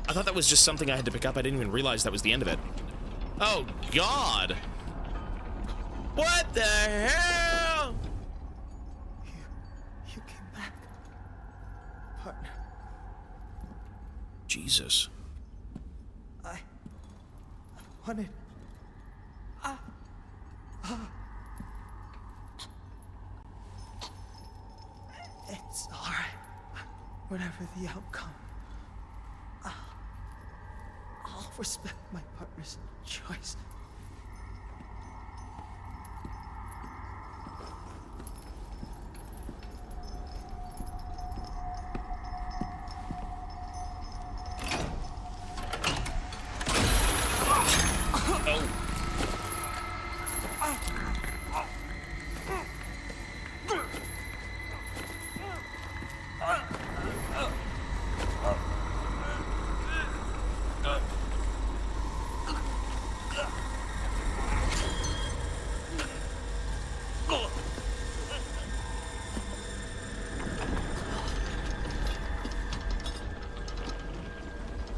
Speaker 1: I thought that was just something I had to pick up. I didn't even realize that was the end of it. Oh, God. What the hell?
Speaker 7: You came back, partner.
Speaker 1: Jesus.
Speaker 7: I wanted. It's all right. Whatever the outcome, I'll respect my partner's choice.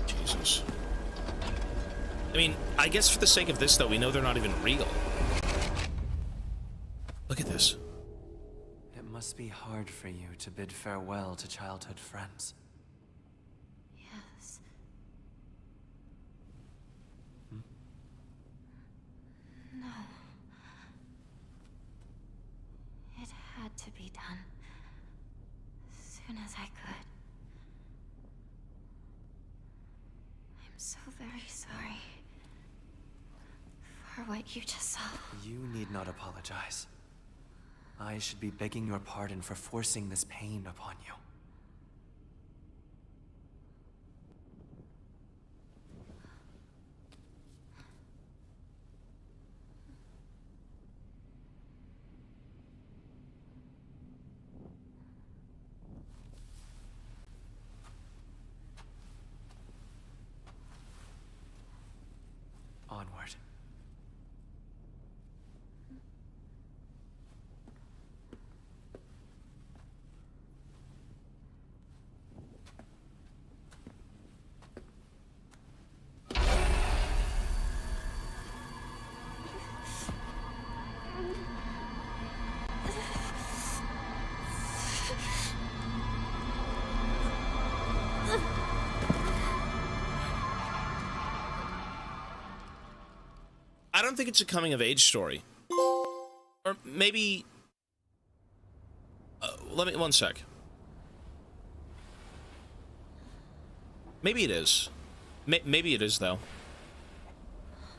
Speaker 1: Jesus. I mean, I guess for the sake of this, though, we know they're not even real. Look at this.
Speaker 9: It must be hard for you to bid farewell to childhood friends.
Speaker 3: Yes. No. It had to be done. As soon as I could. I'm so very sorry for what you just saw.
Speaker 9: You need not apologize. I should be begging your pardon for forcing this pain upon you. Onward.
Speaker 1: I don't think it's a coming-of-age story. Or maybe... let me... one sec. Maybe it is. Maybe it is, though.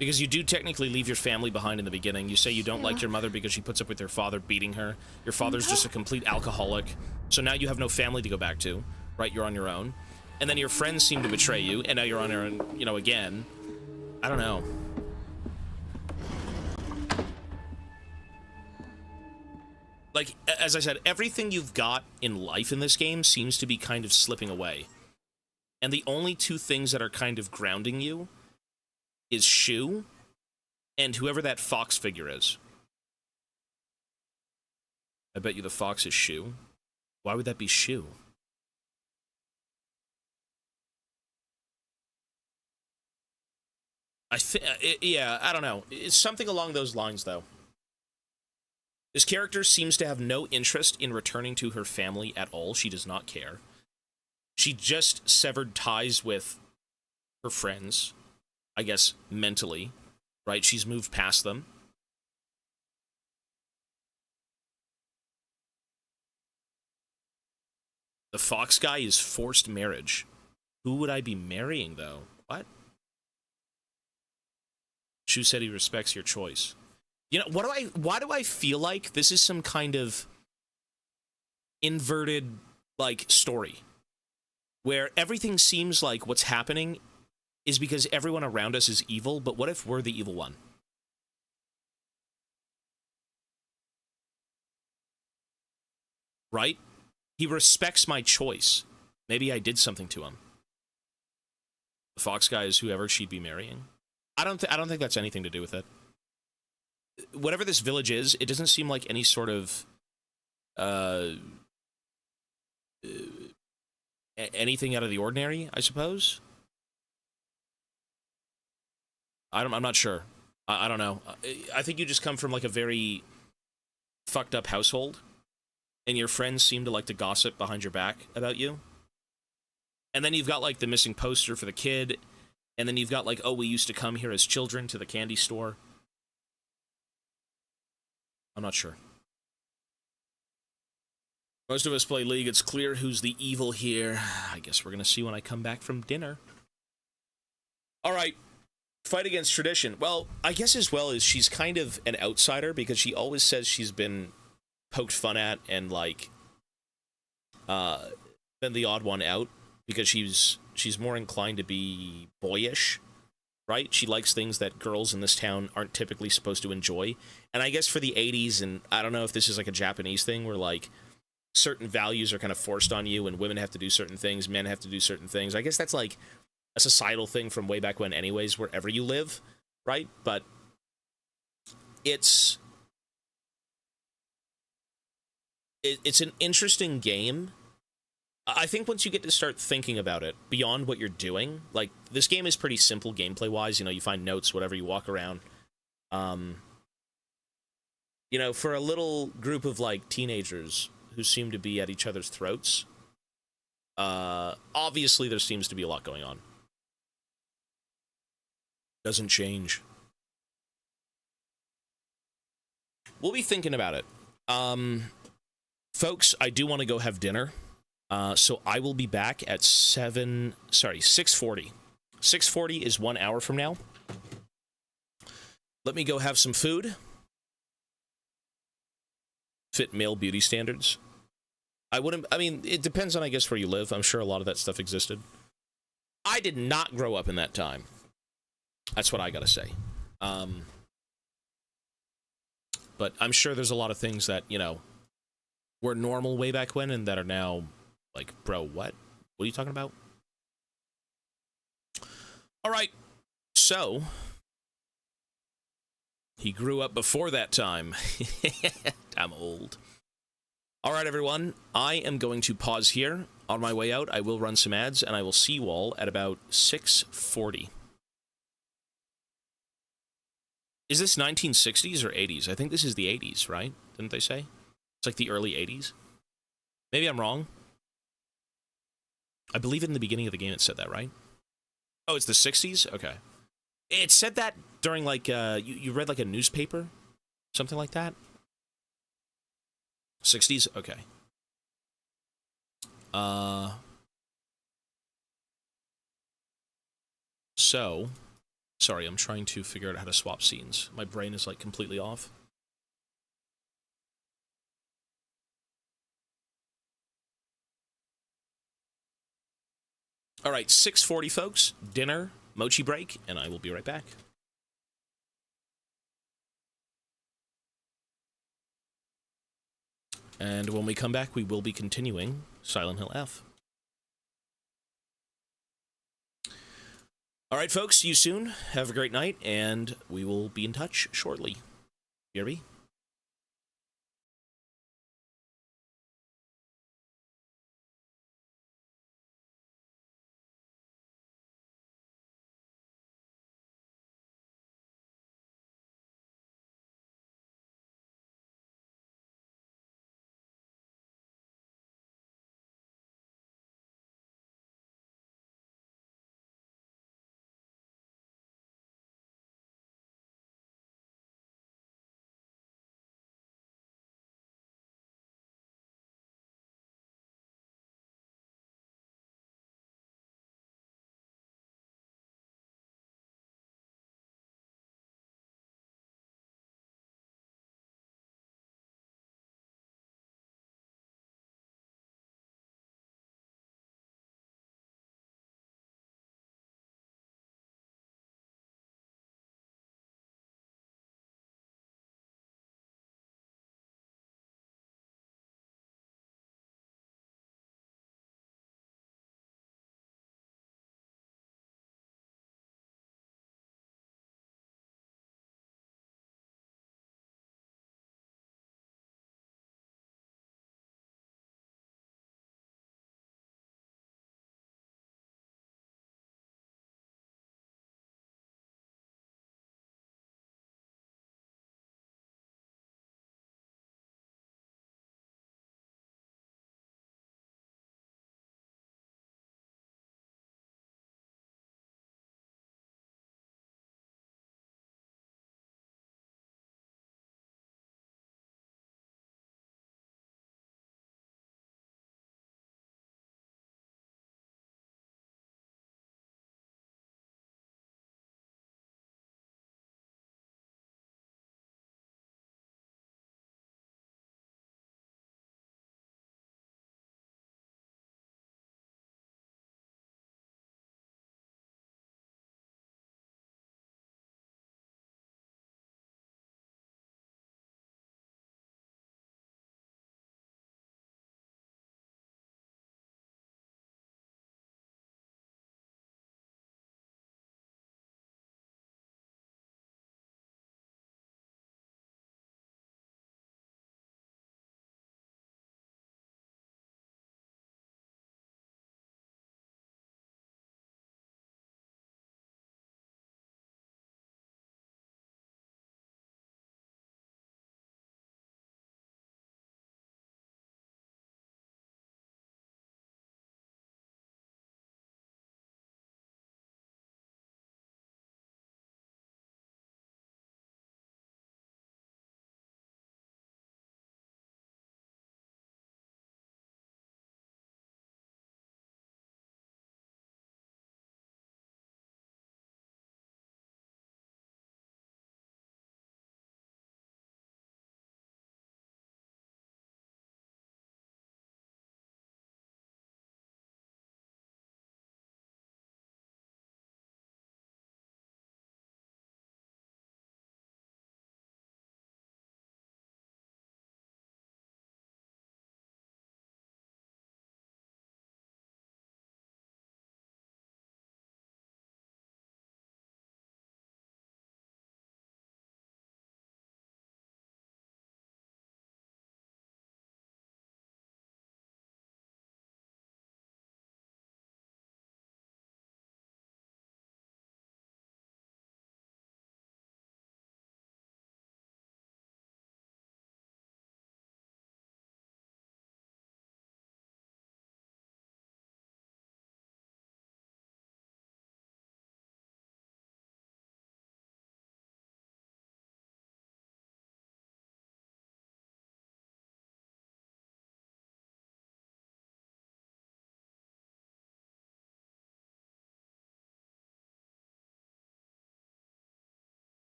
Speaker 1: Because you do technically leave your family behind in the beginning. You say you don't like your mother because she puts up with your father beating her. Your father's just a complete alcoholic. So now you have no family to go back to, right? You're on your own. And then your friends seem to betray you, and now you're on your own, you know, again. I don't know. Like, as I said, everything you've got in life in this game seems to be kind of slipping away. And the only two things that are kind of grounding you is Shu and whoever that fox figure is. I bet you the fox is Shu. Why would that be Shu? Yeah, I don't know. It's something along those lines, though. This character seems to have no interest in returning to her family at all. She does not care. She just severed ties with her friends, I guess, mentally, right? She's moved past them. The fox guy is forced marriage. Who would I be marrying, though? What? Shu said he respects your choice. You know, why do I feel like this is some kind of inverted, like, story? Where everything seems like what's happening is because everyone around us is evil, but what if we're the evil one? Right? He respects my choice. Maybe I did something to him. The fox guy is whoever she'd be marrying. I don't think that's anything to do with it. Whatever this village is, it doesn't seem like any sort of anything out of the ordinary, I suppose. I'm not sure. I don't know. I think you just come from like a very fucked up household, and your friends seem to like to gossip behind your back about you. And then you've got like the missing poster for the kid, and then you've got like, oh, we used to come here as children to the candy store. I'm not sure. Most of us play League. It's clear who's the evil here. I guess we're going to see when I come back from dinner. All right. Fight against tradition. Well, I guess as well as she's kind of an outsider because she always says she's been poked fun at and, like, been the odd one out because she's more inclined to be boyish. Right? She likes things that girls in this town aren't typically supposed to enjoy. And I guess for the 80s, and I don't know if this is like a Japanese thing where like certain values are kind of forced on you and women have to do certain things, men have to do certain things. I guess that's like a societal thing from way back when anyways, wherever you live, right? But it's an interesting game. I think once you get to start thinking about it beyond what you're doing, like this game is pretty simple gameplay wise. You know, you find notes, whatever, you walk around. You know, for a little group of like teenagers who seem to be at each other's throats, obviously there seems to be a lot going on. Doesn't change. We'll be thinking about it. Folks, I do want to go have dinner. So I will be back at 6:40. 6:40 is 1 hour from now. Let me go have some food. Fit male beauty standards. I mean, it depends on, I guess, where you live. I'm sure a lot of that stuff existed. I did not grow up in that time. That's what I gotta say. But I'm sure there's a lot of things that, you know, were normal way back when and that are now like, bro, what? What are you talking about? All right. So, he grew up before that time. I'm old. All right, everyone. I am going to pause here. On my way out, I will run some ads, and I will see you all at about 6:40. Is this 1960s or 80s? I think this is the 80s, right? Didn't they say? It's like the early 80s. Maybe I'm wrong. I believe in the beginning of the game it said that, right? Oh, it's the 60s? Okay. It said that during, like, you read, like, a newspaper? Something like that? 60s? Okay. So, Sorry, I'm trying to figure out how to swap scenes. My brain is, like, completely off. All right, 6:40, folks. Dinner, mochi break, and I will be right back. And when we come back, we will be continuing Silent Hill F. All right, folks, see you soon. Have a great night, and we will be in touch shortly. BRB.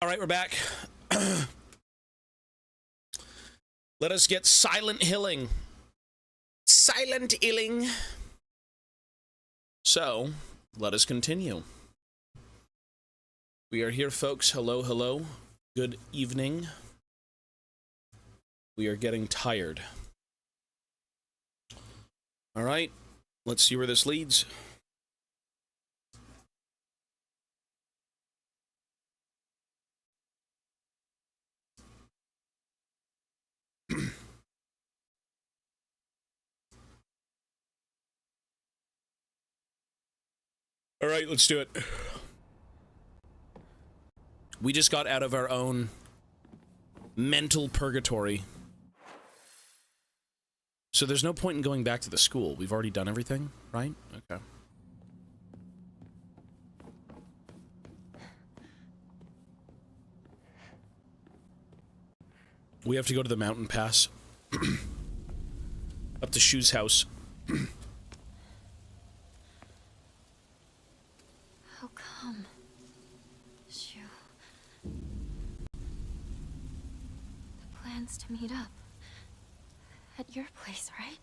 Speaker 1: All right, we're back. Let us get silent hilling. Silent hilling. So, let us continue. We are here, folks. Hello, hello. Good evening. We are getting tired. All right, let's see where this leads. All right, let's do it. We just got out of our own mental purgatory. So there's no point in going back to the school. We've already done everything, right? Okay. We have to go to the mountain pass. Up to Shu's house.
Speaker 3: How come? Shu. The plan's to meet up. At your place, right?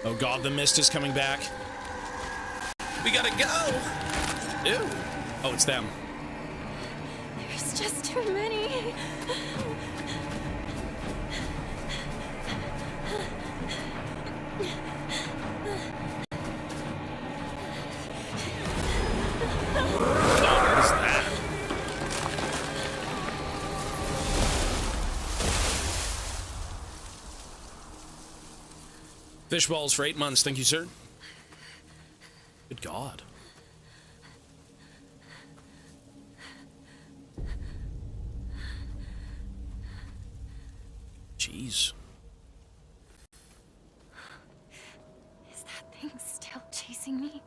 Speaker 1: Oh god, the mist is coming back. We gotta go! Ew. Oh, it's them.
Speaker 3: There's just too many.
Speaker 1: What is that? Fish balls for 8 months, thank you, sir. Good God. Jeez.
Speaker 3: Is that thing still chasing me?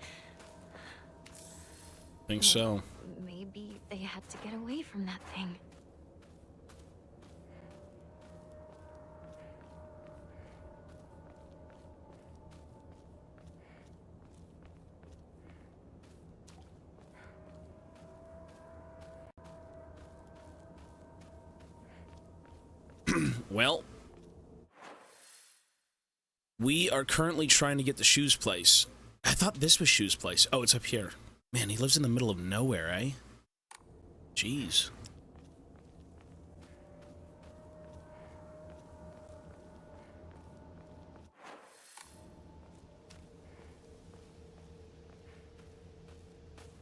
Speaker 1: Think so.
Speaker 3: Maybe they had to get away from that thing.
Speaker 1: Well, we are currently trying to get to Shu's place. I thought this was Shu's place. Oh, it's up here. Man, he lives in the middle of nowhere, eh? Jeez.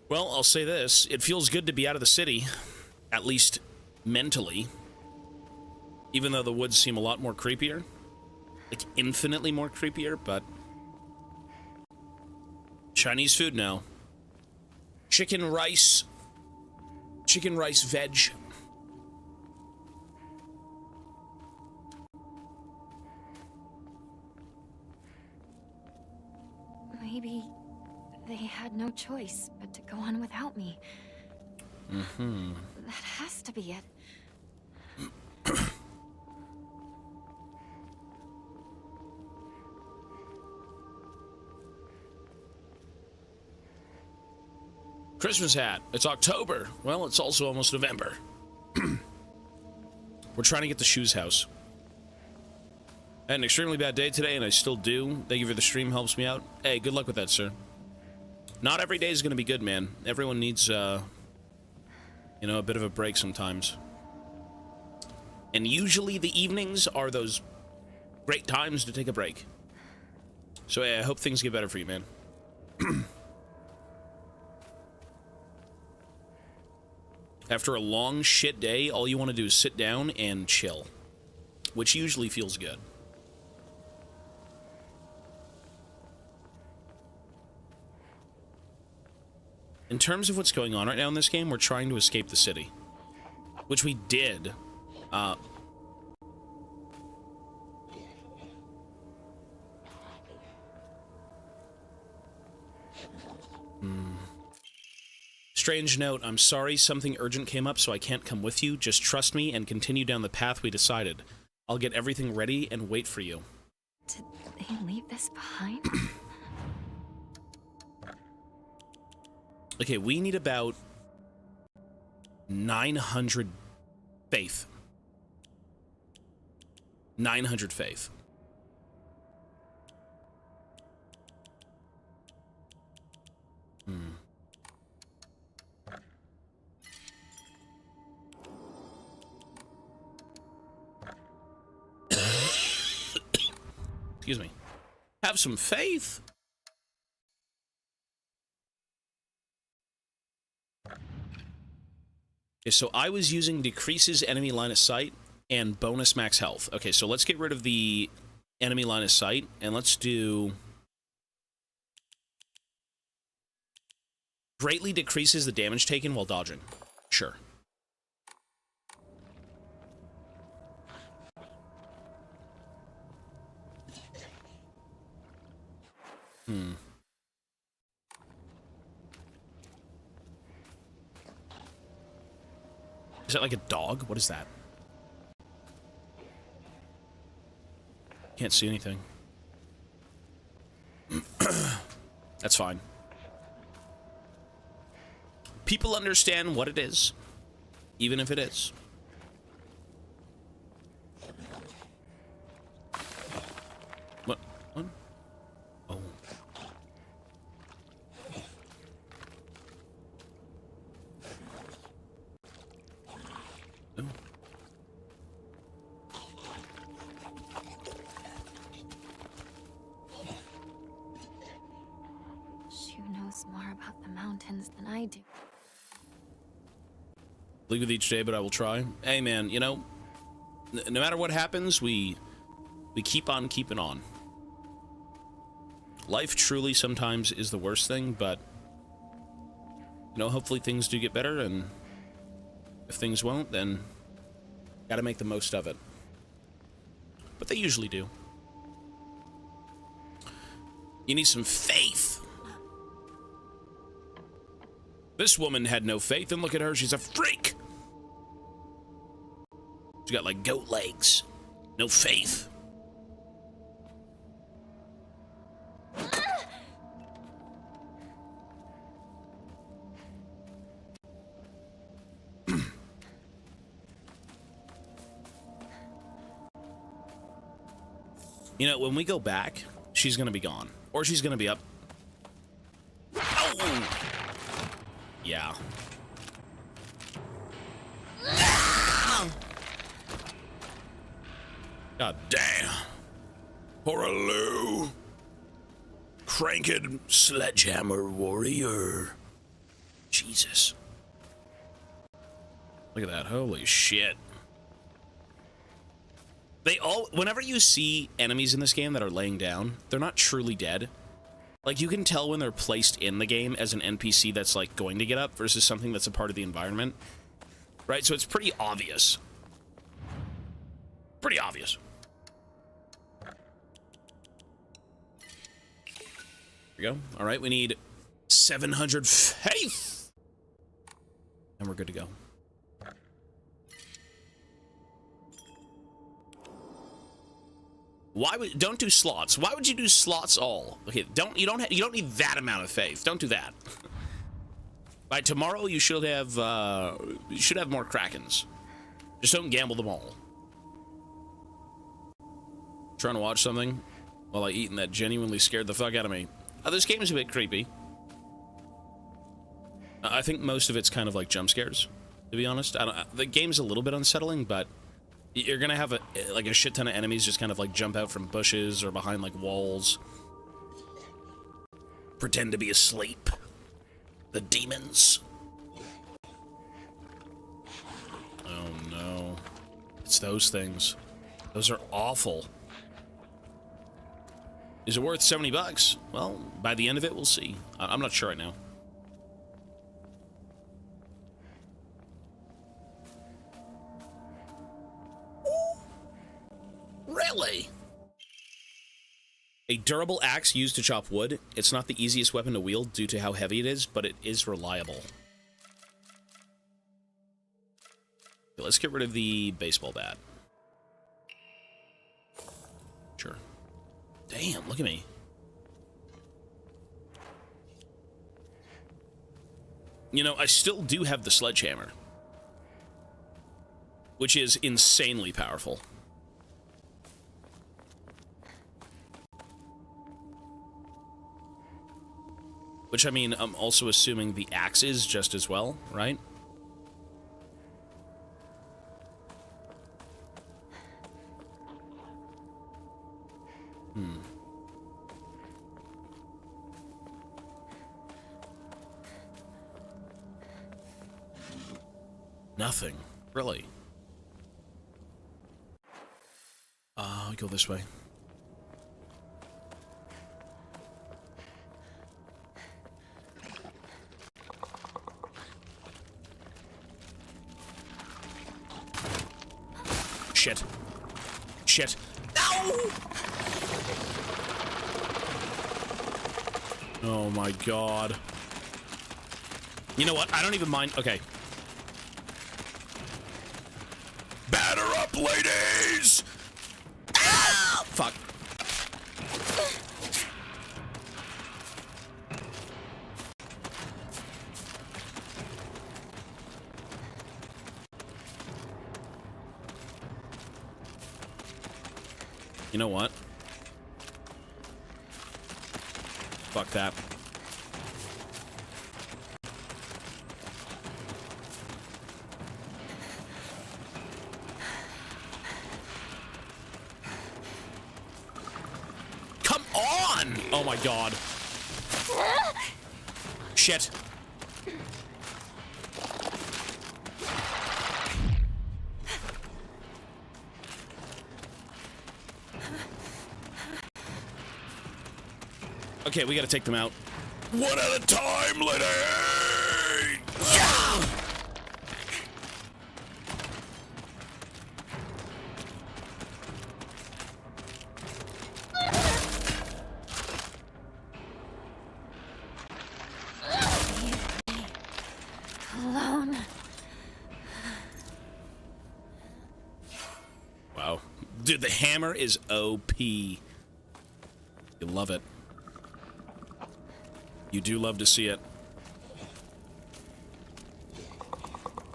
Speaker 1: Well, I'll say this. It feels good to be out of the city. At least mentally. Even though the woods seem a lot more creepier. Like, infinitely more creepier, but... Chinese food now. Chicken rice veg.
Speaker 3: Maybe they had no choice but to go on without me.
Speaker 1: Mm-hmm.
Speaker 3: That has to be it.
Speaker 1: Christmas hat. It's October. Well, it's also almost November. We're trying to get to Shu's house. I had an extremely bad day today, and I still do. Thank you for the stream. Helps me out. Hey, good luck with that, sir. Not every day is going to be good, man. Everyone needs, you know, a bit of a break sometimes. And usually the evenings are those great times to take a break. So, hey, I hope things get better for you, man. After a long shit day, all you want to do is sit down and chill. Which usually feels good. In terms of what's going on right now in this game, we're trying to escape the city. Which we did. Strange note, I'm sorry something urgent came up, so I can't come with you. Just trust me and continue down the path we decided. I'll get everything ready and wait for you.
Speaker 3: Did they leave this behind?
Speaker 1: Okay, we need about 900 faith. 900 faith. Excuse me. Have some faith. Okay, so I was using decreases enemy line of sight and bonus max health. Okay, so let's get rid of the enemy line of sight and let's do greatly decreases the damage taken while dodging. Sure. Is that like a dog? What is that? Can't see anything. That's fine. People understand what it is, even if it is. What? What? Oh. Oh.
Speaker 3: Shu knows more about the mountains than I do.
Speaker 1: Leave with each day, but I will try. Hey, man, you know, no matter what happens, we keep on keeping on. Life truly sometimes is the worst thing, but, you know, hopefully things do get better, and if things won't, then gotta make the most of it. But they usually do. You need some faith. This woman had no faith, and look at her, she's a freak. She's got like goat legs. No faith. You know, when we go back, she's gonna be gone. Or she's gonna be up. Oh! Yeah. God damn. Horaloo. Cranked sledgehammer warrior. Jesus. Look at that. Holy shit. They all, whenever you see enemies in this game that are laying down, they're not truly dead. Like, you can tell when they're placed in the game as an NPC that's, like, going to get up versus something that's a part of the environment. Right? So it's pretty obvious. Pretty obvious. Here we go. All right, we need 700 faith. And we're good to go. Why would, don't do slots. Why would you do slots all? Okay, you don't need that amount of faith. Don't do that. By tomorrow you should have more Krakens. Just don't gamble them all. Trying to watch something while I eat, and that genuinely scared the fuck out of me. This game is a bit creepy. I think most of it's kind of like jump scares, to be honest. The game's a little bit unsettling, but you're gonna have a shit ton of enemies just kind of like jump out from bushes or behind like walls. Pretend to be asleep. The demons. Oh no. It's those things. Those are awful. Is it worth 70 bucks? Well, by the end of it, we'll see. I'm not sure right now. Really? A durable axe used to chop wood. It's not the easiest weapon to wield due to how heavy it is, but it is reliable. Okay, let's get rid of the baseball bat. Sure. Damn, look at me. You know, I still do have the sledgehammer, which is insanely powerful. Which, I mean, I'm also assuming the axe is just as well, right? Nothing. Really. I'll go this way. Shit. Shit. No! Oh my god. You know what? I don't even mind. Okay. Batter up, ladies! Ah! Fuck. You know what? Fuck that. Come on! Oh my god. Shit. Okay, we gotta take them out. One at a time, lady! Yeah!
Speaker 8: Alone.
Speaker 1: Wow. Dude, the hammer is OP. You love it. You do love to see it.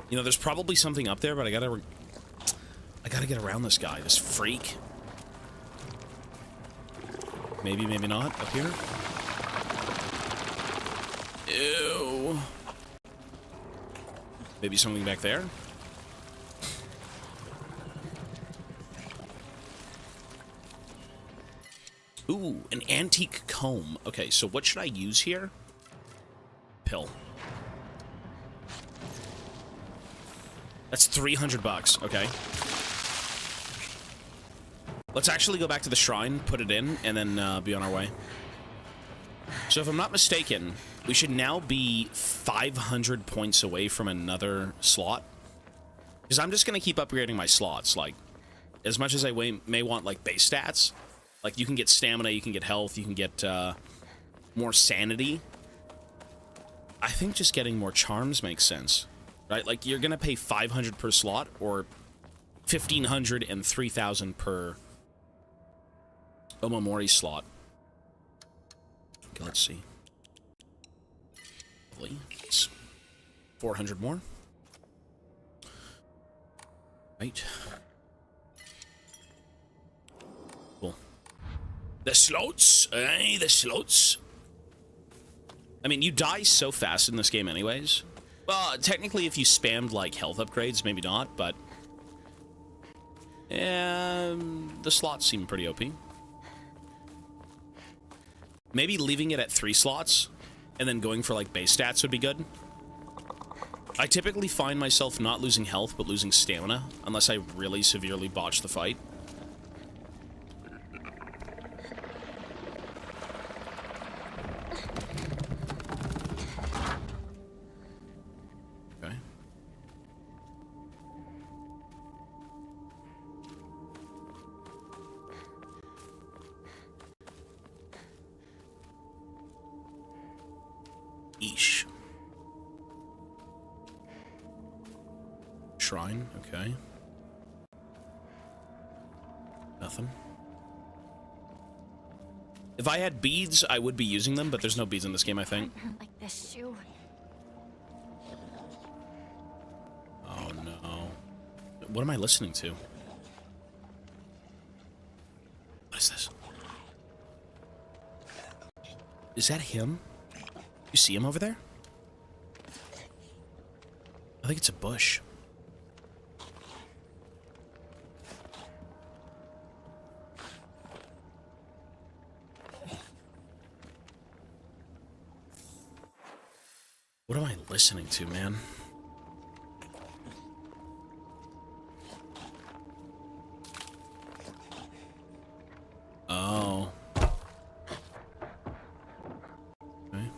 Speaker 1: You know, there's probably something up there, but I gotta get around this guy, this freak. Maybe, maybe not. Up here? Ew. Maybe something back there? Ooh, an antique comb. Okay, so what should I use here? Pill. That's 300 bucks. Okay. Let's actually go back to the shrine, put it in, and then be on our way. So if I'm not mistaken, we should now be 500 points away from another slot. Because I'm just going to keep upgrading my slots. Like, as much as I may want, like, base stats. Like, you can get stamina, you can get health, you can get more sanity. I think just getting more charms makes sense, right? Like, you're going to pay 500 per slot, or 1,500 and 3,000 per Omamori slot. Okay, let's see. It's 400 more. Right. Cool. The slots, eh? The slots. I mean, you die so fast in this game anyways. Well, technically, if you spammed, like, health upgrades, maybe not, but... the slots seem pretty OP. Maybe leaving it at 3 slots, and then going for, like, base stats would be good. I typically find myself not losing health, but losing stamina, unless I really severely botch the fight. Okay. Eesh. Shrine, okay. Nothing. If I had beads, I would be using them, but there's no beads in this game, I think.
Speaker 3: Like this shoe.
Speaker 1: Oh no. What am I listening to? What is this? Is that him? You see him over there? I think it's a bush. What am I listening to, man? Oh. Okay.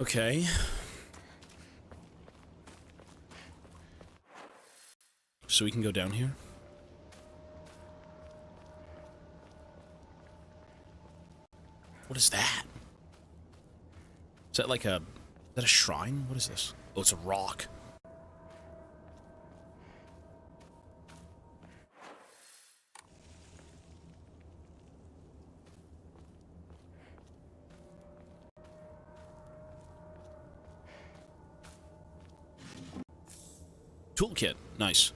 Speaker 1: Okay. So we can go down here? What is that? Is that like a... Is that a shrine? What is this? Oh, it's a rock. Toolkit. Nice.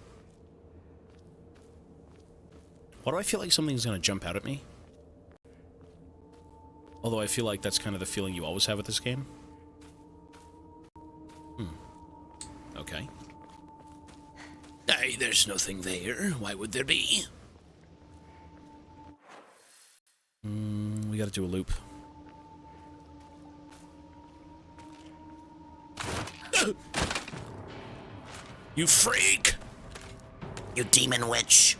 Speaker 1: Why do I feel like something's gonna jump out at me? Although I feel like that's kind of the feeling you always have with this game. Okay. Hey, there's nothing there. Why would there be? We gotta do a loop. You freak!
Speaker 5: You demon witch.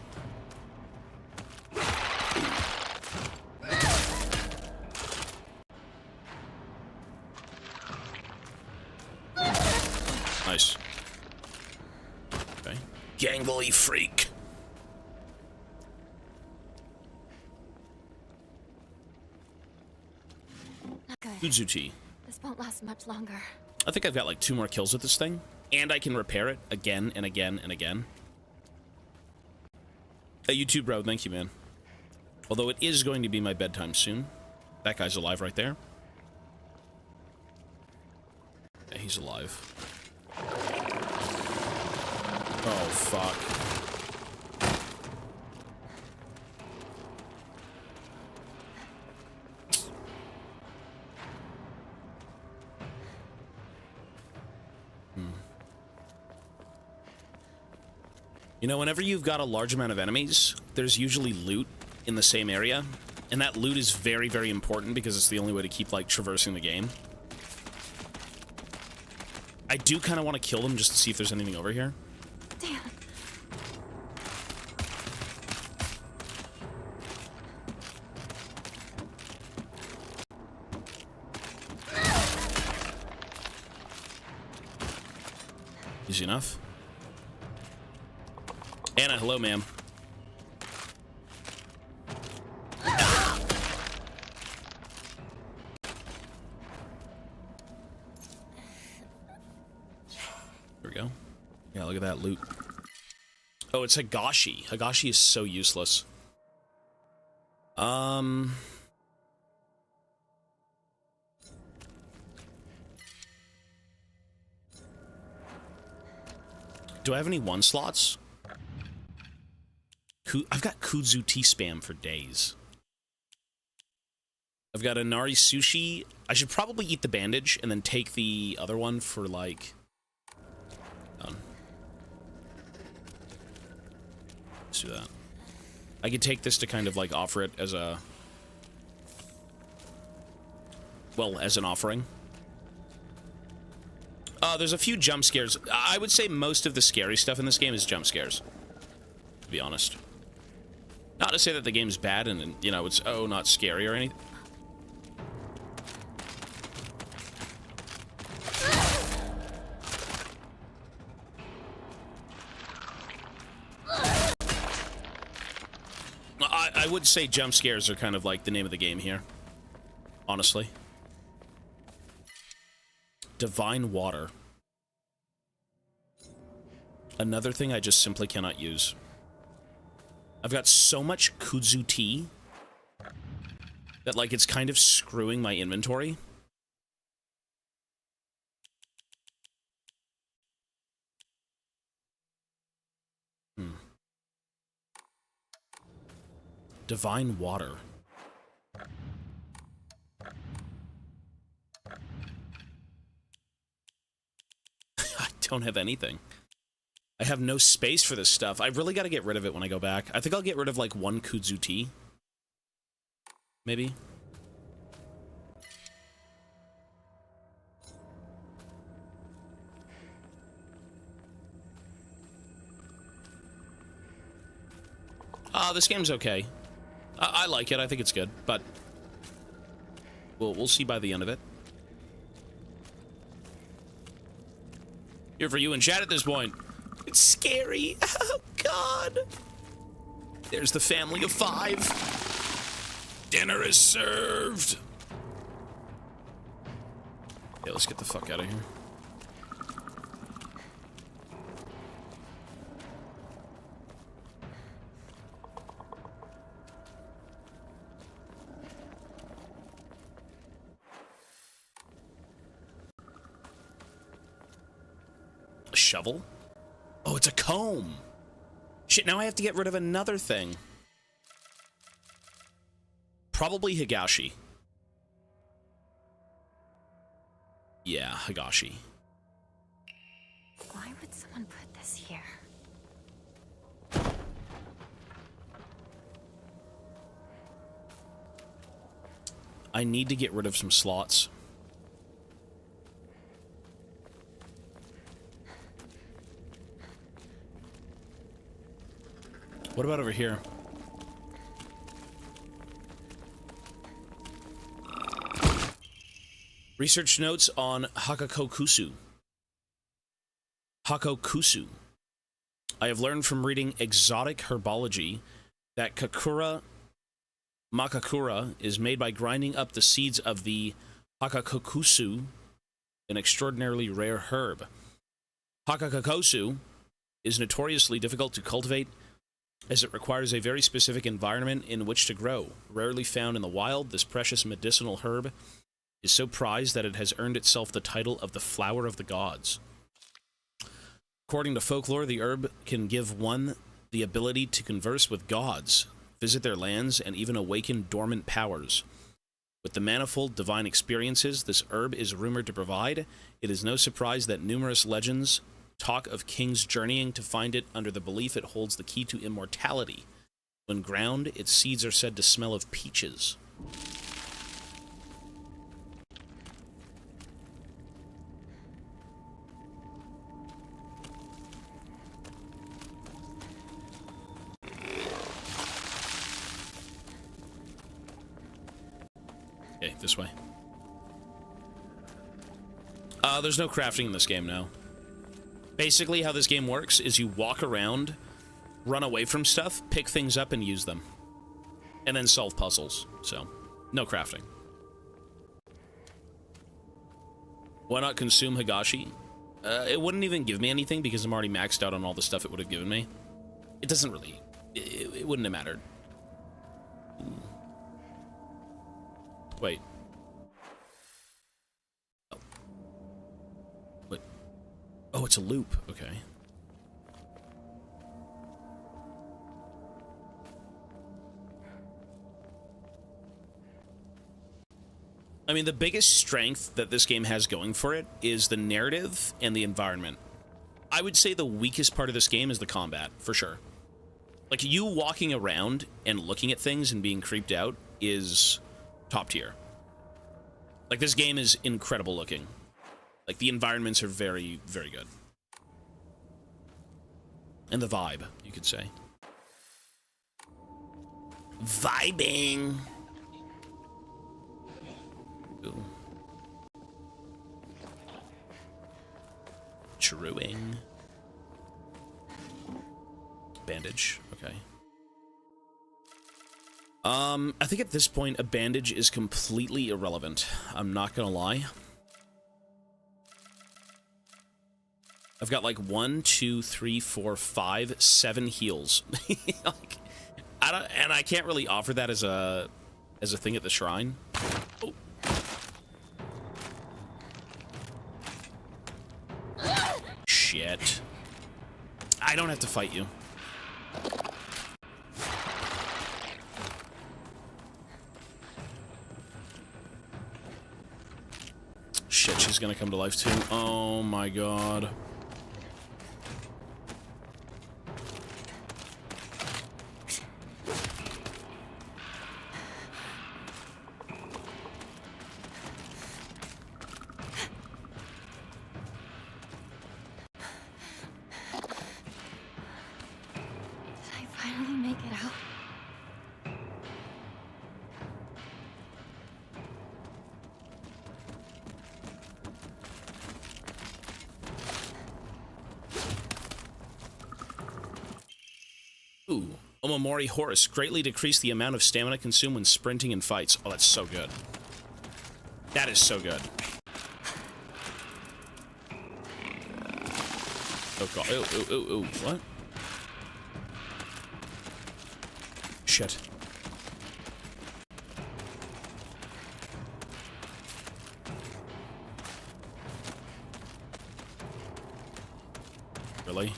Speaker 1: Nice. Okay. Gangly freak.
Speaker 3: Not good.
Speaker 1: Kudzu tea.
Speaker 3: This won't last much longer.
Speaker 1: I think I've got like 2 more kills with this thing. And I can repair it again and again and again. Hey, YouTube bro, thank you, man. Although it is going to be my bedtime soon. That guy's alive right there. Yeah, he's alive. Oh, fuck. You know, whenever you've got a large amount of enemies, there's usually loot in the same area. And that loot is very, very important because it's the only way to keep, like, traversing the game. I do kind of want to kill them just to see if there's anything over here.
Speaker 3: Damn.
Speaker 1: Easy enough. Anna, hello, ma'am. There we go. Yeah, look at that loot. Oh, it's Higashi. Higashi is so useless. Do I have any 1 slots? I've got Kudzu tea spam for days. I've got a Nari sushi. I should probably eat the bandage and then take the other one for, like... Let's do that. I could take this to kind of, like, offer it as a... Well, as an offering. There's a few jump scares. I would say most of the scary stuff in this game is jump scares, to be honest. Not to say that the game's bad and, you know, it's, oh, not scary or anything. I would say jump scares are kind of like the name of the game here, honestly. Divine water. Another thing I just simply cannot use. I've got so much kudzu tea that, like, it's kind of screwing my inventory. Divine water. I don't have anything. I have no space for this stuff. I really got to get rid of it when I go back. I think I'll get rid of, like, one kudzu tea. Maybe. This game's okay. I like it. I think it's good, but we'll see by the end of it. Here for you in chat at this point. It's scary. Oh, God. There's the family of 5. Dinner is served. Okay, let's get the fuck out of here. Shovel? Oh, it's a comb. Shit, now I have to get rid of another thing. Probably Higashi. Yeah, Higashi.
Speaker 3: Why would someone put this here?
Speaker 1: I need to get rid of some slots. What about over here? Research notes on Hakakokusu. Hakokusu. I have learned from reading exotic herbology that Kakura Makakura is made by grinding up the seeds of the Hakakokusu, an extraordinarily rare herb. Hakakokusu is notoriously difficult to cultivate as it requires a very specific environment in which to grow. Rarely found in the wild, this precious medicinal herb is so prized that it has earned itself the title of the flower of the gods. According to folklore, the herb can give one the ability to converse with gods, visit their lands, and even awaken dormant powers. With the manifold divine experiences this herb is rumored to provide, it is no surprise that numerous legends talk of kings journeying to find it under the belief it holds the key to immortality. When ground, its seeds are said to smell of peaches. Okay, this way. There's no crafting in this game now. Basically, how this game works is you walk around, run away from stuff, pick things up, and use them. And then solve puzzles. So, no crafting. Why not consume Higashi? It wouldn't even give me anything because I'm already maxed out on all the stuff it would have given me. It doesn't really... It wouldn't have mattered. Ooh. Wait. Oh. Wait. Oh, it's a loop. Okay. I mean, the biggest strength that this game has going for it is the narrative and the environment. I would say the weakest part of this game is the combat, for sure. Like, you walking around and looking at things and being creeped out is top tier. Like, this game is incredible looking. Like, the environments are very, very good. And the vibe, you could say. Vibing. Ooh. Chewing. Bandage, okay. I think at this point, a bandage is completely irrelevant. I'm not gonna lie. I've got like 1, 2, 3, 4, 5, 7 heals. Like, I can't really offer that as a thing at the shrine. Oh. Shit. I don't have to fight you. Shit, she's gonna come to life too. Oh my god. Ooh, Omamori Horse. Greatly decrease the amount of stamina consumed when sprinting in fights. Oh, that's so good. That is so good. Oh god. Ooh. What? Shit. Really?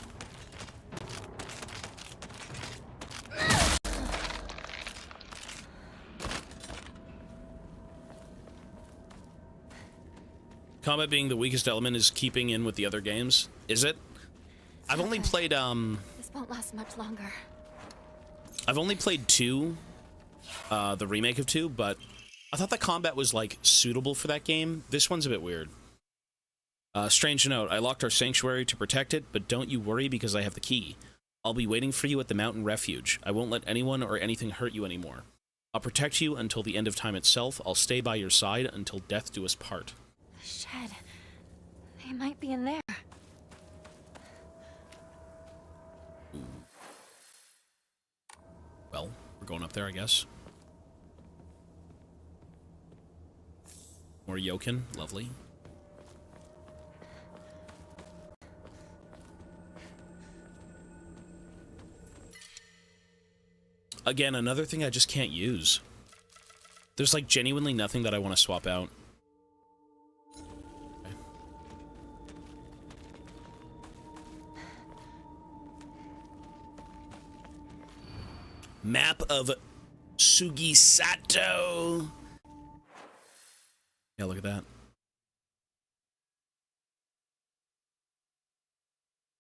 Speaker 1: Combat being the weakest element is keeping in with the other games. Is it? I've only played,
Speaker 8: This won't last much longer.
Speaker 1: I've only played 2, the remake of 2, but I thought the combat was, like, suitable for that game. This one's a bit weird. Strange note, I locked our sanctuary to protect it, but don't you worry because I have the key. I'll be waiting for you at the mountain refuge. I won't let anyone or anything hurt you anymore. I'll protect you until the end of time itself. I'll stay by your side until death do us part.
Speaker 8: The shed. They might be in there.
Speaker 1: Ooh. Well, we're going up there, I guess. More Yokin, lovely. Again, another thing I just can't use. There's like genuinely nothing that I want to swap out. Okay. Map of Sugisato. Yeah, look at that.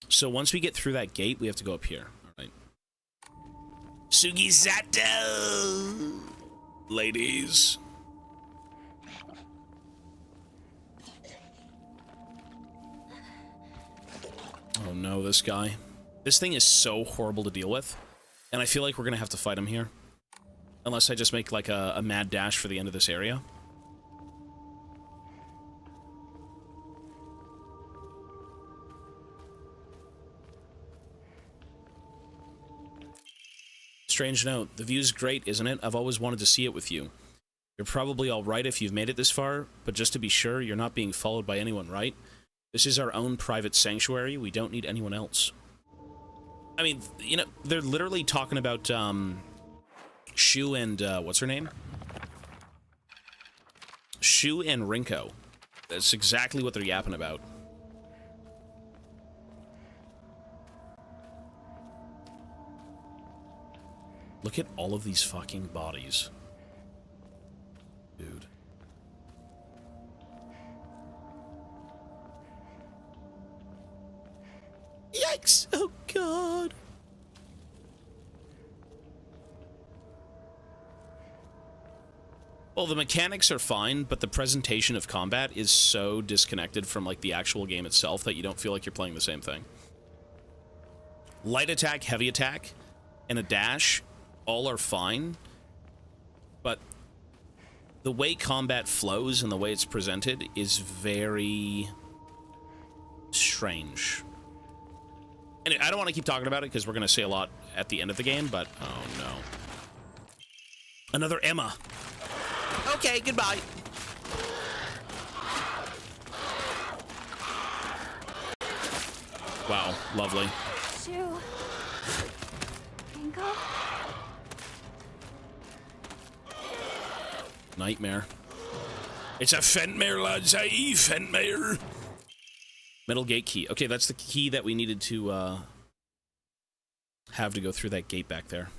Speaker 1: So once we get through that gate, we have to go up here. All right. Sugisato! Ladies. Oh no, this guy. This thing is so horrible to deal with. And I feel like we're gonna have to fight him here. Unless I just make like a mad dash for the end of this area. Strange note, the view's great, isn't it? I've always wanted to see it with you. You're probably alright if you've made it this far, but just to be sure, you're not being followed by anyone, right? This is our own private sanctuary, we don't need anyone else. I mean, you know, they're literally talking about, Shu and, what's her name? Shu and Rinko. That's exactly what they're yapping about. Look at all of these fucking bodies. Dude. Yikes! Oh god! Well, the mechanics are fine, but the presentation of combat is so disconnected from, like, the actual game itself that you don't feel like you're playing the same thing. Light attack, heavy attack, and a dash all are fine, but the way combat flows and the way it's presented is very strange. And I don't want to keep talking about it because we're going to say a lot at the end of the game, but oh no. Another Emma. Okay, goodbye. Wow, lovely.
Speaker 8: Shoo. Bingo.
Speaker 1: Nightmare. It's a Fentmare, lads. Aye, Fentmare. Metal gate key. Okay, that's the key that we needed to have to go through that gate back there.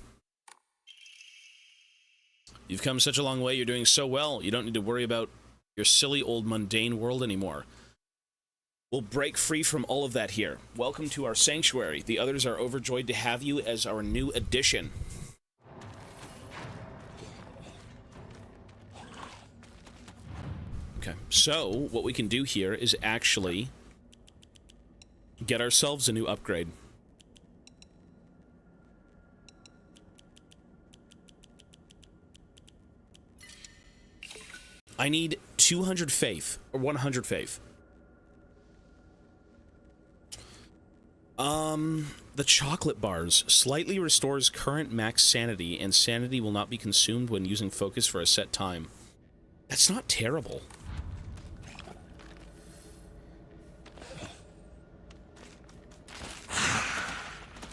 Speaker 1: You've come such a long way. You're doing so well. You don't need to worry about your silly old mundane world anymore. We'll break free from all of that here. Welcome to our sanctuary. The others are overjoyed to have you as our new addition. Okay, so what we can do here is actually get ourselves a new upgrade. I need 200 faith, or 100 faith. The chocolate bars slightly restores current max sanity, and sanity will not be consumed when using focus for a set time. That's not terrible.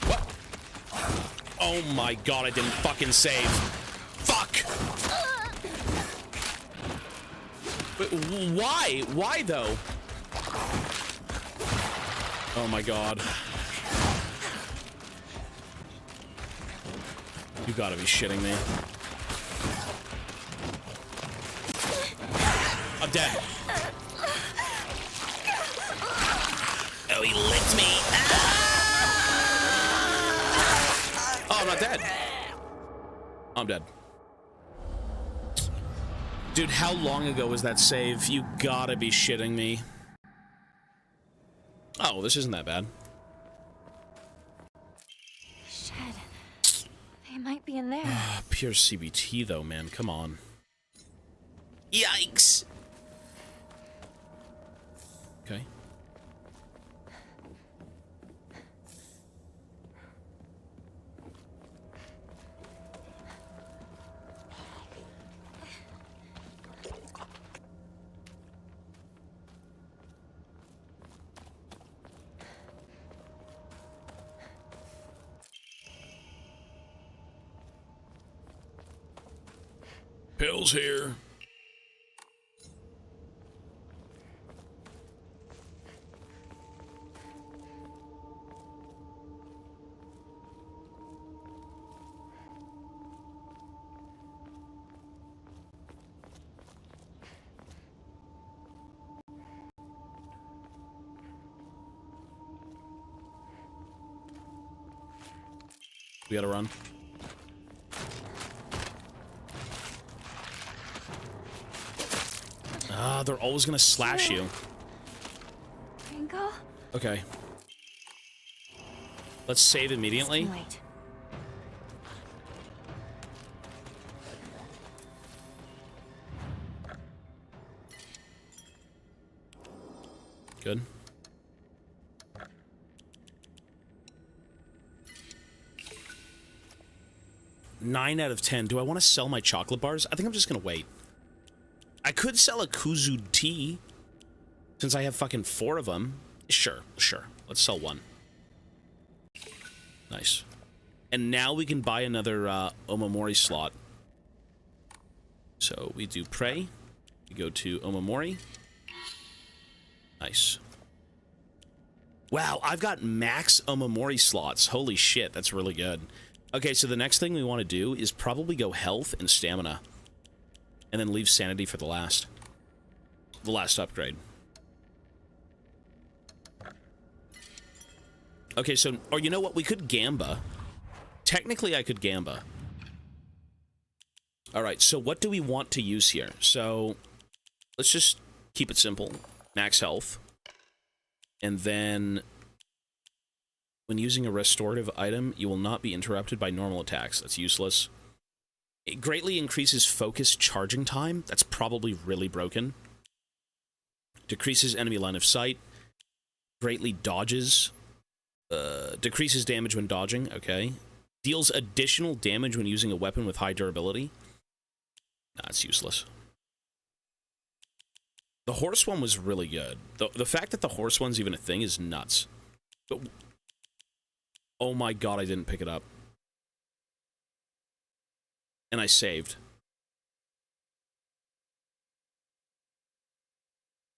Speaker 1: What? Oh my god, I didn't fucking save. Fuck! Wait, why? Why, though? Oh my god. You gotta be shitting me. I'm dead.
Speaker 5: Oh, he licked me.
Speaker 1: Oh, I'm not dead. I'm dead. Dude, how long ago was that save? You gotta be shitting me. Oh, this isn't that bad.
Speaker 8: Shit. They might be in there.
Speaker 1: Pure CBT, though, man. Come on.
Speaker 5: Yikes.
Speaker 1: Okay. Pills here. We gotta run. Ah, they're always gonna slash you.
Speaker 8: Bingo.
Speaker 1: Okay. Let's save immediately.
Speaker 8: Wait.
Speaker 1: Good. Nine out of 10. Do I want to sell my chocolate bars? I think I'm just gonna wait. I could sell a Kuzu tea, since I have fucking 4 of them. Sure. Let's sell one. Nice. And now we can buy another Omamori slot. So we do pray. We go to Omamori. Nice. Wow, I've got max Omamori slots. Holy shit, that's really good. Okay, so the next thing we want to do is probably go health and stamina. And then leave sanity for the last upgrade. Okay, so, or you know what? We could Gamba. Technically, I could Gamba. All right, so what do we want to use here? So let's just keep it simple. Max health. And then when using a restorative item, you will not be interrupted by normal attacks. That's useless. It greatly increases focus charging time. That's probably really broken. Decreases enemy line of sight. Greatly dodges. Decreases damage when dodging. Okay. Deals additional damage when using a weapon with high durability. Nah, it's useless. The horse one was really good. The fact that the horse one's even a thing is nuts. But, oh my god, I didn't pick it up. And I saved.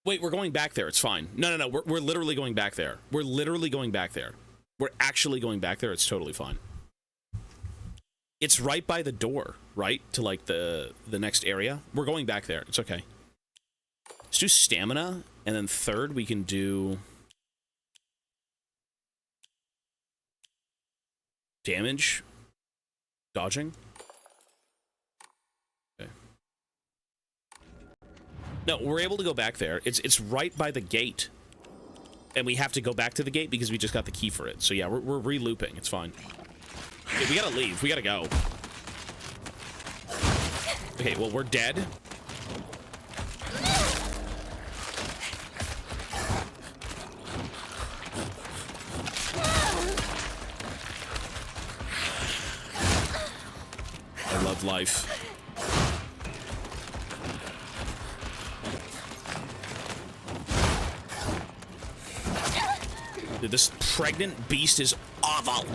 Speaker 1: Wait, we're going back there. It's fine. No. We're literally going back there. We're literally going back there. We're actually going back there. It's totally fine. It's right by the door, right? To, like, the next area. We're going back there. It's okay. Let's do stamina. And then third, we can do damage. Dodging. Okay. No, we're able to go back there. It's right by the gate. And we have to go back to the gate because we just got the key for it. So yeah, we're re-looping. It's fine. Okay, we gotta leave. We gotta go. Okay, well, we're dead. I love life. Dude, this pregnant beast is awful.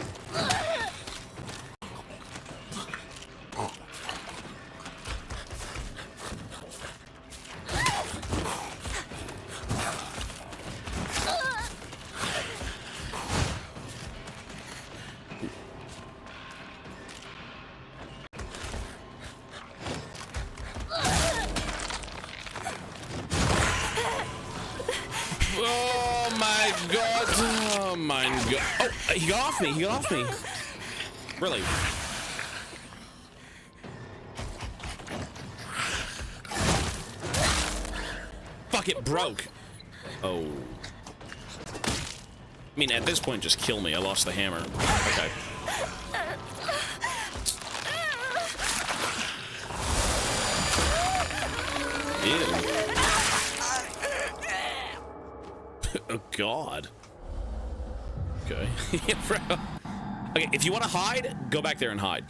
Speaker 1: He got off me. He got off me. Really? Fuck, it broke. Oh. I mean, at this point, just kill me. I lost the hammer. Okay. Ew. Oh, God. Okay. Okay, if you want to hide, go back there and hide.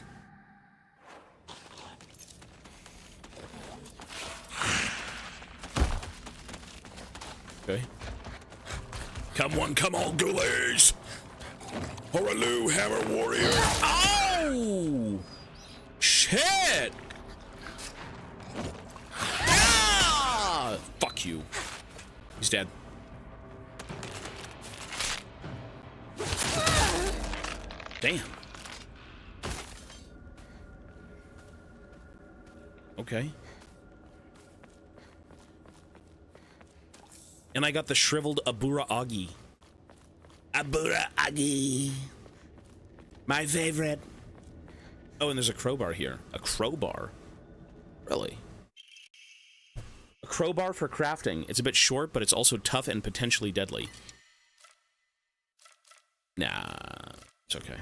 Speaker 1: Okay. Come on, ghoulies! Horaloo, hammer warrior! Oh! Shit! Ah! Fuck you. He's dead. Damn. Okay. And I got the shriveled Abura Agi. Abura Agi. My favorite. Oh, and there's a crowbar here. A crowbar? Really? A crowbar for crafting. It's a bit short, but it's also tough and potentially deadly. Nah. It's okay.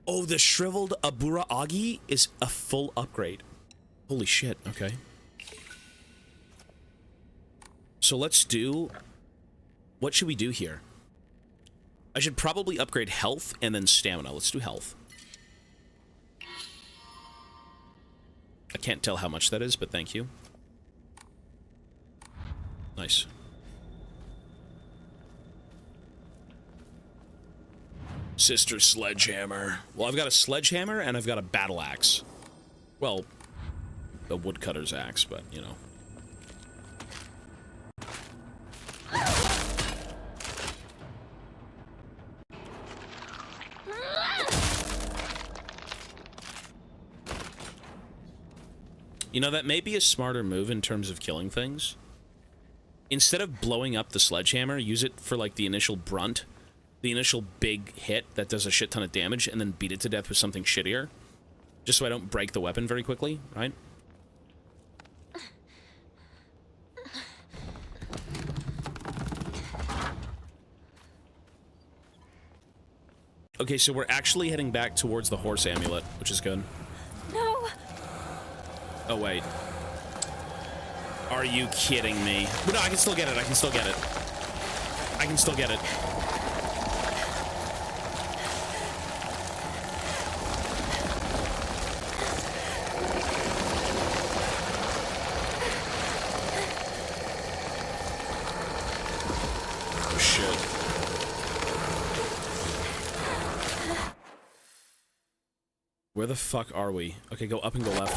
Speaker 1: Oh, the shriveled Abura Agi is a full upgrade. Holy shit, okay. So let's do... What should we do here? I should probably upgrade health and then stamina. Let's do health. I can't tell how much that is, but thank you. Nice. Sister Sledgehammer. Well, I've got a sledgehammer and I've got a battle axe. Well, a woodcutter's axe, but, you know. You know, that may be a smarter move in terms of killing things. Instead of blowing up the sledgehammer, use it for, like, the initial brunt, the initial big hit that does a shit ton of damage and then beat it to death with something shittier. Just so I don't break the weapon very quickly, right? Okay, so we're actually heading back towards the horse amulet, which is good.
Speaker 8: No.
Speaker 1: Oh, wait. Are you kidding me? No, I can still get it. I can still get it. I can still get it. Oh, shit. Where the fuck are we? Okay, go up and go left.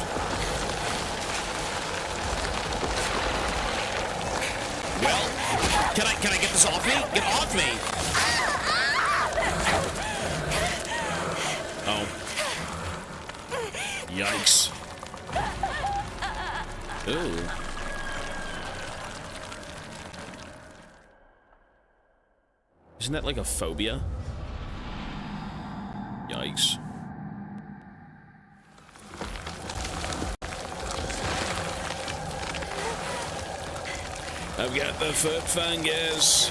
Speaker 1: Well, can I get this off me? Get off me! Oh. Yikes. Ooh. Isn't that like a phobia? Yikes. I've got the foot fungus.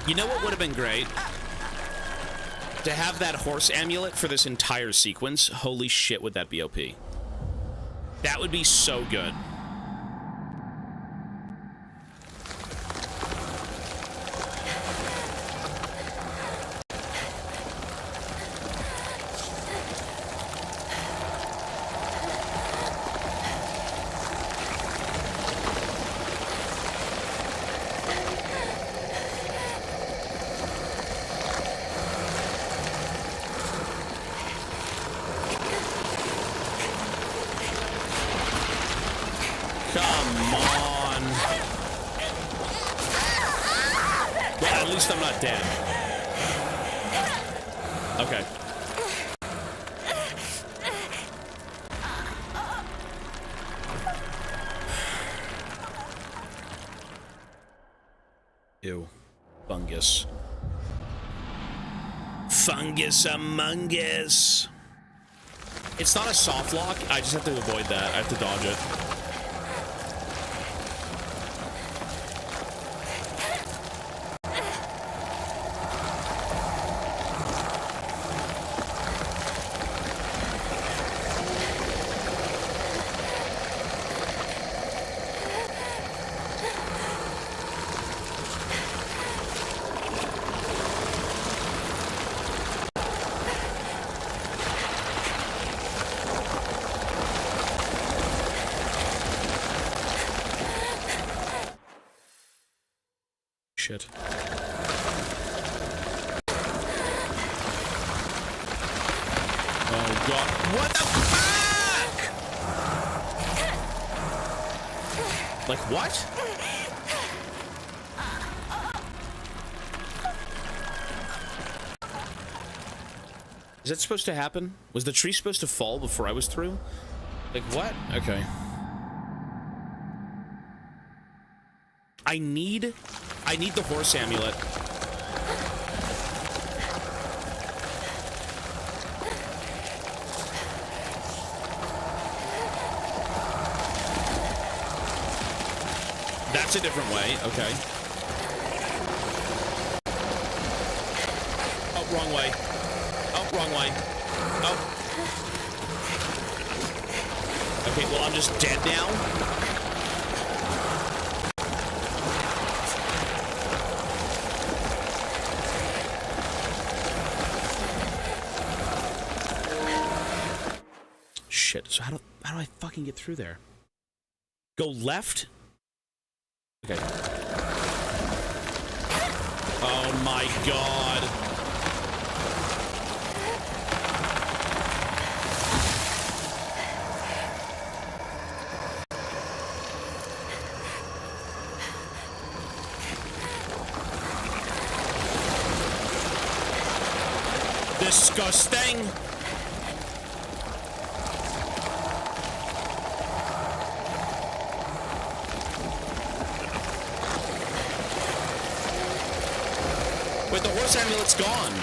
Speaker 1: You know what would have been great? To have that horse amulet for this entire sequence. Holy shit, would that be OP? That would be so good. Dead. Okay. Ew. Fungus. Fungus among us. It's not a soft lock. I just have to avoid that. I have to dodge it. Shit. Oh god. What the fuck? Like what? Is that supposed to happen? Was the tree supposed to fall before I was through? Like what? Okay. I need the horse amulet. That's a different way. Okay. Oh, wrong way. Oh, wrong way. Oh. Okay, well, I'm just dead now. Shit. So how do I fucking get through there? Go left? Okay. Oh my god. Disgusting. Wait, the horse amulet's gone.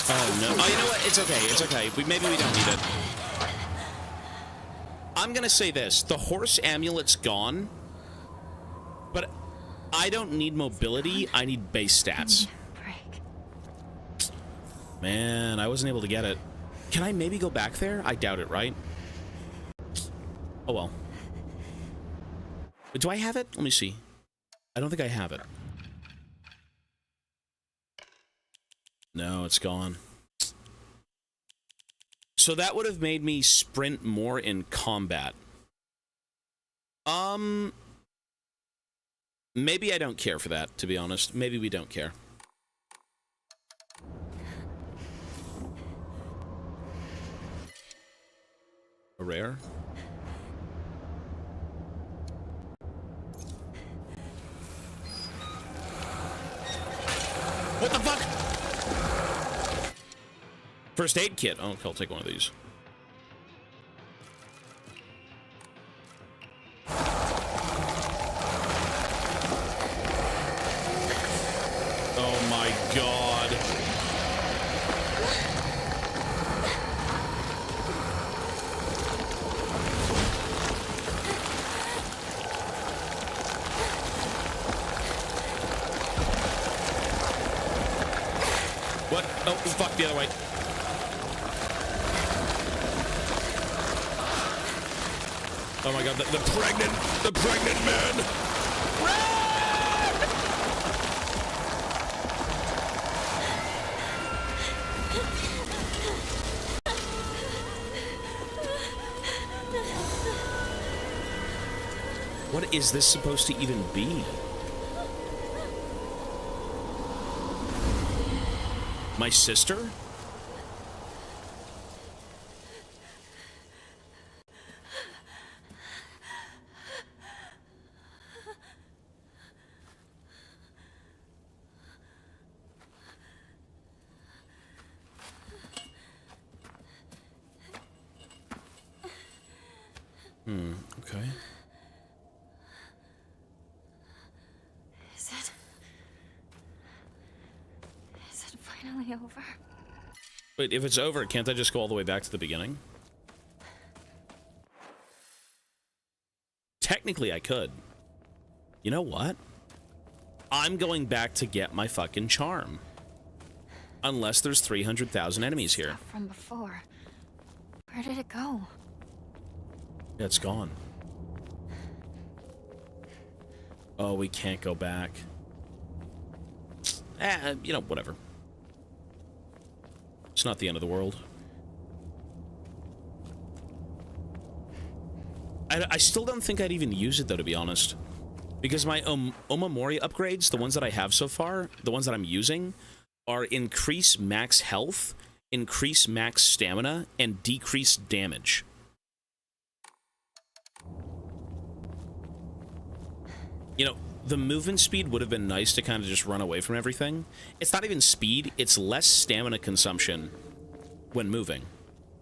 Speaker 1: Oh, no. Oh, you know what? It's okay. It's okay. Maybe we don't need it. I'm gonna say this. The horse amulet's gone, but I don't need mobility. I need base stats. Man, I wasn't able to get it. Can I maybe go back there? I doubt it, right? Oh, well. But do I have it? Let me see. I don't think I have it. No, it's gone. So that would have made me sprint more in combat. Maybe I don't care for that, to be honest. Maybe we don't care. A rare? What the fuck? First aid kit. Oh, okay, I'll take one of these. Oh my god. What? Oh, fuck, the other way. Oh my god, the pregnant man! Run! What is this supposed to even be? My sister? Okay.
Speaker 3: Is it finally over?
Speaker 1: Wait, if it's over, can't I just go all the way back to the beginning? Technically, I could. You know what? I'm going back to get my fucking charm. Unless there's 300,000 enemies here.
Speaker 3: Stuff from before. Where did it go?
Speaker 1: Yeah, it's gone. Oh, we can't go back. You know, whatever. It's not the end of the world. I still don't think I'd even use it, though, to be honest. Because my Omamori upgrades, the ones that I have so far, the ones that I'm using, are increase max health, increase max stamina, and decrease damage. You know, the movement speed would have been nice to kind of just run away from everything. It's not even speed, it's less stamina consumption when moving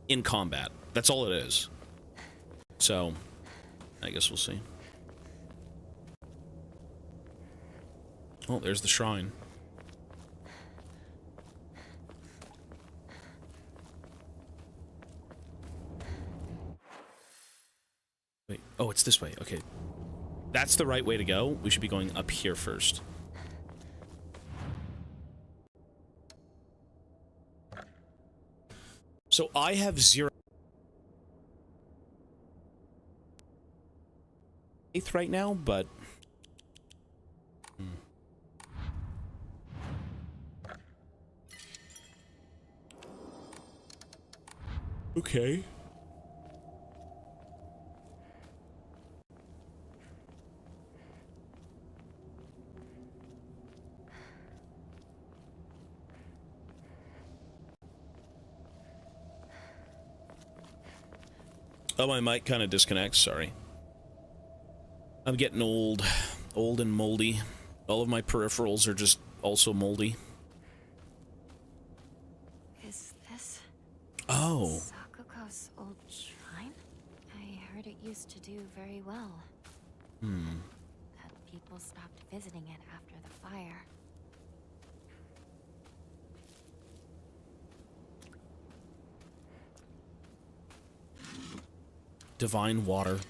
Speaker 1: in combat. That's all it is. So, I guess we'll see. Oh, there's the shrine. Wait, oh, it's this way. Okay. That's the right way to go. We should be going up here first. So I have 0 faith right now, but okay. Oh, my mic kind of disconnects, sorry. I'm getting old and moldy. All of my peripherals are just also moldy.
Speaker 3: Is this
Speaker 1: Oh.
Speaker 3: Sakuko's old shrine? I heard it used to do very well.
Speaker 1: Hmm.
Speaker 3: That people stopped visiting it after the fire.
Speaker 1: Divine water.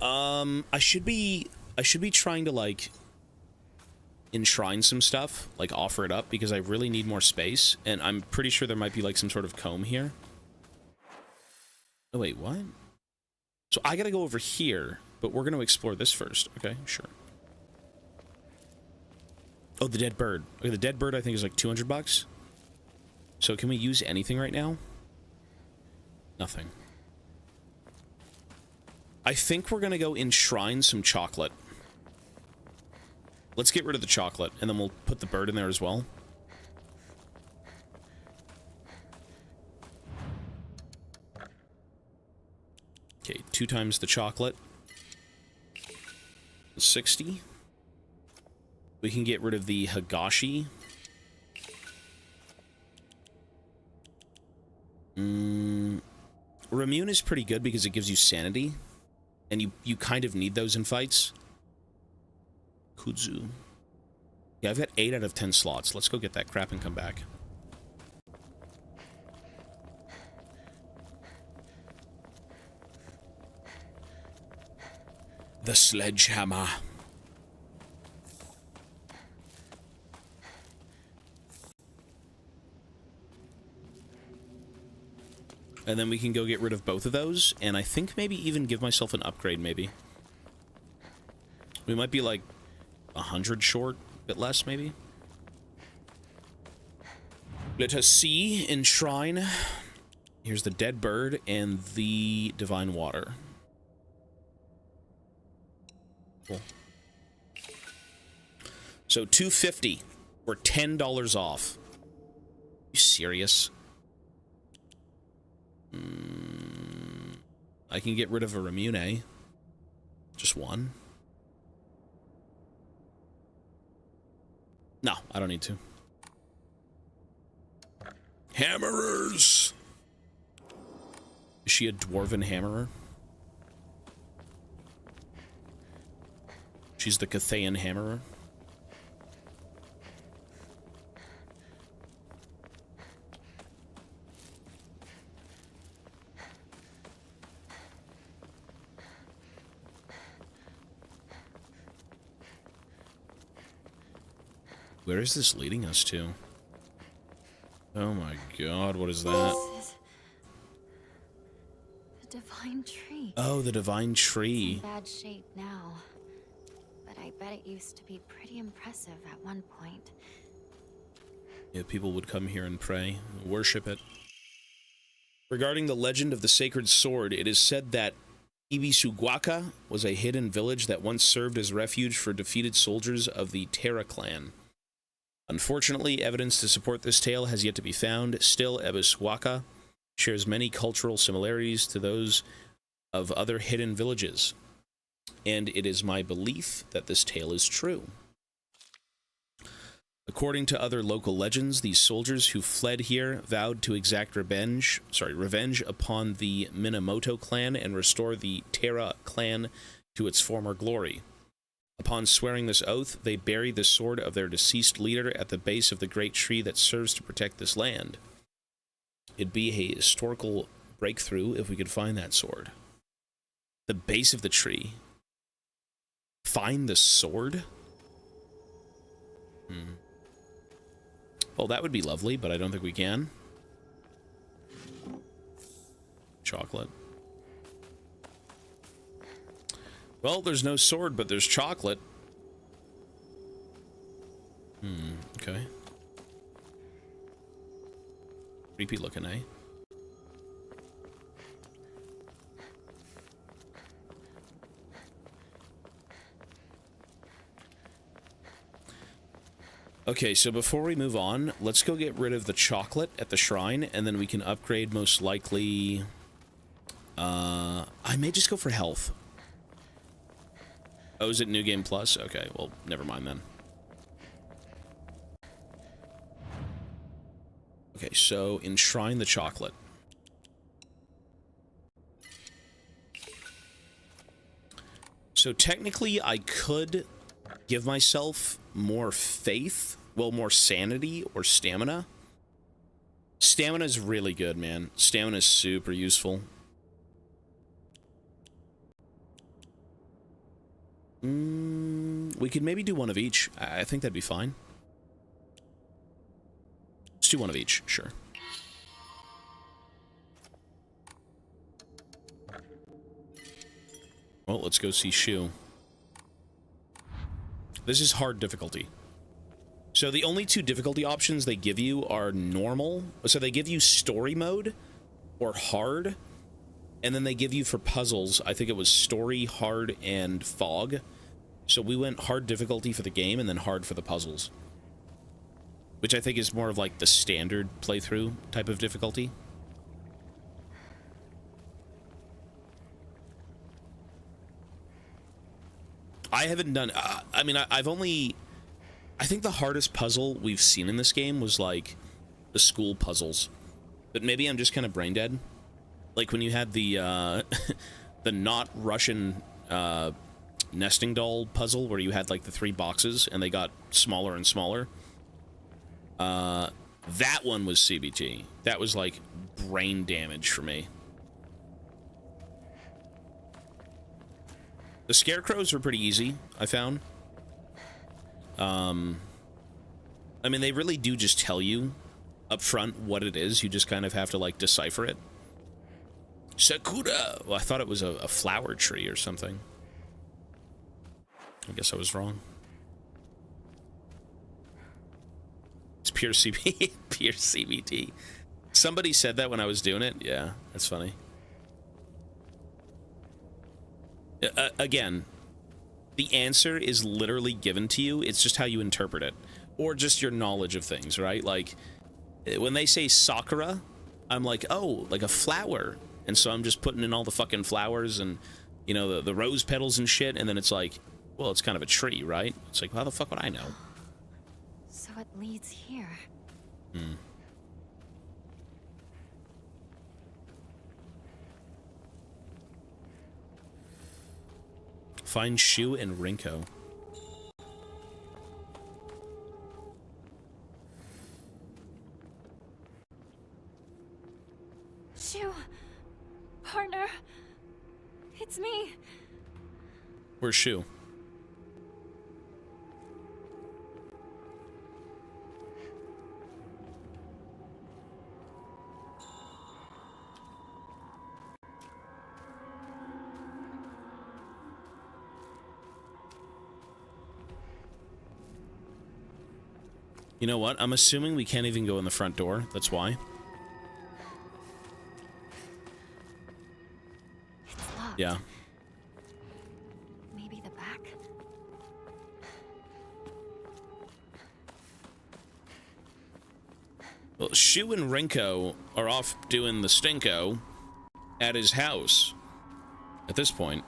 Speaker 1: I should be trying to, like, enshrine some stuff, like offer it up, because I really need more space, and I'm pretty sure there might be, like, some sort of comb here. Oh, wait, what? So I gotta go over here, but we're gonna explore this first. Okay, sure. Oh, the dead bird. Okay, the dead bird I think is like 200 bucks. So can we use anything right now? Nothing. I think we're gonna go enshrine some chocolate. Let's get rid of the chocolate, and then we'll put the bird in there as well. Okay, 2 times the chocolate. 60. We can get rid of the Hagashi. Ramune is pretty good because it gives you sanity. And you kind of need those in fights. Kudzu. Yeah, I've got 8 out of 10 slots. Let's go get that crap and come back. The sledgehammer. And then we can go get rid of both of those, and I think maybe even give myself an upgrade, maybe. We might be like 100 short, a bit less, maybe. Let us see. Enshrine. Here's the dead bird and the divine water. Cool. So 250. We're $10 off. You serious? I can get rid of a Ramune. Just one. No, I don't need to. Hammerers! Is she a dwarven hammerer? She's the Cathayan hammerer. Where is this leading us to? Oh my god, what is that?
Speaker 3: This is the divine tree.
Speaker 1: Oh, the divine tree.
Speaker 3: It's in bad shape now, but I bet it used to be pretty impressive at one point.
Speaker 1: Yeah, people would come here and pray, worship it. Regarding the legend of the sacred sword, it is said that Ibisuguaca was a hidden village that once served as refuge for defeated soldiers of the Terra clan. Unfortunately, evidence to support this tale has yet to be found. Still, Ibisuguaca shares many cultural similarities to those of other hidden villages, and it is my belief that this tale is true. According to other local legends, these soldiers who fled here vowed to exact revenge upon the Minamoto clan and restore the Terra clan to its former glory. Upon swearing this oath, they bury the sword of their deceased leader at the base of the great tree that serves to protect this land. It'd be a historical breakthrough if we could find that sword. The base of the tree. Find the sword? Well, that would be lovely, but I don't think we can. Chocolate. Well, there's no sword, but there's chocolate. Okay. Creepy looking, eh? Okay, so before we move on, let's go get rid of the chocolate at the shrine, and then we can upgrade most likely... I may just go for health. Oh, is it New Game Plus? Okay, well, never mind then. Okay, so enshrine the chocolate. So technically, I could give myself more faith, well, more sanity or stamina. Stamina is really good, man. Stamina is super useful. We could maybe do one of each. I think that'd be fine. Let's do one of each, sure. Well, let's go see Shu. This is hard difficulty. So the only two difficulty options they give you are normal. So they give you story mode or hard. And then they give you for puzzles, I think it was story, hard, and fog. So we went hard difficulty for the game and then hard for the puzzles. Which I think is more of like the standard playthrough type of difficulty. I haven't done... I mean, I've only... I think the hardest puzzle we've seen in this game was, like, the school puzzles. But maybe I'm just kind of brain dead. Like, when you had the, the not Russian, nesting doll puzzle, where you had, like, the 3 boxes, and they got smaller and smaller. That one was CBT. That was, like, brain damage for me. The scarecrows were pretty easy, I found. I mean, they really do just tell you up front what it is. You just kind of have to, like, decipher it. Sakura! Well, I thought it was a flower tree or something. I guess I was wrong. It's pure CBT. Pure CBT. Somebody said that when I was doing it. Yeah, that's funny. Again, the answer is literally given to you. It's just how you interpret it. Or just your knowledge of things, right? Like, when they say Sakura, I'm like, oh, like a flower. And so I'm just putting in all the fucking flowers and, you know, the rose petals and shit. And then it's like, well, it's kind of a tree, right? It's like, how the fuck would I know?
Speaker 3: So it leads here.
Speaker 1: Hmm. Find Shu and Rinko.
Speaker 8: Shu, partner, it's me.
Speaker 1: Where's Shu? You know what? I'm assuming we can't even go in the front door. That's why.
Speaker 3: It's locked.
Speaker 1: Yeah.
Speaker 3: Maybe the back?
Speaker 1: Well, Shu and Rinko are off doing the stinko at his house at this point.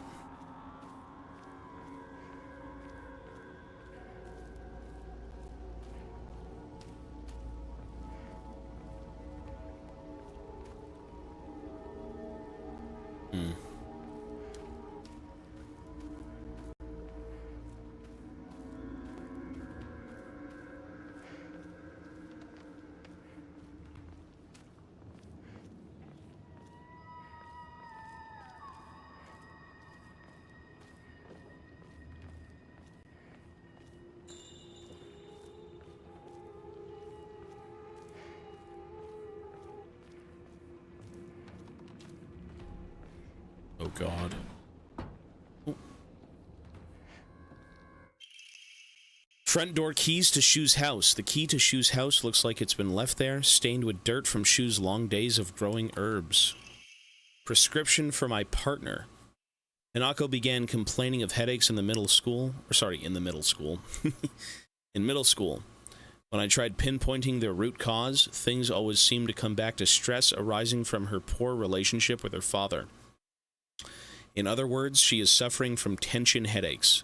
Speaker 1: Hmm. Oh, God. Oh. Front door keys to Shu's house. The key to Shu's house looks like it's been left there, stained with dirt from Shu's long days of growing herbs. Prescription for my partner. Hinako began complaining of headaches in the middle school. In middle school. In middle school. When I tried pinpointing their root cause, things always seemed to come back to stress arising from her poor relationship with her father. In other words, she is suffering from tension headaches.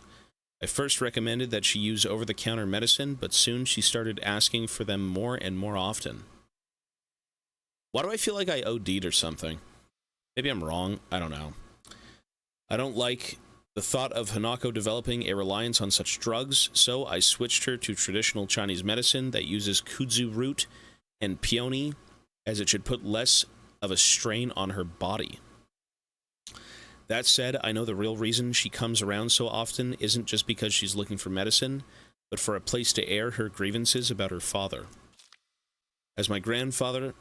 Speaker 1: I first recommended that she use over-the-counter medicine, but soon she started asking for them more and more often. Why do I feel like I OD'd or something? Maybe I'm wrong. I don't know. I don't like the thought of Hanako developing a reliance on such drugs, so I switched her to traditional Chinese medicine that uses kudzu root and peony, as it should put less of a strain on her body. That said, I know the real reason she comes around so often isn't just because she's looking for medicine, but for a place to air her grievances about her father. As my grandmother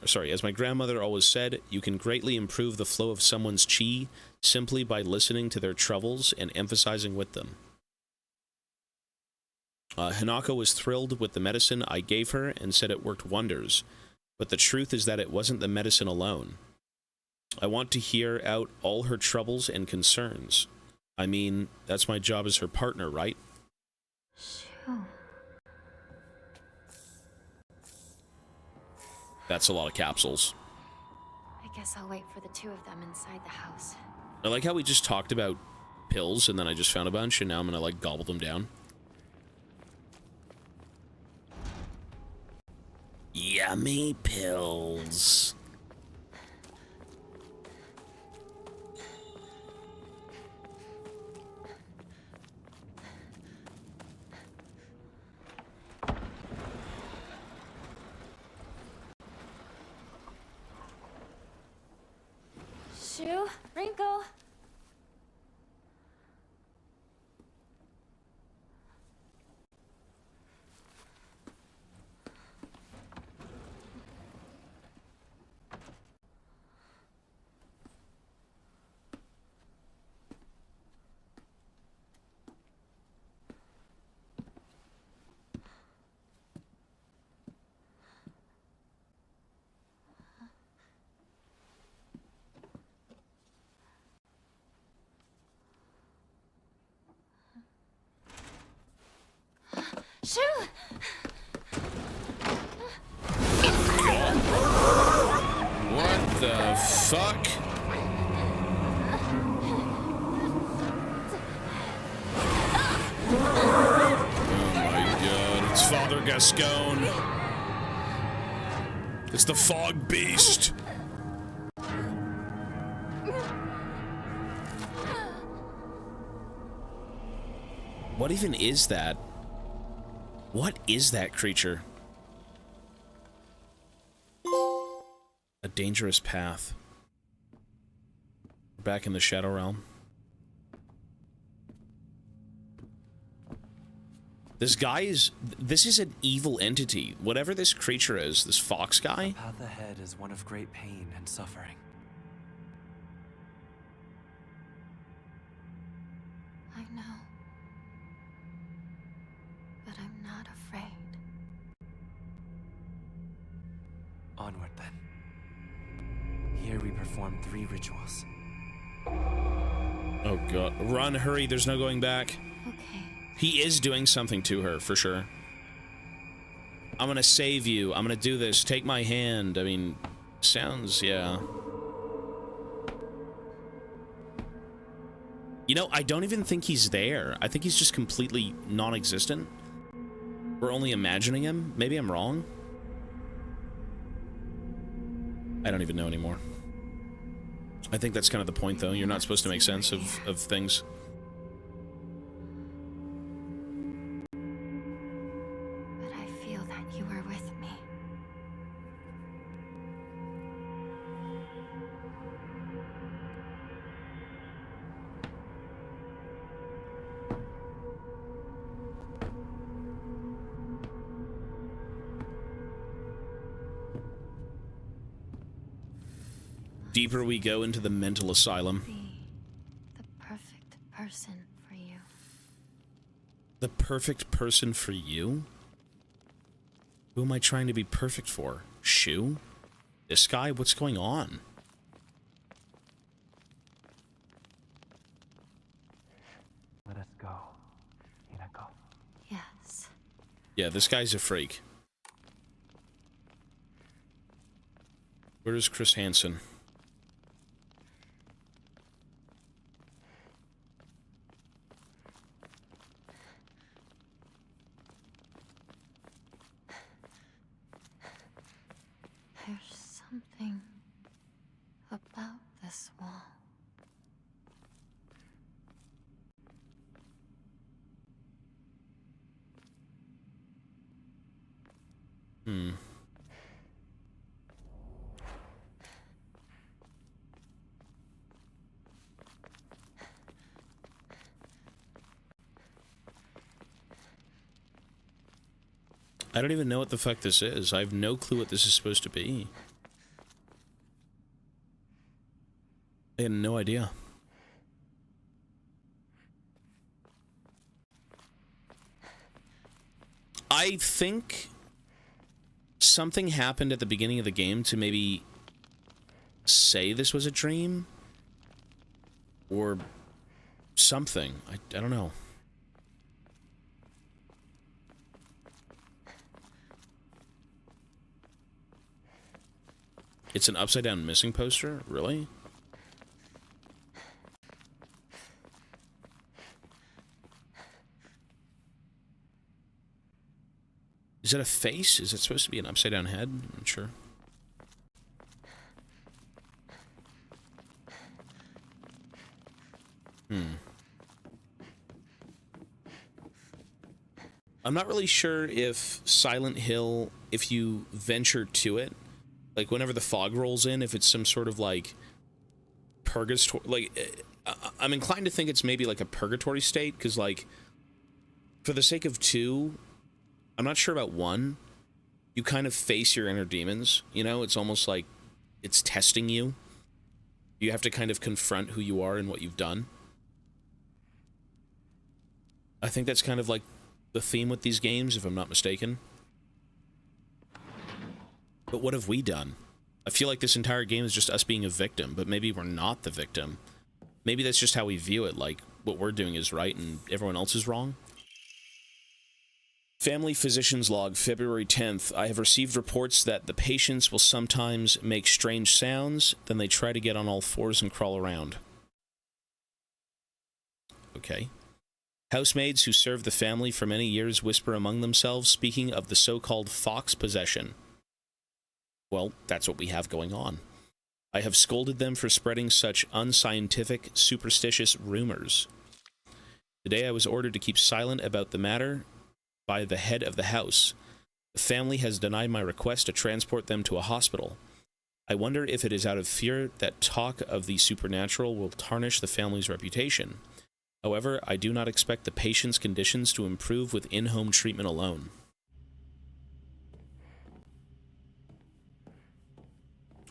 Speaker 1: always said, you can greatly improve the flow of someone's chi simply by listening to their troubles and emphasizing with them. Hanako was thrilled with the medicine I gave her and said it worked wonders, but the truth is that it wasn't the medicine alone. I want to hear out all her troubles and concerns. I mean, that's my job as her partner, right?
Speaker 3: Shoo.
Speaker 1: That's a lot of capsules.
Speaker 3: I guess I'll wait for the two of them inside the house.
Speaker 1: I like how we just talked about pills and then I just found a bunch and now I'm gonna like gobble them down. Yummy pills.
Speaker 8: Shoo, Wrinkle. Shoo!
Speaker 1: What the fuck? Oh my god, it's Father Gascon. It's the Fog Beast. What even is that? What is that creature? A dangerous path. We're back in the Shadow Realm. This guy is... This is an evil entity. Whatever this creature is, this fox guy...
Speaker 9: The path ahead is one of great pain and suffering.
Speaker 3: I know. But I'm not afraid.
Speaker 9: Onward, then. Here we perform 3 rituals.
Speaker 1: Oh god. Run, hurry, there's no going back.
Speaker 3: Okay.
Speaker 1: He is doing something to her, for sure. I'm gonna save you. I'm gonna do this. Take my hand. I mean, sounds, yeah. You know, I don't even think he's there. I think he's just completely non-existent. We're only imagining him. Maybe I'm wrong. I don't even know anymore. I think that's kind of the point, though. You're not supposed to make sense of things.
Speaker 3: But I feel that you were with me.
Speaker 1: Deeper we go into the mental asylum.
Speaker 3: Be the perfect person for you.
Speaker 1: The perfect person for you? Who am I trying to be perfect for? Shu? This guy? What's going on?
Speaker 9: Let us go, Hinako.
Speaker 3: Yes.
Speaker 1: Yeah, this guy's a freak. Where's Chris Hansen?
Speaker 3: There's something about this wall.
Speaker 1: Hmm. I don't even know what the fuck this is. I have no clue what this is supposed to be. I had no idea. I think something happened at the beginning of the game to maybe say this was a dream or something. I don't know. It's an upside down missing poster? Really? Is that a face? Is it supposed to be an upside down head? I'm not sure. I'm not really sure if Silent Hill, if you venture to it, like whenever the fog rolls in, if it's some sort of like purgatory, like I'm inclined to think it's maybe like a purgatory state, because like for the sake of 2, I'm not sure about 1, you kind of face your inner demons, you know, it's almost like it's testing you. You have to kind of confront who you are and what you've done. I think that's kind of like the theme with these games, if I'm not mistaken. But what have we done? I feel like this entire game is just us being a victim, but maybe we're not the victim. Maybe that's just how we view it, like what we're doing is right and everyone else is wrong. Family Physician's Log, February 10th. I have received reports that the patients will sometimes make strange sounds, then they try to get on all fours and crawl around. Okay. Housemaids who serve the family for many years whisper among themselves, speaking of the so-called fox possession. Well, that's what we have going on. I have scolded them for spreading such unscientific, superstitious rumors. Today I was ordered to keep silent about the matter by the head of the house. The family has denied my request to transport them to a hospital. I wonder if it is out of fear that talk of the supernatural will tarnish the family's reputation. However, I do not expect the patient's conditions to improve with in-home treatment alone.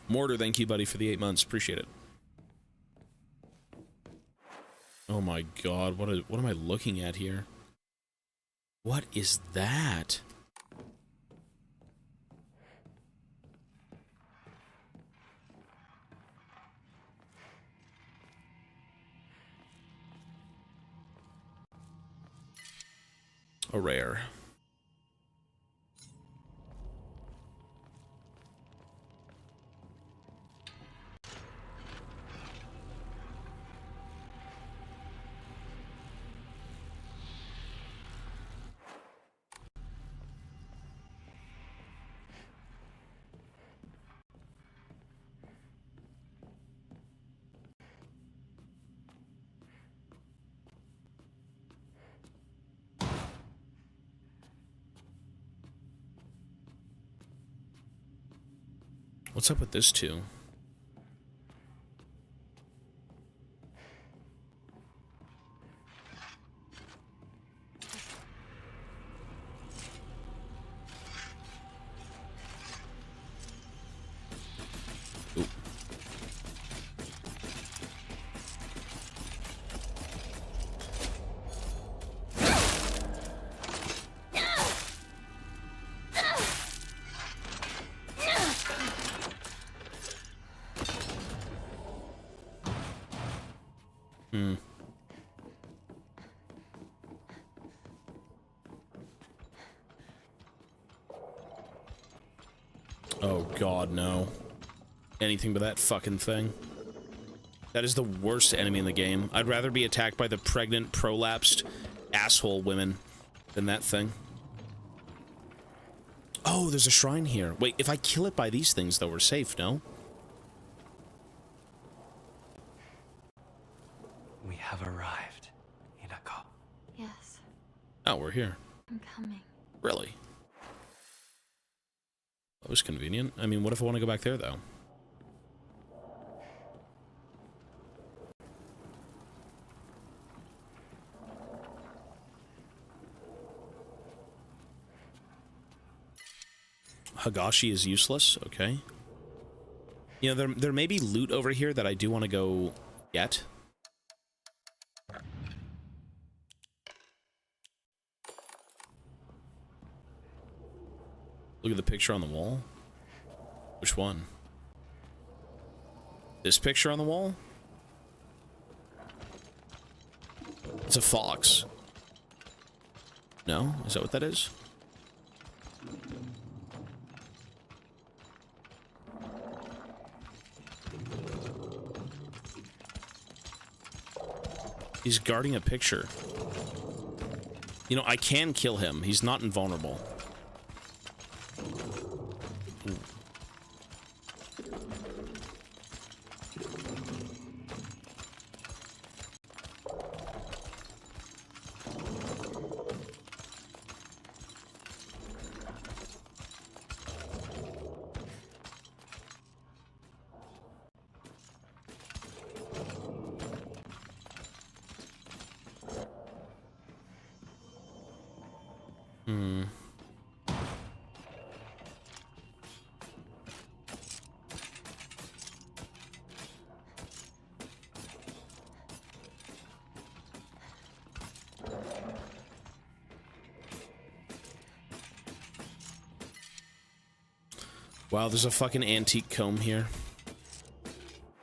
Speaker 1: Mortar, thank you, buddy, for the 8 months. Appreciate it. Oh my god, what am I looking at here? What is that? A rare. What's up with this two? Ooh. Oh god, no. Anything but that fucking thing. That is the worst enemy in the game. I'd rather be attacked by the pregnant, prolapsed asshole women than that thing. Oh, there's a shrine here. Wait, if I kill it by these things, though, we're safe, no?
Speaker 9: We have arrived, Hinako.
Speaker 3: Yes,
Speaker 1: Oh, we're here.
Speaker 3: I'm coming.
Speaker 1: Really? That was convenient. I mean, what if I want to go back there, though? Hagashi is useless. Okay. You know, there may be loot over here that I do want to go get. Look at the picture on the wall. Which one? This picture on the wall? It's a fox. No? Is that what that is? He's guarding a picture. You know, I can kill him. He's not invulnerable. Ooh. Wow, there's a fucking antique comb here.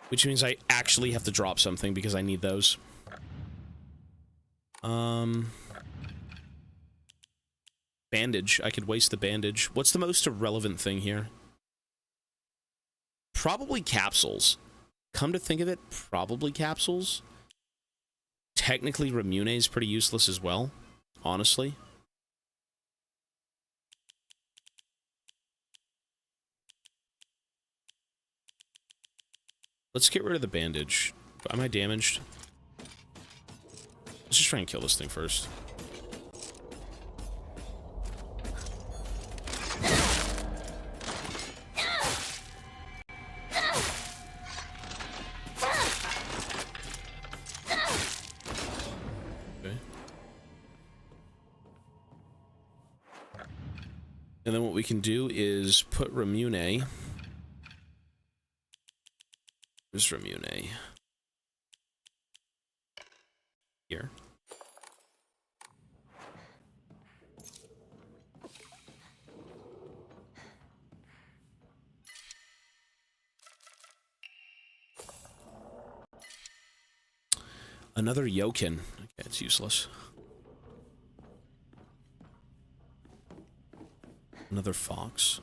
Speaker 1: Which means I actually have to drop something because I need those. Bandage. I could waste the bandage. What's the most irrelevant thing here? Probably capsules. Come to think of it, probably capsules. Technically, Remune is pretty useless as well, honestly. Let's get rid of the bandage. Am I damaged? Let's just try and kill this thing first. Okay. And then what we can do is put Remune. Where's Remune? Here. Another Yokin. Okay, it's useless. Another fox.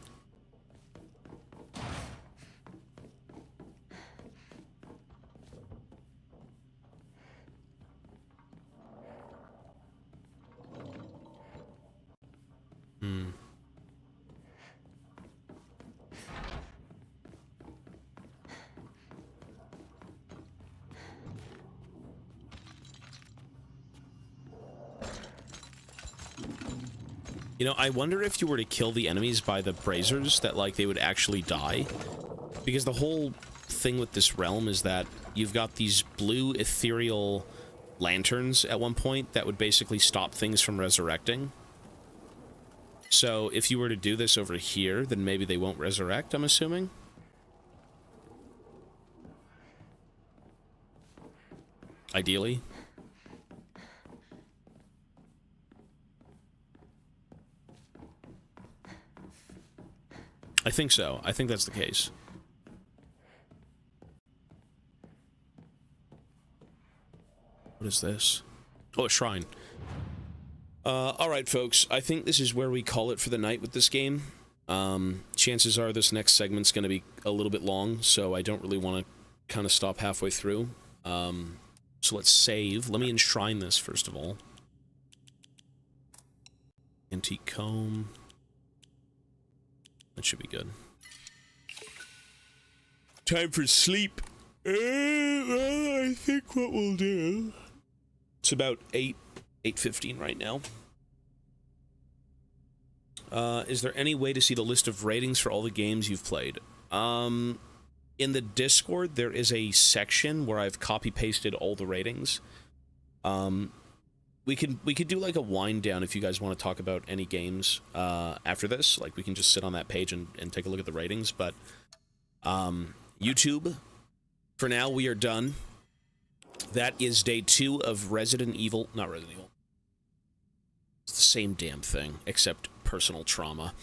Speaker 1: You know, I wonder if you were to kill the enemies by the braziers, that, like, they would actually die. Because the whole thing with this realm is that you've got these blue ethereal lanterns at one point that would basically stop things from resurrecting. So, if you were to do this over here, then maybe they won't resurrect, I'm assuming. Ideally. I think so. I think that's the case. What is this? Oh, a shrine. Alright, folks. I think this is where we call it for the night with this game. Chances are this next segment's going to be a little bit long, so I don't really want to kind of stop halfway through. So let's save. Let me enshrine this, first of all. Antique comb. That should be good. Time for sleep. I think what we'll do... It's about 8:15 right now. Is there any way to see the list of ratings for all the games you've played? In the Discord, there is a section where I've copy-pasted all the ratings. we could do like a wind down if you guys want to talk about any games after this. Like we can just sit on that page and take a look at the ratings. But YouTube, for now we are done. That is day 2 of Resident Evil. Not Resident Evil. It's the same damn thing, except personal trauma.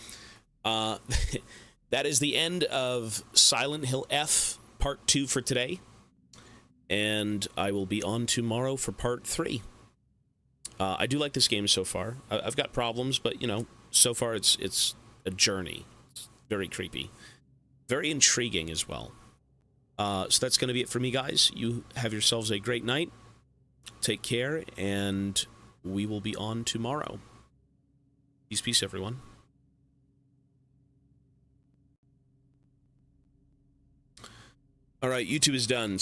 Speaker 1: That is the end of Silent Hill F Part 2 for today. And I will be on tomorrow for Part 3. I do like this game so far. I've got problems, but, you know, so far it's a journey. It's very creepy. Very intriguing as well. So that's going to be it for me, guys. You have yourselves a great night. Take care, and we will be on tomorrow. Peace, peace, everyone. All right, YouTube is done.